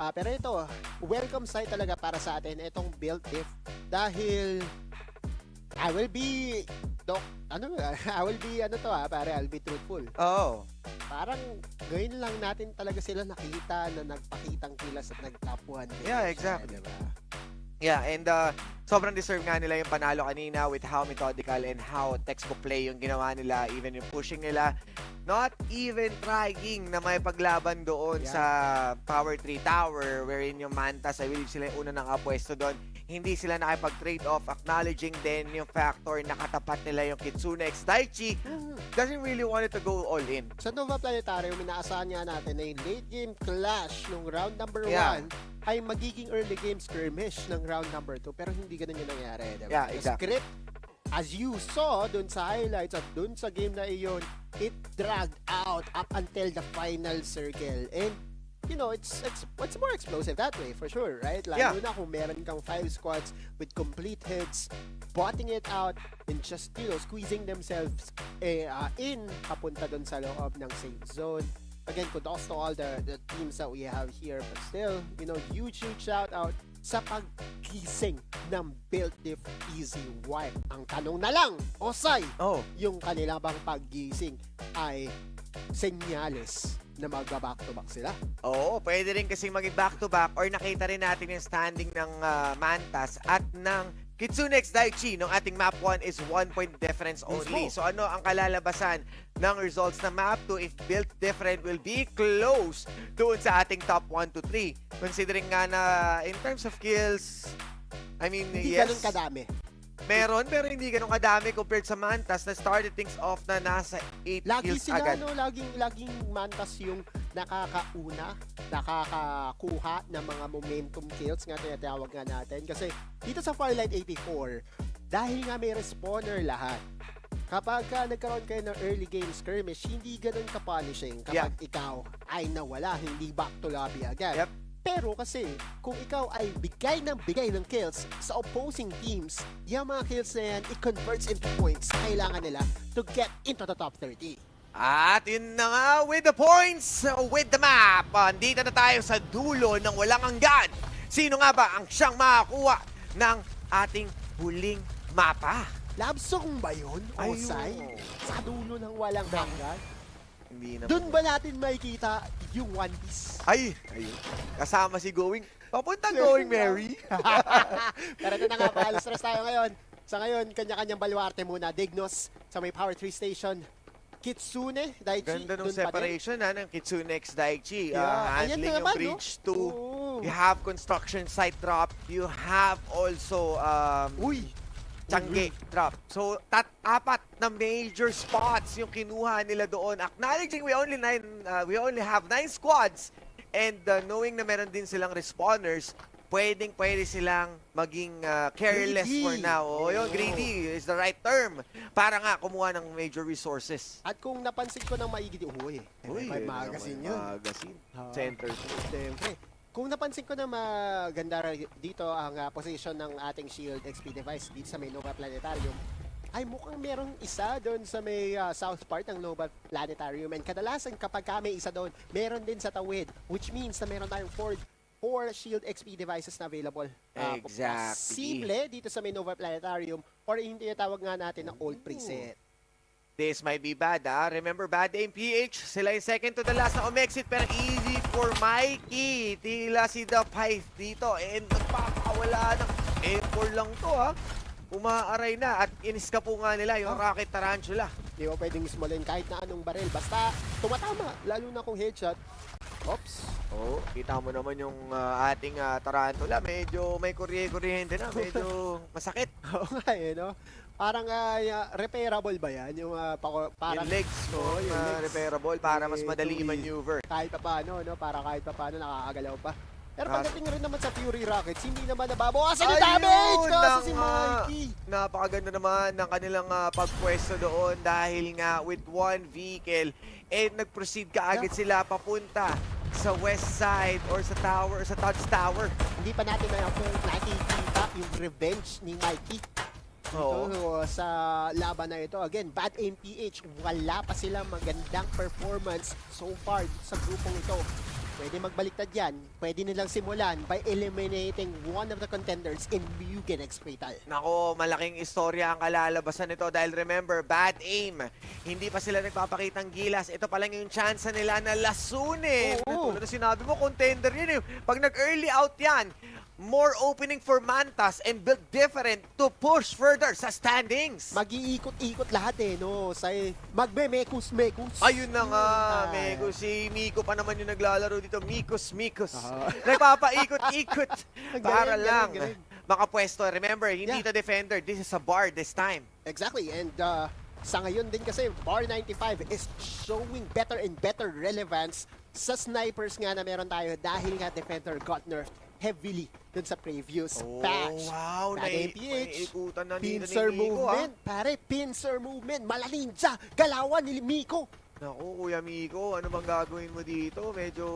Pero ito, welcome sight talaga para sa atin itong build diff dahil I will be I'll be truthful. Oh. Parang ngayon lang natin talaga sila nakita na nagpakitang kilas at nag-top 1. Yeah, exactly. Diba? Yeah, and sobrang deserve nga nila yung panalo kanina with how methodical and how textbook play yung ginawa nila, even yung pushing nila. Not even trying na may paglaban doon sa Power 3 Tower wherein yung Mantas, I believe sila yung una nakapwesto doon. Hindi sila nakipag-trade off, acknowledging din yung factor na katapat nila yung Kitsune X Daichi doesn't really wanted to go all in. Sa Nova Planetarium, inaasahan nga natin na yung late game clash nung round number 1 ay magiging early game skirmish ng round number 2 pero hindi ganun yung nangyari. Diba? Yeah, exactly. Script, as you saw dun sa highlights at dun sa game na iyon, it dragged out up until the final circle. And you know, it's more explosive that way for sure, right? Lalo na kung meron kang 5 squads with complete hits, botting it out and just, you know, squeezing themselves in papunta dun sa loob ng safe zone. Again, kudos to all the teams that we have here, but still, you know, huge shout out sa paggising ng Build Diff Easy Wipe. Ang tanong na lang, Osay, yung kanila bang paggising ay senyales na magba-back-to-back sila? Oo, pwede rin kasi maging back-to-back or nakita rin natin yung standing ng Mantas at ng Kitsune X Daichi nung ating Map 1 is 1 point difference only. So ano ang kalalabasan ng results na Map 2 if built different will be close doon sa ating top 1 to 3. Considering nga na in terms of kills, I mean, hindi ganun kadami. Meron, pero hindi ganun kadami compared sa Mantas na started things off na nasa 8 kills agad. Laging Mantas yung nakakauna, nakakakuha ng mga momentum kills nga tinatawag nga natin. Kasi dito sa FARLIGHT 84, dahil nga may respawner lahat, kapag nagkaroon kayo ng early game skirmish, hindi ganun ka-punishing kapag ikaw ay nawala, hindi back to lobby agad. Pero kasi, kung ikaw ay bigay ng kills sa opposing teams, yung mga kills na yan, it converts into points na kailangan nila to get into the top 30. At yun na nga, with the points, with the map, andito na tayo sa dulo ng walang hanggan. Sino nga ba ang siyang makakuha ng ating huling mapa? Labsong ba yun, Osay? Sa dulo ng walang hanggan? Hindi naman. Doon ba natin makikita yung One Piece? Ayun. Kasama si Going. Papuntang Going, Mary. Pero ito na nga, paalas-stress tayo ngayon. Sa ngayon, kanya-kanyang baluarte muna. Dignos sa may Power 3 Station. Kitsune, Daichi. Ganda ng separation ng Kitsune X Daichi. naman, Handling yung bridge 2. You have construction site drop. You have also Changge drop. So, apat na major spots yung kinuha nila doon. Acknowledging we only have 9 squads and knowing na meron din silang respawners, pwede silang maging careless for now. Greedy is the right term para nga kumuha ng major resources. At kung napansin ko ng maigi, may magazine yun. Magazine. Center. Siyempre. Kung napansin ko na maganda dito ang position ng ating shield XP device dito sa may Nova Planetarium, ay mukhang merong isa doon sa may south part ng Nova Planetarium. And kadalasan kapag may isa doon, meron din sa tawid, which means na meron tayong 4 shield XP devices na available. Exactly. Simple dito sa may Nova Planetarium or yung tinatawag nga natin na old preset. This might be bad, Remember, bad aim PH. Sila yung second to the last na umexit. Pero easy for Mikey. Tila si The Pipe dito. And nagpapakawala ng M4 lang to, Umaaray na. At iniska po nga nila yung Rocket Tarantula. Di ba pwedeng smallin kahit na anong baril. Basta tumatama. Lalo na kung headshot. Oops. Kita mo naman yung ating Tarantula. Medyo may kuryente na. Medyo masakit. Oo nga no? Parang repairable ba yan? Yung parang yung legs mo, yung repairable para mas madali i-maneuver. Kahit pa paano, no? Para kahit pa paano nakakagalaw pa. Pero pagdating rin naman sa Fury Rockets, hindi naman nababawasan yung damage! Kasi si Mikey. Napakaganda naman ng kanilang pagpwesto doon dahil nga with one vehicle, nag-proceed kaagad sila papunta sa west side or sa tower, sa Touch Tower. Hindi pa natin nakikita yung revenge ni Mikey. Ito, sa laban na ito. Again, Bad Aim PH, wala pa silang magandang performance so far sa grupong ito. Pwede magbaliktad yan. Pwede nilang simulan by eliminating one of the contenders in Mugen X Fatal. Nako, malaking istorya ang kalalabasan nito dahil remember, Bad Aim. Hindi pa sila nagpapakitang gilas. Ito pa lang yung chance nila na lasunin. Tulad na sinabi mo, contender yun eh. Pag nag-early out yan, more opening for Mantas and build different to push further sa standings. Mag-iikot-ikot lahat no? Magme-mekus. Ayun na nga, Meko. Si Miko pa naman yung naglalaro dito. Mikos. Nagpapaikot-ikot. Para lang makapwesto. Remember, hindi to defender. This is a bar this time. Exactly. And sa ngayon din kasi, bar 95 is showing better and better relevance sa snipers nga na meron tayo dahil nga defender got nerfed heavily dun sa previous patch. Wow, naiikutan na pincer movement. Pare, pincer movement. Malaninja. Galawan ni Miko. Naku, Kuya Miko, ano bang gagawin mo dito? Medyo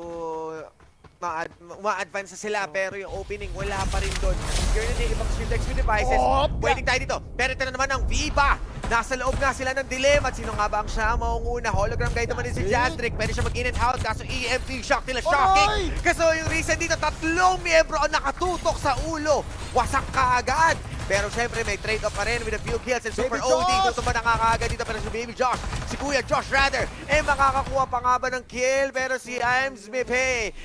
ma-advance na sila, pero yung opening, wala pa rin doon. You're na ibang shield XP devices. Waiting tayo dito. Pero ito na naman ang Viva. Nasa loob nga sila ng dilemma. At sino nga ba ang siya maunguna? Hologram guide naman din si Jastric. Pwede siya mag-in and out. Kaso EMP shock nila. Shocking! Kasi yung reason dito, 3 miyembro ang nakatutok sa ulo. Wasak kaagad. Pero syempre may trade-off pa rin with a few kills and Super OD. Gusto ba nakakaagad dito pero si Baby Josh, si Kuya Josh rather, makakakuha pa nga ba ng kill? Pero si Smith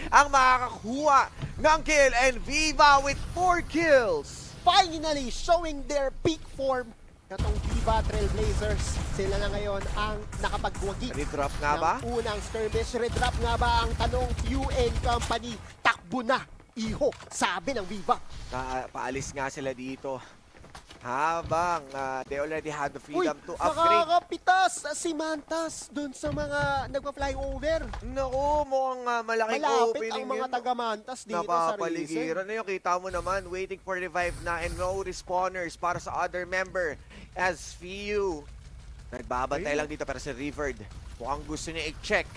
ang makakakuha ng kill and Viva with 4 kills. Finally showing their peak form. Itong Viva Trailblazers, sila na ngayon ang nakapagwagi. Redrop nga ba? Unang skirmish, redrop nga ba ang tanong? UN Company, takbo na. Iho, sabi ng Viva. Paalis nga sila dito. Habang they already had the freedom to upgrade. Nakakapitas si Mantas dun sa mga nagpa-flyover. Naku, mukhang malaking malapit opening ang mga taga-Mantas dito sa napapaligiran na yun. Kita mo naman, waiting for revive na and no respawners para sa other member as FIL. Nagbabantay lang dito pero si Riverd mukhang gusto niya i-check.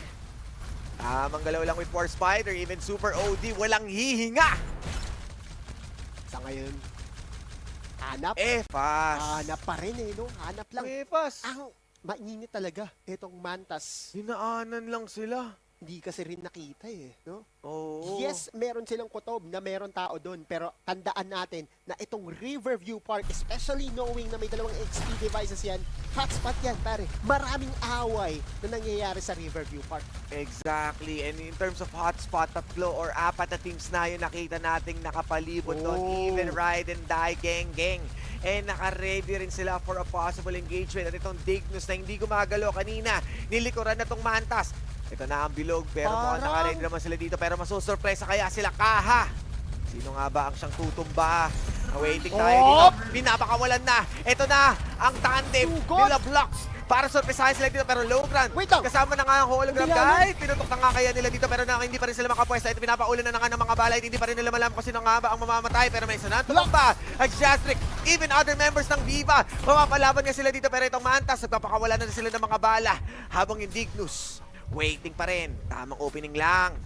Manggalaw lang with War Spider, even Super OD, walang hihinga. Sa ngayon, hanap. Hanap pa rin no? Hanap lang. Ang mainit talaga itong Mantas. Hinaanan lang sila. Hindi kasi rin nakita no? Yes, meron silang kutob na meron tao doon, pero tandaan natin na itong Riverview Park, especially knowing na may 2 XP devices yan, hotspot yan, pare. Maraming away na nangyayari sa Riverview Park. Exactly. And in terms of hotspot, 3 or 4 na teams na yun nakita nating nakapalibot doon. Even Ride and Die Gang. And naka-ready rin sila for a possible engagement. At itong Dignus na hindi gumagalaw kanina, nilikuran na itong Mantas. Ito na ang bilog, pero mukhang naka-ready naman sila dito. Pero masusurpresa kaya sila. Kaha! Sino nga ba ang siyang tutumba? Waiting tayo dito. Pinapakawalan na. Ito na ang tandem nila Blocks. Para surpresahin sila dito, pero low ground. Kasama na nga ang hologram guide. Pinutok na nga kaya nila dito, pero hindi pa rin sila makapwesta. Ito pinapaulan na nga ng mga balay. Hindi pa rin nila malaman kung sino nga ba ang mamamatay. Pero may isa na tumamba. Ang Jastric, even other members ng Viva. Mamapalaban nga sila dito, pero itong Mantas, nagpapakawalan na sila ng mga bala. Habang yung Dignus, waiting pa rin. Tamang opening lang.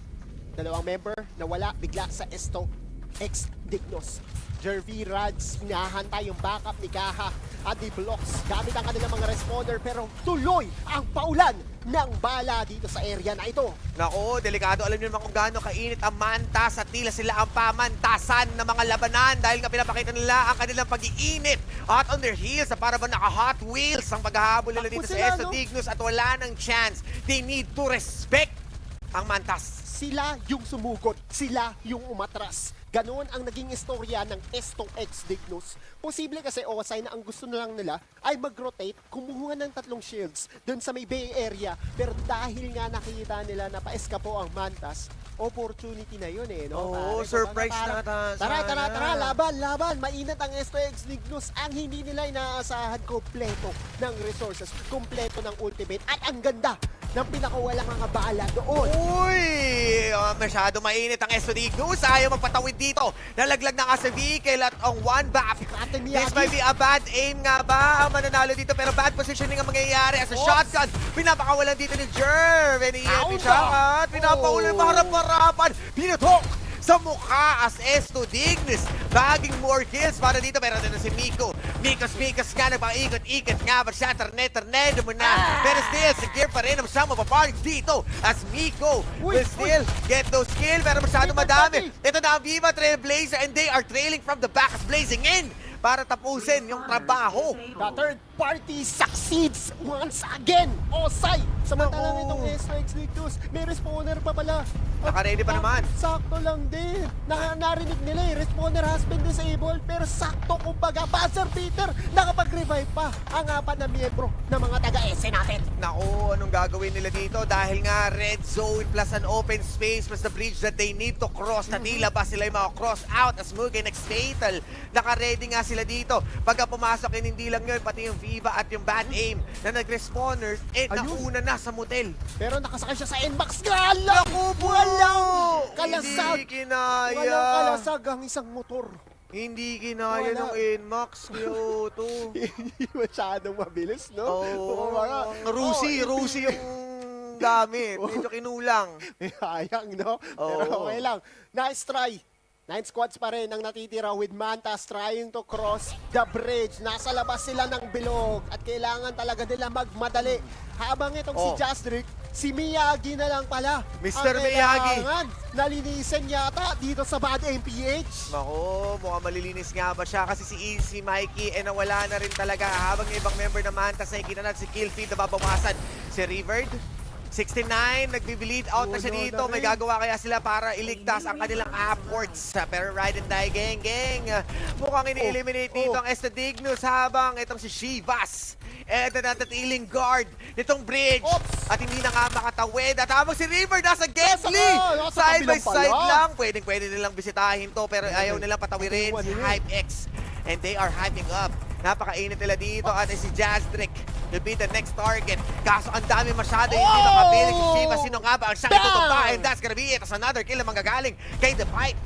2 member na wala bigla sa Esto X Dignus. Jervy Rads, hinahantay yung backup ni Kaha at the Blocks gamit ang kanilang mga responder, pero tuloy ang paulan ng bala dito sa area na ito. Nako, delikado. Alam niyo naman kung gaano kainit ang Mantas at tila sila ang pamantasan ng mga labanan dahil nga pinapakita nila ang kanilang pag-iinit at on their heels na para ba naka-hot wheels ang paghahabol nila dito sa Esto Dignus at wala ng chance. They need to respect ang Mantas. Sila yung sumugod, sila yung umatras. Ganon ang naging istorya ng Esto X Dignus. Posible kasi Osay na ang gusto na lang nila ay mag-rotate, kumuha ng 3 shields dun sa may Bay Area. Pero dahil nga nakita nila na pa-eskapo ang Mantas, opportunity na yun no? Surprise na Tara, laban. Mainit ang Esto X Dignus. Ang hindi nila inaasahan, kompleto ng resources, kompleto ng ultimate. At ang ganda, ng pinakawalang mga bala doon. Uy! Masyado mainit ang SOD Goose. Ayaw magpatawid dito. Nalaglag na nga sa vehicle at ang one back. This might be a bad aim nga ba ang mananalo dito, pero bad positioning ang mangyayari as a shotgun. Pinapakawalan dito ni Jerv. Iniiyak siya at pinapaulan maharap-harapan. Pinatok sa mukha as S2 Dignis. Baging more kills para dito, pero dito si Miko. Mikos nga, nagpang-ikot-ikot nga ba siya? Tornedo mo na. Pero still, secure pa rin ang siyang mapaparks dito as Miko will still get those kills, pero masyado madami. Ito na ang Viva Trailblazer and they are trailing from the back as blazing in para tapusin yung trabaho. The third party succeeds once again. Osay! Samantalang itong S-Strikes Lictus, may respawner pa pala. Naka-ready pa naman. Sakto lang din. Narinig nila respawner has been disabled, pero sakto kumbaga. Buzzer Peter, nakapag-revive pa ang apat na miyembro ng mga taga-S natin. Naku, anong gagawin nila dito? Dahil nga red zone plus an open space plus the bridge that they need to cross. Natila ba sila yung mga cross out as Mugen next fatal. Naka-ready nga sila dito. Pagka pumasok yun, hindi lang yun, pati yung Viva at yung bad aim na nag-respawners, nauna na sa motel. Pero nakasakay siya sa NMAX. Walang kalasag. Hindi kinaya. Walang kalasag ang isang motor. Hindi kinaya ng NMAX, Kyoto. Hindi masyadong mabilis, no? Rusi yung gamit. Medyo kinulang. Hayang, no? Pero okay lang. Nice try. 9 squads pa rin ang natitira with Mantas trying to cross the bridge. Nasa labas sila ng bilog at kailangan talaga nila magmadali. Habang itong si Jastrick, si Miyagi na lang pala. Mr. Miyagi. Nalinisin yata dito sa bad MPH. Nako, mukhang malilinis nga ba siya kasi si Mikey nawala na rin talaga. Habang yung ibang member ng Mantas nakikita natin si Killfeed na babawasan. Si Riverd, 69, nagbibilid out na siya dito. May gagawa kaya sila para iligtas ang kanilang upwards. Pero ride and die, gang. Mukhang ini-eliminate dito ang Estadignus habang itong si Shivas. Ito na tatiling guard nitong bridge. At hindi na nga makatawid. At habang si River nasa Gately, side by side lang. Pwede nilang bisitahin to pero ayaw nilang patawirin si HypeX. And they are hyping up. Napakainit nila dito at si Jazdrick will be the next target. Kaso ang dami masyado hindi makabilig si Shiva. Sino nga ba ang siyang itutumpa? And that's gonna be it. As another kill na manggagaling kay The Fight.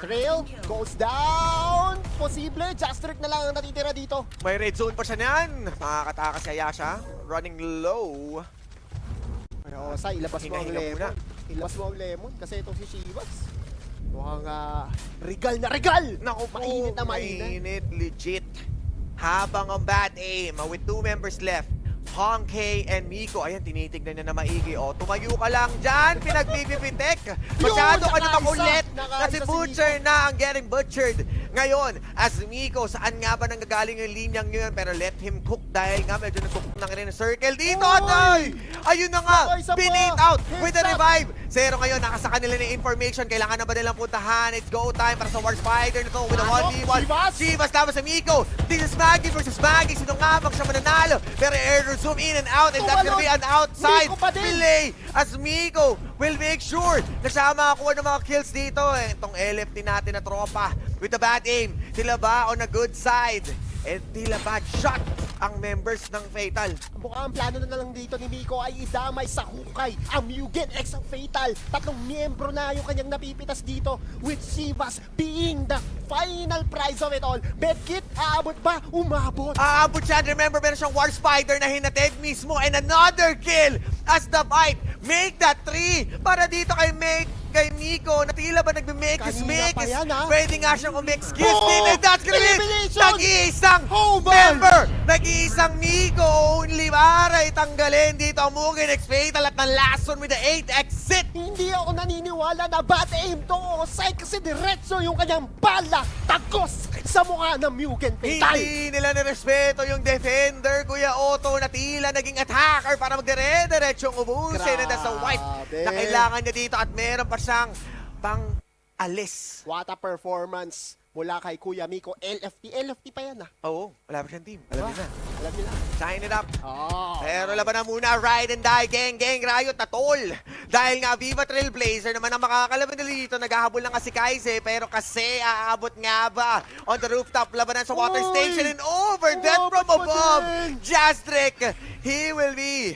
Trail goes down. Posible, Jastrick na lang ang natitira dito. May red zone pa siya niyan. Makakatakas kaya siya. Running low. Pero sa ilabas mo ang lemon. Ilabas mo ang lemon kasi itong si Shivas. Mukhang regal na regal! Naku po, mainit na mainit. Mainit, legit. Habang ang bad aim with 2 members left, Hong K and Miko. Ayan, tinitignan niya na maigi. O, tumayo ka lang dyan, pinagbibibitek. Masyado ka na makulit na si Butcher na ang getting butchered. Ngayon, as Miko, saan nga ba nanggagaling yung linyang yun? Pero let him cook dahil nga medyo nagkukuk na rin ang circle dito. At ayun na nga, pinate out with the revive. 0 ngayon, nakasa kanila ng information. Kailangan na ba nilang puntahan? It's go time para sa War Spider na to with a 1v1. Chivas laban sa Miko. This is Maggie versus Maggie. Sino nga bang siya mananalo? Pero air zoom in and out and that's gonna be an outside delay as Miko will make sure na siya makakuha ng mga kills dito. Itong LFT natin na tropa with the bad aim. Tila ba on a good side? And tila bad shot ang members ng Fatal. Mukhang ang plano na lang dito ni Miko ay idamay sa hukay ang Mugen X ang Fatal. 3 miyembro na yung kanyang napipitas dito with Shivas being the final prize of it all. Bedkit, aabot ba? Umabot. Aabot siya. Remember, meron siyang War Spider na hinatid mismo and another kill as The Fight make that 3 para dito kay Miko. Natila ba nagme-make is make is pwede nga siyang umix kiss din and that's gonna be nag-iisang member, nag-iisang Miko only para itanggalin dito ang Mugen X Fatal at ng last one with the 8 exit. Hindi ako naniniwala na bad aim to Osay kasi diretso yung kanyang bala tagos sa mukha ng Mugen Fatal. Hindi nila nirespeto yung defender, Kuya Otto, na tila naging attacker para magdire-diretsong ubusin and that's a wipe na kailangan niya dito at meron pa siyang pang-alis. What a performance mula kay Kuya Miko. LFT pa yan Oo, wala pa siyang team. Alam niya na. Alam niya na. Sign it up. Pero laban na muna, ride and die, gang, Riot na tol. Dahil nga, Viva Trailblazer naman ang makakalaban nila dito. Naghahabol na nga si Kaise, pero kasi aabot nga ba on the rooftop, labanan sa water station and over, death from above. Jazdrick, he will be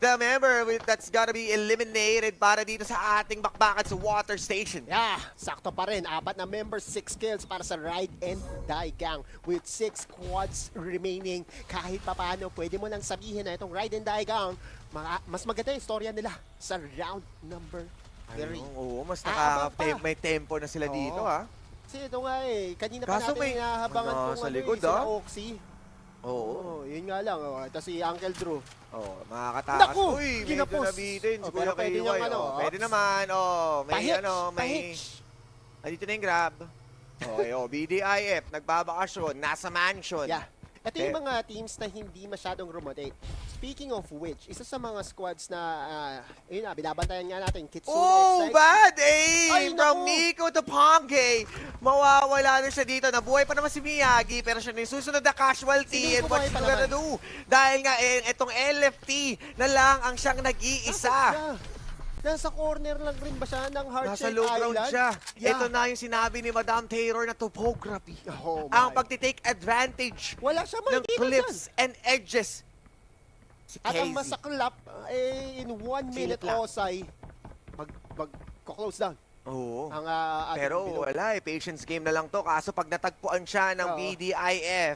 the member that's gotta be eliminated para dito sa ating bakbakan sa water station. Yeah, sakto pa rin. 4 na members, 6 kills para sa Ride and Die gang. With 6 squads remaining, kahit papaano, pwede mo nang sabihin na itong Ride and Die gang, mas maganda yung istorya nila sa round number 3. Oo, mas may tempo na sila dito, ha? Kasi ito nga kanina pa Kaso natin nahabangan kung sa likod, sila Oxy. Oo. Yun nga lang. Tapos si Uncle Drew. Makakatakas. Naku! Uy, Ginapos! medyo nabitin. Si Kuya Pwede Kayway. niyang Pwede naman. May Pahitch. Andito na yung grab. Okay, BDIF, nagbabakasyon, nasa mansion. Yeah. Ito yung mga teams na hindi masyadong rotate. Speaking of which, isa sa mga squads na, binabantayan nga natin, Kitsune X-Night. Bad aim! From Nico to Pongay. Mawawala na siya dito. Nabuhay pa naman si Miyagi, pero siya na yung susunod na casualty. And what she's gonna do? Dahil nga, itong LFT na lang ang siyang nag-iisa. Nasa corner lang rin ba siya ng Heart Nasa Shape low ground Island? siya. Yeah. Ito na yung sinabi ni Madam Taylor na topography. Oh ang pagtitake advantage wala siya ng cliffs and edges. Si At ang KZ. masaklap, in 1 minute Osay, mag-close down. Oo. Ang, pero wala patience game na lang to. Kaso pag natagpuan siya ng BDIF,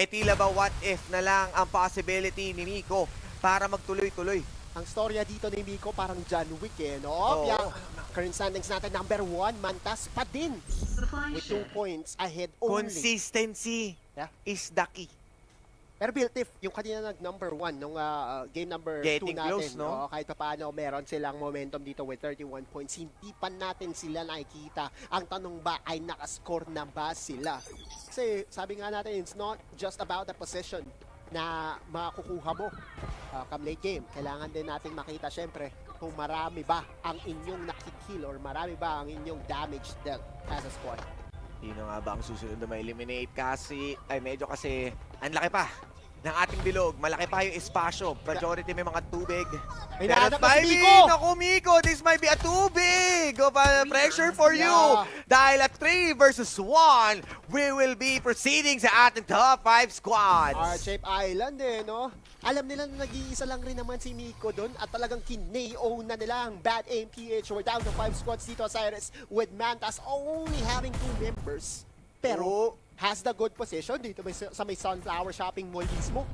tila ba what if na lang ang possibility ni Nico para magtuloy-tuloy. Ang storya dito ni Miko parang John Wick no? Current standings natin, number 1, Mantas pa din. With 2 points ahead only. Consistency is the key. Pero Biltif, yung kanina nag-number 1 nung game number 2 natin, close, no? Kahit pa paano meron silang momentum dito with 31 points. Hindi pa natin sila nakikita. Ang tanong ba ay nakascore na ba sila? Kasi sabi nga natin, it's not just about the possession na makukuha mo come late game. Kailangan din natin makita syempre kung marami ba ang inyong nakikill or marami ba ang inyong damage dealt as a squad. Sino nga ba ang susunod na ma-eliminate? Medyo kasi ang laki pa ng ating bilog. Malaki pa yung espasyo. Majority may mga tubig. May nahanap na si Miko! Naku, Miko! This might be a tubig! Pressure for you! Dahil at 3 versus 1, we will be proceeding sa ating top 5 squads. Heart-Shape Island no? Alam nila na nag-iisa lang rin naman si Miko doon at talagang kinay-own na nila ang Bad Aim PH. We're down to 5 squads dito sa Cyrus with Mantas only having 2 members. Pero has the good position dito sa may Sunflower Shopping Mall mismo.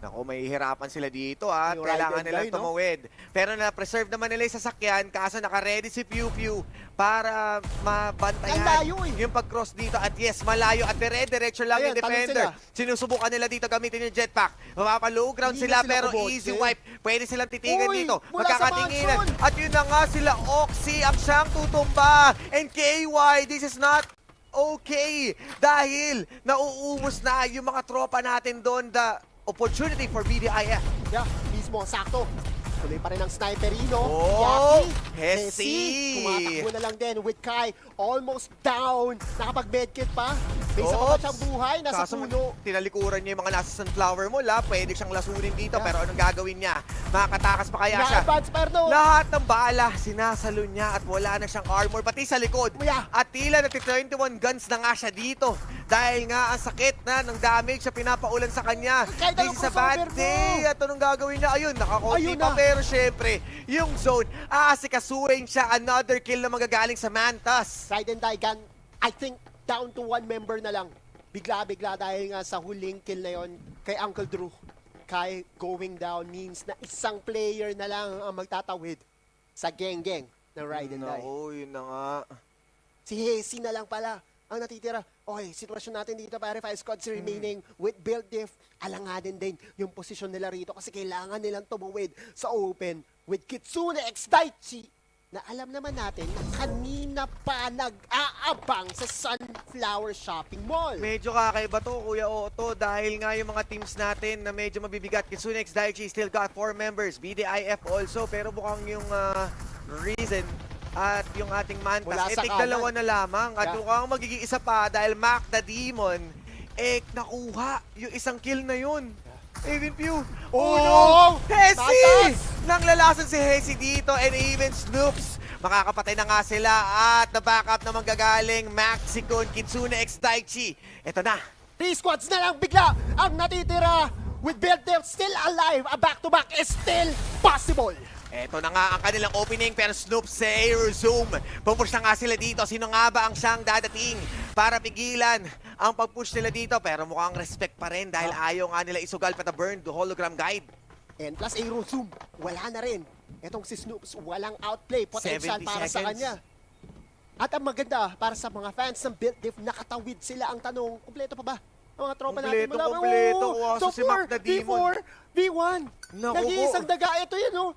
Naku, may hirapan sila dito at kailangan nilang tumawid. Pero na-preserve naman nila yung sasakyan kaso naka-ready si Pew Pew para mabantayan yung pag-cross dito. At yes, malayo at dire-diretso lang yung defender. Sinusubukan nila dito gamitin yung jetpack. Mapapa-low ground sila pero easy wipe. Pwede silang titigan dito. Magkakatinginan. At yun na nga sila, Oxy ang siyang tutumba. And KY, this is not okay. Dahil nauubos na yung mga tropa natin doon. The opportunity for BDIF. Yeah, mismo, sakto. Tuloy pa rin ang sniperino. Hesi! Tumatakbo na lang din with Kai. Almost down. Nakapag-medkit pa. May isa pa siyang buhay. Nasa puno. Tinalikuran niya yung mga nasa Sunflower Mall. Pwede siyang lasunin dito. Pero anong gagawin niya? Makakatakas pa kaya siya? Lahat ng bala sinasalo niya at wala na siyang armor. Pati sa likod. At tila nati-21 guns na nga siya dito. Dahil nga ang sakit na ng damage sa pinapaulan sa kanya. This is a bad day. At anong gagawin niya? Ayun, nakakonti pa. Pero syempre, yung zone, aasikasuhin siya. Another kill na magagaling sa Mantas. Ride and Die gun, I think down to 1 member na lang. Bigla-bigla dahil nga sa huling kill na yon kay Uncle Drew. Kai going down means na isang player na lang ang magtatawid sa geng-geng ng Ride and Die. Oo, yun na nga. Si Hesi na lang pala ang natitira. Okay, sitwasyon natin dito para 5 squads remaining with build diff. Alanganin din yung posisyon nila rito kasi kailangan nilang tumuwid sa open with Kitsune X Daichi na alam naman natin na kanina pa nag-aabang sa Sunflower Shopping Mall. Medyo kakaiba to, Kuya Otto, dahil nga yung mga teams natin na medyo mabibigat. Kitsune X Daichi still got 4 members, BDIF also, pero mukhang yung reason at yung ating Mantas, tig-dalawa na lamang. At mukhang magiging isa pa dahil Mac the Demon, nakuha yung isang kill na yun. Even Pew. Oh no! Hesi! Nang lalasan si Hesi dito and even Snoops. Makakapatay na nga sila at na-backup na manggagaling Maxicon, Kitsune X Daichi. Ito na. 3 squads na lang bigla ang natitira with Builder still alive, a back-to-back is still possible. Eto na nga ang kanilang opening pero Snoop say resume. Pupush na nga sila dito. Sino nga ba ang siyang dadating para pigilan ang pag-push nila dito? Pero mukhang respect pa rin dahil ayaw nga nila isugal pa burn the hologram guide. And plus Aero Zoom, wala na rin. Etong si Snoops, walang outplay potential 70 para sa seconds. kanya. At ang maganda para sa mga fans ng Build Diff, nakatawid sila ang tanong, kumpleto pa ba? Ang mga tropa natin mula. Kumpleto. So Si Mac na Demon. V4, V1. Naku Nag-iisang daga. Ito yun, oh.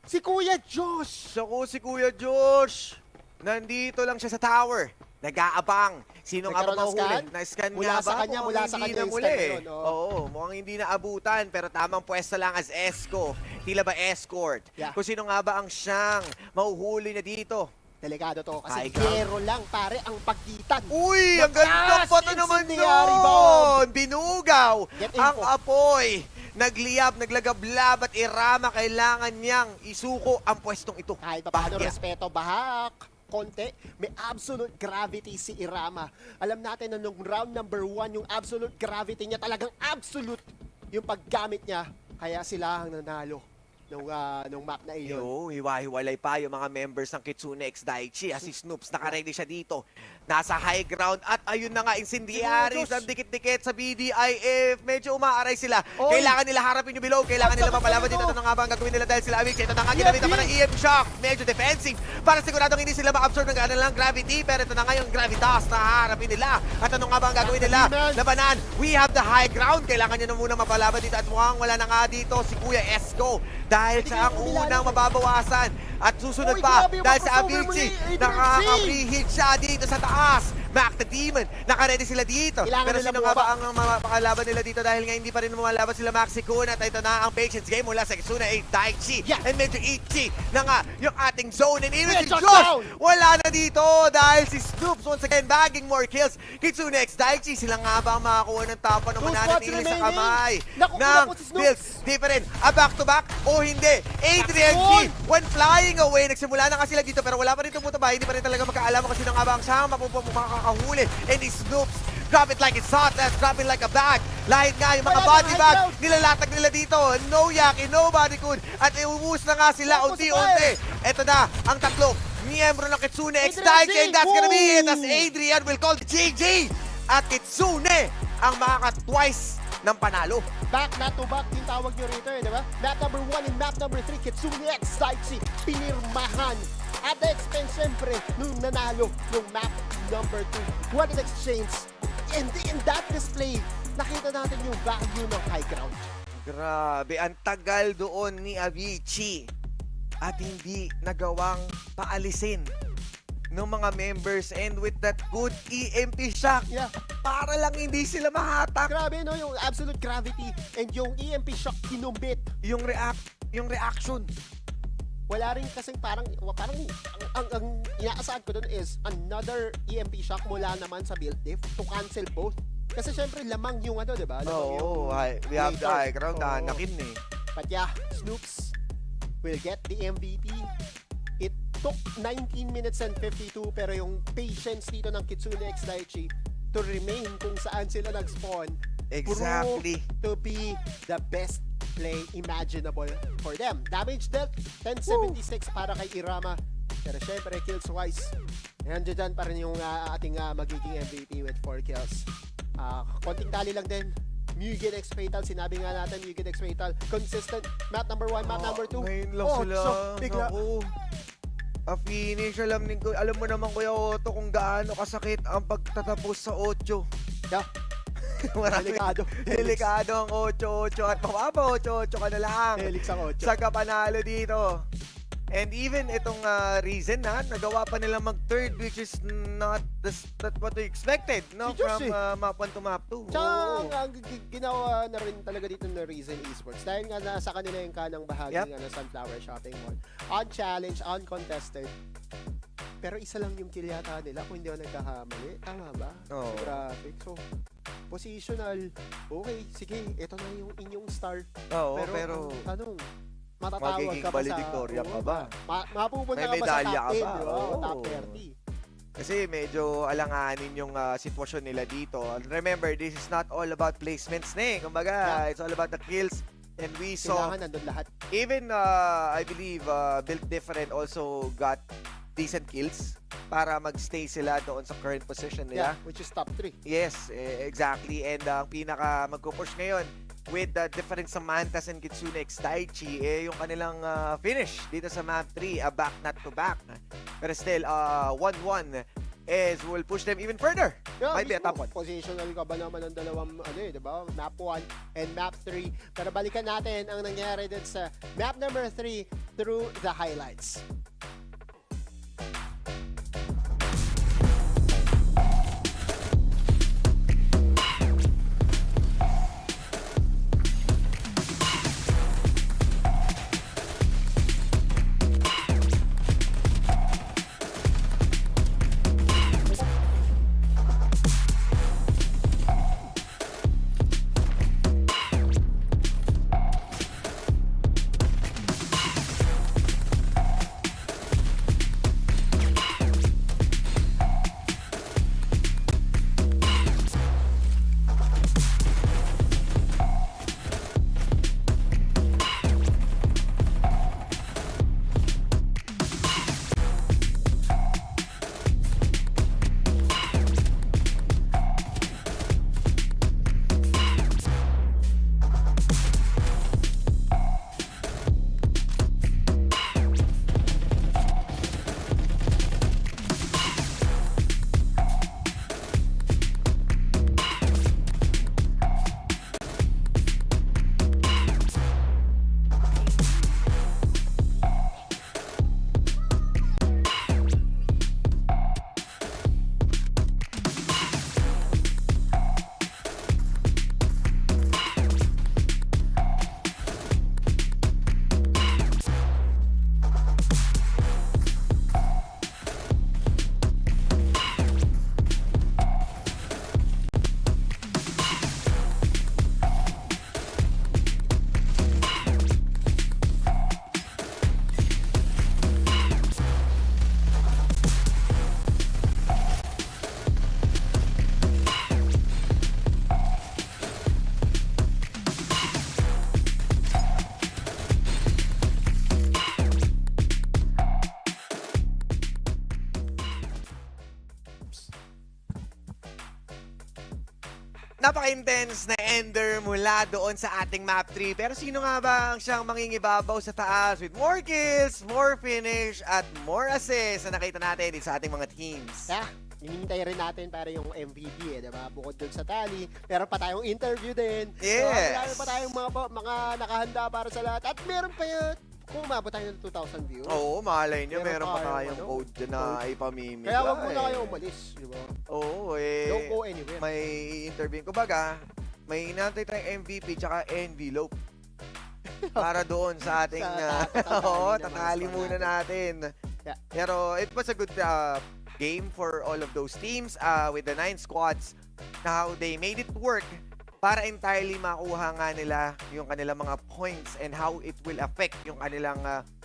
Si Kuya Josh. Si Kuya Josh. Nandito lang siya sa tower. Nag-aabang. Sino nga ba Nagkaroon ng mahuli? scan? Na-scan Mula nga sa ba? kanya, Mukhang mula sa hindi kanya na yung muli. scan na yun, oo. Oo, mukhang hindi na abutan. Pero tamang pwesto lang as Esco. Tila ba escort? Yeah. Kung sino nga ba ang siyang mahuhuli na dito. Delikado to kasi High ground. zero lang pare ang pagitan. Uy, ang ganda pa to naman incendiary nun! bomb. Binugaw Get ang info. apoy. Nagliyab, naglagablab at irama kailangan niyang isuko ang pwestong ito. Kahit pa paano Bahagya. respeto, bahak, konti, may absolute gravity si Irama. Alam natin na nung round number 1, yung absolute gravity niya talagang absolute yung paggamit niya. Kaya sila ang nanalo nung map na iyon. Yo, hiwa-hiwalay pa yung mga members ng Kitsune X Daichi. Si Snoops, nakaready siya dito. Nasa high ground at ayun na nga, incendiaries ang dikit-dikit sa BDIF. Medyo umaaray sila. Oy. Kailangan nila harapin yung below. Kailangan nila mapalaban dito. Ito na nga ba ang gagawin nila dahil sila awik. Ito na nga, ginamit naman ng EM Shock. Medyo defensive. Para siguradong hindi sila ma-absorb ng kanilang gravity. Pero ito na nga yung gravitas na harapin nila. At ano nga ba ang gagawin nila? Labanan. We have the high ground. Kailangan nyo na muna mapalaban dito. At mukhang wala na nga dito si Kuya Esco. Dahil siya ang unang mababawasan. At susunod Uy, pa grabe yung dahil sa crossover Avicii, muli, Adrian nakaka-preheat siya dito sa taas. Mac the Demon, naka-ready sila dito. Kailangan Pero nila sino nga ba bumaba. ang makakalaban nila dito dahil nga hindi pa rin lumalaban sila Maxi Kun. At ito na ang Patience game mula sa Kitsune Daichi. Yeah. And medyo itchy na nga yung ating zone. And even si Shut Josh, down. wala na dito dahil si Snoops once again bagging more kills. Kitsune X Daichi, sila nga ba ang makakuha ng tapa ng Two spots mananatili sa remaining. kamay Naku, ng naku, si Snoops. build. Different. A back-to-back o hindi. Adrian G, when flying away, nagsimula na nga sila dito pero wala pa rin tumutaba. Hindi pa rin talaga magkaalaman kasi nga ba ang siyang makakahuli. And the Snoops, drop it like it's hot. Let's drop it like a bag. Lahit nga yung mga Wala body na, bag. high ground. Nilalatag nila dito. No yaki, no body could. At iuubos na nga sila Tapos unti-unti. Ito na ang tatlo. Miyembro ng Kitsune X Adrian Daichi. G. And that's gonna be it. Woo! As Adrian will call the GG. At Kitsune ang makaka-twice ng panalo. Back na to back yung tawag nyo rito di ba? Map number 1 and map number 3, Kitsune X Daichi, pinirmahan. At the expense, syempre, nung nanalo nung map number 2. What an exchange. And in that display, nakita natin yung value ng high ground. Grabe, ang tagal doon ni Avicii at hindi nagawang paalisin ng mga members and with that good EMP shock. Yeah. Para lang hindi sila mahatak. Grabe no, yung absolute gravity and yung EMP shock kinumbit. Yung reaction. Wala rin kasing parang ang inaasahan ko dun is another EMP shock mula naman sa build diff to cancel both. Kasi syempre lamang yung di ba? Lamang yung We have the later. high ground na Oo. nakin eh. But yeah, Snoops will get the MVP. It took 19 minutes and 52 pero yung patience dito ng Kitsune X Daichi to remain kung saan sila nag-spawn Exactly. proved to be the best play imaginable for them. Damage dealt, 1076 para kay Irama. Pero syempre, kills-wise, nandiyan pa rin yung ating magiging MVP with 4 kills. Konting tali lang din. Mugen X Fatal, sinabi nga natin, Mugen X Fatal, consistent. Map number 1, map number 2. Ngayon lang sila. Bigla. Naku. A finish, alam mo naman Kuya Otto kung gaano kasakit ang pagtatapos sa 8. Yeah. Delikado. Delikado ang 8-8 at mapapa 8-8 ka na lang. Helix ang 8. Sa kapanalo dito. And even itong reason na nagawa pa nila mag-third which is not what we expected, no? Si Josh, From map 1 to map 2. Tsaka ang ginawa na rin talaga dito ng Reason Esports dahil nga nasa kanila yung kanang bahagi ng Sunflower Shopping Mall. On-challenge, on-contested. Pero isa lang yung kill yata nila kung hindi ako nagkakamali. Tama ba? Oo. Sa graphic. So, positional. Okay, sige, ito na yung inyong star. Oo, pero ang tanong, matatawag magiging ka ba sa... valedictorian ka ba? Mapupunta May ka ba sa medalya top ka 10, ba? di ba? O Oo. top 30. Kasi medyo alanganin yung sitwasyon nila dito. Remember, this is not all about placements na eh. Kumbaga, it's all about the kills. And we saw, Kailangan nandun lahat. even I believe Built Different also got decent kills para magstay sila doon sa current position nila. Yeah, which is top 3. Yes, exactly. And ang pinaka magpo-push ngayon with the difference sa Mantas and Kitsune X Daichi, yung kanilang finish dito sa map 3, a back not to back. Pero still, 1-1 is will push them even further. Yeah, Might be a top 1. Positional ka ba naman ng dalawang, diba? Map 1 and map 3. Pero balikan natin ang nangyari din sa map number 3 through the highlights. Napaka-intense na ender mula doon sa ating map 3. Pero sino nga ba ang siyang mangingibabaw sa taas with more kills, more finish, at more assists na nakita natin din sa ating mga teams? Yeah, hinihintay rin natin para yung MVP diba? Bukod dun sa tally, meron pa tayong interview din. Yes. So, meron pa tayong mga nakahanda para sa lahat. At meron pa yun, kung umabot tayo ng 2,000 views. Oo, malay nyo, meron pa tayong code dyan na ipamimigay. Kaya wag muna kayo umalis, di ba? Oo, Don't go anywhere. May intervene. Kumbaga, may inantay tayong MVP tsaka envelope. Para doon sa ating... tatali muna natin. Yeah. Pero it was a good game for all of those teams with the 9 squads na how they made it work para entirely makuha nga nila yung kanilang mga points and how it will affect yung kanilang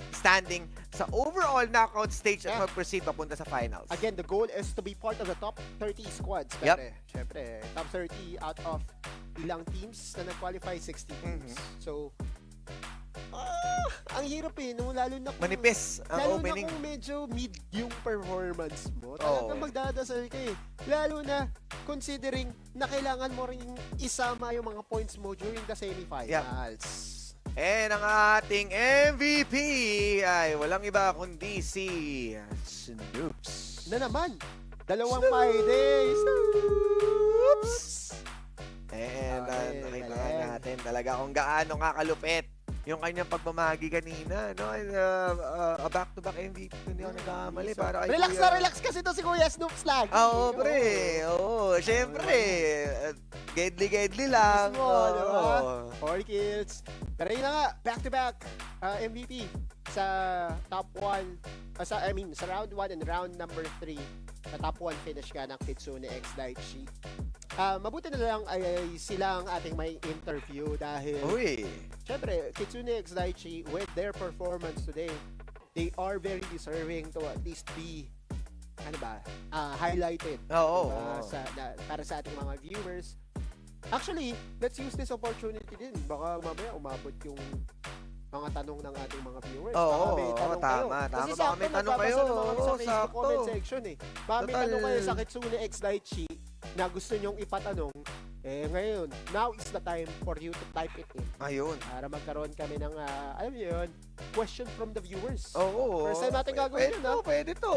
standing sa overall knockout stage at mag-proceed papunta sa finals. Again, the goal is to be part of the top 30 squads. Yep. Siyempre, top 30 out of ilang teams na nag-qualify, 60 teams. So, ang hirap nung lalo na kung... Manipis ang opening. Lalo na kung medyo mid yung performance mo. Talagang magdadasal ka eh. Lalo na considering na kailangan mo rin isama yung mga points mo during the semifinals. Yep. And ang ating MVP ay walang iba kundi si Snoops. Na naman. Dalawang Fridays. Snoops! And nakita natin talaga kung gaano nga kalupit yung kanyang pagmamagi kanina, no? A back-to-back MVP, hindi ako nagkamali. Para relax kasi to si Kuya Snoops lagi. Oo, pre. Oo, syempre. Gedli lang. Diba? 4 kills. Pero yun na nga, back-to-back MVP sa top 1. Sa round 1 and round number 3. Sa top 1 finish ka ng Kitsune X Daichi. Mabuti na lang ay sila ang ating may interview dahil syempre, Kitsune X Daichi with their performance today, they are very deserving to at least be ano ba, highlighted. Oo. Para sa ating mga viewers. Actually, let's use this opportunity din. Baka mamaya umabot yung mga tanong ng ating mga viewers. Oo, may tanong kayo. tama. Kasi Baka may tanong kayo. Sa Facebook Sakto. comment section eh. Baka may Total. tanong kayo sa Kitsune X Daichi na gusto nyong ipatanong. Ngayon, now is the time for you to type it in. Ayun. Para magkaroon kami ng, alam niyo yun, question from the viewers. Oo. First time natin gagawin yun, ha? Pwede to.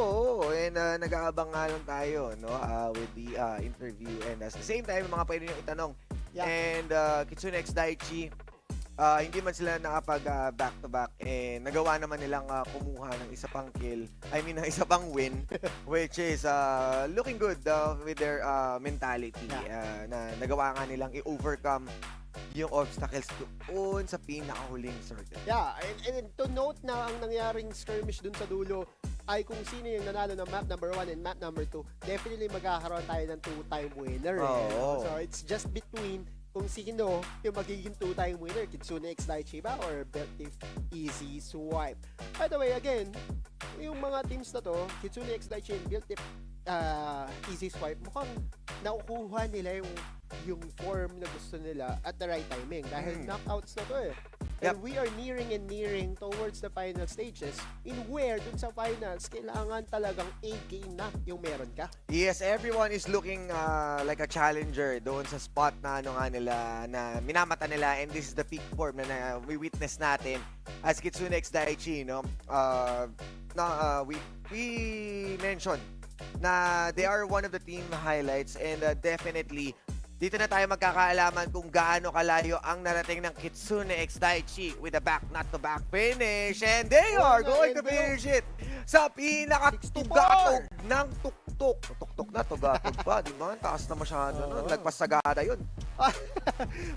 And nag-aabang nga lang tayo, no? With the interview. And at the same time, mga pwede nyo itanong. Yeah. And Kitsune X Daichi, hindi man sila nakapag back-to-back, nagawa naman nilang kumuha ng isa pang kill, ng isa pang win, which is looking good with their mentality. Na nagawa nga nilang i-overcome yung obstacles doon sa pinakahuling circle. Yeah, and to note na ang nangyaring skirmish dun sa dulo ay kung sino yung nanalo ng map number 1 and map number 2, definitely magkakaroon tayo ng 2-time winner. Oh. So it's just between kung sino yung magiging 2-time winner, Kitsune X Daichi ba or Beltif Easy Swipe. By the way, again, yung mga teams na to, Kitsune X Daichi and Beltif Easy Swipe, mukhang nakukuha nila yung form na gusto nila at the right timing dahil knockouts na to eh. And we are nearing towards the final stages in where dun sa finals, kailangan talagang A-game na yung meron ka. Yes, everyone is looking like a challenger doon sa spot na nila, na minamata nila, and this is the peak form na we witness natin as Kitsune X Daichi, no? We mentioned na they are one of the team highlights, and definitely dito na tayo magkakaalaman kung gaano kalayo ang narating ng Kitsune X Daichi with a not-to-back finish, and they are going to finish it sa pinakatugatog ng tuktok. Tuktok na, tugatog pa, di ba? Taas na masyado nun. Nagpasagada yun.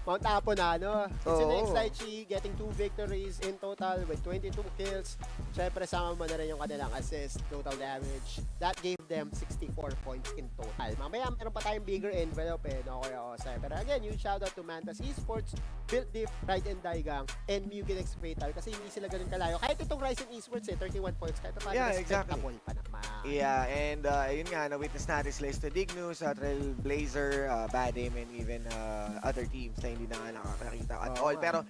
Mount Apo na, no? Kitsune X Oo. Daichi getting 2 victories in total with 22 kills. Siyempre, sama mo na rin yung kanilang assist, total damage. That gave them 64 points in total. Mamaya, meron pa tayong bigger envelope eh, no? Kuya Osay. Pero again, huge shoutout to Mantas Esports, Built Diff, Ride and Daigang, and Mugen X Fatal kasi hindi sila ganun kalayo. Kahit itong Rise and Esports 31 points. Kahit paano respectable pa naman. Yeah, and yun nga, na-witness natin sila Dignus, Trailblazer, Badim, and even other teams na hindi na nga nakakakita at all. Pero,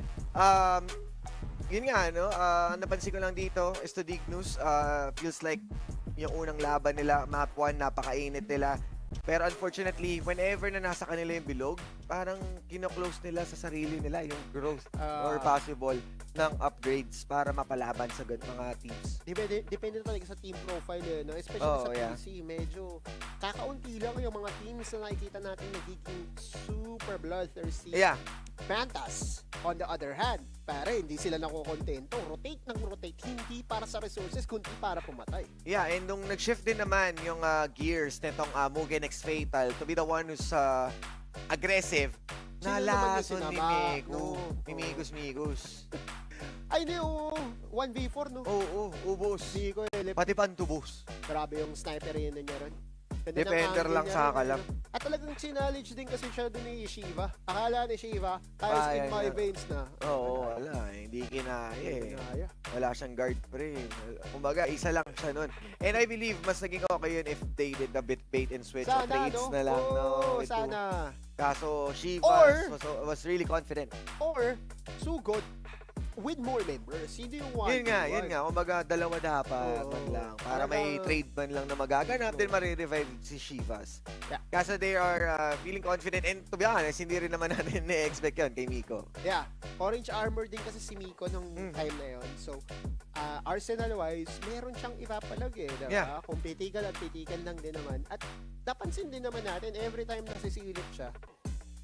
yun nga, no? Napansin ko lang dito, Dignus, feels like yung unang laban nila, map 1, napakainit nila. Pero unfortunately, whenever na nasa kanila yung bilog, parang kino-close nila sa sarili nila yung growth or possible ng upgrades para mapalaban sa mga teams. Depende talaga sa team profile eh, no? Especially sa PC, medyo kakaunti lang yung mga teams na nakikita natin nagiging super bloodthirsty. Yeah. Mantas, on the other hand, pare, hindi sila nakokontento. Rotate ng rotate, hindi para sa resources, kundi para pumatay. Yeah, and nung nag-shift din naman yung gears nitong Mugen X Fatal to be the one who's aggressive, nalason ni Migo. Migos. Ay, hindi, 1v4, no? Oo, ubos. Migo, pati pantubos. Grabe yung sniper yun niya ron. Defender lang sa kalam. At talagang sinalage din kasi siya doon ni Shiva. Akala ni Shiva, tiles in my veins na. Oo, wala. Hindi kinaya eh. Wala siyang guard pre. Kumbaga, isa lang siya nun. And I believe, mas naging okay yun if they did a bit bait and switch. Sana, trades no? na lang. Oo, sana. Kaso, Shiva was really confident. Or, Sugod, with more members. Hindi yung one. Yun nga. Kumbaga, dalawa dapat man lang. Para may trade man lang na magaganap, then marirevive si Shivas. Yeah. Kasi they are feeling confident. And to be honest, hindi rin naman natin na-expect yun kay Miko. Yeah. Orange armor din kasi si Miko nung time na yun. So, Arsenal-wise, meron siyang ipapalag eh. Diba? Yeah. Kung titigal lang din naman. At napansin din naman natin, every time nasisilip siya,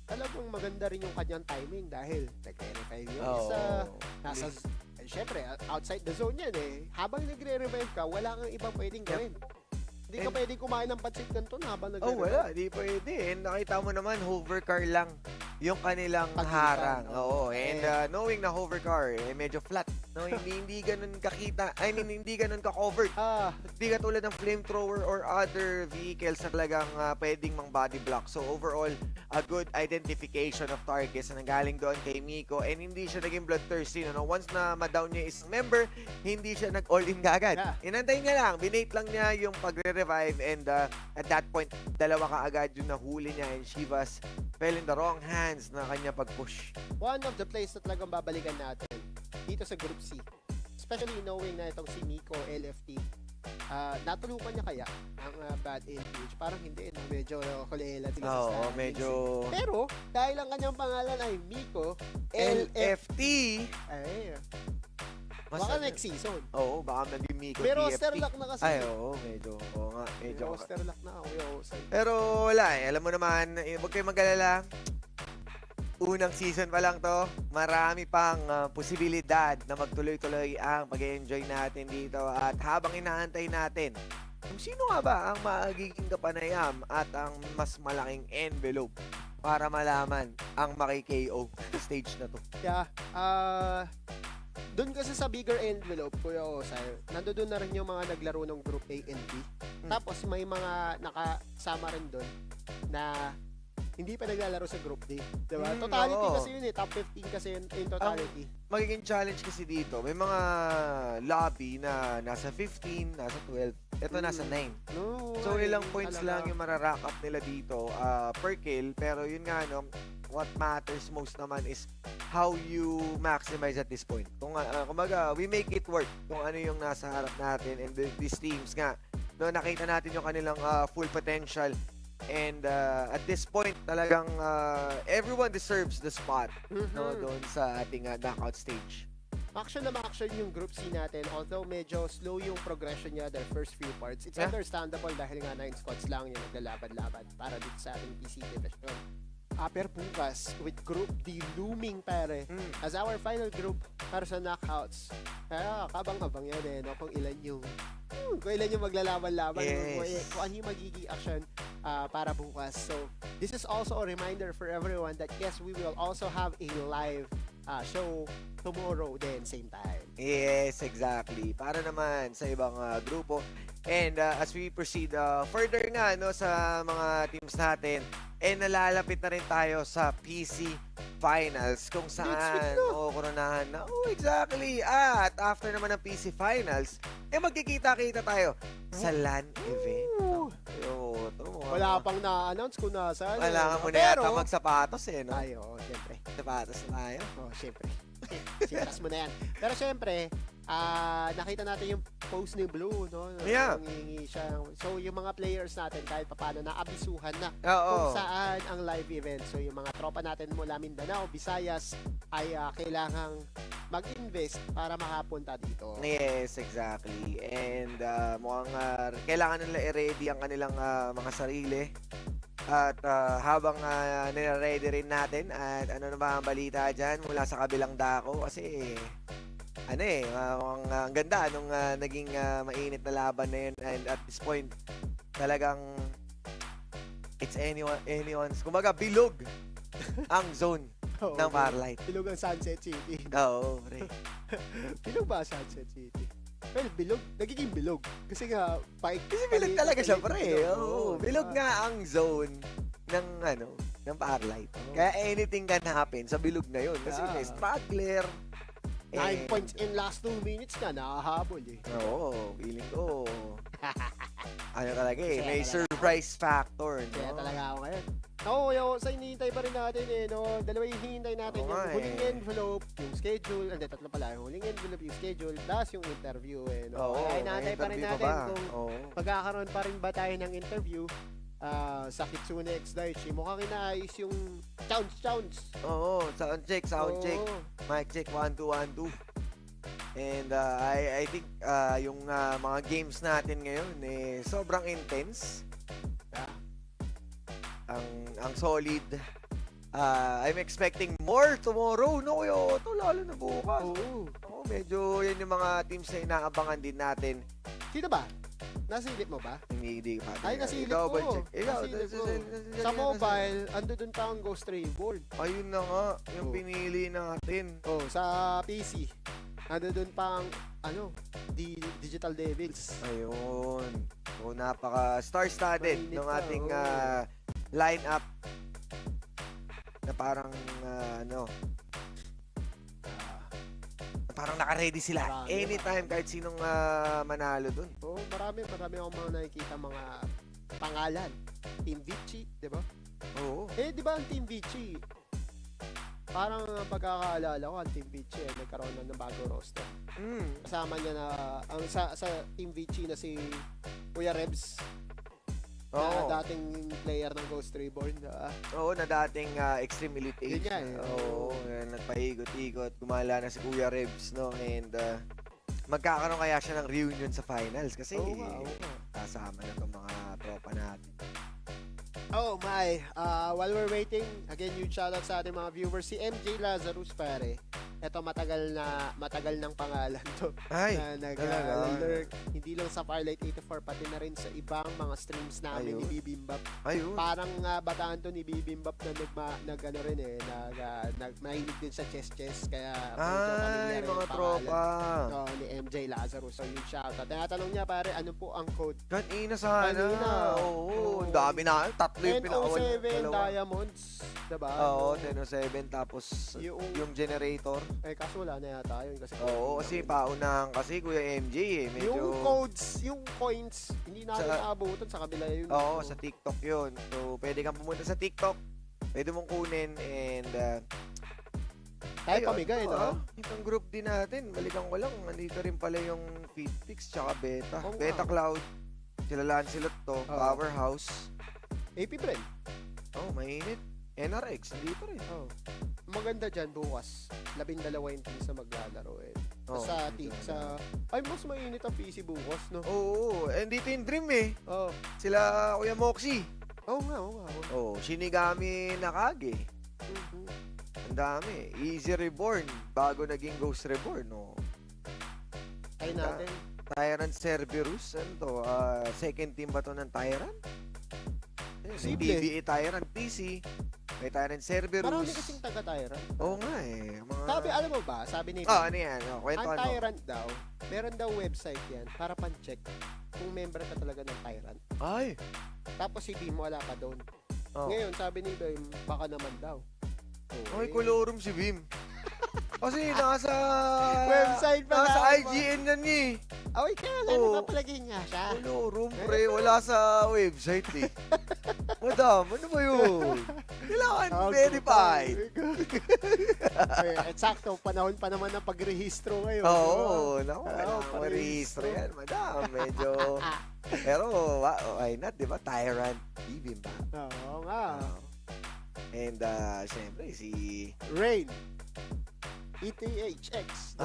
talagang maganda rin yung kanyang timing dahil nagre-revive yung isa. Syempre, outside the zone yan eh. Habang nagre-revive ka, wala kang ibang pwedeng gawin. Hindi ka pwedeng kumain ng pansit kanton habang nagre-revive. Wala. Hindi pwede. And nakita mo naman, hovercar lang yung kanilang harang. And knowing na hovercar, medyo flat No, hindi ganun kakita. I mean, hindi ganun ka-covered. Hindi katulad ng flamethrower or other vehicles na talagang pwedeng mang body block. So overall, a good identification of targets na nanggaling doon kay Miko, and hindi siya naging bloodthirsty. No? Once na ma-down niya isang member, hindi siya nag-all-in agad. Inantay niya lang, binate lang niya yung pagre-revive, and at that point, dalawa kaagad yung nahuli niya, and Shivas fell in the wrong hands na kanya pag-push. One of the plays na talagang babalikan natin dito sa Group C, especially knowing na itong si Miko, LFT, natulungan niya kaya ang bad LPH? Parang hindi, no? Medyo kulela din sa standings. Medyo... Pero, dahil ang kanyang pangalan ay Miko, LFT, ay, baka next season. Oo, baka maging Miko Pero TFT. roster lock na kasi. Ay, oo, medyo roster lock na ako. Pero wala eh, alam mo naman, huwag kayong mag-alala. Unang season pa lang to, marami pang posibilidad na magtuloy-tuloy ang pag-enjoy natin dito. At habang inaantay natin, kung sino nga ba ang magiging kapanayam at ang mas malaking envelope para malaman ang maki-KO sa stage na to. Yeah, doon kasi sa bigger envelope, Kuya Osay, nandoon na rin yung mga naglaro ng Group A and B. Tapos may mga nakasama rin doon na hindi pa naglalaro sa Group D. Diba? Totality kasi yun eh. Top 15 kasi yun in totality. Magiging challenge kasi dito, may mga lobby na nasa 15, nasa 12. Ito nasa 9. So ilang points lang yung mararack up nila dito per kill. Pero yun nga, no, what matters most naman is how you maximize at this point. Kung kumbaga, we make it work kung ano yung nasa harap natin, and these teams nga, no, nakita natin yung kanilang full potential. And at this point, talagang everyone deserves the spot, no, doon sa ating knockout stage. Action na action yung Group C natin, although medyo slow yung progression niya their first few parts. It's understandable dahil nga 9 squads lang yung naglalaban-laban para dito sa ating PC division. Pero bukas, with Group D looming pare, as our final group para sa knockouts. Kaya kabang-kabang yan eh, no? Kung ilan yung maglalaban-laban, kung ano yung magiging action para bukas. So, this is also a reminder for everyone that yes, we will also have a live show tomorrow then same time. Yes, exactly. Para naman sa ibang grupo. And as we proceed further nga, no, sa mga teams natin, nalalapit na rin tayo sa PC Finals kung saan koronahan na. Oh, exactly. At after naman ng PC Finals, magkikita-kita tayo sa LAN event. Wala pang na-announce kung nasaan. Wala mo na yata magsapatos eh, no? Ay, syempre. Sapatos na tayo. Syempre. Sitas mo na yan. Pero syempre, nakita natin yung post ni Blue, no? Yeah. Nangingi siya. So, yung mga players natin, kahit paano, naabisuhan na kung saan ang live event. So, yung mga tropa natin mula Mindanao, Visayas, ay kailangang mag-invest para makapunta dito. Yes, exactly. And mukhang kailangan nila i-ready ang kanilang mga sarili. At habang nire-ready rin natin, at ano na ba ang balita dyan mula sa kabilang dako, kasi ang ganda nung naging mainit na laban na yun, and at this point talagang it's anyone's, kumbaga bilog ang zone ng FARLIGHT. Bilog ang Sunset City. Oo, pre. Bilog ba Sunset City? Well, bilog. Nagiging bilog. Kasi nga, kasi bilog talaga siya, pre. Oo, bilog nga ang zone ng FARLIGHT. Kaya anything can happen sa bilog na yun. Kasi may struggler. 9 points in last 2 minutes na nakahabol eh. Oo, feeling ko. Ano talaga eh, may surprise factor, no? Kaya talaga ako ngayon. Sa hinihintay pa rin natin eh, no? Dalawa yung hinihintay natin, yung huling envelope, yung schedule, tatlo pala, yung huling envelope, yung schedule, plus yung interview eh, no? Kaya hinihintay pa rin natin kung magkakaroon pa rin ba tayo ng interview sa Kitsune X Daichi. Mukhang inaayos yung sounds. Oo, sound check. Mic check, 1, 2, 1, 2. And I think yung mga games natin ngayon sobrang intense. Ang solid. I'm expecting more tomorrow, no? Ito lalo na bukas. Medyo yan yung mga teams na inaabangan din natin. Sino ba? Nasilip mo ba? Hindi pa. Ay, nasilip ko. Sa mobile, ando dun pa ang Ghost Reborn. Ayun na nga, yung pinili natin. Sa PC. Ano doon pang, Digital Devils. Ayun. So, napaka star-studded ng ating line-up na parang, parang naka-ready sila. Anytime, kahit sinong manalo dun. Oo, marami akong mga nakikita mga pangalan. Team Vici, di ba? Oo. Di ba ang Team Vici? Parang pagkakaalala ko, ang Team Vici nagkaroon na ng bagong roster. Kasama niya na, sa Team Vici na si Kuya Rebs. Na dating player ng Ghost Reborn. Oo, na dating Extreme Elite Age. Oo, nagpaikot-ikot. Gumala na si Kuya Rebs, no? And magkakaroon kaya siya ng reunion sa finals kasi kasama na itong mga tropa natin. Oh my, while we're waiting, again, huge shoutout sa ating mga viewers. Si MJ Lazarus, pare. Ito matagal ng pangalan to. Ay, na nag-lurk. Hindi lang sa FARLIGHT 84, pati na rin sa ibang mga streams namin ni Bibimbap. Ayun. Parang bataan to ni Bibimbap na mahilig din sa chess. Kaya mga tropa. Ni MJ Lazarus. So, huge shoutout. Tinatanong niya, pare, ano po ang code? Kanina sana. Oo, ang dami na. Tatlo yung pinakawal. 1007 Diamonds. Diba? Oo, 1007. Tapos yung generator. Kaso wala na yata yun. Kasi paunahan kasi Kuya MJ medyo... Yung codes, yung coins, hindi natin naabutan sa kabila yun. Oo, sa TikTok yun. So, pwede kang pumunta sa TikTok. Pwede mong kunin and... tayo pamigay, no? Itong group din natin, balikan ko lang, nandito rin pala yung Feedpix tsaka Beta. Beta Cloud. Sila Lancelot to, Powerhouse. AP Bren. Mainit. NRX, nandito rin. Maganda dyan bukas. 12 yung teams na maglalaro mas mainit ang PC bukas, no? Oo, dito yung Dream Sila Kuya Moxie. Oo nga. Shinigami Nakage. Ang dami. Easy Reborn, bago naging Ghost Reborn, no? Ay natin. Tyrant Cerberus, second team ba to ng Tyrant? Si Simple. BBA Tyrant PC. May Tyrant Cerberus. Marami kasing taga-Tyrant. Oo nga Alam mo ba, sabi ni ano yan? Kwento ang Tyrant daw, meron daw website yan para pan-check kung member ka talaga ng Tyrant. Ay! Tapos si Bim wala pa doon. Ngayon, sabi ni Bim, baka naman daw. Ay, kolorum si Bim. Kasi nasa... website pa nasa IGN yan kaya napapalagay nga siya. Kolorum, pre. Wala sa website Madam, ano ba yun? Kailangan verified. Eksakto, panahon pa naman ng pagrehistro ngayon. Kailangan marehistro yan, madam. Medyo... Pero, why not, di ba? Tyrant, Bibim ba? Oo nga. And, syempre, si... Rain. ETHX.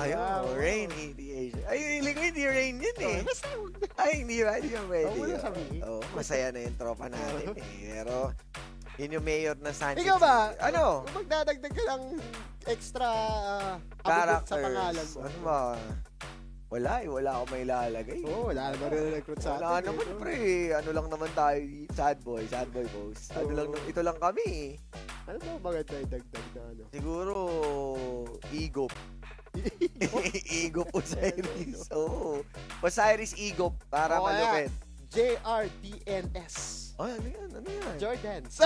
Rain, ETHX. Ay, hindi Rain yun hindi ba? Hindi yung ready. Masaya na yung tropa natin Pero, yun yung mayor ng Sanchez. Ikaw ba? Ano? Kung magdadagdag ka lang extra characters sa pangalan mo. Ano ba? Wala akong may lalagay. Wala naman rin recruit sa atin. Wala naman, pre. Ano lang naman tayo, sad boy post. Ito lang kami. Ano ba maganda yung dagdag na ano? Siguro, Igop. Igop Osiris. Osiris Igop, para malupit. JRDNS. Ay, ano yan? Jordans.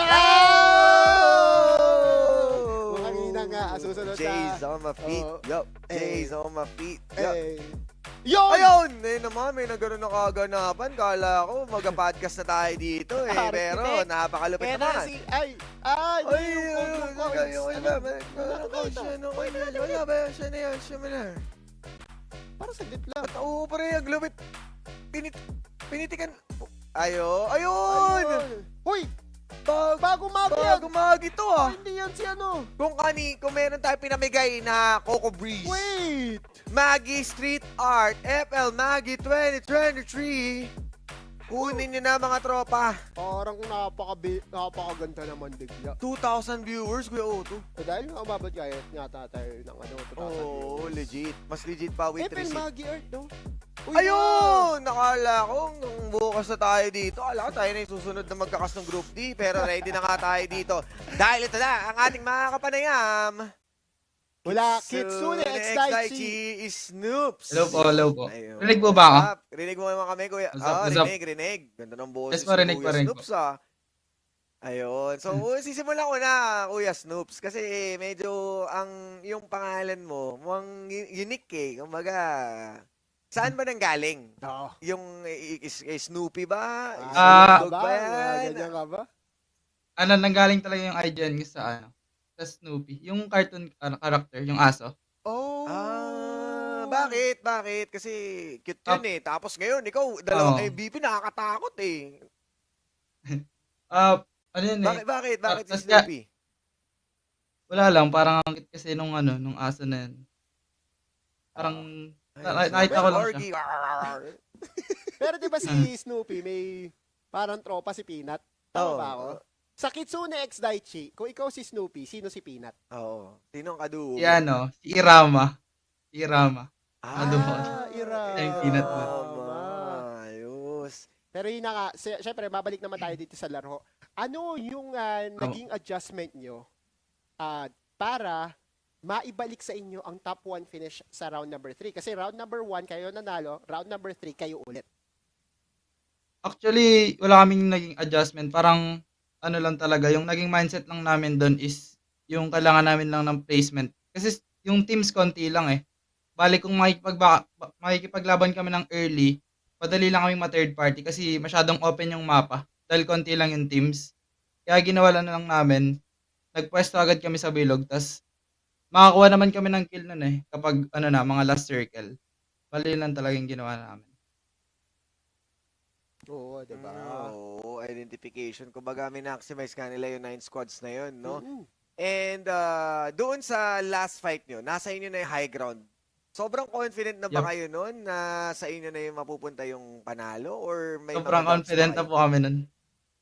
Kanina nga, susunod J's on my feet. J's on my feet. Yun! Ayun! Naman, may nagkaroon na kaganapan. Kala ko, mag-podcast na tayo dito Pero, napakalupit naman. Parang saglit lang. Oo, pare, ang lupit. Pinitikan. Ayun! Hoy! Bago magi to Hindi yan si ano. Kung meron tayo pinamigay na Coco Breeze. Wait! Maggie Street Art, FL Maggie 2023. Kunin nyo na mga tropa. Parang napakaganda naman bigla. 2,000 viewers, Kuya Otto. Dahil nga umabot kaya nga tayo ng 2,000 viewers. Legit. Mas legit pa with receipt. Maggie Art, no? Ayun! Nakala ko, nung bukas na tayo dito, akala ko tayo na yung susunod na magkakas ng Group D, pero ready na nga tayo dito. Dahil ito na, ang ating mga kapanayam. Wala, Kitsune X Daichi. Snoops. Hello po. Ayun. Rinig po ba ako? Rinig mo naman kami, kuya. What's up? Rinig. Ganda ng boses Yes po, rinig Kuya po, rinig Snoops, Ayun. So, sisimulan ko na, Kuya Snoops. Kasi medyo yung pangalan mo, mukhang unique eh. Kumbaga, saan ba nanggaling? Yung Snoopy ba? Snoop Dogg ba yan? Ganyan ka ba? Nanggaling talaga yung idea niya sa Snoopy. Yung cartoon character, yung aso. Oh. Bakit? Kasi cute yun eh. Tapos ngayon, ikaw, dalawang MVP, nakakatakot eh. Ano yun eh? Bakit si Snoopy? Wala lang, parang ang cute kasi nung aso na yun. Parang, nakita ko lang siya. Pero di ba si Snoopy, may parang tropa si Peanut? Tama ba ako? Sa Kitsune X Daichi, kung ikaw si Snoopy, sino si Peanut? Oo. Sino ang kadugo? Si Irama. Irama. Irama. Yung Peanut mo. Ayos. Pero yun na nga, syempre, mabalik naman tayo dito sa laro. Ano yung naging adjustment nyo para maibalik sa inyo ang top 1 finish sa round number 3? Kasi round number 1 kayo nanalo, round number 3 kayo ulit. Actually, wala kaming naging adjustment. Parang, lang talaga, yung naging mindset lang namin doon is yung kailangan namin lang ng placement. Kasi yung teams konti lang eh. Bali kung makikipaglaban kami ng early, padali lang kaming ma-third party kasi masyadong open yung mapa dahil konti lang yung teams. Kaya ginawa lang namin, nagpwesto agad kami sa bilog, tas makakuha naman kami ng kill nun eh, kapag mga last circle. Bali lang talaga yung ginawa namin. Oo, diba? Oo, identification. Kumbaga, minmaximize nga nila yung 9 squads na yun, no? And doon sa last fight nyo, nasa inyo na yung high ground. Sobrang confident na ba kayo nun na sa inyo na yung mapupunta yung panalo? Or may sobrang confident na po kami nun.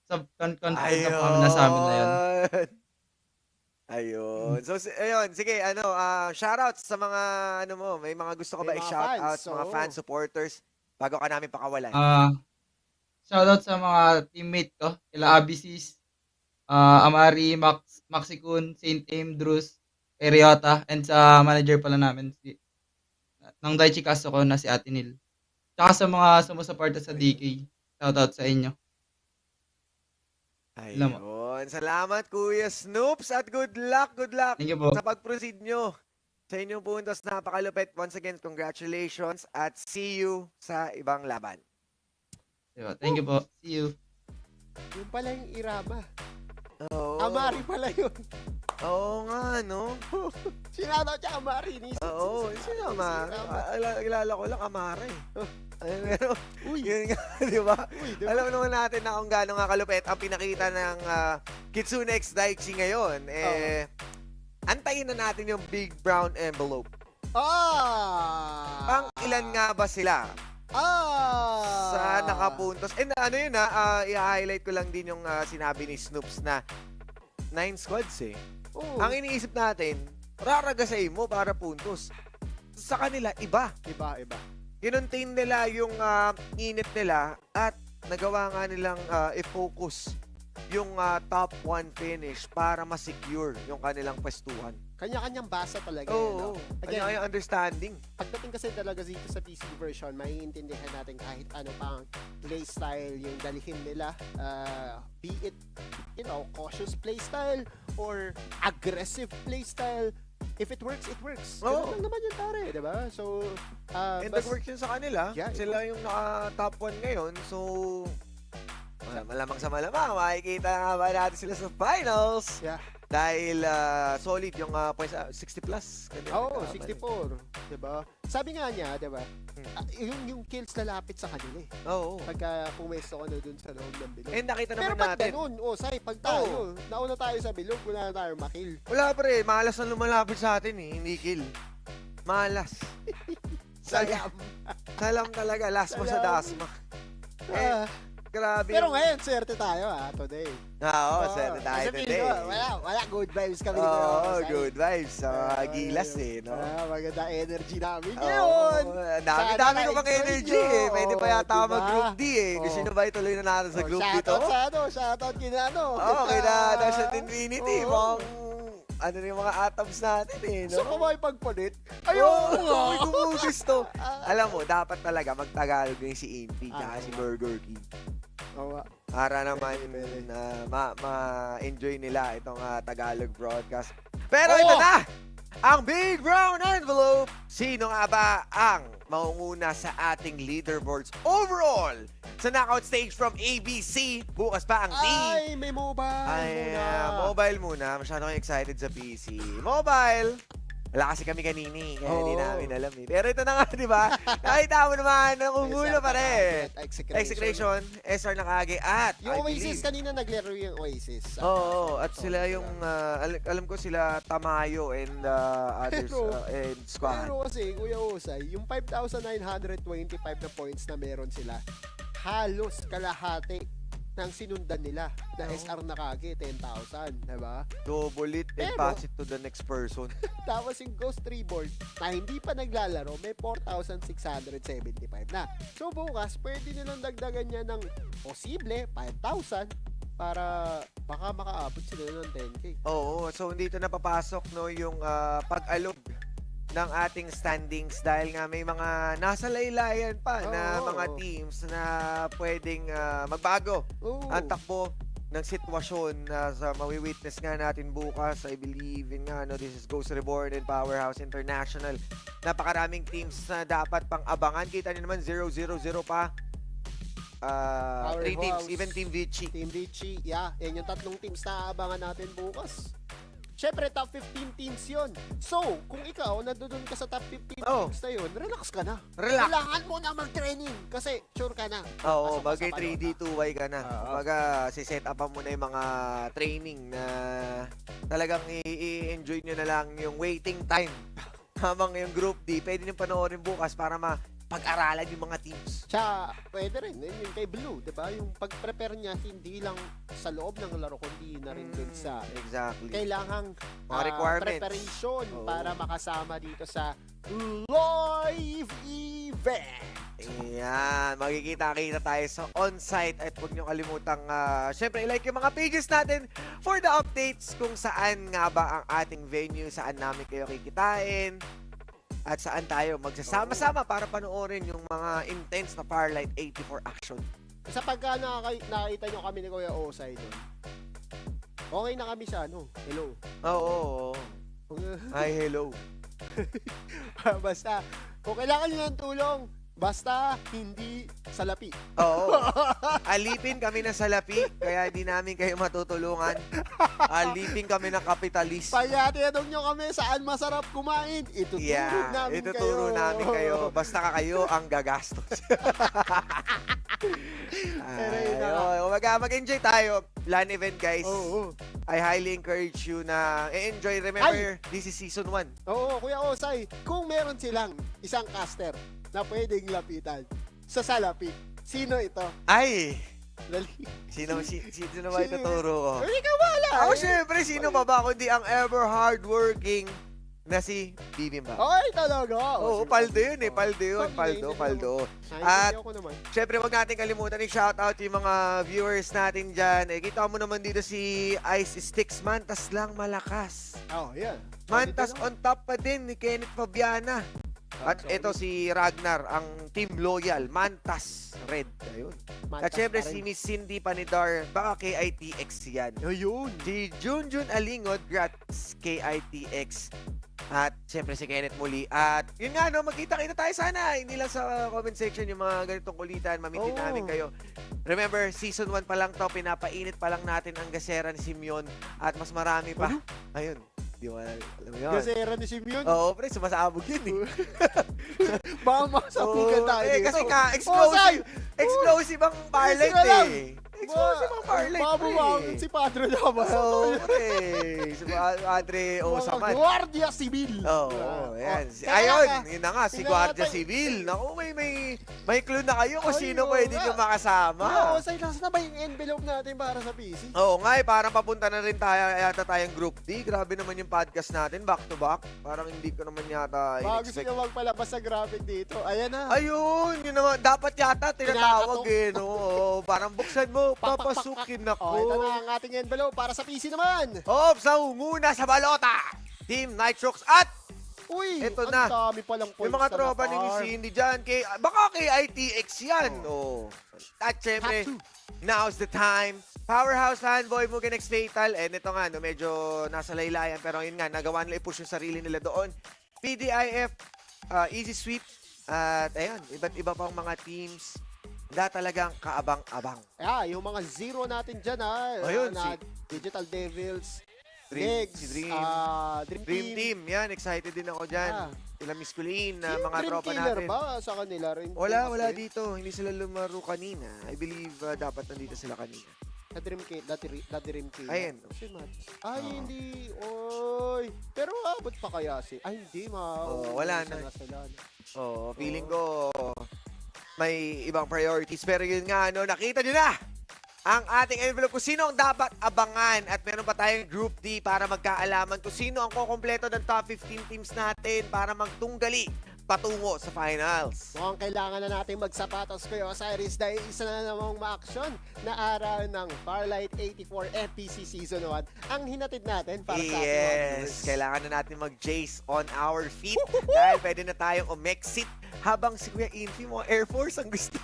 Confident na po kami na sa amin na yun. Ayun. So, ayun. Sige, shoutouts sa mga, may mga gusto ko ba i-shoutouts, mga fans, supporters, bago ka namin pakawalan. Shoutout sa mga teammate ko, kila Abisis, Amari, Maxicun, Saint Andrews, Eriota, and sa manager pala namin, ng Daichi Castro ko na si Ate Nil. Tsaka sa mga sumusuporta sa DK, shoutout sa inyo. Ayun. Salamat, Kuya Snoops, at good luck Thank you po. sa pag-proceed nyo sa inyong puntos. Napakalupit. Once again, congratulations at see you sa ibang laban. Thank you po. See you. Yung pala yung Irama. Oo. Amari pala yun. Oo nga, no? Sinadaw siya Amari. Oo, sino Amari? Kilala ko lang Amari. Pero, yun nga, di ba? Alam naman natin na kung gaano nga kalupit ang pinakita ng Kitsune X Daichi ngayon. Antayin na natin yung big brown envelope. Pang ilan nga ba sila? Sa nakapuntos. And i-highlight ko lang din yung sinabi ni Snoops na 9 squads eh. Ang iniisip natin, raragasain mo para puntos. Sa kanila, iba. Iba. Kinontain nila yung init nila at nagawa nga nilang i-focus yung top 1 finish para ma-secure yung kanilang pwestuhan. Kanya-kanyang basa talaga. Oo. Kanya-kanyang understanding. Pagdating kasi talaga dito sa PC version, maiintindihan natin kahit ano pang playstyle yung dalhin nila. Be it, cautious playstyle or aggressive playstyle. If it works, it works. Ganun lang naman yung tare, diba? So, and nag-work yun sa kanila. Yeah, sila yung naka-top 1 ngayon. So, malamang sa malamang, makikita nga ba natin sila sa finals. Yeah. Dahil solid yung points, 60 plus. 64. Diba? Sabi nga niya, diba? Yung kills lalapit sa kanila eh. Pagka pumesto ka na dun sa loob ng bilog. And nakita naman natin. Pero natin. Pero ba't ganun? Pag tayo, nauna tayo sa bilog, wala na tayo makill. Wala pre, malas na lumalapit sa atin eh, hindi kill. Malas. Salam talaga, last mo sa dasma. Grabe. Pero ngayon, swerte tayo today. Swerte tayo today. Wala, good vibes kami. Good vibes. Gilas eh, no? Maganda energy namin ngayon. Dami ko pang energy eh. Pwede pa yata mag-group D eh. Gusto nyo ba ituloy na natin sa group D to? Shoutout kina kina Dash at Infinity. ano na yung mga atoms natin eh, no? So, kung makipagpalit, May gumugis to. Alam mo, dapat talaga magtagalog yung si Infi tsaka si Burger King. Para naman ma-enjoy nila itong Tagalog broadcast. Pero ito na! Ang Big Brown Envelope! Sino nga ba ang maunguna sa ating leaderboards overall sa knockout stage from ABC? Bukas pa ang team. Ay, may mobile muna. Mobile muna. Masyado kayo excited sa PC. Mobile! Wala kasi kami kanini, kaya hindi namin alam eh. Pero ito na nga, di ba? Nakita mo naman, nangungulo pa rin. Execration, SR Nakage, at yung Oasis, kanina naglaro yung Oasis. Oo, at sila yung, alam ko sila Tamayo and others, and squad. Pero kasi, Kuya Osay, yung 5,925 na points na meron sila, halos kalahati ng sinundan nila na SR Nakage, 10,000, diba? Double it and pass it to the next person. Tapos yung Ghost Reborn na hindi pa naglalaro, may 4,675 na. So bukas, pwede nilang dagdagan niya ng posible 5,000 para baka makaabot sila ng 10K. Oo, so dito na papasok no, yung pag-alog ng ating standings dahil nga may mga nasa laylayan pa na mga teams na pwedeng magbago ang takbo ng sitwasyon na sa mawi-witness nga natin bukas. I believe in nga, no, this is Ghost Reborn and Powerhouse International. Napakaraming teams na dapat pang abangan. Kita niyo naman 0-0-0 pa. 3 teams, even Team Vici. Team Vici, yeah. Yan yung tatlong teams na abangan natin bukas. Siyempre, top 15 teams yun. So, kung ikaw, nandoon ka sa top 15 teams na yun, relax ka na. Kailangan mo na mag-training kasi sure ka na. Oo, mag-3D2Y ka na. Kumbaga, siset upan mo na yung mga training na talagang i-enjoy nyo na lang yung waiting time. Habang yung Group D, pwede nyo panoorin bukas para pag-aralan yung mga teams. Tsaka, pwede rin. Yung kay Blue, diba? Yung pag-prepare niya, hindi lang sa loob ng laro, kundi na rin dun sa kailangang preparation para makasama dito sa live event. Ayan, magkikita-kita tayo sa on-site at huwag nyo kalimutang syempre i-like yung mga pages natin for the updates kung saan nga ba ang ating venue, saan namin kayo kikitain, at saan tayo magsasama-sama para panoorin yung mga intense na FARLIGHT 84 action. Sa pagka nakita nyo kami ni Kuya Osay doon, okay na kami sa hello. Oo. Hi, hello. Basta, kung kailangan nyo ng tulong, basta hindi salapi. Oo. Alipin kami ng salapi, kaya hindi namin kayo matutulungan. Alipin kami ng kapitalist. Pagyatinanong nyo kami saan masarap kumain, ituturo namin kayo. Basta kayo ang gagastos. Mag-enjoy tayo. LAN event, guys. I highly encourage you na enjoy. Remember, this is season 1. Oo, Kuya Osay, kung meron silang isang caster na pwedeng lapitan sa salapi, sino ito? Ay! Sino ba ituturo ko? Hindi ka wala. Ako syempre, sino pa ba kundi ang ever hardworking na si Bibimba. Ay, talaga. Oo, Paldo yun eh. Paldo. At syempre, wag natin kalimutan i-shoutout yung mga viewers natin dyan. Kita mo naman dito si Ice Sticks. Mantas lang malakas. Yeah. Mantas on top pa din ni Kenneth Fabiana. At ito si Ragnar, ang Team Loyal, Mantas Red. Ayun. At syempre si Miss Cindy Panidar, baka KITX yan. Ayun. Si Junjun Alingod, Grats KITX. At syempre si Kenneth muli. At yun nga, no, magkita-kita tayo sana. Hindi lang sa comment section yung mga ganitong kulitan. Mamitin namin kayo. Remember, season 1 pa lang to. Pinapainit pa lang natin ang gasera ni Simeon. At mas marami pa. Ayun. Di mo alam yun. Gasera ni Simeon? Oo, pre. Sumasabog yun eh. Baka masabugan tayo. Kasi nga, explosive ang FARLIGHT eh. Explosive ang FARLIGHT, pre. Baka si Padre naman. Oo, pre. Si Padre Osaman. Guardia Civil. Oo, yan. Ayun, yun na nga, si Guardia Civil. Naku, may clue na kayo kung sino pwede nyo makasama. Oo, sa ilas na ba yung envelope natin para sa PC? Oo nga, parang papunta na rin yata tayong Group D. Grabe naman yung podcast natin, back to back. Parang hindi ko naman yata bago sila magpalabas sa graphic dito. Ayan na. Ayun, yun naman. Dapat yata tinatawag eh, no? Parang buksan mo. envelope, papasukin ako. Ito na ang ating envelope para sa PC naman. Ops, nangunguna sa balota. Team Nitrox at uy, ito na. Ang dami palang points yung mga na tropa ni na-farm. Cindy dyan, baka kay ITX yan. At syempre, now's the time. Powerhouse fanboy, Mugen X Fatal. And ito nga, no, medyo nasa laylayan. Pero yun nga, nagawa nila i-push yung sarili nila doon. PDIF, easy sweep. At ayun, iba't iba pang mga teams na talagang kaabang-abang. Yung mga zero natin dyan Ayun, na Digital Devils, Dream, Negs, si Dream. Dream Team. Yan, excited din ako dyan. Sila Miss Colleen na mga Dream tropa Killer natin. ba sa kanila rin? Wala dito. Hindi sila lumaro kanina. I believe dapat nandito sila kanina. Sa Dream Killer. Ayan. Si Mats. Hindi. Oy. Pero abot pa kaya si... hindi wala na. Sila. Feeling ko may ibang priorities. Pero yun nga, nakita nyo na ang ating envelope kung sino ang dapat abangan. At meron pa tayong Group D para magkaalaman kung sino ang kukumpleto ng top 15 teams natin para magtunggali patungo sa finals. Mukhang kailangan na natin magsapatos Kuya Osiris dahil isa na namang ma-action na araw ng FARLIGHT 84 FPC Season 1 ang hinatid natin para sa ating viewers. Kailangan na natin mag-jace on our feet dahil pwede na tayong umexit habang si Kuya Infi mo Air Force ang gusto.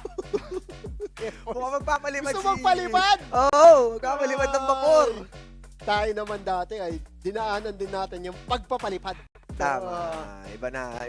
Mukhang magpapalipad Gusto magpalipad? Oo, magpapalipad ng bakor. Tayo naman dati ay dinaanan din natin yung pagpapalipad. Tama. Iba na.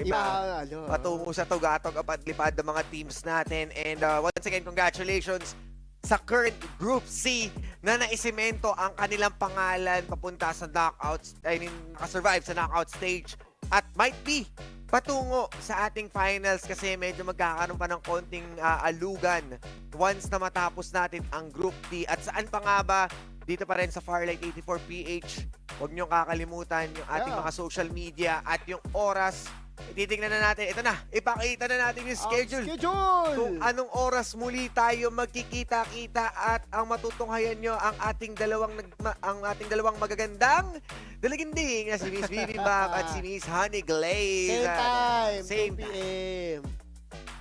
Patungo sa tugatog at lipad ng mga teams natin. And once again, congratulations sa current Group C na naisemento ang kanilang pangalan papunta sa knockouts. Nakasurvive sa knockout stage. At might be patungo sa ating finals kasi medyo magkakaroon pa ng konting alugan once na matapos natin ang Group D. At saan pa nga ba? Dito pa rin sa FARLIGHT 84PH. Huwag niyong kakalimutan yung ating mga social media at yung oras. Titingnan na natin. Ito na, ipakita na natin yung schedule. Kung anong oras muli tayo magkikita-kita at ang matutunghayan nyo ang ating dalawang magagandang dalaginding na si Miss Bibimbap at si Miss Honey Glaze. Same time, Same 2 p.m.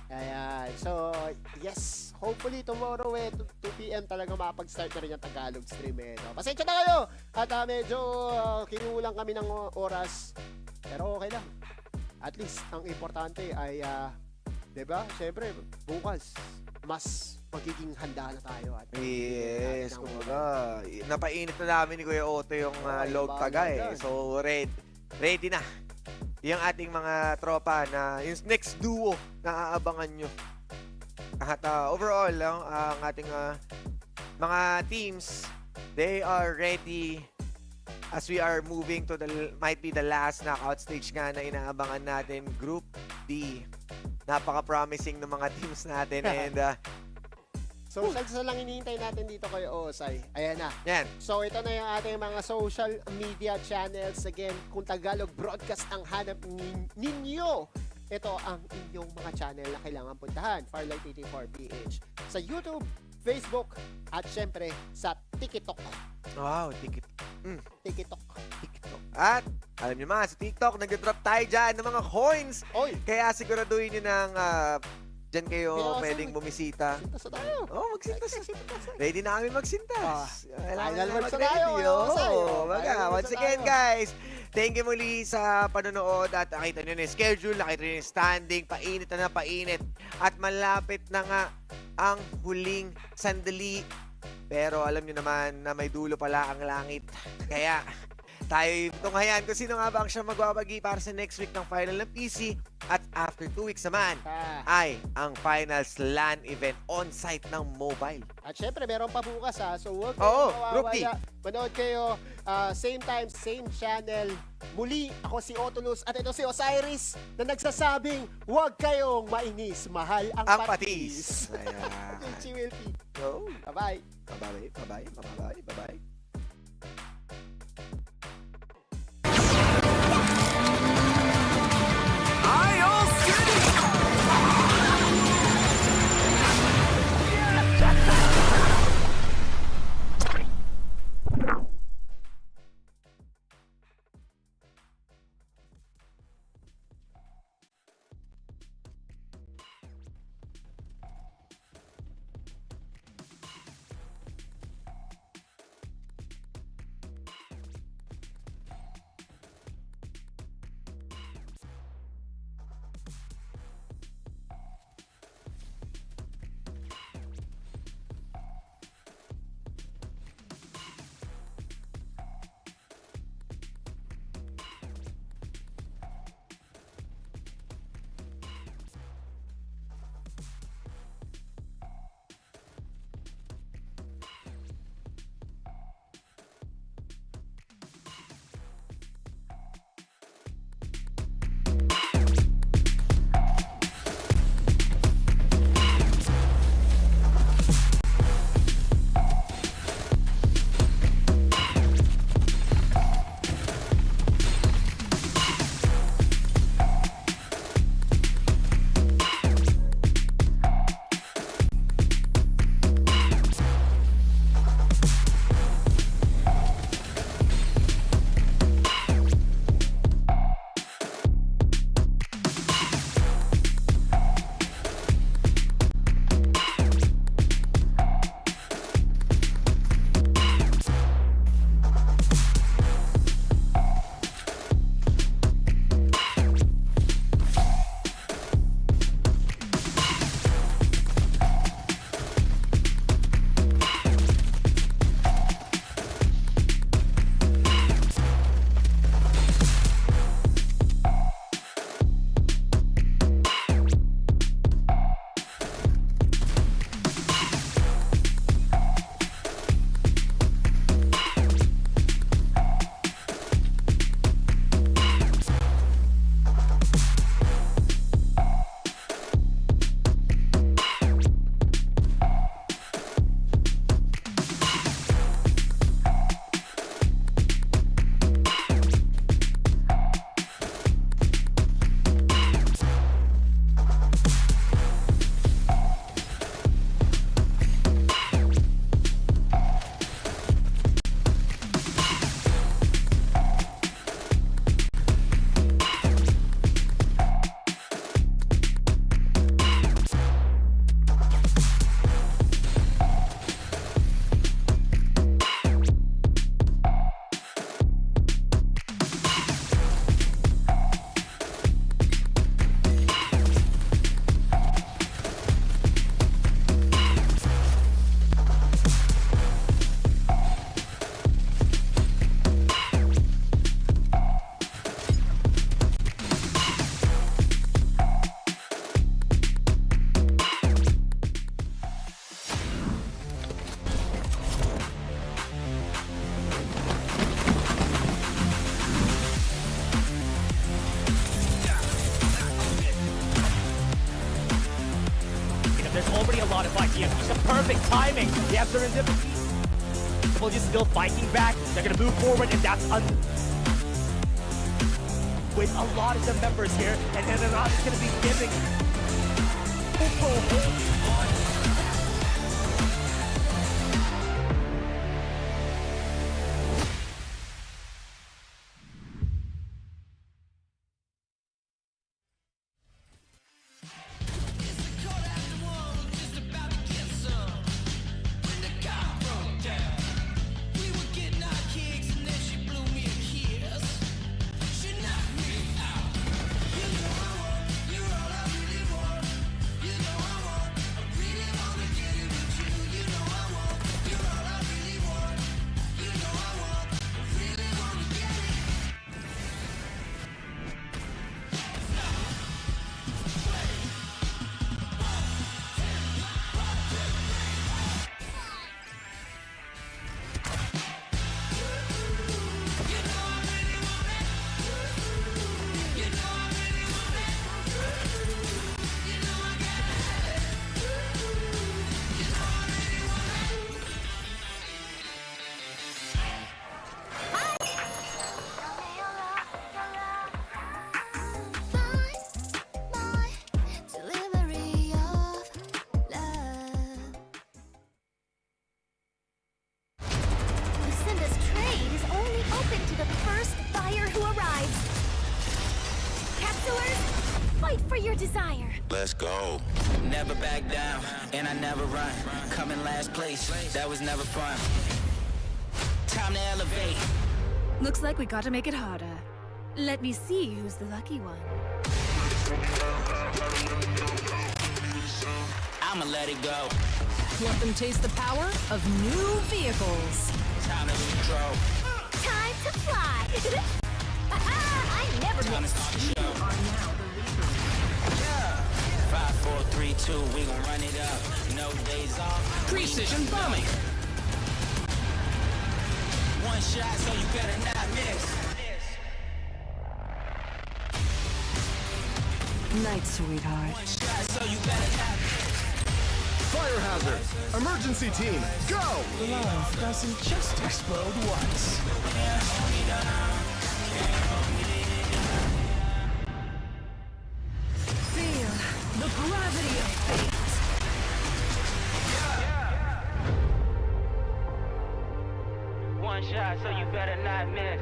Ayan. So, yes. Hopefully, tomorrow 2 p.m. talaga makapag-start na rin yung Tagalog stream. No? Pasensya na kayo! At medyo kinulang kami ng oras. Pero okay lang. At least, ang importante ay, diba? Siyempre, bukas, mas magiging handa na tayo. At yes, kumbaga. Napainit na namin ni Kuya Otto yung log taga So, ready na. Yung ating mga tropa na yung next duo na aabangan nyo. At overall, ang ating mga teams, they are ready as we are moving to might be the last knockout stage nga na inaabangan natin, Group D. Napaka-promising ng mga teams natin and social lang hinihintay natin dito kay Osay. Ayan na. Yan. So ito na yung ating mga social media channels. Again, kung Tagalog broadcast ang hanap ninyo, ito ang inyong mga channel na kailangan puntahan. FARLIGHT 84PH. Sa YouTube, Facebook, at syempre sa TikTok. Wow, TikTok. TikTok. At alam niyo mga, sa TikTok, nag-drop tayo dyan ng mga coins. Kaya siguraduhin nyo ng dyan kayo pwedeng bumisita. Sintas na tayo. Magsintas. Ready na kami magsintas. Final tayo. Once again, guys, thank you muli sa panonood at nakita nyo na yung schedule, nakita nyo yung standing, painit na painit. At malapit na nga ang huling sandali. Pero alam nyo naman na may dulo pala ang langit. Kaya tayo tunghayan kung sino nga ba ang siya magbabagi para sa next week ng final ng PC. At after 2 weeks naman ay ang finals LAN event on-site ng mobile. At syempre, meron pa bukas So huwag Group D. Manood kayo, same time, same channel. Muli, ako si Otulus at ito si Osiris na nagsasabing huwag kayong mainis, mahal ang patis. Ayan. Bye-bye. Bye-bye. the perfect timing. They have serendipity. Well, just still fighting back. They're gonna move forward, and that's with a lot of the members here, and then the round is gonna be giving. Fight for your desire. Let's go. Never back down, and I never run. Coming last place, that was never fun. Time to elevate. Looks like we gotta make it harder. Let me see who's the lucky one. I'ma let it go. Let them taste the power of new vehicles. Time to control. Time to fly. I never miss. You are now the leader. 5, 4, 3, 2, we gon' run it up. No days off. Precision bombing. One shot, so you better not miss. Night, sweetheart. One shot, so you better not miss. Fire hazard. Emergency team, go! Love doesn't just explode once. Feel the gravity of fate. One shot, so you better not miss.